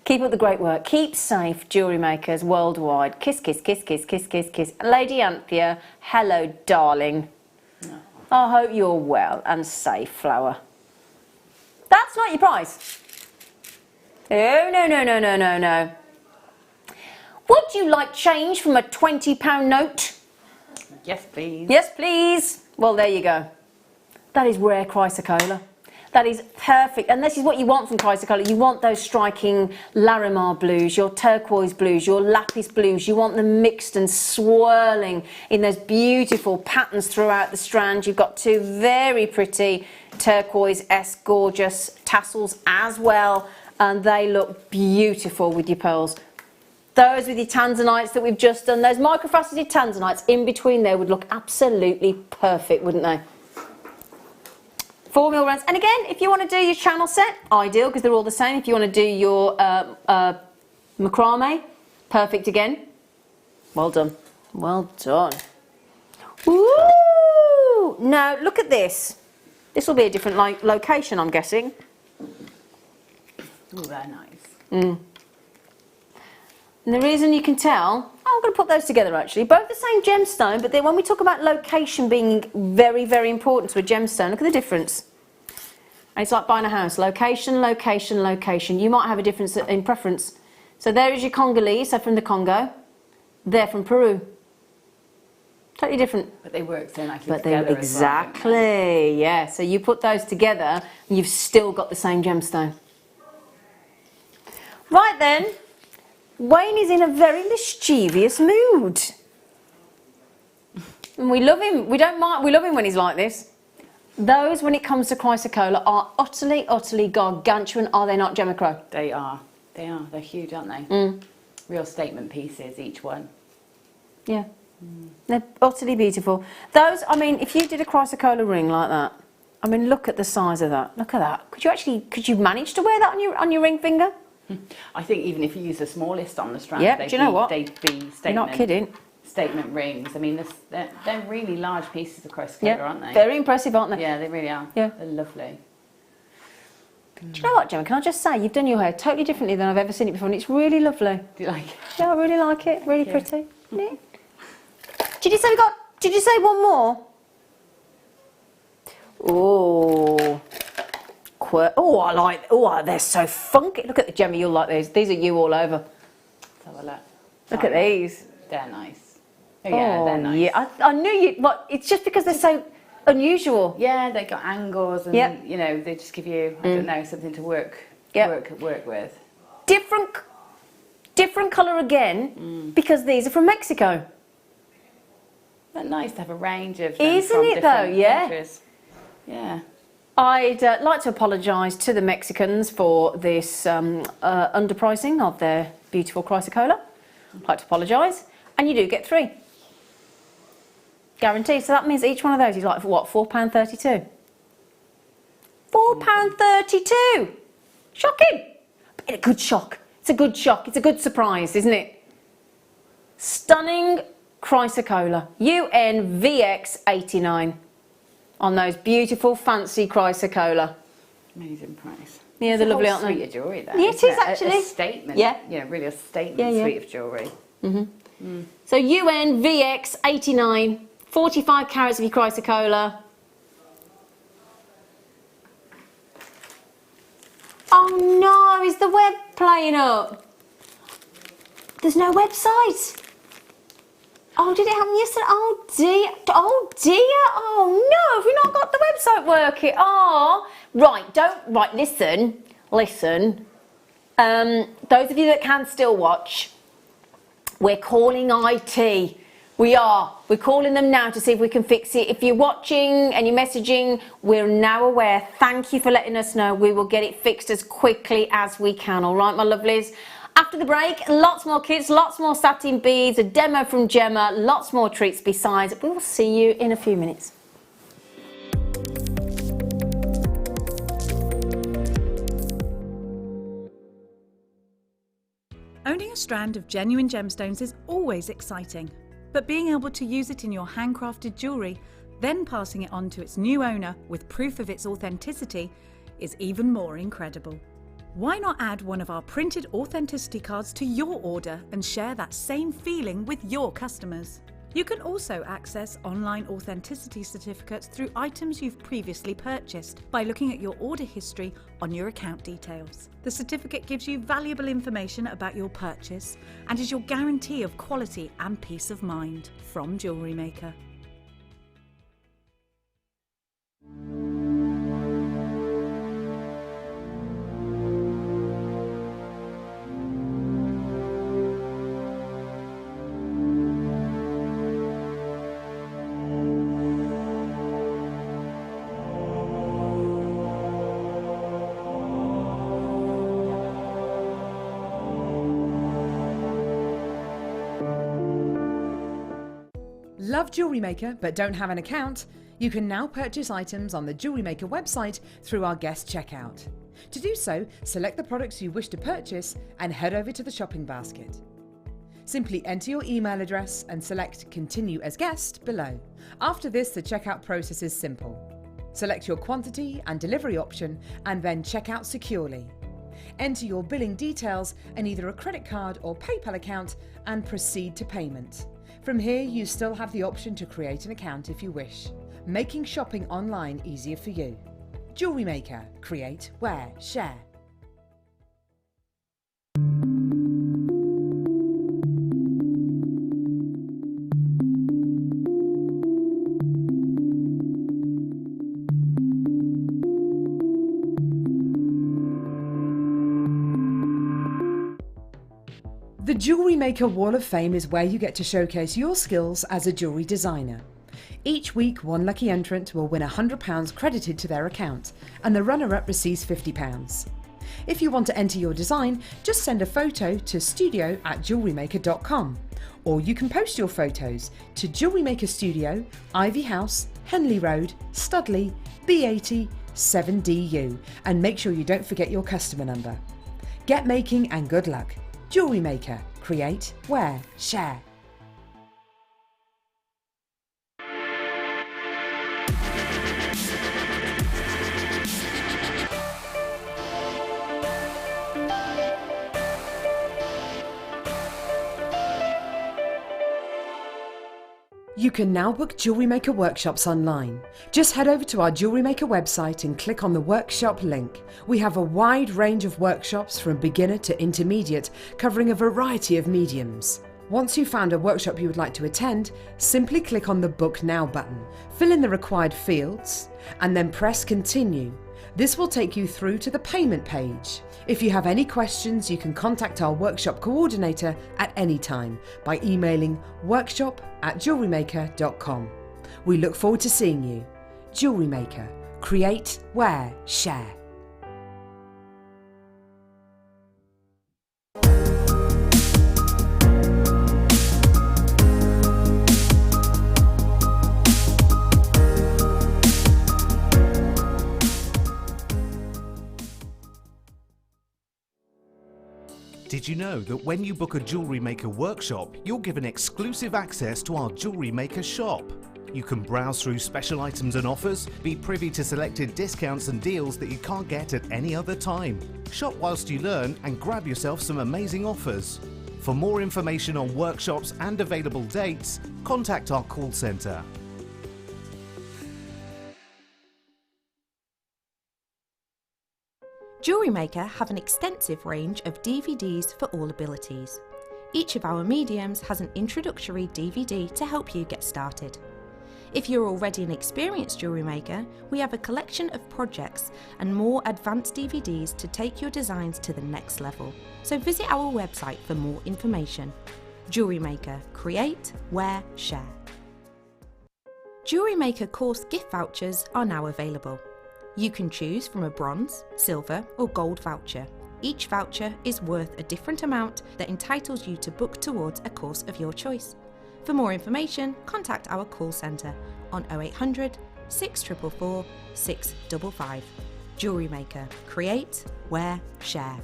Keep up the great work. Keep safe, jewellery makers worldwide. Kiss, kiss, kiss, kiss, kiss, kiss, kiss. Lady Anthea, hello, darling. I hope you're well and safe, flower. That's not your price. Oh, no, no, no, no, no, no. Would you like change from a £20 note? Yes, please. Yes, please. Well, there you go. That is rare chrysocolla. That is perfect. And this is what you want from chrysocolla. You want those striking Larimar blues, your turquoise blues, your lapis blues. You want them mixed and swirling in those beautiful patterns throughout the strand. You've got two very pretty turquoise-esque gorgeous tassels as well. And they look beautiful with your pearls. Those with your tanzanites that we've just done, those microfaceted tanzanites in between there would look absolutely perfect, wouldn't they? 4 mil rounds. And again, if you want to do your channel set, ideal, because they're all the same. If you want to do your macrame, perfect again. Well done. Well done. Ooh! Now, look at this. This will be a different location, I'm guessing. Ooh, they're nice. Mm. And the reason you can tell, I'm going to put those together actually, both the same gemstone, but then when we talk about location being very, very important to a gemstone, look at the difference. And it's like buying a house, location, location, location. You might have a difference in preference. So there is your Congolese, so from the Congo. They're from Peru. Totally different. But they work so nicely but together. They, exactly, as well, yeah. So you put those together and you've still got the same gemstone. Right then. Wayne is in a very mischievous mood. And we love him. We don't mind. We love him when he's like this. Those, when it comes to chrysocolla, are utterly, utterly gargantuan, are they not, Gemma Crow? They are. They are. They're huge, aren't they? Mm. Real statement pieces, each one. Yeah. Mm. They're utterly beautiful. Those, I mean, if you did a chrysocolla ring like that, I mean, look at the size of that. Look at that. Could you manage to wear that on your ring finger? I think even if you use the smallest on the strand, yeah, do you know what? They'd be statement. You're not kidding. Statement rings. I mean, they're really large pieces of chrysocolla, aren't they? Very impressive, aren't they? Yeah, they really are. Yeah. They're lovely. Do you know what, Gemma? Can I just say, you've done your hair totally differently than I've ever seen it before, and it's really lovely. Do you like it? Yeah, I really like it. Really pretty. Yeah. Did you say one more? Oh. Oh, I like. Oh, they're so funky. Look at the Gemma. You'll like these. These are you all over. Let's have a look. Look at these. They're nice. Oh, yeah, they're nice. Yeah, I knew you. What? It's just because they're so unusual. Yeah, they got angles, and you know, they just give you, I don't know, something to work with. Different colour again, because these are from Mexico. But nice to have a range of them. Isn't it though? Yeah. countries. Yeah. I'd like to apologise to the Mexicans for this underpricing of their beautiful chrysocolla. I'd like to apologise. And you do get 3. Guaranteed. So that means each one of those is like, for what, £4.32? £4.32! Shocking! But a good shock. It's a good shock. It's a good surprise, isn't it? Stunning chrysocolla. UNVX89. On those beautiful, fancy chrysocolla. Amazing price. Yeah, they're lovely, aren't they? Suite of jewellery there. Yeah, it is actually. A statement. Yeah. Yeah, really a statement suite of jewellery. Mm-hmm. So UNVX89, 45 carats of your chrysocolla. Oh no, is the web playing up? There's no website. Oh, did it happen yesterday? Oh dear. Oh dear. Oh no, have we not got the website working? Oh, right, listen. Those of you that can still watch, we're calling IT. We are. We're calling them now to see if we can fix it. If you're watching and you're messaging, we're now aware. Thank you for letting us know. We will get it fixed as quickly as we can. All right, my lovelies. After the break, lots more kits, lots more satin beads, a demo from Gemma, lots more treats besides. We will see you in a few minutes. Owning a strand of genuine gemstones is always exciting, but being able to use it in your handcrafted jewellery, then passing it on to its new owner with proof of its authenticity, is even more incredible. Why not add one of our printed authenticity cards to your order and share that same feeling with your customers? You can also access online authenticity certificates through items you've previously purchased by looking at your order history on your account details. The certificate gives you valuable information about your purchase and is your guarantee of quality and peace of mind from Jewellery Maker. Love Jewellery Maker but don't have an account? You can now purchase items on the Jewellery Maker website through our guest checkout. To do so, select the products you wish to purchase and head over to the shopping basket. Simply enter your email address and select Continue as Guest below. After this, the checkout process is simple. Select your quantity and delivery option and then check out securely. Enter your billing details and either a credit card or PayPal account and proceed to payment. From here, you still have the option to create an account if you wish, making shopping online easier for you. Jewellery Maker. Create, wear, share. The Jewellery Maker Wall of Fame is where you get to showcase your skills as a jewellery designer. Each week, one lucky entrant will win £100 credited to their account, and the runner-up receives £50. If you want to enter your design, just send a photo to studio@jewellerymaker.com, or you can post your photos to Jewellery Maker Studio, Ivy House, Henley Road, Studley, B80 7DU, and make sure you don't forget your customer number. Get making and good luck. Jewellery Maker. Create, wear, share. You can now book Jewellery Maker workshops online. Just head over to our Jewellery Maker website and click on the workshop link. We have a wide range of workshops from beginner to intermediate, covering a variety of mediums. Once you've found a workshop you would like to attend, simply click on the Book Now button, fill in the required fields, and then press Continue. This will take you through to the payment page. If you have any questions, you can contact our workshop coordinator at any time by emailing workshop@jewellerymaker.com. We look forward to seeing you. Jewellery Maker. Create, wear, share. Did you know that when you book a Jewellery Maker workshop, you're given exclusive access to our Jewellery Maker shop? You can browse through special items and offers, be privy to selected discounts and deals that you can't get at any other time. Shop whilst you learn and grab yourself some amazing offers. For more information on workshops and available dates, contact our call centre. Jewellery Maker have an extensive range of DVDs for all abilities. Each of our mediums has an introductory DVD to help you get started. If you're already an experienced jewellery maker, we have a collection of projects and more advanced DVDs to take your designs to the next level. So visit our website for more information. Jewellery Maker. Create, wear, share. Jewellery Maker course gift vouchers are now available. You can choose from a bronze, silver or gold voucher. Each voucher is worth a different amount that entitles you to book towards a course of your choice. For more information, contact our call centre on 0800 644 655. Jewellery Maker. Create, wear, share.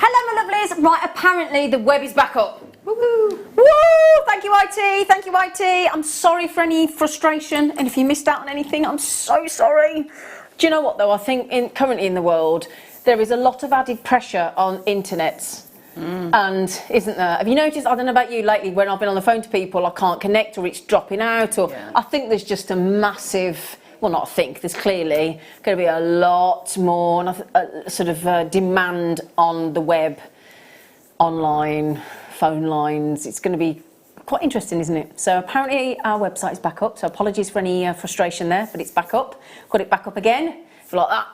Hello, my lovelies. Right, apparently the web is back up. Woo! Woo! Thank you, IT. Thank you, IT. I'm sorry for any frustration, and if you missed out on anything, I'm so sorry. Do you know what, though? I think currently in the world, there is a lot of added pressure on internets. And isn't there? Have you noticed, I don't know about you, lately when I've been on the phone to people, I can't connect or it's dropping out, or I think there's just a massive... Well, not I think, there's clearly going to be a lot more sort of demand on the web, online, phone lines. It's going to be quite interesting, isn't it? So apparently our website is back up, so apologies for any frustration there, but it's back up. Got it back up again, like that.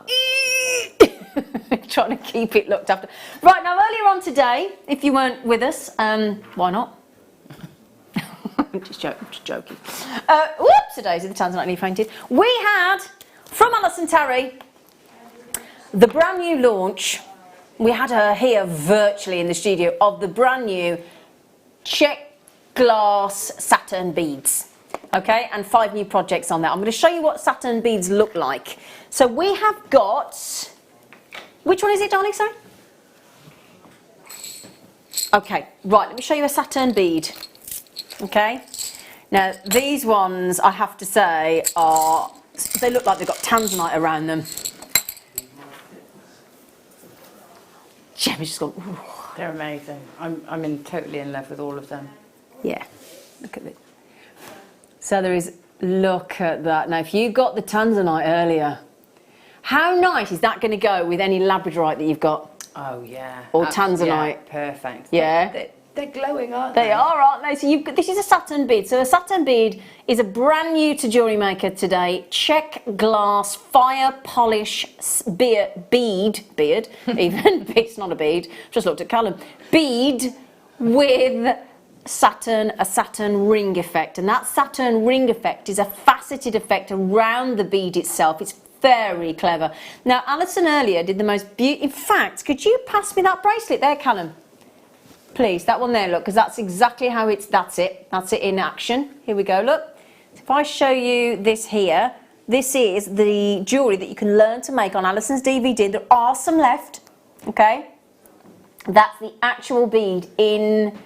Trying to keep it looked after. Right, now earlier on today, if you weren't with us, why not? Just joking. Whoops, today's the Tanzanite leaf painted. We had, from Alison Terry, the brand new launch. We had her here virtually in the studio of the brand new check glass satin beads. Okay, and 5 new projects on there. I'm going to show you what satin beads look like. So we have got, which one is it, darling, sorry? Okay, right, let me show you a satin bead. Okay, now these ones I have to say are, they look like they've got tanzanite around them. Gemma's just gone, ooh. They're amazing. I'm totally in love with all of them. Yeah, look at it. So there is, look at that. Now if you got the tanzanite earlier, how nice is that going to go with any labradorite that you've got? Oh yeah. Or tanzanite. Yeah, perfect. Yeah. They're glowing, aren't they? They are, aren't they? So this is a satin bead. So a satin bead is a brand new to Jewellery Maker today. Check glass fire polish bead, even. It's not a bead. Just looked at Callum. Bead with a satin ring effect. And that satin ring effect is a faceted effect around the bead itself. It's very clever. Now, Alison earlier did the most beautiful... In fact, could you pass me that bracelet there, Callum? Please, that one there, look, because that's exactly how that's it in action. Here we go, look. If I show you this here, this is the jewellery that you can learn to make on Alison's DVD. There are some left, okay? That's the actual bead in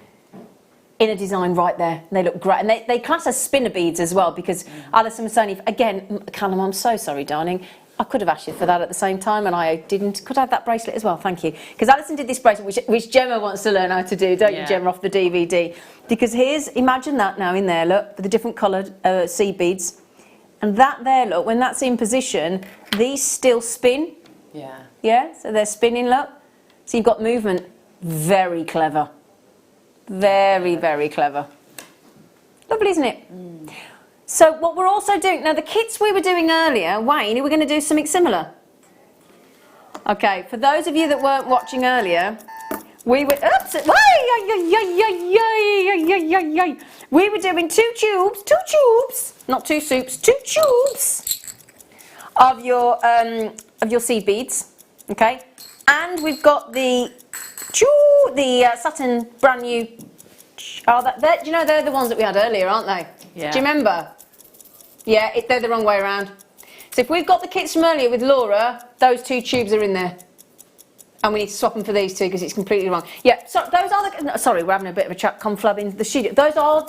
a design right there. They look great, and they class as spinner beads as well, because Alison was saying, again, Callum, I'm so sorry, darling. I could have asked you for that at the same time, and I didn't. Could I have that bracelet as well? Thank you. Because Alison did this bracelet, which Gemma wants to learn how to do, don't you, Gemma, off the DVD? Because here's, imagine that now in there, look, with the different coloured seed beads. And that there, look, when that's in position, these still spin. Yeah. Yeah, so they're spinning, look. So you've got movement. Very clever. Very, very clever. Lovely, isn't it? So what we're also doing, now the kits we were doing earlier, Wayne, we're going to do something similar. Okay, for those of you that weren't watching earlier, we were, we were doing two tubes, not 2 soups, 2 tubes of your seed beads, okay? And we've got the satin brand new, do you know they're the ones that we had earlier, aren't they? Yeah. Do you remember? Yeah, they're the wrong way around. So if we've got the kits from earlier with Laura, those 2 tubes are in there. And we need to swap them for these 2 because it's completely wrong. Yeah, so those are the... No, sorry, we're having a bit of a chat conflab in the studio. Those are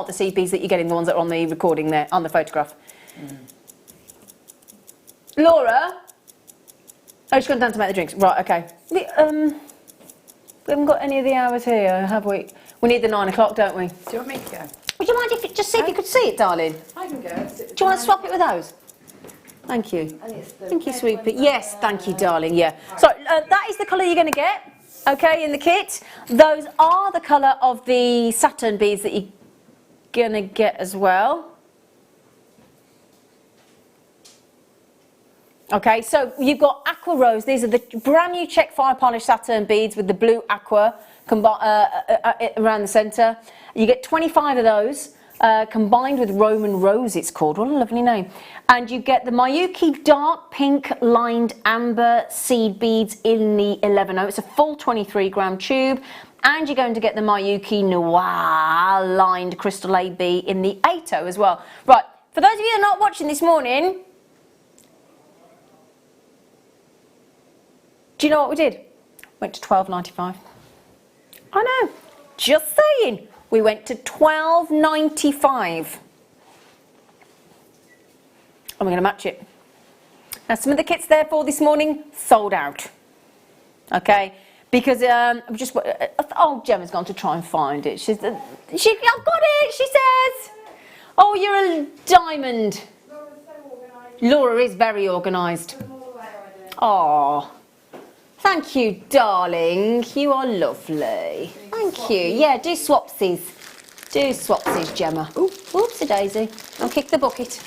the seed beads that you're getting, the ones that are on the recording there, on the photograph. Laura? Oh, she's gone down to make the drinks. Right, okay. We haven't got any of the hours here, have we? We need the 9 o'clock, don't we? Do you want me to go? Would you mind if you just see if you could see it, darling? I can go. Do you want to swap it with those? Thank you. Thank you, sweet pea. Yes, thank you, darling. Yeah. So that is the colour you're going to get. okay, in the kit. Those are the colour of the Saturn beads that you're going to get as well. Okay, so you've got aqua rose. These are the brand new check fire polish Saturn beads with the blue aqua around the centre. You get 25 of those. Combined with Roman Rose, it's called. What a lovely name. And you get the Miyuki dark pink lined amber seed beads in the 11-0. It's a full 23-gram tube. And you're going to get the Miyuki Noir lined crystal AB in the 8-0 as well. Right, for those of you who are not watching this morning, do you know what we did? Went to $12.95. I know, just saying. We went to $12.95. And we're going to match it. Now, some of the kits therefore this morning sold out. Okay, because oh, Gemma's gone to try and find it. I've got it. She says, "Oh, you're a diamond." Laura is very organised. Oh. Thank you, darling. You are lovely. Thank you. Yeah, do swapsies. Do swapsies, Gemma. Ooh, oopsie daisy. I'll kick the bucket.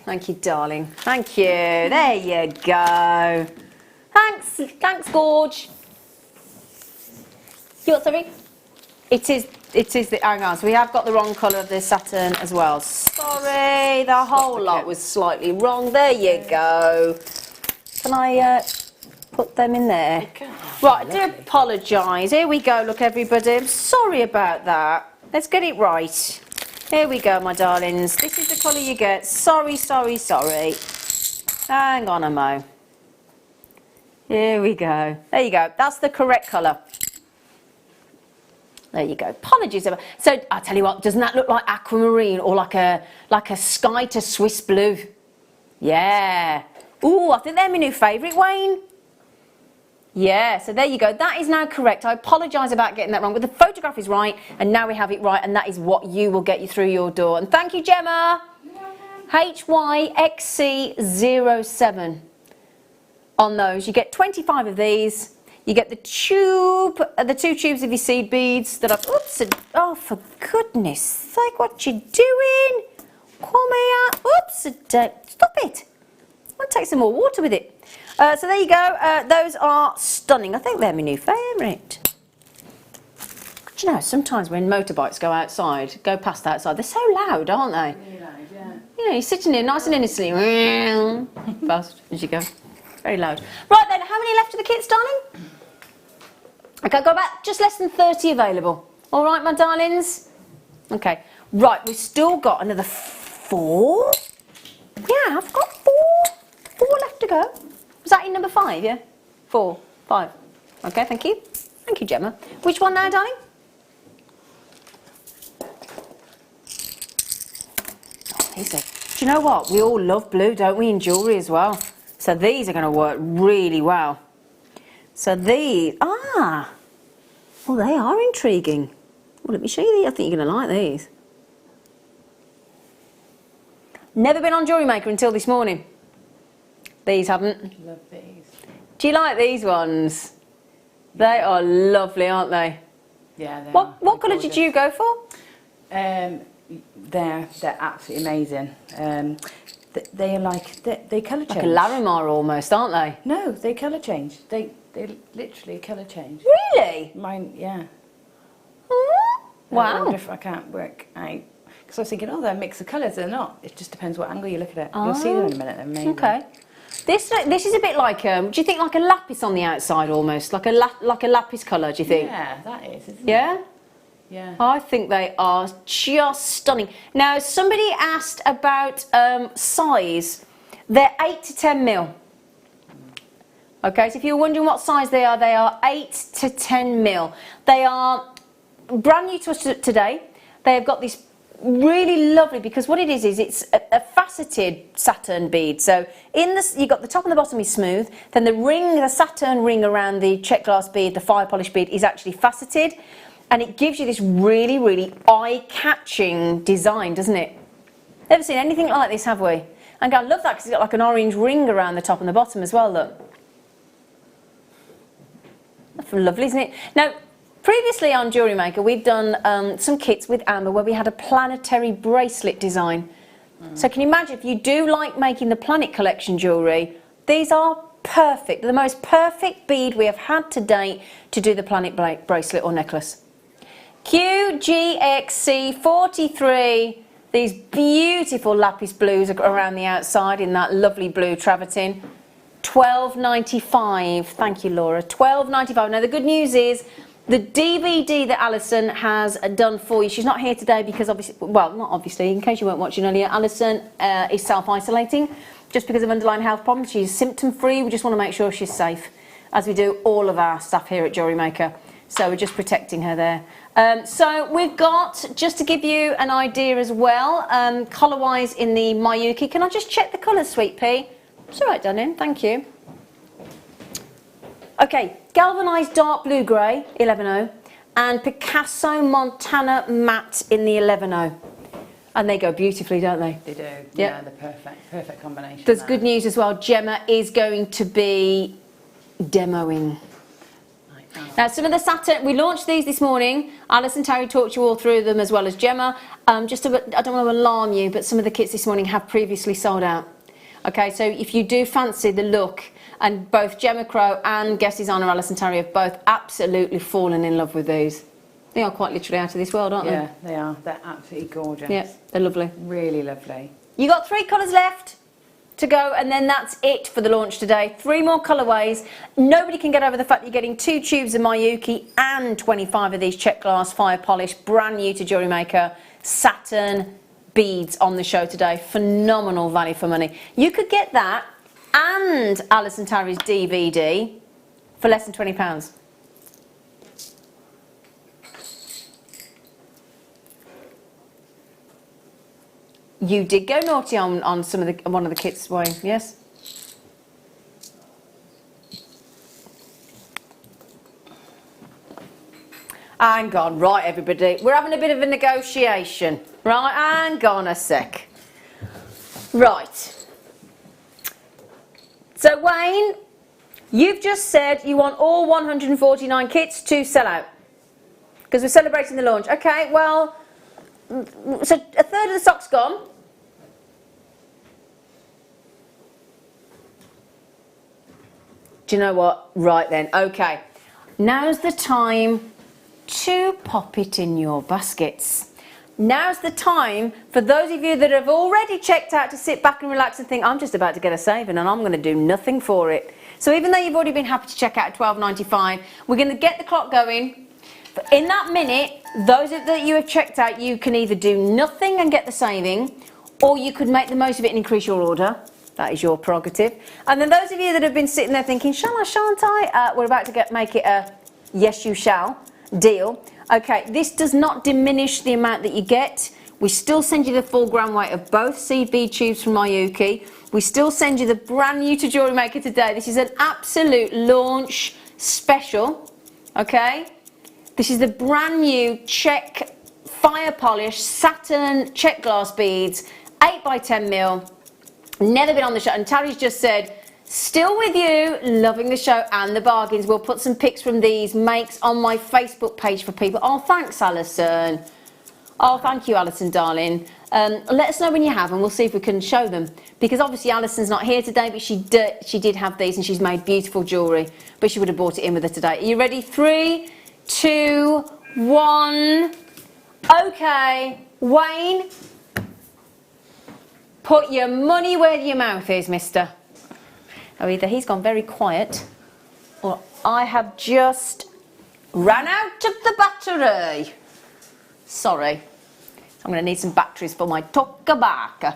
Thank you, darling. Thank you. There you go. Thanks. Thanks, Gorge. You what, sorry? It is the, hang on, so we have got the wrong colour of the Saturn as well. Sorry, the whole lot was slightly wrong. There you go. Can I put them in there? Right, I do apologise. Here we go, look everybody. I'm sorry about that. Let's get it right. Here we go, my darlings. This is the colour you get. Sorry, sorry, sorry. Hang on a mo. Here we go. There you go. That's the correct colour. There you go. Apologies. So I'll tell you what, doesn't that look like aquamarine or like a sky to Swiss blue? Yeah. Ooh, I think they're my new favourite, Wayne. Yeah, so there you go. That is now correct. I apologise about getting that wrong, but the photograph is right, and now we have it right, and that is what you will get you through your door. And thank you, Gemma. HYXC07 on those. You get 25 of these. You get the tube, the 2 tubes of your seed beads that I've, oops, oh, for goodness sake, what you doing? Come here, oops, stop it. I'll take some more water with it. So there you go, those are stunning. I think they're my new favourite. Do you know, sometimes when motorbikes go outside, go past outside, they're so loud, aren't they? Really loud, yeah. You know, you're sitting there nice and innocently, fast as you go. Very loud. Right then, how many left of the kits, darling? Okay, I've got about just less than 30 available. All right, my darlings? Okay, right, we've still got another 4. Yeah, I've got 4 left to go. Was that in number 5, yeah? 4, 5. Okay, thank you. Thank you, Gemma. Which one now, darling? Oh, these are, do you know what? We all love blue, don't we, in jewellery as well? So these are going to work really well. So these, well, they are intriguing. Well, let me show you these. I think you're going to like these. Never been on Jewellery Maker until this morning. These haven't. Love these. Do you like these ones? They are lovely, aren't they? Yeah, they are. What colour gorgeous. did you go for? They're absolutely amazing. They colour change. Like a Larimar almost, aren't they? No, they colour change. They literally colour change. Really? Mine, yeah. Wow. I can't work out. Because I was thinking, oh, they're a mix of colours. They're not. It just depends what angle you look at it. You'll see them in a minute. They're amazing. Okay. This is a bit like, do you think like a lapis on the outside almost? Like a lapis colour, do you think? Yeah, that is, isn't yeah? it? Yeah. I think they are just stunning. Now, somebody asked about size. They're 8 to 10 mil. Okay, so if you're wondering what size they are 8 to 10 mil. They are brand new to us today. They have got this really lovely, because what it is it's a faceted Saturn bead. So in this, you've got the top and the bottom is smooth, then the Saturn ring around the check glass bead, the fire polish bead, is actually faceted, and it gives you this really, really eye-catching design, doesn't it? Never seen anything like this, have we? And I love that because it's got like an orange ring around the top and the bottom as well, look. That's lovely, isn't it? Now, previously on Jewellery Maker, we've done some kits with Amber where we had a planetary bracelet design. So can you imagine if you do like making the planet collection jewellery, these are perfect. The most perfect bead we have had to date to do the planet bracelet or necklace. QGXC43, these beautiful lapis blues around the outside in that lovely blue travertine. £12.95. Thank you, Laura. £12.95. Now the good news is the DVD that Alison has done for you, she's not here today because obviously, well, not obviously, in case you weren't watching earlier, Alison is self-isolating just because of underlying health problems. She's symptom-free. We just want to make sure she's safe, as we do all of our staff here at Jewellery Maker. So we're just protecting her there. So we've got, just to give you an idea as well, colour-wise in the Miyuki. Can I just check the colours, Sweet Pea? It's all right, darling. Thank you. Okay, galvanised dark blue grey, 11.0, and Picasso Montana matte in the 11.0. And they go beautifully, don't they? They do. Yep. Yeah, the perfect combination. There's good news as well. Gemma is going to be demoing. Now, some of the Saturn, we launched these this morning. Alice and Terry talked you all through them as well as Gemma. I don't want to alarm you, but some of the kits this morning have previously sold out. Okay, so if you do fancy the look, and both Gemma Crow and guest designer Alice and Terry have both absolutely fallen in love with these. They are quite literally out of this world, aren't they? Yeah, they are. They're absolutely gorgeous. Yeah, they're lovely. Really lovely. You got 3 colours left to go, and then that's it for the launch today. 3 more colourways. Nobody can get over the fact that you're getting 2 tubes of Miyuki and 25 of these check glass fire polish, brand new to Jewellery Maker, satin beads on the show today. Phenomenal value for money. You could get that and Alice and Terry's DVD for less than £20. You did go naughty on one of the kits, Wayne, yes? Hang on, right, everybody. We're having a bit of a negotiation. Right, hang on a sec. Right. So, Wayne, you've just said you want all 149 kits to sell out. Because we're celebrating the launch. Okay, well, so a third of the stock's gone. Do you know what? Right then, okay. Now's the time to pop it in your baskets. Now's the time for those of you that have already checked out to sit back and relax and think, I'm just about to get a saving and I'm going to do nothing for it. So even though you've already been happy to check out at £12.95, we're going to get the clock going. But in that minute, those that you have checked out, you can either do nothing and get the saving, or you could make the most of it and increase your order. That is your prerogative. And then those of you that have been sitting there thinking, shall I, shan't I? We're about to make it a yes, you shall deal. Okay, this does not diminish the amount that you get. We still send you the full gram weight of both seed bead tubes from Miyuki. We still send you the brand new to Jewellery Maker today. This is an absolute launch special. Okay, this is the brand new check fire polish satin check glass beads, 8x10mm. Never been on the show, and Terry's just said, still with you, loving the show and the bargains. We'll put some pics from these makes on my Facebook page for people. Oh, thanks, Alison. Oh, thank you, Alison, darling. Let us know when you have, and we'll see if we can show them. Because obviously Alison's not here today, but she did have these, and she's made beautiful jewellery. But she would have brought it in with her today. Are you ready? 3, 2, 1. Okay, Wayne. Put your money where your mouth is, mister. Oh, either he's gone very quiet, or I have just ran out of the battery. Sorry. I'm going to need some batteries for my Tokabaca.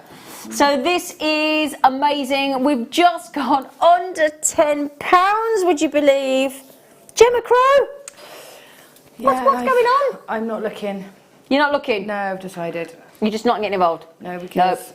So this is amazing. We've just gone under £10, would you believe? Gemma Crow? What's going on? I'm not looking. You're not looking? No, I've decided. You're just not getting involved? No, because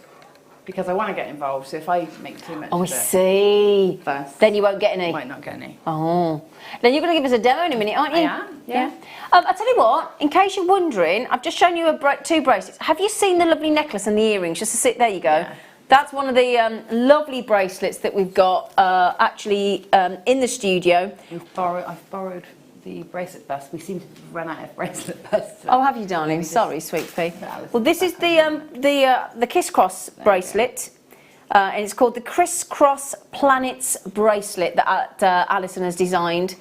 I want to get involved, so if I make too much I see. First, then you won't get any. Might not get any. Oh. Then you're going to give us a demo in a minute, aren't you? I am, yeah. I'll tell you what, in case you're wondering, I've just shown you 2 bracelets. Have you seen the lovely necklace and the earrings? There you go. Yeah. That's one of the lovely bracelets that we've got actually in the studio. I've borrowed the bracelet bust. We seem to have run out of bracelet busts. Oh, have you, darling? Sorry, sweet pea. Well, this is the Kiss Cross bracelet, and it's called the Crisscross Planets bracelet that Alison has designed.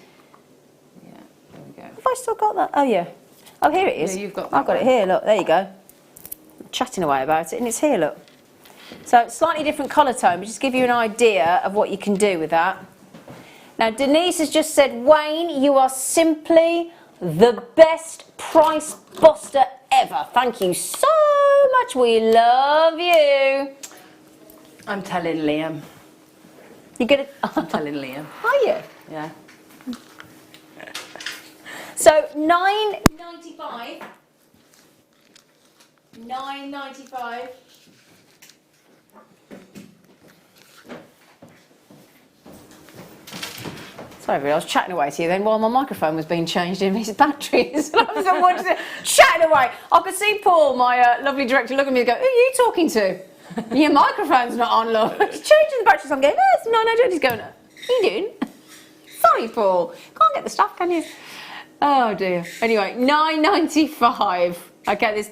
Yeah, there we go. Have I still got that? Oh yeah. Oh, here it is. Yeah, you've got I've got it here. Look, there you go. I'm chatting away about it, and it's here. Look. So slightly different colour tone, but just give you an idea of what you can do with that. Now, Denise has just said, Wayne, you are simply the best price buster ever. Thank you so much. We love you. I'm telling Liam. You get it? I'm telling Liam. Are you? Yeah. So $9.95. $9.95. Sorry, I was chatting away to you then while my microphone was being changed in his batteries. And I was chatting away. I could see Paul, my lovely director, look at me and go, who are you talking to? Your microphone's not on, love. He's changing the batteries. I'm going, no, it's 900. He's going, what are you doing? Sorry, Paul. Can't get the stuff, can you? Oh, dear. Anyway, $9.95. Okay, there's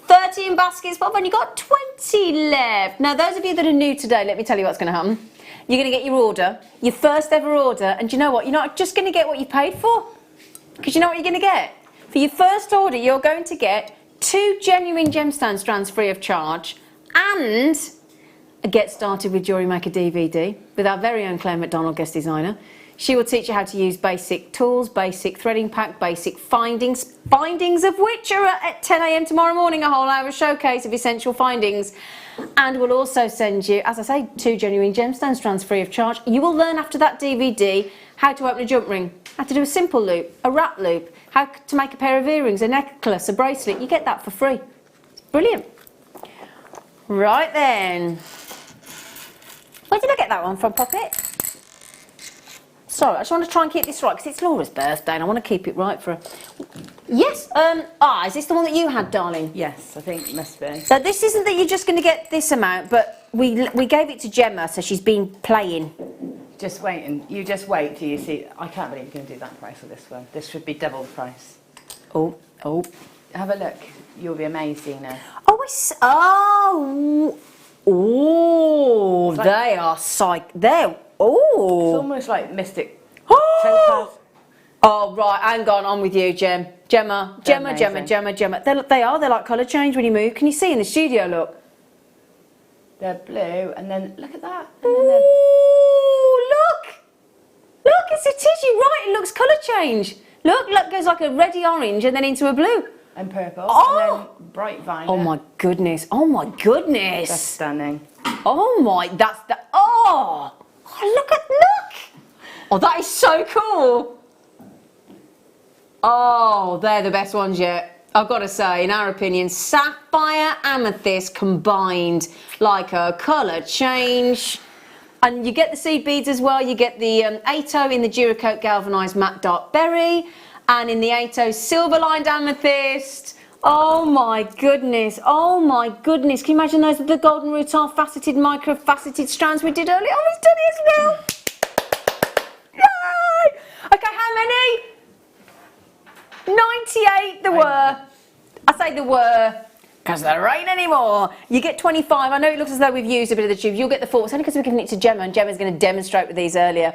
13 baskets, but I've only got 20 left. Now, those of you that are new today, let me tell you what's going to happen. You're going to get your order, your first ever order, and do you know what? You're not just going to get what you paid for, because you know what you're going to get? For your first order, you're going to get 2 genuine gemstone strands free of charge, and a Get Started with Jewellery Maker DVD with our very own Claire McDonald, guest designer. She will teach you how to use basic tools, basic threading pack, basic findings of which are at 10 a.m. tomorrow morning, a whole hour showcase of essential findings. And we'll also send you, as I say, 2 genuine gemstone strands free of charge. You will learn after that DVD how to open a jump ring, how to do a simple loop, a wrap loop, how to make a pair of earrings, a necklace, a bracelet. You get that for free. It's brilliant. Right then. Where did I get that one from, Poppet? Sorry, I just want to try and keep this right because it's Laura's birthday and I want to keep it right for her. Yes, is this the one that you had, darling? Yes, I think it must be. So this isn't that you're just going to get this amount, but we gave it to Gemma, so she's been playing. Just waiting. You just wait till you see. I can't believe you're going to do that price for this one. This should be double the price. Oh. Have a look. You'll be amazed, Zena. Oh, they are they're, oh. It's almost like Mystic. Oh, right, hang on, I'm with you, Gemma. They're like colour change when you move. Can you see in the studio, look? They're blue, and then look at that. Ooh, look! Look, it is, you're right, it looks colour change. Look, goes like a reddy orange and then into a blue. And purple, oh. and then bright violet. Oh my goodness, That's stunning. Oh my, oh, look. Oh, that is so cool. Oh, they're the best ones yet. I've got to say, in our opinion, sapphire, amethyst combined like a colour change. And you get the seed beads as well. You get the 8am in the Duracoat galvanised matte dark berry, and in the 8am silver lined amethyst. Oh my goodness. Can you imagine those with the golden rutile faceted, micro faceted strands we did earlier? Oh, he's done it as well. Yay! Okay, how many? 98 there were. I say there were because there ain't anymore. You get 25. I know it looks as though we've used a bit of the tube. You'll get the full. It's only because we're giving it to Gemma, and Gemma's going to demonstrate with these earlier.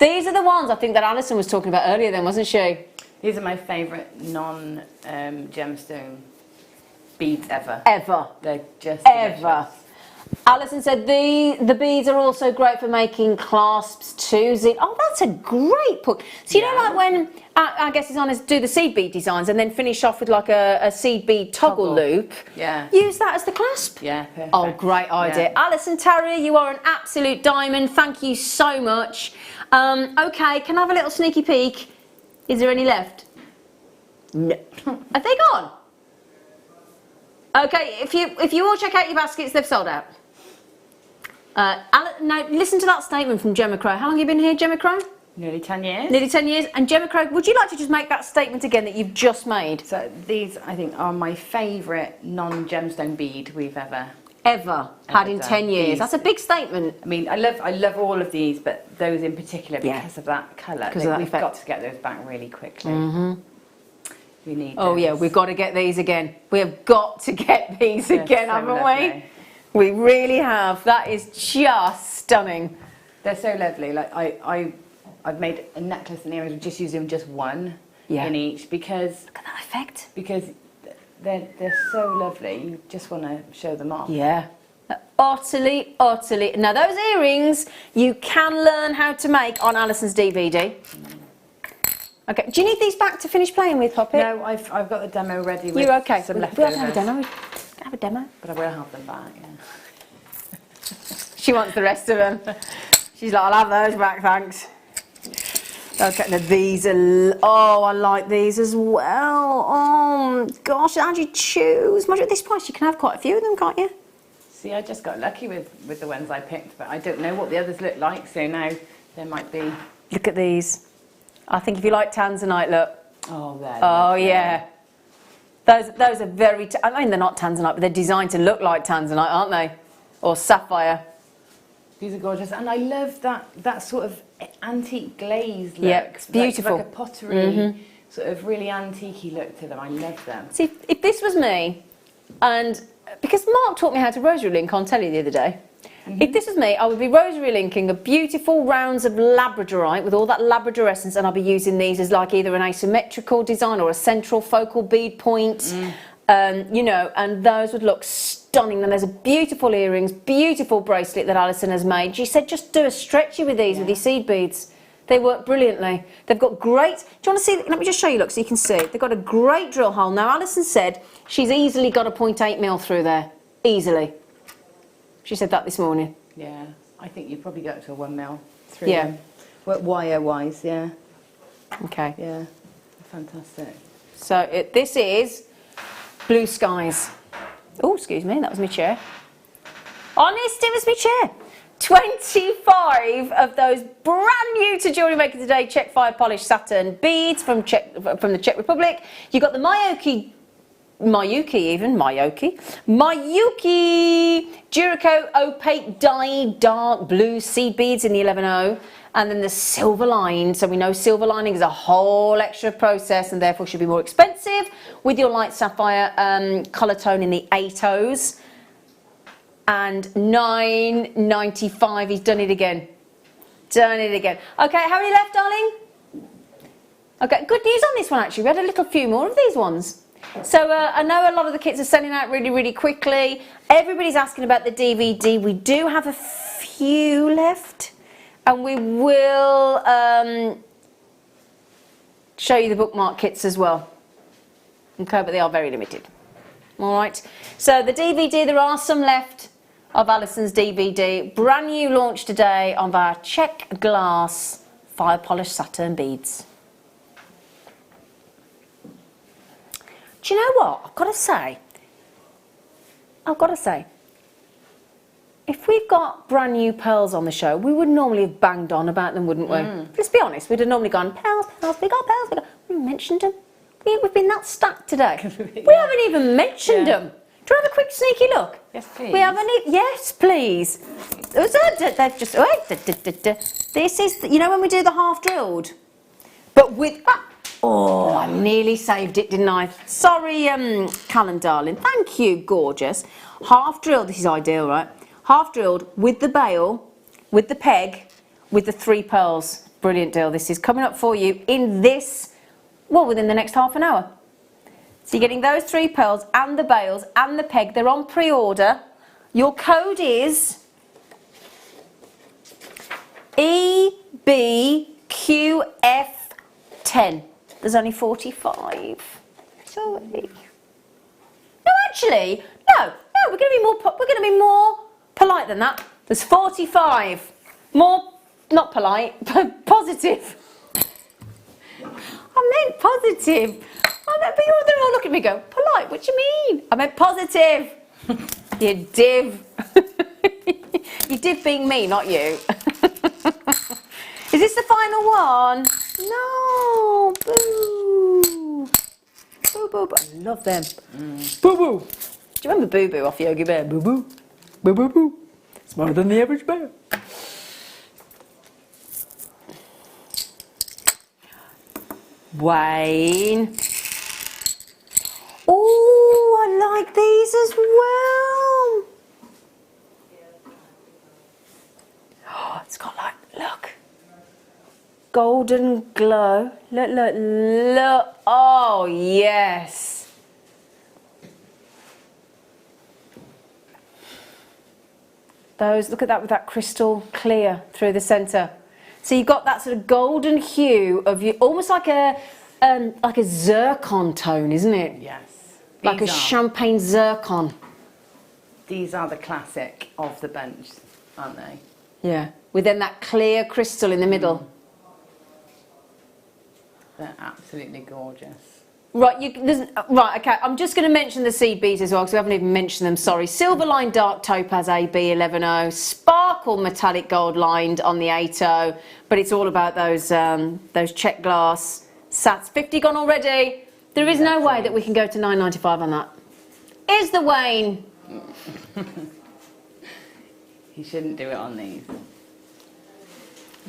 These are the ones I think that Alison was talking about earlier then, wasn't she? These are my favourite non-gemstone beads ever. They're just ever. Delicious. Alison said the beads are also great for making clasps too. Oh, that's a great point. So you know, like when our guest designers do the seed bead designs and then finish off with like a seed bead toggle loop. Yeah. Use that as the clasp. Yeah, perfect. Oh, great idea. Yeah. Alison Tarrier, you are an absolute diamond. Thank you so much. Okay, can I have a little sneaky peek? Is there any left? No. Have they gone? Okay, if you all check out your baskets, they've sold out. Now, listen to that statement from Gemma Crow. How long have you been here, Gemma Crow? Nearly 10 years. Nearly 10 years. And Gemma Crow, would you like to just make that statement again that you've just made? So these, I think, are my favourite non-gemstone bead we've ever ever had in done. 10 years. These- That's a big statement. I mean, I love all of these, but those in particular because of that colour. Because of that we've effect. got to get those back really quickly. We need. Oh yeah, we've got to get these again. We have got to get these They're again, so haven't lovely. we? We really have. That is just stunning. They're so lovely. Like I've made a necklace and earrings just using just one in each because look at that effect. Because they're so lovely. You just want to show them off. Yeah. Utterly. Now those earrings you can learn how to make on Alison's DVD. Okay. Do you need these back to finish playing with, Poppy? No, I've got the demo ready. With You're okay. Some We'll leftovers. have a demo. Have a demo. But I will have them back. Yeah. She wants the rest of them. She's like, I'll have those back, thanks. Okay, now these are, oh, I like these as well. Oh, gosh, how do you choose? Imagine at this price, you can have quite a few of them, can't you? See, I just got lucky with the ones I picked, but I don't know what the others look like, so now there might be... Look at these. I think if you like tanzanite, look. Oh, there. Oh, yeah. Those are very, I mean, they're not tanzanite, but they're designed to look like tanzanite, aren't they? Or sapphire. These are gorgeous, and I love that sort of antique glaze look. Yeah, it's beautiful. Like a pottery, sort of really antique-y look to them. I love them. See, if this was me, and because Mark taught me how to rosary link on telly the other day, if this was me, I would be rosary linking a beautiful rounds of labradorite with all that labrador essence, and I'll be using these as like either an asymmetrical design or a central focal bead point. You know, and those would look stunning. Then there's a beautiful earrings, beautiful bracelet that Alison has made. She said just do a stretchy with these, with these seed beads. They work brilliantly. They've got great, do you want to see, let me just show you, look, so you can see. They've got a great drill hole. Now Alison said she's easily got a 0.8 mil through there, easily. She said that this morning. Yeah, I think you've probably got to a 1 mil through Yeah. them. Well, wire-wise, yeah. Okay. Yeah, fantastic. So this is Blue Skies. Oh, excuse me, that was my chair. Honest, it was my chair. 25 of those brand new to Jewellery Maker today Czech fire polished satin beads from the Czech Republic. You got the Mayuki Duraco opaque dyed dark blue seed beads in the 11.0, and then the silver line. So we know silver lining is a whole extra process and therefore should be more expensive, with your light sapphire colour tone in the 8.0s. And $9.95. He's done it again. Done it again. Okay, how many left, darling? Okay, good news on this one actually. We had a little few more of these ones. So I know a lot of the kits are selling out really, really quickly. Everybody's asking about the DVD. We do have a few left, and we will show you the bookmark kits as well. Okay, but they are very limited. All right. So the DVD, there are some left of Alison's DVD. Brand new launch today of our Czech glass fire polished satin beads. Do you know what? I've got to say, if we've got brand new pearls on the show, we would normally have banged on about them, wouldn't we? Let's be honest, we'd have normally gone, pearls, we got pearls, we mentioned them. We've been that stacked today. We haven't even mentioned them. Do you want to have a quick sneaky look? Yes, please. We haven't. Yes, please. They've just. This is, you know, when we do the half drilled, but with. Oh, I nearly saved it, didn't I? Sorry, Callum, darling. Thank you, gorgeous. Half drilled. This is ideal, right? Half drilled with the bail, with the peg, with the 3 pearls. Brilliant deal. This is coming up for you in this. Well, within the next half an hour. So you're getting those 3 pearls and the bails and the peg. They're on pre-order. Your code is EBQF10. There's only 45. Sorry. No, actually, no. We're going to be more polite than that. There's 45. More, not polite, but positive. I meant positive. But you're all look at me and go, polite, what do you mean? I meant positive. You div. You div being me, not you. Is this the final one? No. Boo. Boo, boo, boo. I love them. Boo, boo. Do you remember Boo Boo off Yogi Bear? Boo, boo. Boo, boo, boo. Smaller than the average bear. Wayne. Oh, I like these as well. Oh, it's got like, look. Golden glow. Look, look, look. Oh, yes. Those, look at that with that crystal clear through the centre. So you've got that sort of golden hue of you, almost like a zircon tone, isn't it? Yes. Like a champagne zircon. These are the classic of the bunch, aren't they? Yeah. With then that clear crystal in the middle. They're absolutely gorgeous. Right, right, okay, I'm just going to mention the seed beads as well, because we haven't even mentioned them, sorry. Silver lined dark topaz AB 11O, sparkle metallic gold lined on the 8O, but it's all about those check glass sats. 50 gone already. There is no way that we can go to £9.95 on that. Is the Wayne? You shouldn't do it on these.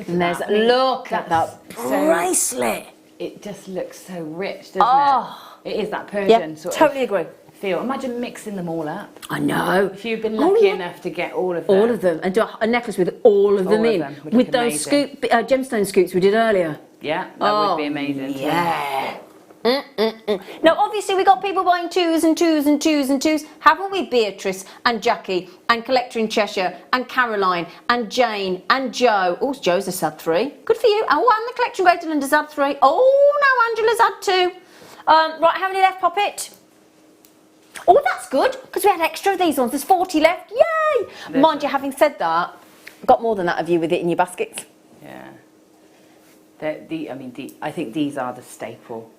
Look at that bracelet. It just looks so rich, doesn't it? It is that Persian sort totally of agree. feel. Imagine mixing them all up. I know. If you've been lucky enough to get all of them. All of them. And do a necklace with all of them in. With those gemstone scoops we did earlier. Yeah, that would be amazing. Yeah. Now, obviously, we got people buying twos and twos and twos and twos, haven't we? Beatrice and Jackie and Collector in Cheshire and Caroline and Jane and Joe. Oh, Joe's a sub 3. Good for you. Oh, and the Collection Greater London sub 3. Oh, no, Angela's had 2. Right, how many left, Poppet? Oh, that's good, because we had extra of these ones. There's 40 left. Yay! Mind you, having said that, got more than that of you with it in your baskets. Yeah. I think these are the staple.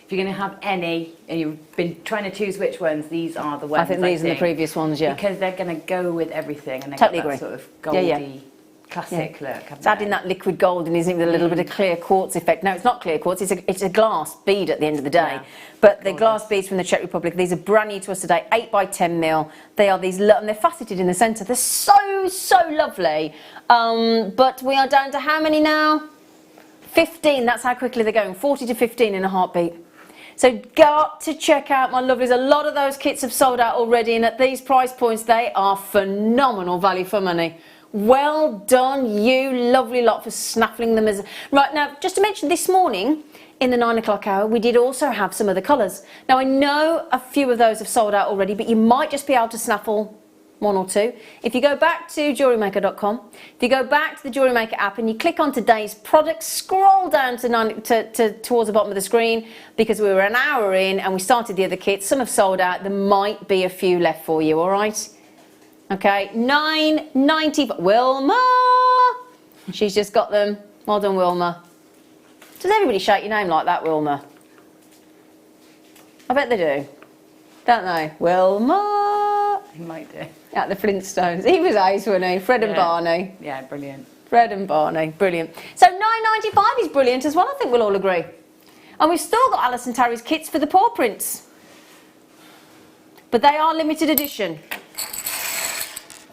If you're going to have any, and you've been trying to choose which ones, these are the ones. I think these are the previous ones, yeah. Because they're going to go with everything, and they've Totally got that agree. sort of goldy, classic look. It's adding that liquid gold in, isn't it, with a little bit of clear quartz effect. No, it's not clear quartz, it's a glass bead at the end of the day. Yeah. But the glass beads from the Czech Republic, these are brand new to us today, 8 by 10 mil. They are these, and they're faceted in the centre. They're so, so lovely. But we are down to how many now? 15, that's how quickly they're going. 40 to 15 in a heartbeat. So got to check out my lovelies. A lot of those kits have sold out already, and at these price points they are phenomenal value for money. Well done, you lovely lot, for snaffling them. Right, now just to mention, this morning in the 9 o'clock hour we did also have some other colours. Now I know a few of those have sold out already, but you might just be able to snaffle 1 or 2. If you go back to JewelleryMaker.com, if you go back to the Jewellery Maker app and you click on today's products, scroll down to towards the bottom of the screen, because we were an hour in and we started the other kits. Some have sold out. There might be a few left for you, all right? Okay, £9.90. Wilma! She's just got them. Well done, Wilma. Does everybody shout your name like that, Wilma? I bet they do. Don't they? Wilma! He might do. At the Flintstones. He was ace, wasn't he? Fred and Barney. Yeah, brilliant. Fred and Barney, brilliant. So £9.95 is brilliant as well, I think we'll all agree. And we've still got Alice and Terry's kits for the paw prints. But they are limited edition.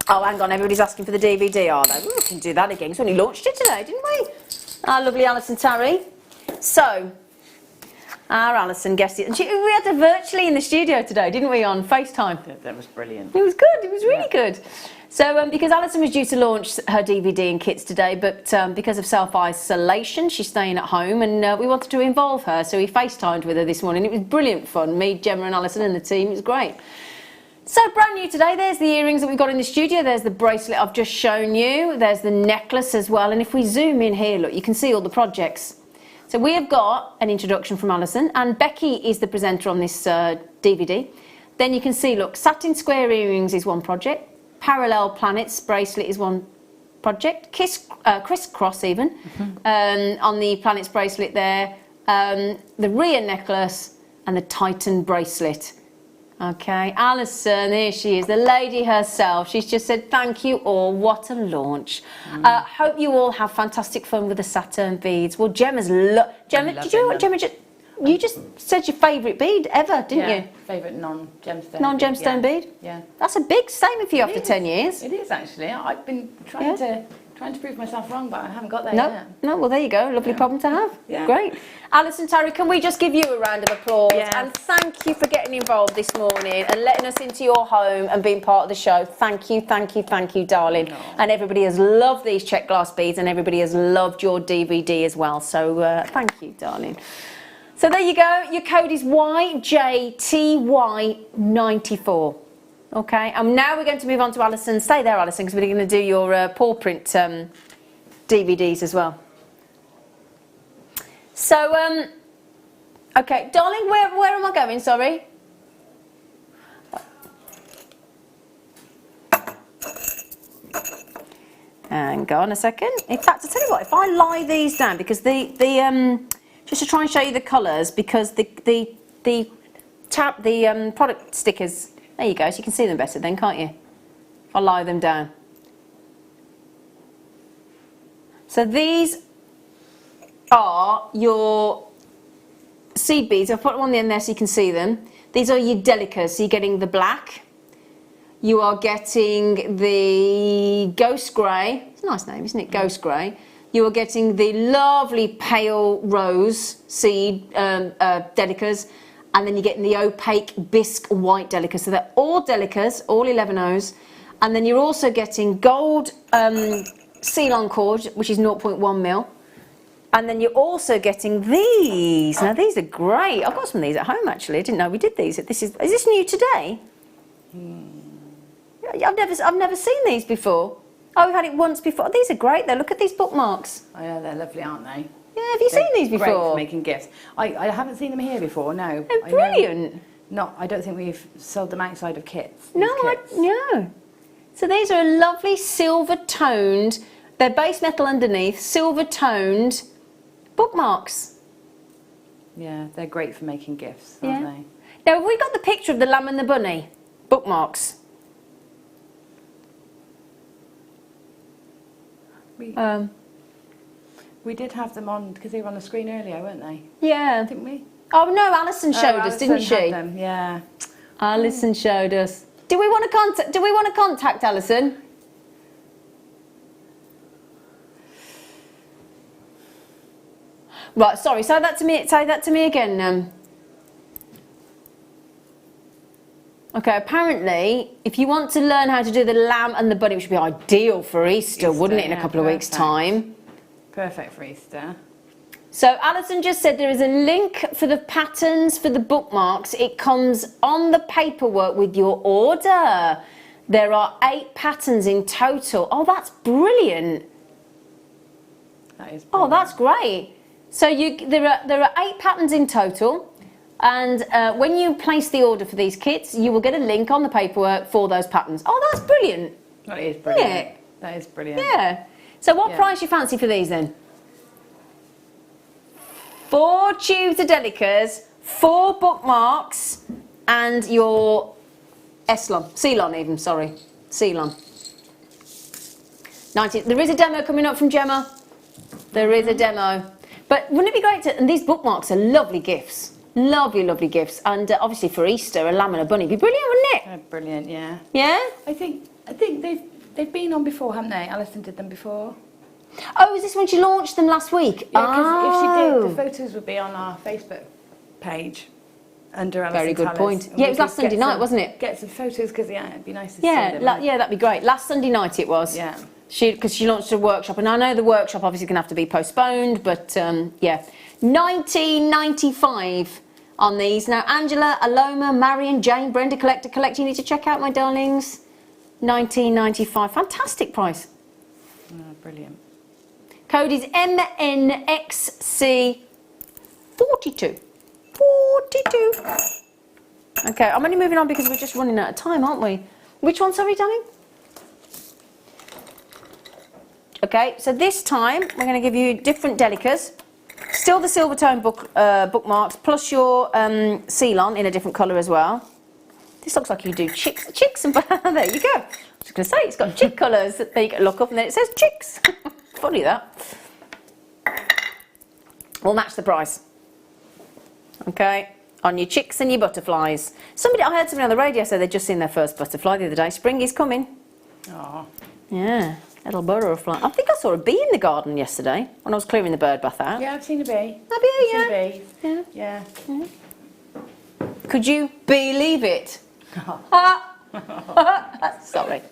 Oh, hang on, everybody's asking for the DVD, are they? We can do that again, because we only launched it today, didn't we? Our lovely Alice and Terry. So, our Alison guessed it. And we had her virtually in the studio today, didn't we, on FaceTime? That was brilliant. It was good, it was really good. So, because Alison was due to launch her DVD and kits today, but because of self-isolation, she's staying at home, and we wanted to involve her, so we FaceTimed with her this morning. It was brilliant fun. Me, Gemma and Alison and the team, it was great. So brand new today, there's the earrings that we've got in the studio, there's the bracelet I've just shown you, there's the necklace as well, and if we zoom in here, look, you can see all the projects. So we have got an introduction from Alison, and Becky is the presenter on this DVD. Then you can see, look, satin square earrings is one project, parallel planets bracelet is one project, crisscross even, on the planets bracelet there, the Rhea necklace and the Titan bracelet. Okay, Alison, here she is, the lady herself. She's just said, thank you all, what a launch. Hope you all have fantastic fun with the Saturn beads. Well, Gemma's, Gemma, did you know what Gemma just... You just said your favourite bead ever, didn't you? Favourite non-gemstone. Non-gemstone bead? Yeah. That's a big statement for you after 10 years. It is actually. I've been trying to prove myself wrong, but I haven't got there yet. No, well there you go. Lovely problem to have. Yeah. Great. Alison, Terry, can we just give you a round of applause? Yeah. And thank you for getting involved this morning and letting us into your home and being part of the show. Thank you, darling. No. And everybody has loved these check glass beads and everybody has loved your DVD as well. So thank you, darling. So there you go. Your code is YJTY94. Okay, and now we're going to move on to Alison. Stay there, Alison, because we're going to do your paw print DVDs as well. So, okay, darling, where am I going? Sorry. Hang on a second. In fact, I'll tell you what. If I lie these down, because just to try and show you the colours, because the product stickers. There you go, so you can see them better then, can't you? I'll lie them down. So these are your seed beads. I'll put them on the end there so you can see them. These are your delicas, so you're getting the black. You are getting the ghost grey. It's a nice name, isn't it? Ghost grey. You are getting the lovely pale rose seed delicas. And then you're getting the opaque bisque white delicas. So they're all delicas, all 11Os. And then you're also getting gold Ceylon cord, which is 0.1mm. And then you're also getting these. Now these are great. I've got some of these at home actually. I didn't know we did these. Is this new today? I've never seen these before. Oh, we've had it once before. These are great though. Look at these bookmarks. Oh yeah, they're lovely, aren't they? Yeah, have you seen these before? Great for making gifts. I haven't seen them here before, no. They're brilliant. I don't think we've sold them outside of kits. No. So these are lovely silver toned, they're base metal underneath, silver toned bookmarks. Yeah, they're great for making gifts, aren't they? Now, have we got the picture of the lamb and the bunny bookmarks? We did have them on, because they were on the screen earlier, weren't they? Yeah. Didn't we? Oh no, Alison showed us, didn't she? Had them, yeah. Alison showed us. Do we want to contact Alison? Right, sorry, say that to me again. Okay, apparently, if you want to learn how to do the lamb and the bunny, which would be ideal for Easter, wouldn't it, in a couple of weeks' time? Perfect for Easter. So Alison just said there is a link for the patterns for the bookmarks. It comes on the paperwork with your order. There are 8 patterns in total. Oh, that's brilliant. That is brilliant. Oh, that's great. So there are 8 patterns in total. And when you place the order for these kits, you will get a link on the paperwork for those patterns. Oh, that's brilliant. That is brilliant. Yeah. That is brilliant. Yeah. So what price you fancy for these then? 4 tubes of delicas, 4 bookmarks, and your Ceylon even, sorry. Ceylon. 90. There is a demo coming up from Gemma. There is a demo. But wouldn't it be great to, and these bookmarks are lovely gifts. Lovely, lovely gifts. And obviously for Easter, a lamb and a bunny would be brilliant, wouldn't it? They're brilliant, yeah. Yeah? I think they've been on before, haven't they? Alison did them before. Oh, is this when she launched them last week? Yeah, because if she did, the photos would be on our Facebook page under Alison Very good Tallis. point. Yeah, it was last Sunday night, wasn't it? Get some photos, because it'd be nice to see them. Yeah, that'd be great. Last Sunday night it was. Yeah. Because she launched a workshop, and I know the workshop obviously going to have to be postponed, but yeah. $19.95 on these. Now, Angela, Aloma, Marion, Jane, Brenda, Collector, you need to check out, my darlings. $19.95. Fantastic price. Oh, brilliant. Code is MNXC42. 42. Okay, I'm only moving on because we're just running out of time, aren't we? Which one, sorry, darling? Okay, so this time we're going to give you different delicas. Still the silver tone bookmarks, plus your Ceylon in a different colour as well. This looks like you do chicks and there you go. I was going to say, it's got chick colours. There you go, look up and then it says chicks. Funny that. We'll match the price. Okay, on your chicks and your butterflies. I heard somebody on the radio say they'd just seen their first butterfly the other day. Spring is coming. Oh. Yeah, little butterfly. I think I saw a bee in the garden yesterday when I was clearing the bird bath out. Yeah, I've seen a bee. Have you? I've seen a bee. Yeah. Yeah. Could you believe it? Sorry.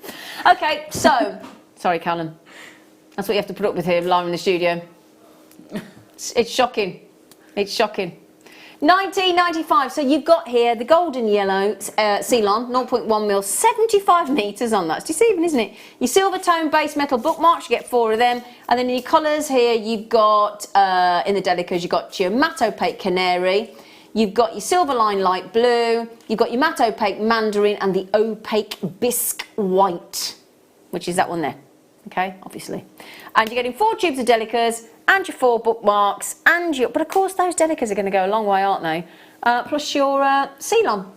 Okay, so, sorry, Callum. That's what you have to put up with here live in the studio. It's shocking. It's shocking. 1995, so you've got here the golden yellow Ceylon, 0.1 mil, 75 metres on that. It's deceiving, isn't it? Your silver tone base metal bookmarks, you get 4 of them. And then in your colours here, you've got, in the Delicas, you've got your matte opaque canary, you've got your silver line light blue, you've got your matte opaque mandarin and the opaque bisque white, which is that one there. Okay, obviously. And you're getting 4 tubes of Delicas and your 4 bookmarks and your... But of course those Delicas are going to go a long way, aren't they? Plus your Ceylon.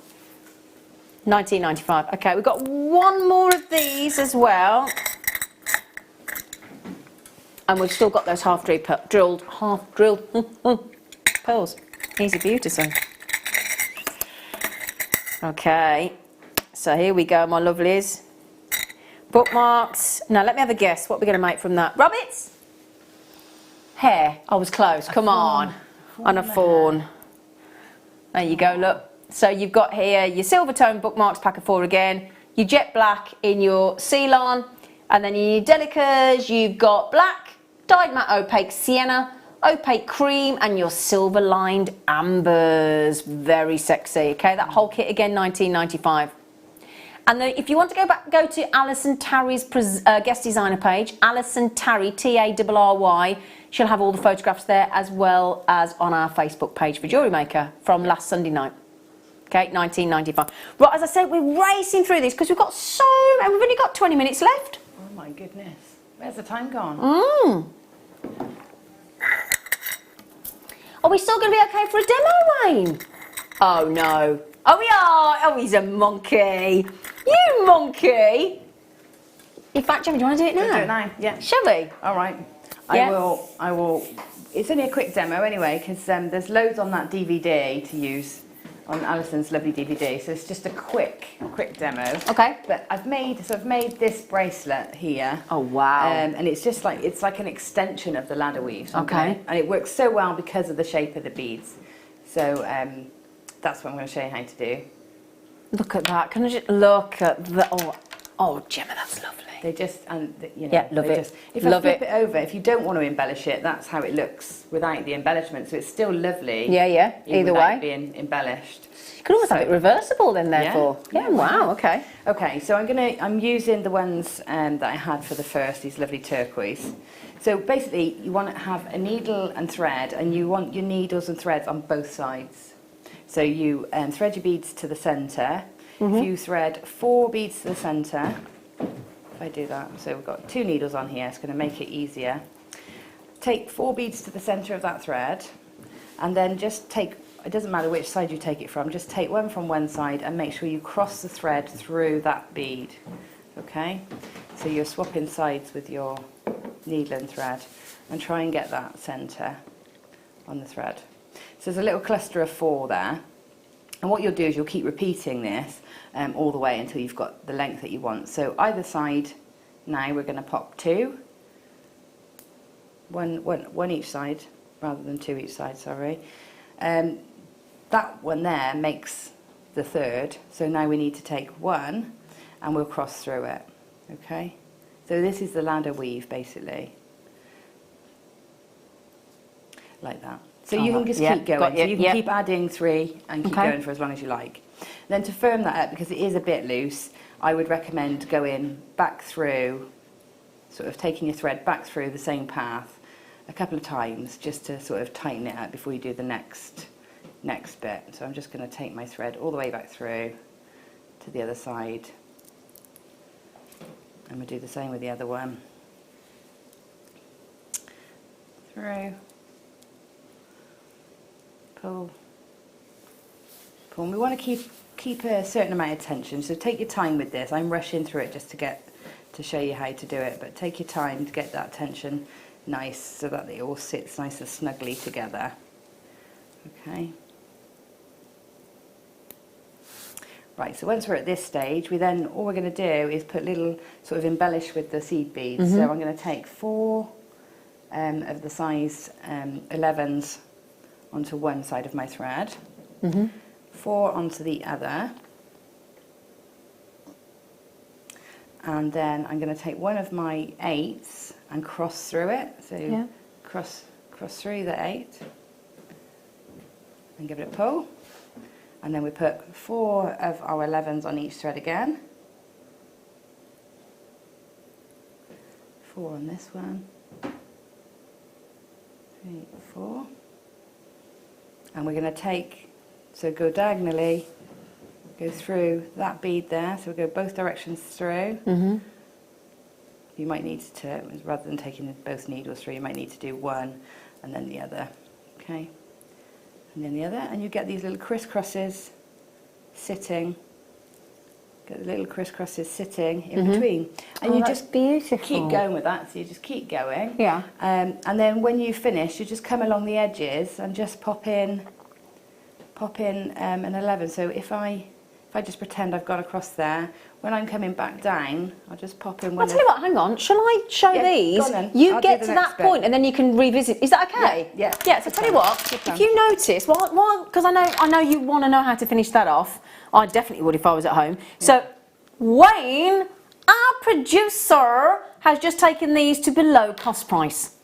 1995. Okay, we've got one more of these as well. And we've still got those half-drilled pearls. Easy for you to say. Okay, so here we go, my lovelies. Bookmarks. Now let me have a guess. What we're going to make from that? Rabbits? Hair. I was close. Come on. On a fawn. There you go, look. So you've got here your silver tone bookmarks, pack of 4 again. Your jet black in your Ceylon. And then in your Delicas, you've got black, dyed matte opaque sienna, opaque cream, and your silver lined ambers. Very sexy. Okay, that whole kit again, 1995. And then if you want to go to Alison Tarry's guest designer page, Alison Tarry, Tarry. She'll have all the photographs there as well as on our Facebook page for Jewellery Maker from last Sunday night. Okay, 1995. Right, as I said, we're racing through this because we've got we've only got 20 minutes left. Oh my goodness. Where's the time gone? Are we still going to be okay for a demo, Wayne? Oh no. Oh, we are. Oh, he's a monkey. You monkey. In fact, Gemma, do you want to do it now? We'll do it now, yeah. Shall we? All right. Yeah. I will. It's only a quick demo anyway, because there's loads on that DVD to use, on Alison's lovely DVD. So it's just a quick demo. Okay. But I've made this bracelet here. Oh wow. And it's just like, it's like an extension of the ladder weave. So Okay. and it works so well because of the shape of the beads. So that's what I'm going to show you how to do. Look at that. Can I just look at the... Oh, Gemma, that's lovely. They just, and you know, yeah, love it. Just, if I flip it over, if you don't want to embellish it, that's how it looks without the embellishment. So it's still lovely. Yeah, yeah. Either way, being embellished. You can almost have it reversible then, therefore. Yeah. Wow. Okay. Okay. So I'm using the ones that I had for the first. These lovely turquoise. So basically, you want to have a needle and thread, and you want your needles and threads on both sides. So you thread your beads to the centre. If you thread 4 beads to the centre, if I do that, so we've got 2 needles on here, it's going to make it easier. Take 4 beads to the centre of that thread, and then just take, it doesn't matter which side you take it from, just take one from one side and make sure you cross the thread through that bead. Okay? So you're swapping sides with your needle and thread, and try and get that centre on the thread. So there's a little cluster of 4 there. And what you'll do is you'll keep repeating this all the way until you've got the length that you want. So either side, now we're going to pop 2. One each side, rather than 2 each side, sorry. That one there makes the third. So now we need to take 1 and we'll cross through it. Okay? So this is the ladder weave, basically. Like that. So you can just keep going. So you can keep adding 3 and keep going for as long as you like. Then to firm that up, because it is a bit loose, I would recommend going back through, sort of taking your thread back through the same path a couple of times, just to sort of tighten it up before you do the next bit. So I'm just going to take my thread all the way back through to the other side. And we'll do the same with the other one. Through. Pull. Pull. And we want to keep a certain amount of tension, so take your time with this. I'm rushing through it just to show you how to do it, but take your time to get that tension nice so that it all sits nice and snugly together. Okay. Right, so once we're at this stage, all we're going to do is put little, sort of embellish with the seed beads. So I'm going to take 4 of the size 11s onto one side of my thread, 4 onto the other, and then I'm going to take one of my 8s and cross through it. So cross through the 8 and give it a pull. And then we put 4 of our 11s on each thread again. 4 on this one. 3, 4. And we're going to take, so go diagonally, go through that bead there. So we go both directions through. You might need to, rather than taking both needles through, you might need to do one and then the other. Okay. And then the other, and you get these little crisscrosses sitting. Get the little crisscrosses sitting in between, and you just beautiful. Keep going with that. So you just keep going. Yeah. And then when you finish, you just come along the edges and just pop in an 11. So if I just pretend I've gone across there, when I'm coming back down, I'll just pop in one. I'll tell you what, hang on, shall I show these? Go on then. You I'll get do to the that next bit. point and then you can revisit. Is that okay? Yeah. Yeah, so tell you what, if you notice, because I know you want to know how to finish that off. I definitely would if I was at home. So Wayne, our producer, has just taken these to below cost price.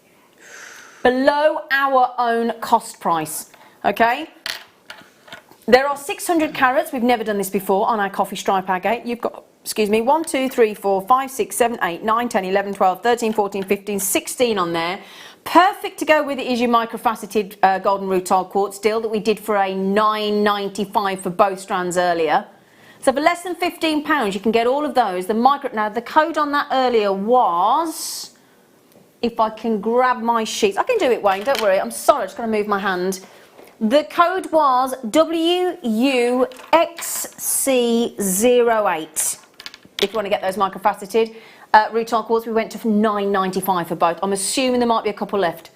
Below our own cost price, okay? There are 600 carats, we've never done this before, on our coffee stripe agate. You've got, excuse me, 1, 2, 3, 4, 5, 6, 7, 8, 9, 10, 11, 12, 13, 14, 15, 16 on there. Perfect to go with it is your microfaceted golden rutile quartz deal that we did for a $9.95 for both strands earlier. So for less than £15 you can get all of those. Now the code on that earlier was, if I can grab my sheets, I can do it, Wayne, don't worry, I'm sorry, I'm just going to move my hand. The code was WUXC08. If you want to get those microfaceted rutile quartz, we went to $9.95 for both. I'm assuming there might be a couple left,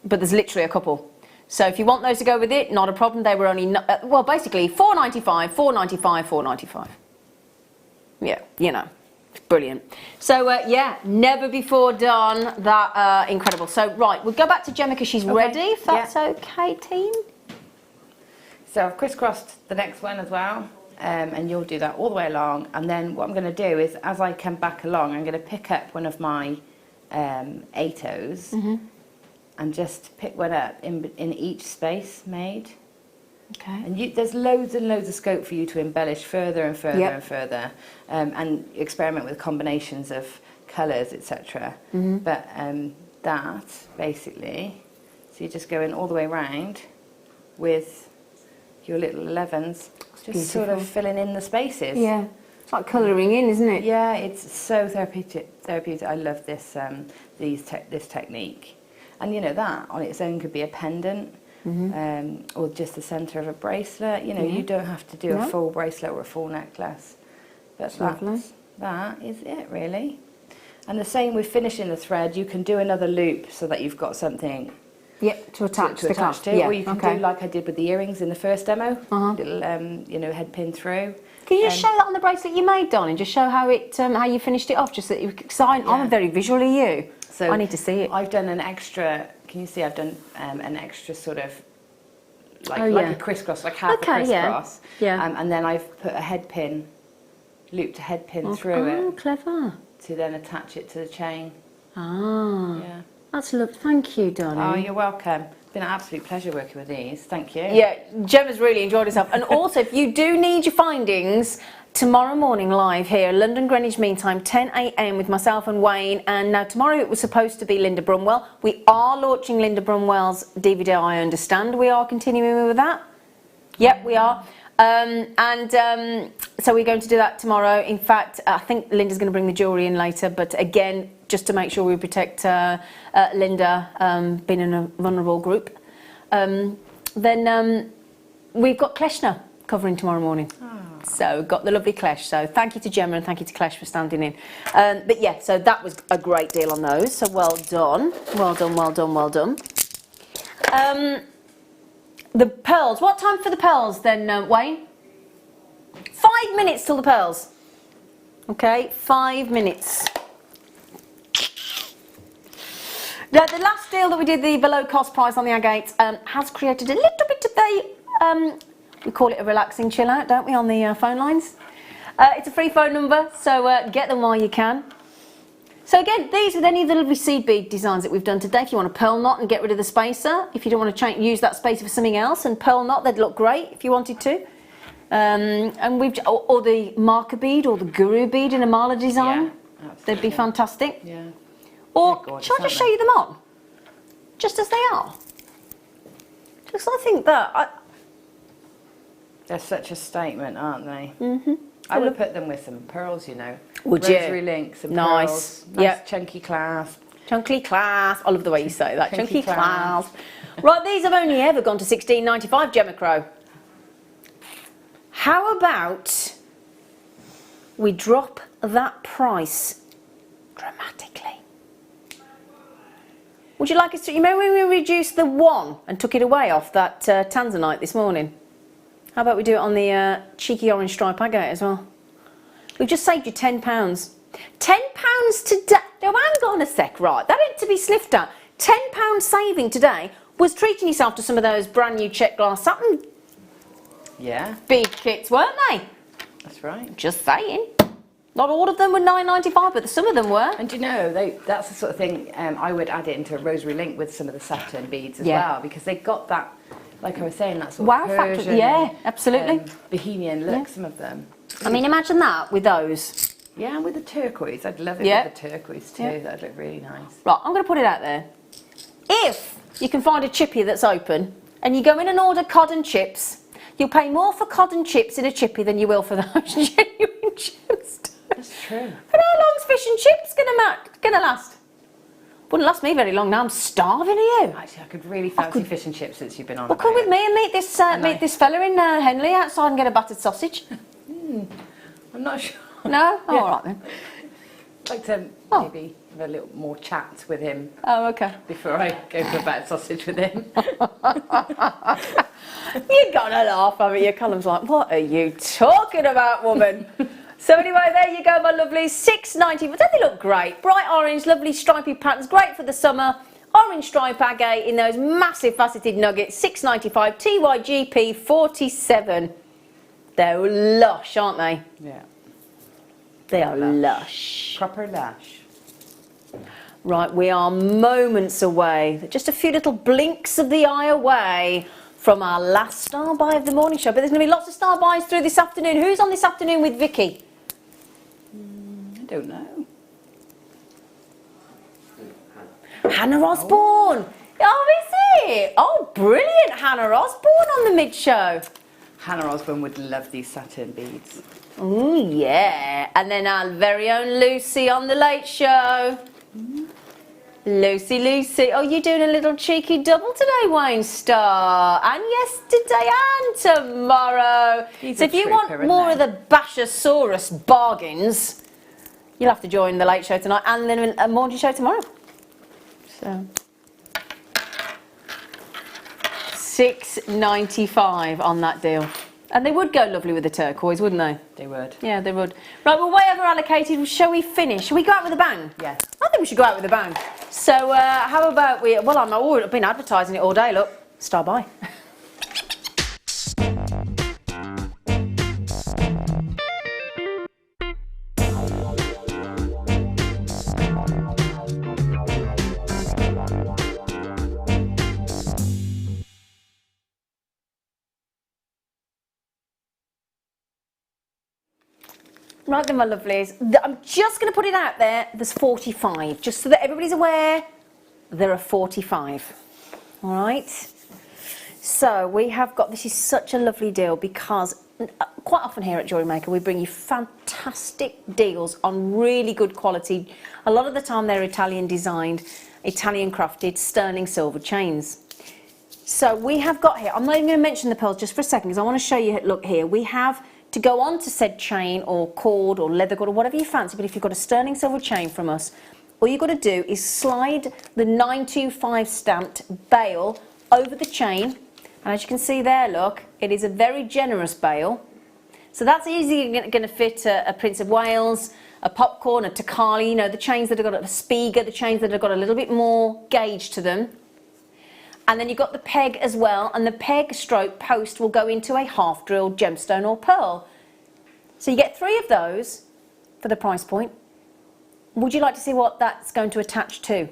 but there's literally a couple. So if you want those to go with it, not a problem. They were only, well, basically $4.95, $4.95, $4.95. Yeah, you know. Brilliant. So yeah, never before done that. Incredible. So right, we'll go back to Gemma because she's ready, if that's okay, team. So I've crisscrossed the next one as well, and you'll do that all the way along. And then what I'm going to do is, as I come back along, I'm going to pick up one of my 8Os and just pick one up in each space made. Okay. And there's loads and loads of scope for you to embellish further and further and further, and experiment with combinations of colours, etc. But that, basically, so you're just going all the way around with your little 11s, just sort of filling in the spaces. Yeah, it's like colouring in, isn't it? Yeah, it's so therapeutic. I love this, this technique. And you know, that on its own could be a pendant. Or just the centre of a bracelet. You know, you don't have to do a full bracelet or a full necklace. But that is it, really. And the same with finishing the thread. You can do another loop so that you've got something to attach to. Or you can do like I did with the earrings in the first demo. Little, you know, head pin through. Can you just show that on the bracelet you made, darling? Just show how it, how you finished it off. Just that I'm very visually you. So I need to see it. I've done an extra. Can you see? I've done an extra sort of like a crisscross, like half a crisscross. And then I've put a head pin, looped a head pin through it. Oh, clever. To then attach it to the chain. Ah. Yeah. That's lovely. Thank you, darling. Oh, you're welcome. It's been an absolute pleasure working with these. Thank you. Yeah, Gemma's really enjoyed herself. And also, if you do need your findings, tomorrow morning live here, London Greenwich Mean Time, 10 a.m. with myself and Wayne. And now tomorrow it was supposed to be Linda Brumwell. We are launching Linda Brumwell's DVD, I understand. We are continuing with that. Yep, we are. So we're going to do that tomorrow. In fact, I think Linda's going to bring the jewellery in later. But again, just to make sure we protect Linda, being in a vulnerable group. Then we've got Kleshner covering tomorrow morning. So got the lovely Klesh. So thank you to Gemma and thank you to Klesh for standing in. But yeah, so that was a great deal on those. So well done. Well done, well done, well done. The pearls. What time for the pearls then, Wayne? 5 minutes till the pearls. Okay, 5 minutes. Now, the last deal that we did, the below cost price on the agate, has created a little bit of a, we call it a relaxing chill out, don't we, on the phone lines? It's a free phone number, so get them while you can. So again, these with any of the lovely seed bead designs that we've done today, if you want a pearl knot and get rid of the spacer, if you don't want to use that spacer for something else, and pearl knot, they'd look great if you wanted to. And we've, or the marker bead or the guru bead in a mala design, they'd be fantastic. Yeah. Or shall I just show you them on, just as they are? Just I think that they're such a statement, aren't they? Mm-hmm. I would put them with some pearls, you know. Would you? Rosary links and nice. Pearls. Nice chunky clasp. Chunky clasp. I love the way you say that. Chunky clasp. Right, these have only ever gone to $16.95, Gemma Crow. How about we drop that price dramatically? Would you like us to, you remember when we reduced the 1 and took it away off that Tanzanite this morning? How about we do it on the cheeky orange stripe agate as well? We've just saved you £10. £10 today. Now hang on a sec, right, that ain't to be sniffed at. £10 saving today was treating yourself to some of those brand new check glass satin bead kits, weren't they? That's right. Just saying. Not all of them were $9.95, but some of them were. And you know, that's the sort of thing I would add it into a rosary link with some of the satin beads as well, because they got that, like I was saying, that sort of Persian, yeah, absolutely. Bohemian look, some of them. I mean, imagine that with those. Yeah, and with the turquoise. I'd love it with the turquoise too. That'd look really nice. Right, I'm going to put it out there. If you can find a chippy that's open and you go in and order cod and chips, you'll pay more for cod and chips in a chippy than you will for those genuine chips. That's true. But how long's fish and chips going to last? Wouldn't last me very long now. I'm starving of you. Actually, I could really fancy fish and chips since you've been on. Well, come with me and meet this fella in Henley outside and get a battered sausage. I'm not sure. No? Oh, all right then. I'd like to maybe have a little more chat with him. Oh, okay. Before I go for a battered sausage with him. You're gonna laugh, haven't you? Callum's like, what are you talking about, woman? So anyway, there you go, my lovely. $6.90. Don't they look great? Bright orange, lovely stripy patterns, great for the summer. Orange stripe agate in those massive faceted nuggets. $6.95. TYGP 47. They're lush, aren't they? Yeah. They are lush. Proper lush. Right, we are moments away, just a few little blinks of the eye away from our last star buy of the morning show. But there's going to be lots of star buys through this afternoon. Who's on this afternoon with Vicky? I don't know. Hannah Osborne. Oh, is it? Oh, brilliant. Hannah Osborne on the mid-show. Hannah Osborne would love these satin beads. Oh, yeah. And then our very own Lucy on the late show. Lucy. Oh, you're doing a little cheeky double today, Wayne Star. And yesterday and tomorrow. So if you want more of the Bashosaurus bargains, you'll have to join the late show tonight and then a morning show tomorrow. So $6.95 on that deal. And they would go lovely with the turquoise, wouldn't they? They would. Yeah, they would. Right, well, way over allocated. Shall we finish? Shall we go out with a bang? Yeah. I think we should go out with a bang. So how about we... Well, I've been advertising it all day, look. Star by. Right then, my lovelies, I'm just going to put it out there, there's 45, just so that everybody's aware, there are 45, all right? So we have got, this is such a lovely deal because quite often here at Jewellery Maker we bring you fantastic deals on really good quality. A lot of the time they're Italian designed, Italian crafted, sterling silver chains. So we have got here, I'm not even going to mention the pearls just for a second because I want to show you, look here, we have to go on to said chain or cord or leather cord or whatever you fancy, but if you've got a sterling silver chain from us, all you've got to do is slide the 925 stamped bail over the chain, and as you can see there, look, it is a very generous bail, So that's easily going to fit a Prince of Wales, a popcorn, a Takali, you know, the chains that have got a Spiga, the chains that have got a little bit more gauge to them. And then you've got the peg as well, and the peg stroke post will go into a half drilled gemstone or pearl. So you get 3 of those for the price point. Would you like to see what that's going to attach to?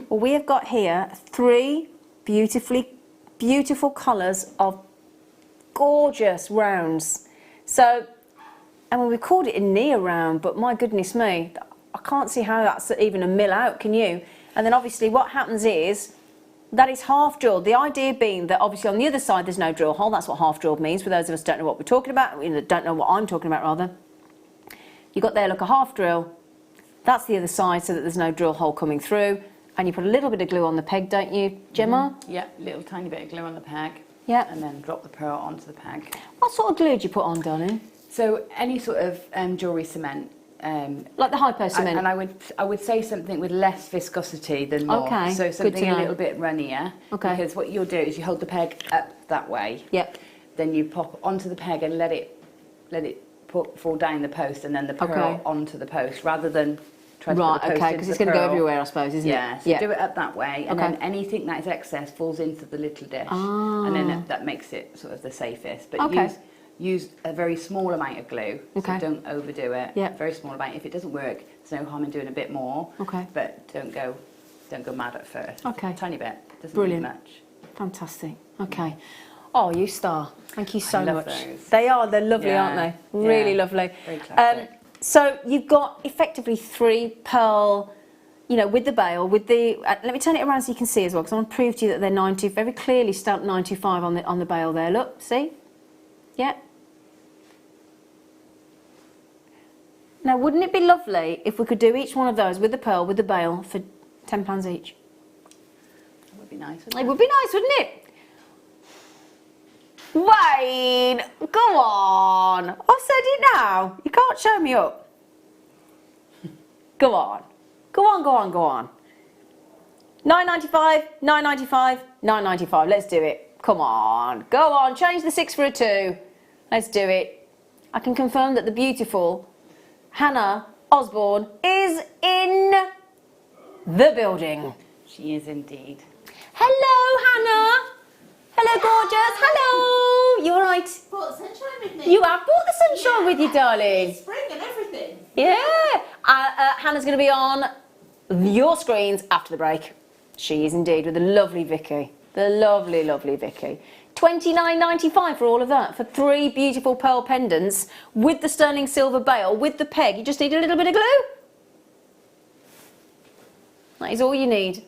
Well, we have got here 3 beautiful colours of gorgeous rounds. So, and we called it a near round, but my goodness me, I can't see how that's even a mill out, can you? And then obviously what happens is, that is half drilled. The idea being that obviously on the other side there's no drill hole. That's what half drilled means for those of us who don't know what we're talking about, don't know what I'm talking about rather. You've got there, look, a half drill. That's the other side so that there's no drill hole coming through. And you put a little bit of glue on the peg, don't you, Gemma? Yeah, little tiny bit of glue on the peg. Yeah. And then drop the pearl onto the peg. What sort of glue do you put on, darling? So any sort of jewellery cement. Like the hypo cement? And I would say something with less viscosity than more. Okay, So good something to a know. little bit runnier. Okay. Because what you'll do is you hold the peg up that way. Yep. Then you pop onto the peg and let it fall down the post, and then the pearl onto the post, rather than try to put the post because it's going to go everywhere, I suppose, isn't it? Yeah, So do it up that way, and then anything that is excess falls into the little dish, and then that makes it sort of the safest. But use a very small amount of glue, so don't overdo it. Yeah. Very small amount. If it doesn't work, there's no harm in doing a bit more. Okay. But don't go mad at first. Okay. Tiny bit. Doesn't Brilliant. need much. Fantastic. Okay. Oh, you star. Thank you so love much. those. They're lovely, aren't they? Really lovely. Very classic. So you've got effectively 3 pearl, you know, with the bail, with the, let me turn it around so you can see as well, because I want to prove to you that they're 90, very clearly stamped 95 on the bail there. Look, see? Yeah. Now, wouldn't it be lovely if we could do each one of those with the pearl, with the bail, for £10 each? That would be nice, wouldn't It would be nice, wouldn't it? Wayne, go on. I've said it now. You can't show me up. Go on. Go on, go on, go on. £9.95, £9.95, £9.95. Let's do it. Come on. Go on. Change the 6 for a 2. Let's do it. I can confirm that the beautiful Hannah Osborne is in the building. She is indeed. Hello, Hannah. Hello, gorgeous. Hello. You all right? Brought the sunshine with me. You have brought the sunshine with you, darling. Spring and everything. Yeah. Hannah's going to be on your screens after the break. She is indeed, with the lovely Vicky. The lovely, lovely Vicky. $29.95 for all of that, for 3 beautiful pearl pendants with the sterling silver bail, with the peg. You just need a little bit of glue. That is all you need.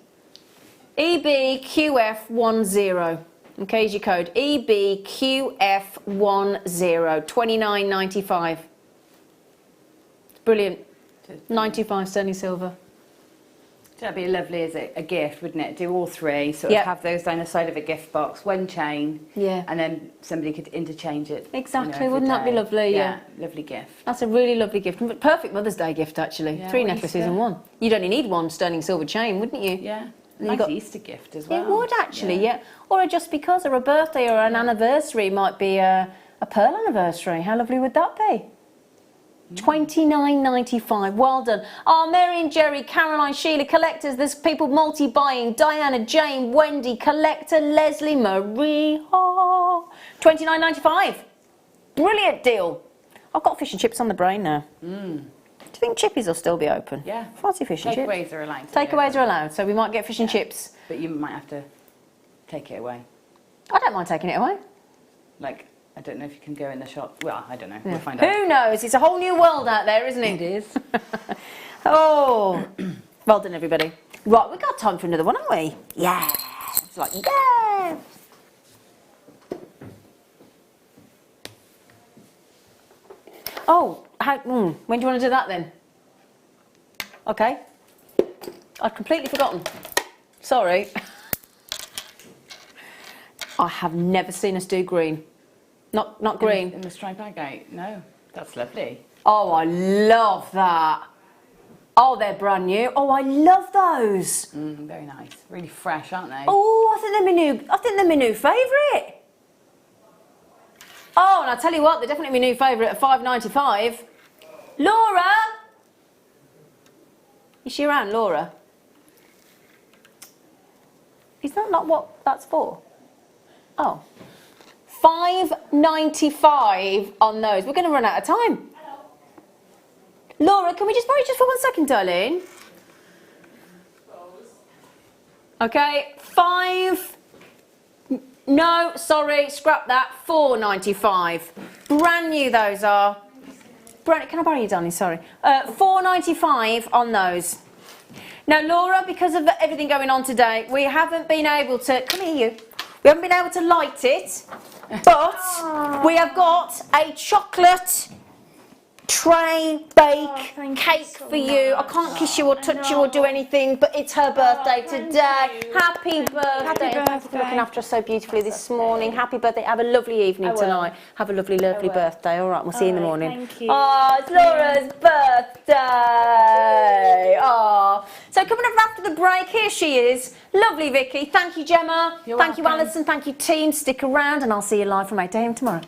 EBQF10. Okay, is your code. EBQF10. $29.95. Brilliant. 95 sterling silver. That'd be lovely as a gift, wouldn't it? Do all 3, sort of have those down the side of a gift box, 1 chain, and then somebody could interchange it. Exactly, you know, wouldn't that be lovely? Yeah, lovely gift. That's a really lovely gift. Perfect Mother's Day gift, actually. Yeah, 3 or necklaces Easter. in 1. You'd only need 1 sterling silver chain, wouldn't you? Yeah. And Nice you got Easter gift as well. It would actually, yeah. Or just because, or a birthday or an anniversary might be a pearl anniversary. How lovely would that be? $29.95. Well done. Oh, Mary and Jerry, Caroline, Sheila, collectors. There's people multi-buying. Diana, Jane, Wendy, collector, Leslie, Marie. Oh, $29.95. Brilliant deal. I've got fish and chips on the brain now. Do you think Chippies will still be open? Yeah. Fancy fish and chips. Takeaways are allowed. Takeaways are allowed, so we might get fish and chips. But you might have to take it away. I don't mind taking it away. Like, I don't know if you can go in the shop. Well, I don't know. We'll find out. Who knows? It's a whole new world out there, isn't it? It is. Oh, well done, everybody. Right, we've got time for another one, haven't we? Yeah. It's like, yeah. Oh, when do you want to do that then? Okay. I'd completely forgotten. Sorry. I have never seen us do green. Not green. In the striped agate? No. That's lovely. Oh, I love that. Oh, they're brand new. Oh, I love those. Very nice. Really fresh, aren't they? Oh, I think they're my new favourite. Oh, and I'll tell you what, they're definitely my new favourite at £5.95. Laura! Is she around, Laura? Is that not what that's for? Oh. £5.95 on those. We're going to run out of time. Laura, can we just borrow you just for 1 second, darling? Okay, no, sorry, scrap that. £4.95. Brand new those are. Can I borrow you, darling? Sorry. £4.95 on those. Now, Laura, because of everything going on today, we haven't been able to. Come here, you. We haven't been able to light it, but we have got a chocolate tray bake cake for you. I can't kiss you or touch you or do anything, but it's her birthday today. Happy birthday. Thank you for looking after us so beautifully this morning. Happy birthday. Have a lovely evening tonight. Have a lovely birthday. All right, we'll see you in the morning. Thank you. Oh, it's Laura's birthday. Oh. So coming up after the break, here she is. Lovely Vicky. Thank you, Gemma. Thank you, Alison. Thank you, team. Stick around and I'll see you live from 8 a.m. tomorrow.